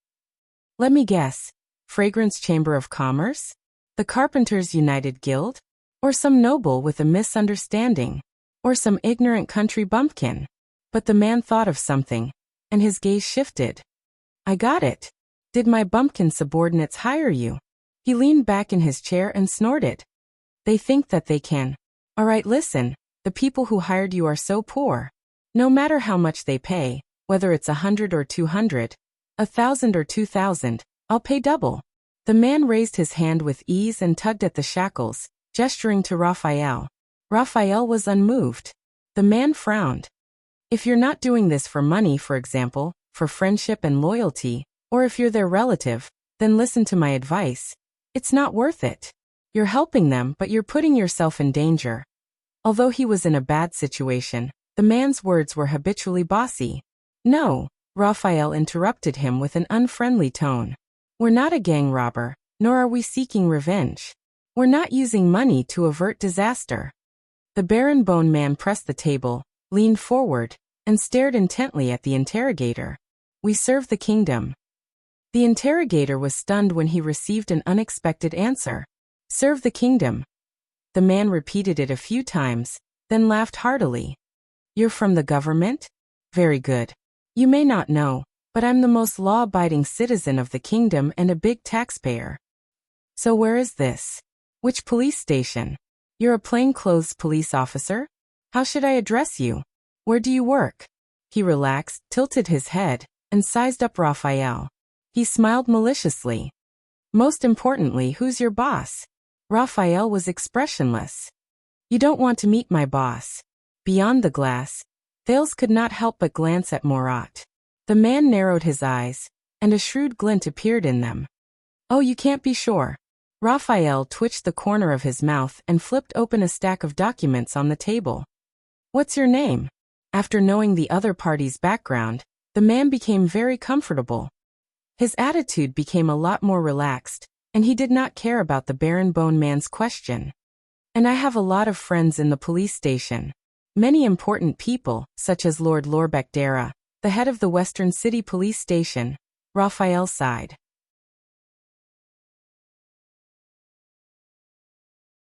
Let me guess. Fragrance Chamber of Commerce? The Carpenters United Guild? Or some noble with a misunderstanding? Or some ignorant country bumpkin? But the man thought of something, and his gaze shifted. I got it. Did my bumpkin subordinates hire you? He leaned back in his chair and snorted. They think that they can. All right, listen. The people who hired you are so poor. No matter how much they pay, whether it's 100 or 200, 1,000 or 2,000, I'll pay double. The man raised his hand with ease and tugged at the shackles, gesturing to Raphael. Raphael was unmoved. The man frowned. If you're not doing this for money, for example, for friendship and loyalty, or if you're their relative, then listen to my advice. It's not worth it. You're helping them, but you're putting yourself in danger. Although he was in a bad situation, the man's words were habitually bossy. No, Raphael interrupted him with an unfriendly tone. We're not a gang robber, nor are we seeking revenge. We're not using money to avert disaster. The Baron Bone Man pressed the table, leaned forward, and stared intently at the interrogator. We serve the kingdom. The interrogator was stunned when he received an unexpected answer. Serve the kingdom. The man repeated it a few times, then laughed heartily. You're from the government? Very good. You may not know, but I'm the most law-abiding citizen of the kingdom and a big taxpayer. So where is this? Which police station? You're a plainclothes police officer? How should I address you? Where do you work? He relaxed, tilted his head, and sized up Raphael. He smiled maliciously. Most importantly, who's your boss? Raphael was expressionless. You don't want to meet my boss. Beyond the glass, Thales could not help but glance at Morat. The man narrowed his eyes, and a shrewd glint appeared in them. Oh, you can't be sure. Raphael twitched the corner of his mouth and flipped open a stack of documents on the table. What's your name? After knowing the other party's background, the man became very comfortable. His attitude became a lot more relaxed, and he did not care about the Baron Bone Man's question. And I have a lot of friends in the police station. Many important people, such as Lord Lorbeck Dara, the head of the Western City Police Station. Raphael sighed.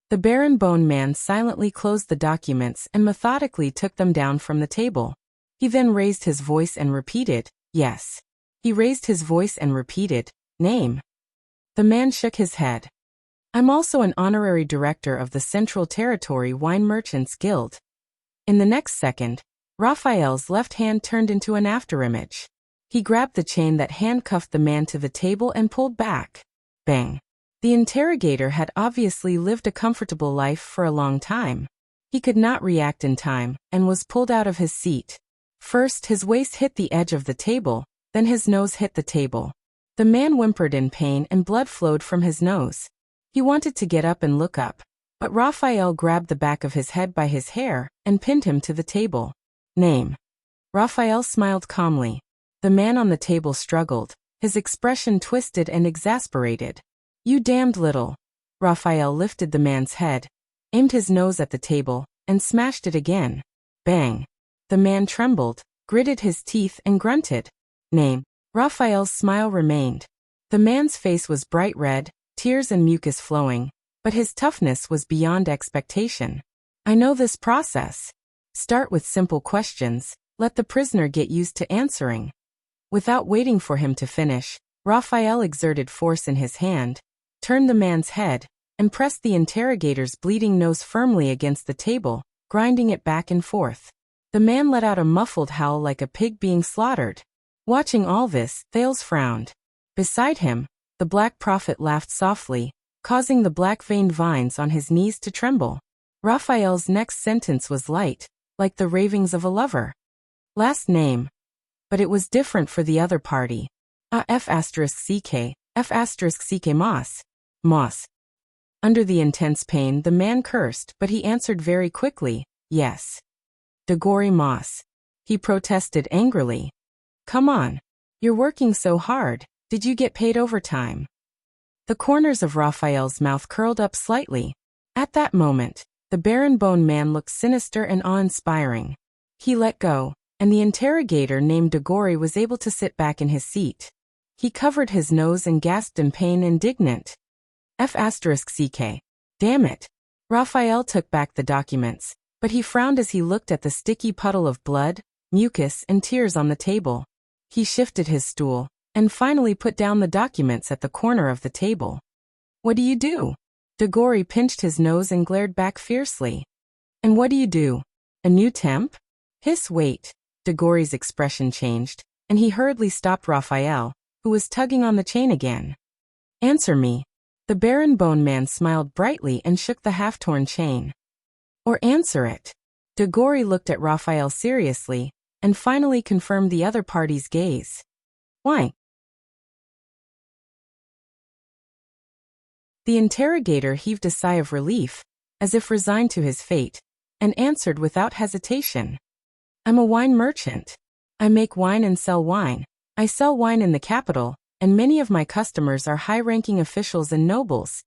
The Baron Bone Man silently closed the documents and methodically took them down from the table. He then raised his voice and repeated, yes. He raised his voice and repeated, name. The man shook his head. I'm also an honorary director of the Central Territory Wine Merchants Guild. In the next second, Raphael's left hand turned into an afterimage. He grabbed the chain that handcuffed the man to the table and pulled back. Bang. The interrogator had obviously lived a comfortable life for a long time. He could not react in time and was pulled out of his seat. First, his waist hit the edge of the table, then his nose hit the table. The man whimpered in pain and blood flowed from his nose. He wanted to get up and look up, but Raphael grabbed the back of his head by his hair and pinned him to the table. Name. Raphael smiled calmly. The man on the table struggled, his expression twisted and exasperated. You damned little. Raphael lifted the man's head, aimed his nose at the table, and smashed it again. Bang! The man trembled, gritted his teeth and grunted. Name. Raphael's smile remained. The man's face was bright red, tears and mucus flowing, but his toughness was beyond expectation. I know this process. Start with simple questions, let the prisoner get used to answering. Without waiting for him to finish, Raphael exerted force in his hand, turned the man's head, and pressed the interrogator's bleeding nose firmly against the table, grinding it back and forth. The man let out a muffled howl like a pig being slaughtered. Watching all this, Thales frowned. Beside him, the Black Prophet laughed softly, causing the black-veined vines on his knees to tremble. Raphael's next sentence was light, like the ravings of a lover. Last name. But it was different for the other party. F***ck Moss. Moss. Under the intense pain, the man cursed, but he answered very quickly, yes. Degory Moss. He protested angrily. Come on. You're working so hard. Did you get paid overtime? The corners of Raphael's mouth curled up slightly. At that moment, the barren-boned man looked sinister and awe-inspiring. He let go, and the interrogator named Degory was able to sit back in his seat. He covered his nose and gasped in pain, indignant. F***ck. Damn it. Raphael took back the documents, but he frowned as he looked at the sticky puddle of blood, mucus, and tears on the table. He shifted his stool, and finally put down the documents at the corner of the table. What do you do? Degory pinched his nose and glared back fiercely. And what do you do? A new temp? Wait. Degory's expression changed, and he hurriedly stopped Raphael, who was tugging on the chain again. Answer me. The barren-boned man smiled brightly and shook the half-torn chain. Or answer it. Degory looked at Raphael seriously, and finally confirmed the other party's gaze. Why? The interrogator heaved a sigh of relief, as if resigned to his fate, and answered without hesitation. I'm a wine merchant. I make wine and sell wine. I sell wine in the capital, and many of my customers are high-ranking officials and nobles.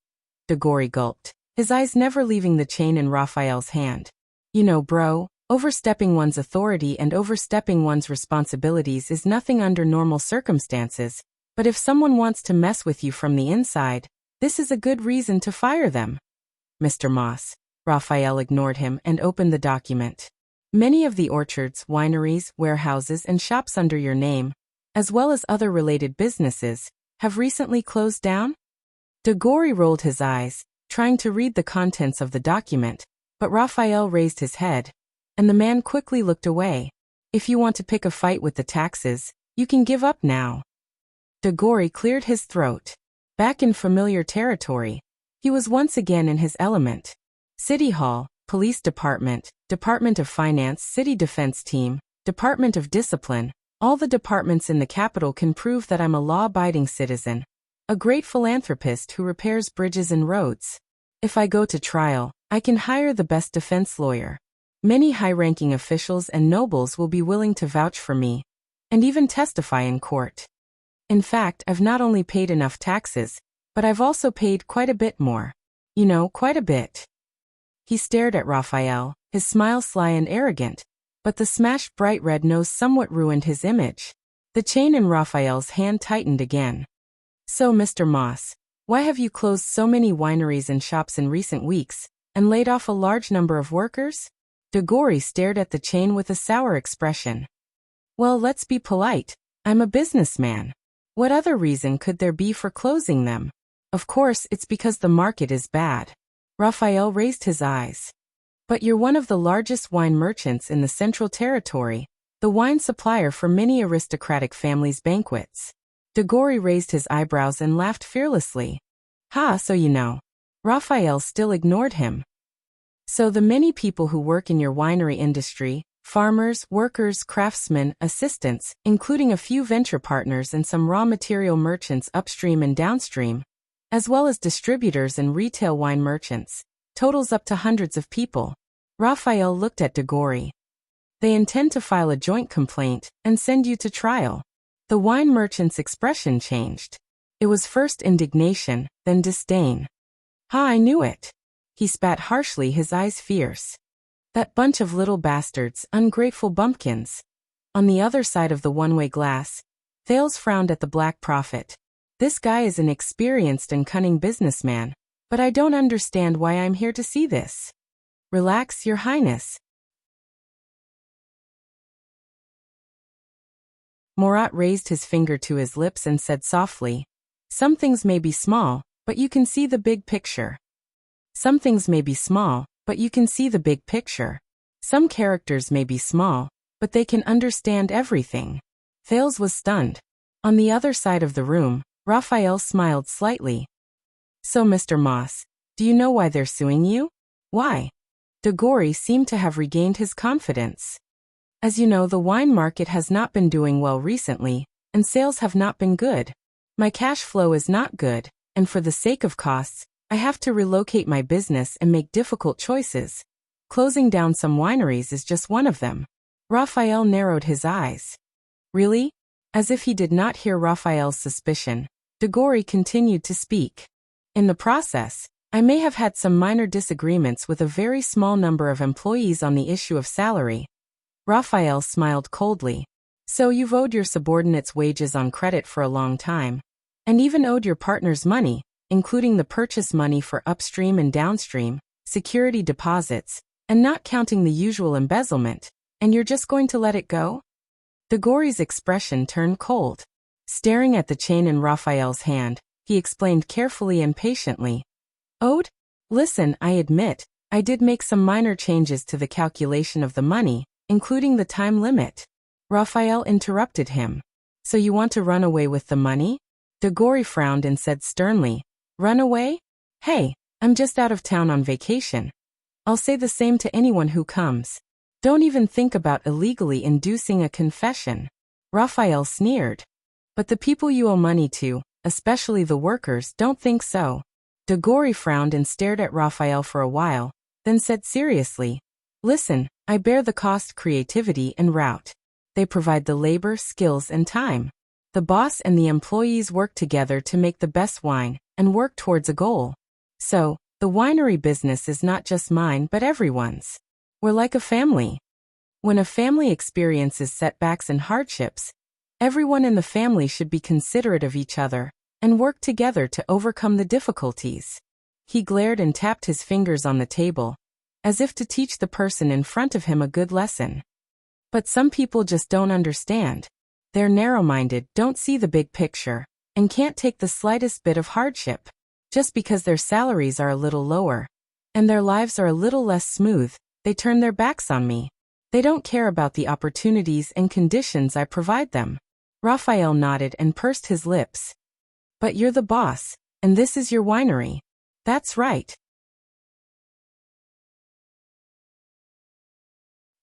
Degory gulped, his eyes never leaving the chain in Raphael's hand. You know, bro, overstepping one's authority and overstepping one's responsibilities is nothing under normal circumstances, but if someone wants to mess with you from the inside, this is a good reason to fire them. Mr. Moss. Raphael ignored him and opened the document. Many of the orchards, wineries, warehouses, and shops under your name, as well as other related businesses, have recently closed down? Degory rolled his eyes, trying to read the contents of the document, but Raphael raised his head, and the man quickly looked away. If you want to pick a fight with the taxes, you can give up now. Degory cleared his throat. Back in familiar territory, he was once again in his element. City Hall, Police Department, Department of Finance, City Defense Team, Department of Discipline, all the departments in the capital can prove that I'm a law-abiding citizen, a great philanthropist who repairs bridges and roads. If I go to trial, I can hire the best defense lawyer. Many high-ranking officials and nobles will be willing to vouch for me, and even testify in court. In fact, I've not only paid enough taxes, but I've also paid quite a bit more. You know, quite a bit. He stared at Raphael, his smile sly and arrogant, but the smashed bright red nose somewhat ruined his image. The chain in Raphael's hand tightened again. So, Mr. Moss, why have you closed so many wineries and shops in recent weeks, and laid off a large number of workers? Degory stared at the chain with a sour expression. Well, let's be polite. I'm a businessman. What other reason could there be for closing them? Of course, it's because the market is bad. Raphael raised his eyes. But you're one of the largest wine merchants in the Central Territory, the wine supplier for many aristocratic families' banquets. Degory raised his eyebrows and laughed fearlessly. Ha, so you know. Raphael still ignored him. So the many people who work in your winery industry, farmers, workers, craftsmen, assistants, including a few venture partners and some raw material merchants upstream and downstream, as well as distributors and retail wine merchants, totals up to hundreds of people. Raphael looked at Degory. They intend to file a joint complaint and send you to trial. The wine merchant's expression changed. It was first indignation, then disdain. Ha, I knew it. He spat harshly, his eyes fierce. That bunch of little bastards, ungrateful bumpkins. On the other side of the one-way glass, Thales frowned at the Black Prophet. This guy is an experienced and cunning businessman, but I don't understand why I'm here to see this. Relax, Your Highness. Morat raised his finger to his lips and said softly, "Some things may be small, but you can see the big picture. Some things may be small, but you can see the big picture. Some characters may be small, but they can understand everything." Thales was stunned. On the other side of the room, Raphael smiled slightly. "So, Mr. Moss, do you know why they're suing you?" "Why?" De Gory seemed to have regained his confidence. "As you know, the wine market has not been doing well recently, and sales have not been good. My cash flow is not good, and for the sake of costs, I have to relocate my business and make difficult choices. Closing down some wineries is just one of them." Raphael narrowed his eyes. "Really?" As if he did not hear Raphael's suspicion, De Gory continued to speak. "In the process, I may have had some minor disagreements with a very small number of employees on the issue of salary." Raphael smiled coldly. "So you've owed your subordinates wages on credit for a long time, and even owed your partners money, including the purchase money for upstream and downstream, security deposits, and not counting the usual embezzlement, and you're just going to let it go?" De Gory's expression turned cold. Staring at the chain in Raphael's hand, he explained carefully and patiently. "Owed? Listen, I admit, I did make some minor changes to the calculation of the money, including the time limit." Raphael interrupted him. "So you want to run away with the money?" De Gory frowned and said sternly, "Run away? Hey, I'm just out of town on vacation. I'll say the same to anyone who comes. Don't even think about illegally inducing a confession." Raphael sneered. "But the people you owe money to, especially the workers, don't think so." De Gory frowned and stared at Raphael for a while, then said seriously, "Listen, I bear the cost, creativity, and route. They provide the labor, skills, and time. The boss and the employees work together to make the best wine and work towards a goal. So, the winery business is not just mine but everyone's. We're like a family. When a family experiences setbacks and hardships, everyone in the family should be considerate of each other and work together to overcome the difficulties." He glared and tapped his fingers on the table, as if to teach the person in front of him a good lesson. "But some people just don't understand. They're narrow-minded, don't see the big picture, and can't take the slightest bit of hardship. Just because their salaries are a little lower, and their lives are a little less smooth, they turn their backs on me. They don't care about the opportunities and conditions I provide them." Raphael nodded and pursed his lips. "But you're the boss, and this is your winery." "That's right."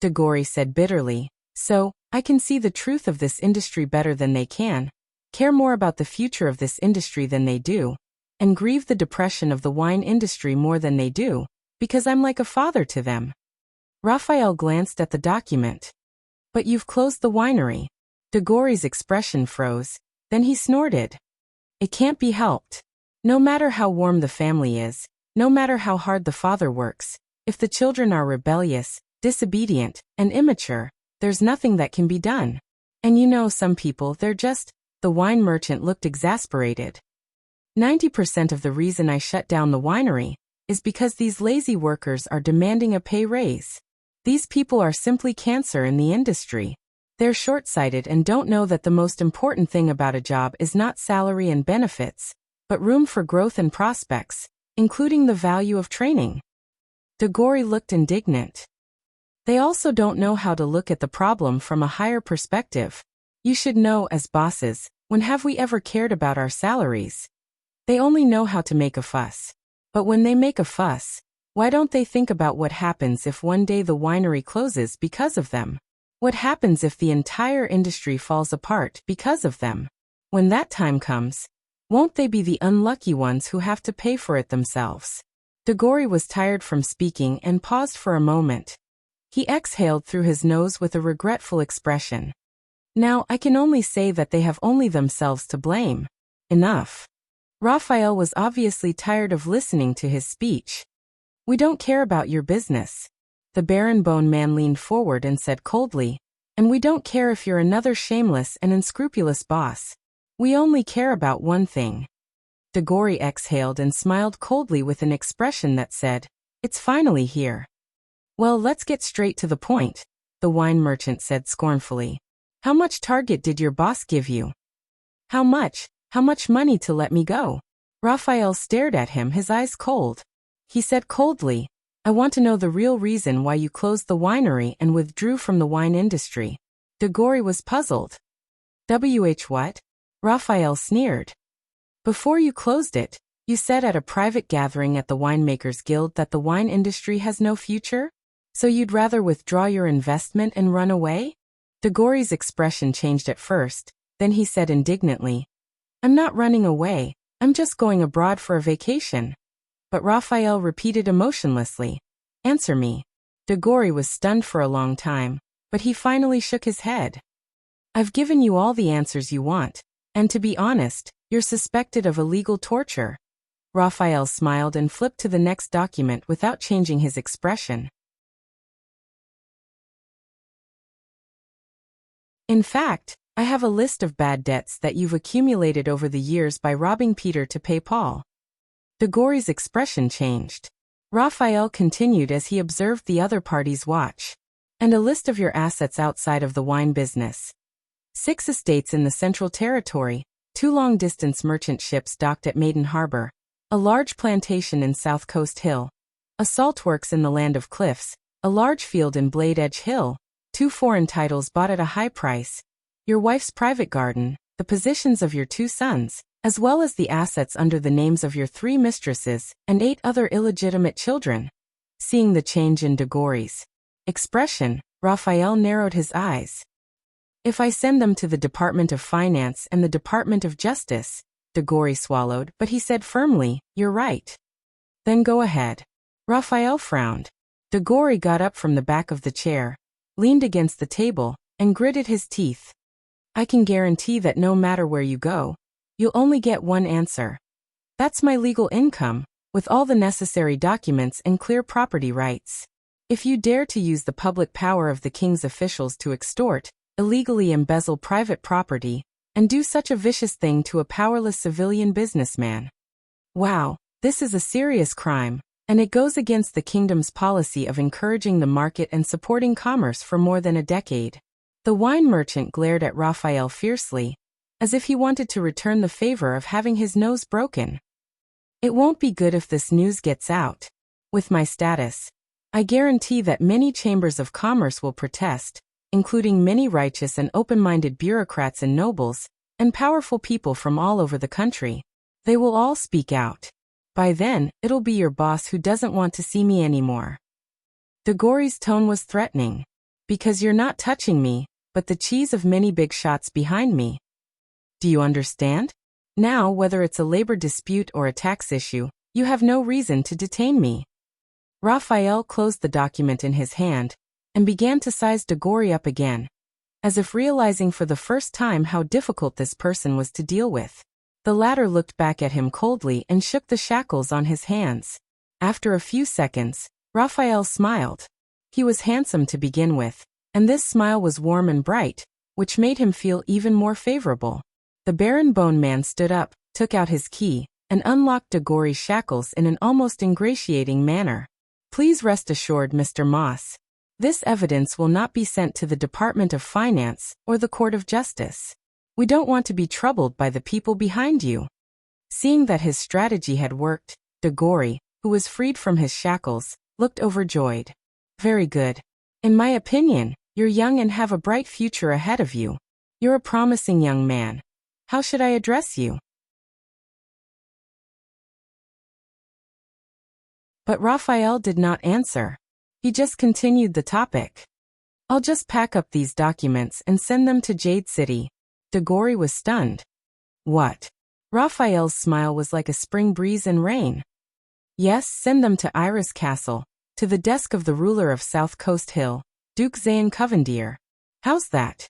De Gory said bitterly. "So, I can see the truth of this industry better than they can, care more about the future of this industry than they do, and grieve the depression of the wine industry more than they do, because I'm like a father to them." Raphael glanced at the document. "But you've closed the winery." De Gory's expression froze, then he snorted. "It can't be helped. No matter how warm the family is, no matter how hard the father works, if the children are rebellious, disobedient, and immature, there's nothing that can be done. And you know, some people, they're just—" The wine merchant looked exasperated. 90% of the reason I shut down the winery is because these lazy workers are demanding a pay raise. These people are simply cancer in the industry. They're short-sighted and don't know that the most important thing about a job is not salary and benefits, but room for growth and prospects, including the value of training." De Gory looked indignant. "They also don't know how to look at the problem from a higher perspective. You should know, as bosses, when have we ever cared about our salaries? They only know how to make a fuss. But when they make a fuss, why don't they think about what happens if one day the winery closes because of them? What happens if the entire industry falls apart because of them? When that time comes, won't they be the unlucky ones who have to pay for it themselves?" De Gory was tired from speaking and paused for a moment. He exhaled through his nose with a regretful expression. "Now, I can only say that they have only themselves to blame. Enough." Raphael was obviously tired of listening to his speech. We don't care about your business. The baron-bone man leaned forward and said coldly, and we don't care if you're another shameless and unscrupulous boss. We only care about one thing. Degori exhaled and smiled coldly with an expression that said, it's finally here. Well, let's get straight to the point, the wine merchant said scornfully. How much target did your boss give you? How much money to let me go? Raphael stared at him, his eyes cold. He said coldly, I want to know the real reason why you closed the winery and withdrew from the wine industry. Degori was puzzled. What? Raphael sneered. Before you closed it, you said at a private gathering at the Winemakers Guild that the wine industry has no future? So you'd rather withdraw your investment and run away? Degori's expression changed at first, then he said indignantly, I'm not running away, I'm just going abroad for a vacation. But Raphael repeated emotionlessly, answer me. Degori was stunned for a long time, but he finally shook his head. I've given you all the answers you want, and to be honest, you're suspected of illegal torture. Raphael smiled and flipped to the next document without changing his expression. In fact, I have a list of bad debts that you've accumulated over the years by robbing Peter to pay Paul. Degori's expression changed. Raphael continued as he observed the other party's watch. And a list of your assets outside of the wine business. 6 estates in the Central Territory, 2 long-distance merchant ships docked at Maiden Harbor, a large plantation in South Coast Hill, a saltworks in the Land of Cliffs, a large field in Blade Edge Hill, 2 foreign titles bought at a high price, your wife's private garden, the positions of your 2 sons, as well as the assets under the names of your 3 mistresses and 8 other illegitimate children. Seeing the change in Degori's expression, Raphael narrowed his eyes. If I send them to the Department of Finance and the Department of Justice, Degori swallowed, but he said firmly, you're right. Then go ahead. Raphael frowned. Degori got up from the back of the chair, leaned against the table, and gritted his teeth. I can guarantee that no matter where you go, you'll only get one answer. That's my legal income, with all the necessary documents and clear property rights. If you dare to use the public power of the king's officials to extort, illegally embezzle private property, and do such a vicious thing to a powerless civilian businessman. Wow, this is a serious crime, and it goes against the kingdom's policy of encouraging the market and supporting commerce for more than a decade. The wine merchant glared at Raphael fiercely, as if he wanted to return the favor of having his nose broken. It won't be good if this news gets out. With my status, I guarantee that many chambers of commerce will protest, including many righteous and open-minded bureaucrats and nobles, and powerful people from all over the country. They will all speak out. By then, it'll be your boss who doesn't want to see me anymore. Degori's tone was threatening. Because you're not touching me, but the cheese of many big shots behind me. Do you understand? Now, whether it's a labor dispute or a tax issue, you have no reason to detain me. Raphael closed the document in his hand and began to size Degori up again, as if realizing for the first time how difficult this person was to deal with. The latter looked back at him coldly and shook the shackles on his hands. After a few seconds, Raphael smiled. He was handsome to begin with, and this smile was warm and bright, which made him feel even more favorable. The baron-bone man stood up, took out his key, and unlocked Degori's shackles in an almost ingratiating manner. Please rest assured, Mr. Moss. This evidence will not be sent to the Department of Finance or the Court of Justice. We don't want to be troubled by the people behind you. Seeing that his strategy had worked, Degori, who was freed from his shackles, looked overjoyed. Very good. In my opinion, you're young and have a bright future ahead of you. You're a promising young man. How should I address you? But Raphael did not answer. He just continued the topic. I'll just pack up these documents and send them to Jade City. Degori was stunned. What? Raphael's smile was like a spring breeze and rain. Yes, send them to Iris Castle, to the desk of the ruler of South Coast Hill, Duke Zayn Covendier. How's that?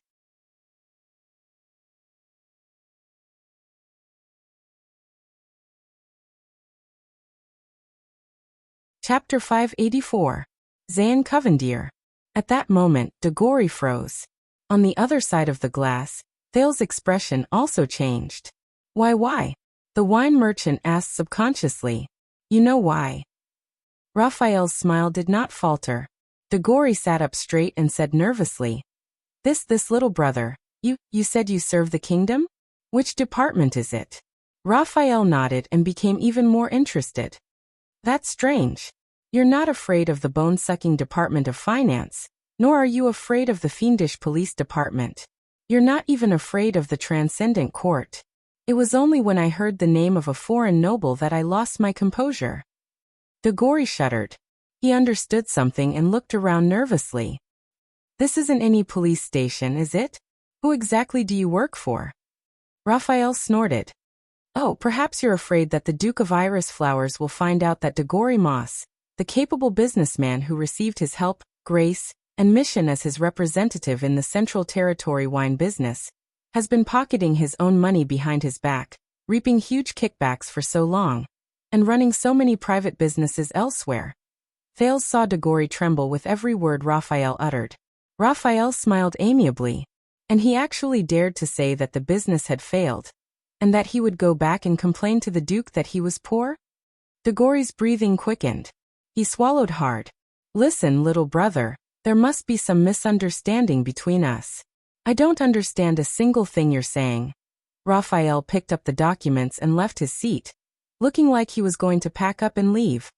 Chapter 584. Zayn Covendier. At that moment, Dagori froze. On the other side of the glass, Thale's expression also changed. Why? The wine merchant asked subconsciously. You know why? Raphael's smile did not falter. Dagori sat up straight and said nervously. This little brother, you said you serve the kingdom? Which department is it? Raphael nodded and became even more interested. That's strange. You're not afraid of the bone-sucking Department of Finance, nor are you afraid of the fiendish police department. You're not even afraid of the transcendent court. It was only when I heard the name of a foreign noble that I lost my composure. Dagori shuddered. He understood something and looked around nervously. This isn't any police station, is it? Who exactly do you work for? Raphael snorted. Oh, perhaps you're afraid that the Duke of Iris Flowers will find out that Dagori Moss, the capable businessman who received his help, grace, and mission as his representative in the Central Territory wine business, has been pocketing his own money behind his back, reaping huge kickbacks for so long, and running so many private businesses elsewhere. Thales saw Dagori tremble with every word Raphael uttered. Raphael smiled amiably, and he actually dared to say that the business had failed, and that he would go back and complain to the Duke that he was poor? Dagori's breathing quickened. He swallowed hard. Listen, little brother, there must be some misunderstanding between us. I don't understand a single thing you're saying. Raphael picked up the documents and left his seat, looking like he was going to pack up and leave.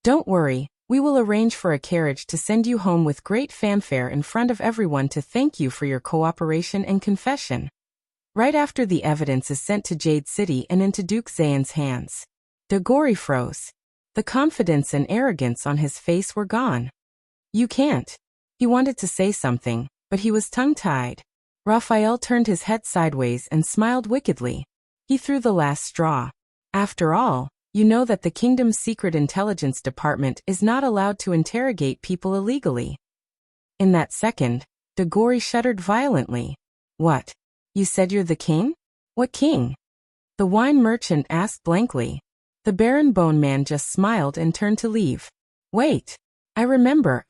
Don't worry, we will arrange for a carriage to send you home with great fanfare in front of everyone to thank you for your cooperation and confession. Right after the evidence is sent to Jade City and into Duke Zayn's hands. Dagori froze. The confidence and arrogance on his face were gone. You can't. He wanted to say something, but he was tongue-tied. Raphael turned his head sideways and smiled wickedly. He threw the last straw. After all, you know that the kingdom's secret intelligence department is not allowed to interrogate people illegally. In that second, Dagori shuddered violently. What? You said you're the king? What king? The wine merchant asked blankly. The Baron Bone Man just smiled and turned to leave. Wait. I remember.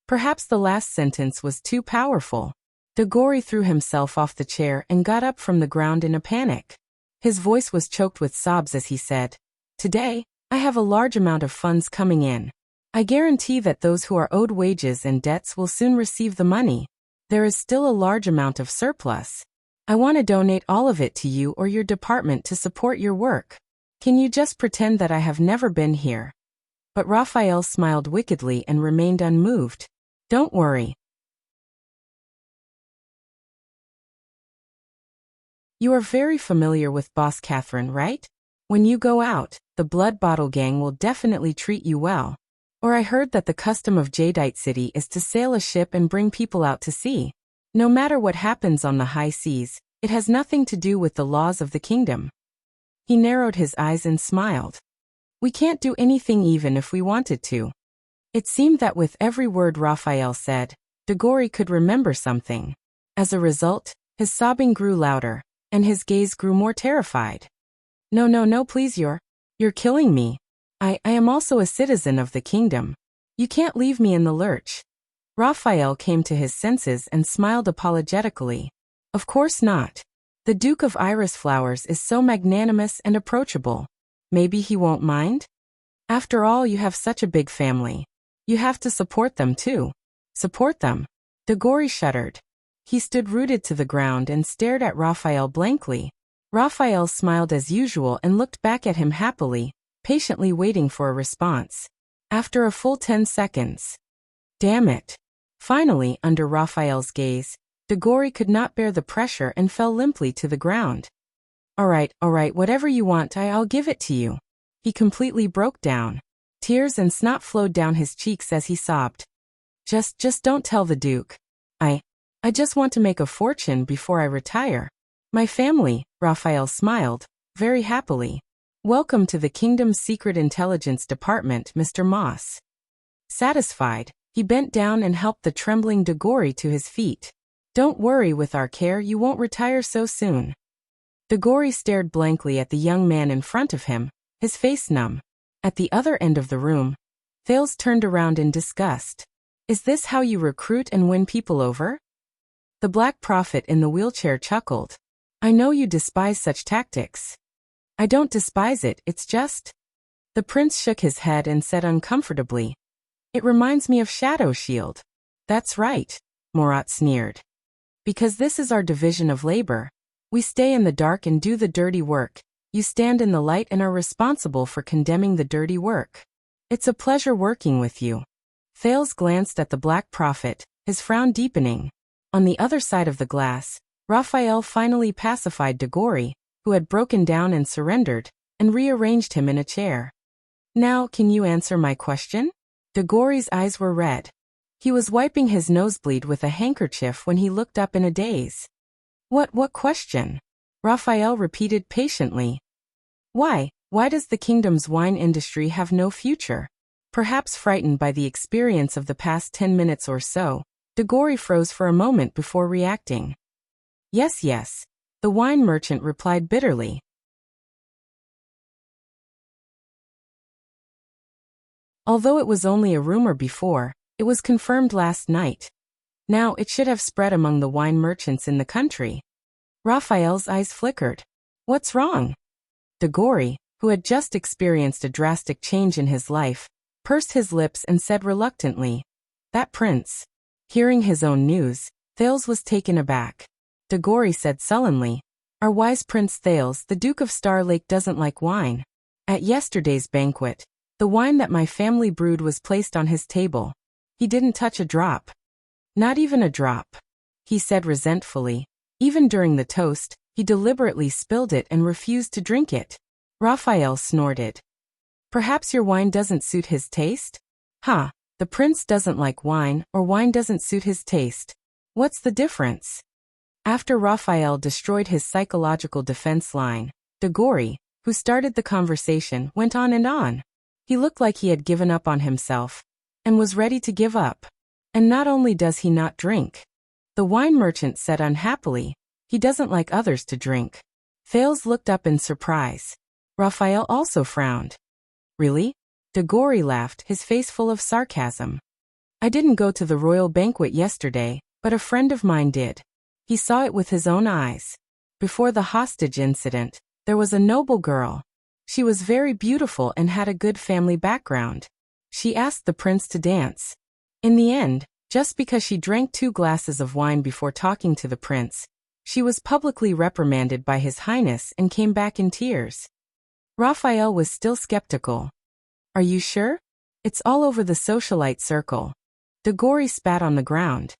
Perhaps the last sentence was too powerful. Dagori threw himself off the chair and got up from the ground in a panic. His voice was choked with sobs as he said, Today, I have a large amount of funds coming in. I guarantee that those who are owed wages and debts will soon receive the money. There is still a large amount of surplus. I want to donate all of it to you or your department to support your work. Can you just pretend that I have never been here? But Raphael smiled wickedly and remained unmoved. Don't worry. You are very familiar with Boss Catherine, right? When you go out, the Blood Bottle Gang will definitely treat you well. Or I heard that the custom of Jadeite City is to sail a ship and bring people out to sea. No matter what happens on the high seas, it has nothing to do with the laws of the kingdom. He narrowed his eyes and smiled. We can't do anything even if we wanted to. It seemed that with every word Raphael said, Dagori could remember something. As a result, his sobbing grew louder, and his gaze grew more terrified. No, please, you're killing me. I am also a citizen of the kingdom. You can't leave me in the lurch. Raphael came to his senses and smiled apologetically. Of course not. The Duke of Iris Flowers is so magnanimous and approachable. Maybe he won't mind? After all, you have such a big family. You have to support them too. Support them? Dagori shuddered. He stood rooted to the ground and stared at Raphael blankly. Raphael smiled as usual and looked back at him happily, patiently waiting for a response. After a full 10 seconds. Damn it. Finally, under Raphael's gaze, Dagori could not bear the pressure and fell limply to the ground. All right, whatever you want, I'll give it to you. He completely broke down. Tears and snot flowed down his cheeks as he sobbed. Just don't tell the Duke. I just want to make a fortune before I retire. My family, Raphael smiled, very happily. Welcome to the Kingdom's Secret Intelligence Department, Mr. Moss. Satisfied, he bent down and helped the trembling Dagori to his feet. Don't worry, with our care you won't retire so soon. Dagori stared blankly at the young man in front of him, his face numb. At the other end of the room, Thales turned around in disgust. Is this how you recruit and win people over? The Black Prophet in the wheelchair chuckled. I know you despise such tactics. I don't despise it, it's just... The prince shook his head and said uncomfortably, it reminds me of Shadow Shield. That's right, Murat sneered. Because this is our division of labor. We stay in the dark and do the dirty work. You stand in the light and are responsible for condemning the dirty work. It's a pleasure working with you. Thales glanced at the Black Prophet, his frown deepening. On the other side of the glass, Raphael finally pacified Dagori, who had broken down and surrendered, and rearranged him in a chair. Now, can you answer my question? Dagori's eyes were red. He was wiping his nosebleed with a handkerchief when he looked up in a daze. What question? Raphael repeated patiently. Why does the kingdom's wine industry have no future? Perhaps frightened by the experience of the past 10 minutes or so, Dagori froze for a moment before reacting. Yes, the wine merchant replied bitterly. Although it was only a rumor before, it was confirmed last night. Now it should have spread among the wine merchants in the country. Raphael's eyes flickered. What's wrong? Dagori, who had just experienced a drastic change in his life, pursed his lips and said reluctantly, that prince. Hearing his own news, Thales was taken aback. Dagori said sullenly, our wise Prince Thales, the Duke of Star Lake, doesn't like wine. At yesterday's banquet, the wine that my family brewed was placed on his table. He didn't touch a drop. Not even a drop. He said resentfully. Even during the toast, he deliberately spilled it and refused to drink it. Raphael snorted. Perhaps your wine doesn't suit his taste? The prince doesn't like wine, or wine doesn't suit his taste. What's the difference? After Raphael destroyed his psychological defense line, Dagori, who started the conversation, went on and on. He looked like he had given up on himself, and was ready to give up. And not only does he not drink, the wine merchant said unhappily, he doesn't like others to drink. Thales looked up in surprise. Raphael also frowned. Really? Dagori laughed, his face full of sarcasm. I didn't go to the royal banquet yesterday, but a friend of mine did. He saw it with his own eyes. Before the hostage incident, there was a noble girl. She was very beautiful and had a good family background. She asked the prince to dance. In the end, just because she drank 2 glasses of wine before talking to the prince, she was publicly reprimanded by His Highness and came back in tears. Raphael was still skeptical. Are you sure? It's all over the socialite circle. Dagori spat on the ground.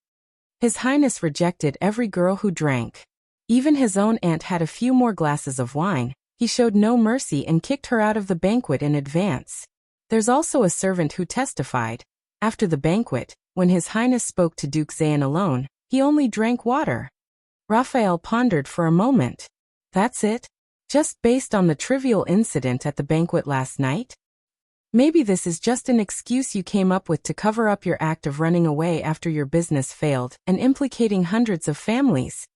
His Highness rejected every girl who drank. Even his own aunt had a few more glasses of wine. He showed no mercy and kicked her out of the banquet in advance. There's also a servant who testified. After the banquet, when His Highness spoke to Duke Zayn alone, he only drank water. Raphael pondered for a moment. That's it? Just based on the trivial incident at the banquet last night? Maybe this is just an excuse you came up with to cover up your act of running away after your business failed and implicating hundreds of families.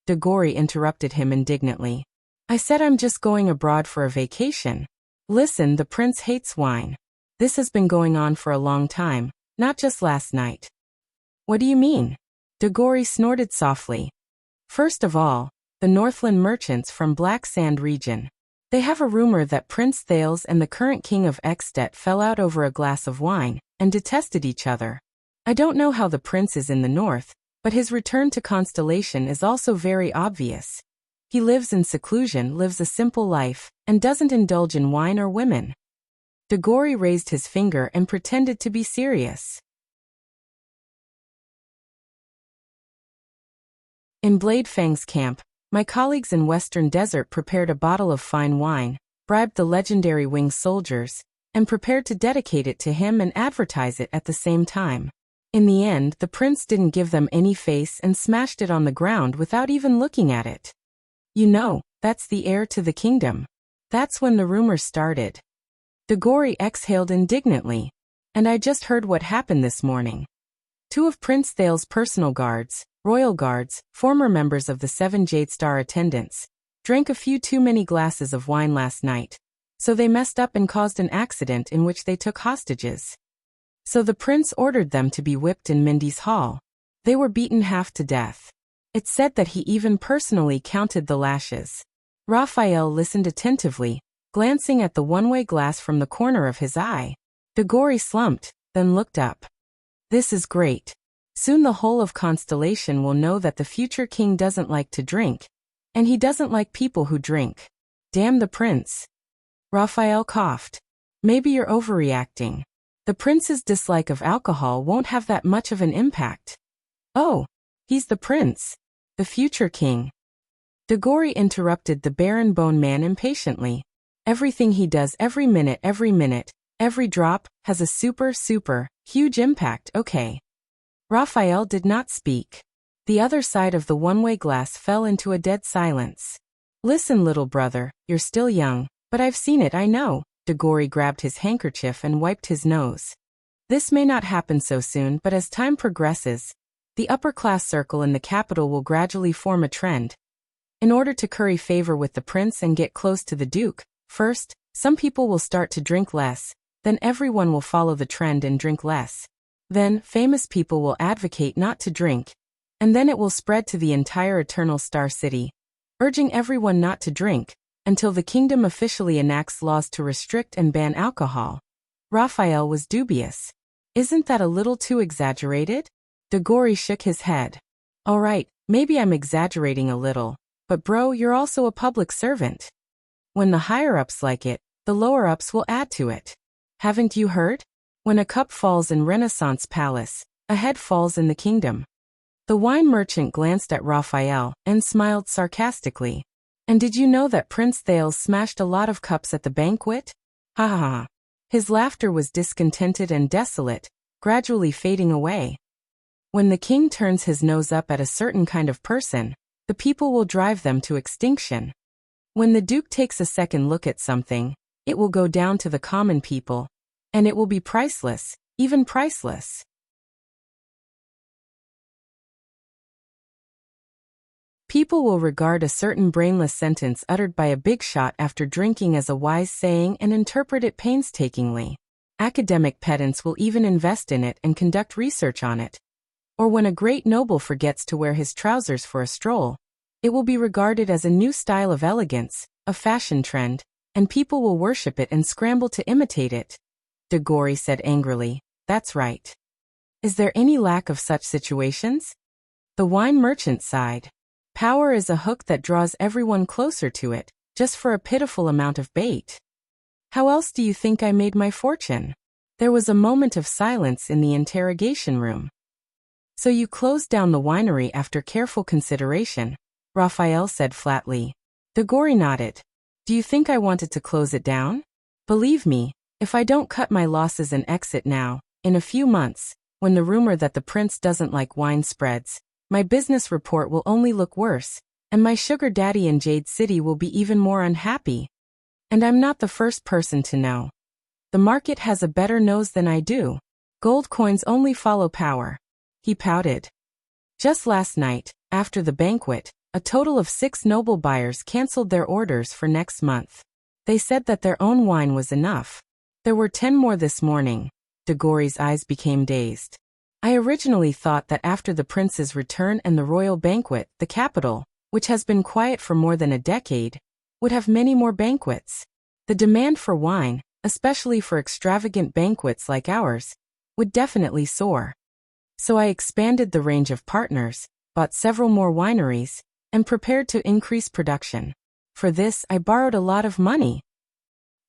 Dagori interrupted him indignantly. I said I'm just going abroad for a vacation. Listen, the prince hates wine. This has been going on for a long time, not just last night. What do you mean? Dagori snorted softly. First of all, the Northland merchants from Black Sand region. They have a rumor that Prince Thales and the current king of Ekstedt fell out over a glass of wine, and detested each other. I don't know how the prince is in the north, but his return to Constellation is also very obvious. He lives in seclusion, lives a simple life, and doesn't indulge in wine or women. Dagori raised his finger and pretended to be serious. In Blade Fang's camp, my colleagues in Western Desert prepared a bottle of fine wine, bribed the legendary winged soldiers, and prepared to dedicate it to him and advertise it at the same time. In the end, the prince didn't give them any face and smashed it on the ground without even looking at it. You know, that's the heir to the kingdom. That's when the rumors started. Dagori exhaled indignantly. And I just heard what happened this morning. 2 of Prince Thales' personal guards, royal guards, former members of the 7 Jade Star attendants, drank a few too many glasses of wine last night. So they messed up and caused an accident in which they took hostages. So the prince ordered them to be whipped in Mindy's hall. They were beaten half to death. It's said that he even personally counted the lashes. Raphael listened attentively, glancing at the one-way glass from the corner of his eye. Degori slumped, then looked up. This is great. Soon the whole of Constellation will know that the future king doesn't like to drink, and he doesn't like people who drink. Damn the prince. Raphael coughed. Maybe you're overreacting. The prince's dislike of alcohol won't have that much of an impact. Oh, he's the prince. The future king. Degori interrupted the Baron Bone Man impatiently. Everything he does every minute, every drop, has a super, huge impact, okay. Raphael did not speak. The other side of the one-way glass fell into a dead silence. Listen, little brother, you're still young, but I've seen it, I know. Degori grabbed his handkerchief and wiped his nose. This may not happen so soon, but as time progresses, the upper-class circle in the capital will gradually form a trend. In order to curry favor with the prince and get close to the duke, first, some people will start to drink less, then everyone will follow the trend and drink less. Then, famous people will advocate not to drink, and then it will spread to the entire Eternal Star City, urging everyone not to drink, until the kingdom officially enacts laws to restrict and ban alcohol. Raphael was dubious. Isn't that a little too exaggerated? Degori shook his head. Alright, maybe I'm exaggerating a little, but bro, you're also a public servant. When the higher-ups like it, the lower-ups will add to it. Haven't you heard? When a cup falls in Renaissance Palace, a head falls in the kingdom. The wine merchant glanced at Raphael and smiled sarcastically. And did you know that Prince Thales smashed a lot of cups at the banquet? Ha ha ha. His laughter was discontented and desolate, gradually fading away. When the king turns his nose up at a certain kind of person, the people will drive them to extinction. When the duke takes a second look at something, it will go down to the common people, and it will be priceless, even priceless. People will regard a certain brainless sentence uttered by a big shot after drinking as a wise saying and interpret it painstakingly. Academic pedants will even invest in it and conduct research on it. Or when a great noble forgets to wear his trousers for a stroll, it will be regarded as a new style of elegance, a fashion trend, and people will worship it and scramble to imitate it. Degori said angrily, That's right. Is there any lack of such situations? The wine merchant sighed. Power is a hook that draws everyone closer to it, just for a pitiful amount of bait. How else do you think I made my fortune? There was a moment of silence in the interrogation room. So you closed down the winery after careful consideration, Raphael said flatly. Degori nodded. Do you think I wanted to close it down? Believe me, if I don't cut my losses and exit now, in a few months, when the rumor that the prince doesn't like wine spreads, my business report will only look worse, and my sugar daddy in Jade City will be even more unhappy. And I'm not the first person to know. The market has a better nose than I do. Gold coins only follow power. He pouted. Just last night, after the banquet, a total of 6 noble buyers canceled their orders for next month. They said that their own wine was enough. There were 10 more this morning. Degori's eyes became dazed. I originally thought that after the prince's return and the royal banquet, the capital, which has been quiet for more than a decade, would have many more banquets. The demand for wine, especially for extravagant banquets like ours, would definitely soar. So I expanded the range of partners, bought several more wineries, and prepared to increase production. For this, I borrowed a lot of money.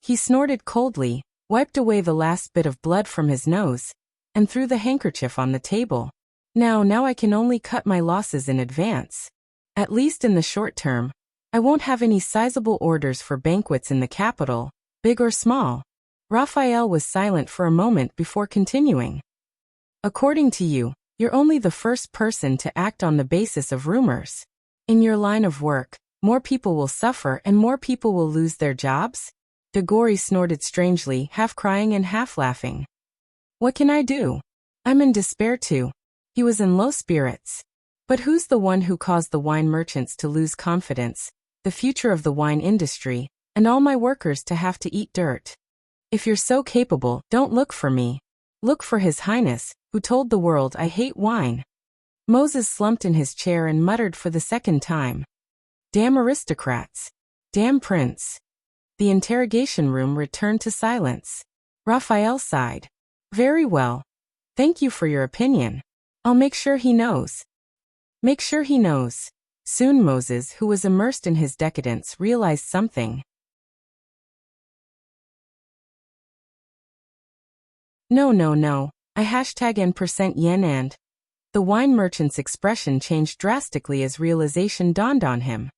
He snorted coldly, wiped away the last bit of blood from his nose, and threw the handkerchief on the table. Now I can only cut my losses in advance. At least in the short term, I won't have any sizable orders for banquets in the capital, big or small. Raphael was silent for a moment before continuing. According to you, you're only the first person to act on the basis of rumors. In your line of work, more people will suffer and more people will lose their jobs? Degori snorted strangely, half crying and half laughing. What can I do? I'm in despair too. He was in low spirits. But who's the one who caused the wine merchants to lose confidence? The future of the wine industry, and all my workers to have to eat dirt. If you're so capable, don't look for me. Look for His Highness, who told the world I hate wine." Moses slumped in his chair and muttered for the second time, "Damn aristocrats. Damn prince." The interrogation room returned to silence. Raphael sighed. "Very well. Thank you for your opinion. I'll make sure he knows." Make sure he knows. Soon Moses, who was immersed in his decadence, realized something. No. I #N% and the wine merchant's expression changed drastically as realization dawned on him.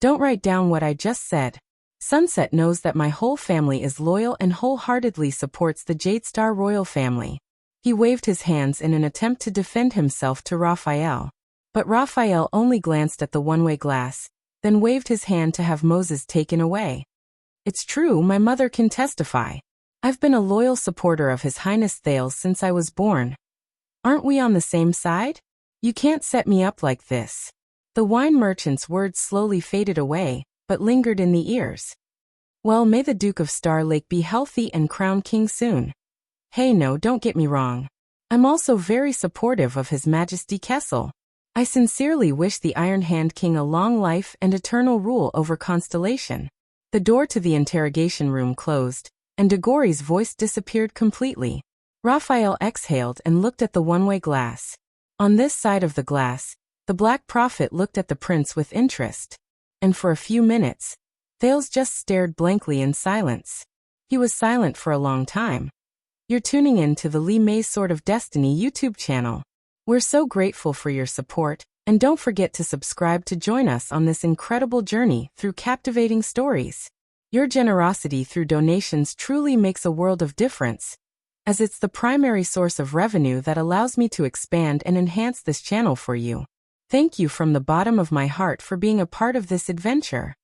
"Don't write down what I just said. Sunset knows that my whole family is loyal and wholeheartedly supports the Jadestar royal family." He waved his hands in an attempt to defend himself to Raphael. But Raphael only glanced at the one-way glass, then waved his hand to have Moses taken away. "It's true, my mother can testify. I've been a loyal supporter of His Highness Thales since I was born. Aren't we on the same side? You can't set me up like this." The wine merchant's words slowly faded away, but lingered in the ears. "Well, may the Duke of Star Lake be healthy and crowned king soon. Hey, no, don't get me wrong. I'm also very supportive of His Majesty Kessel. I sincerely wish the Iron Hand King a long life and eternal rule over Constellation." The door to the interrogation room closed, and Degori's voice disappeared completely. Raphael exhaled and looked at the one-way glass. On this side of the glass, the Black Prophet looked at the prince with interest. And for a few minutes, Thales just stared blankly in silence. He was silent for a long time. You're tuning in to the Lee May's Sword of Destiny YouTube channel. We're so grateful for your support, and don't forget to subscribe to join us on this incredible journey through captivating stories. Your generosity through donations truly makes a world of difference, as it's the primary source of revenue that allows me to expand and enhance this channel for you. Thank you from the bottom of my heart for being a part of this adventure.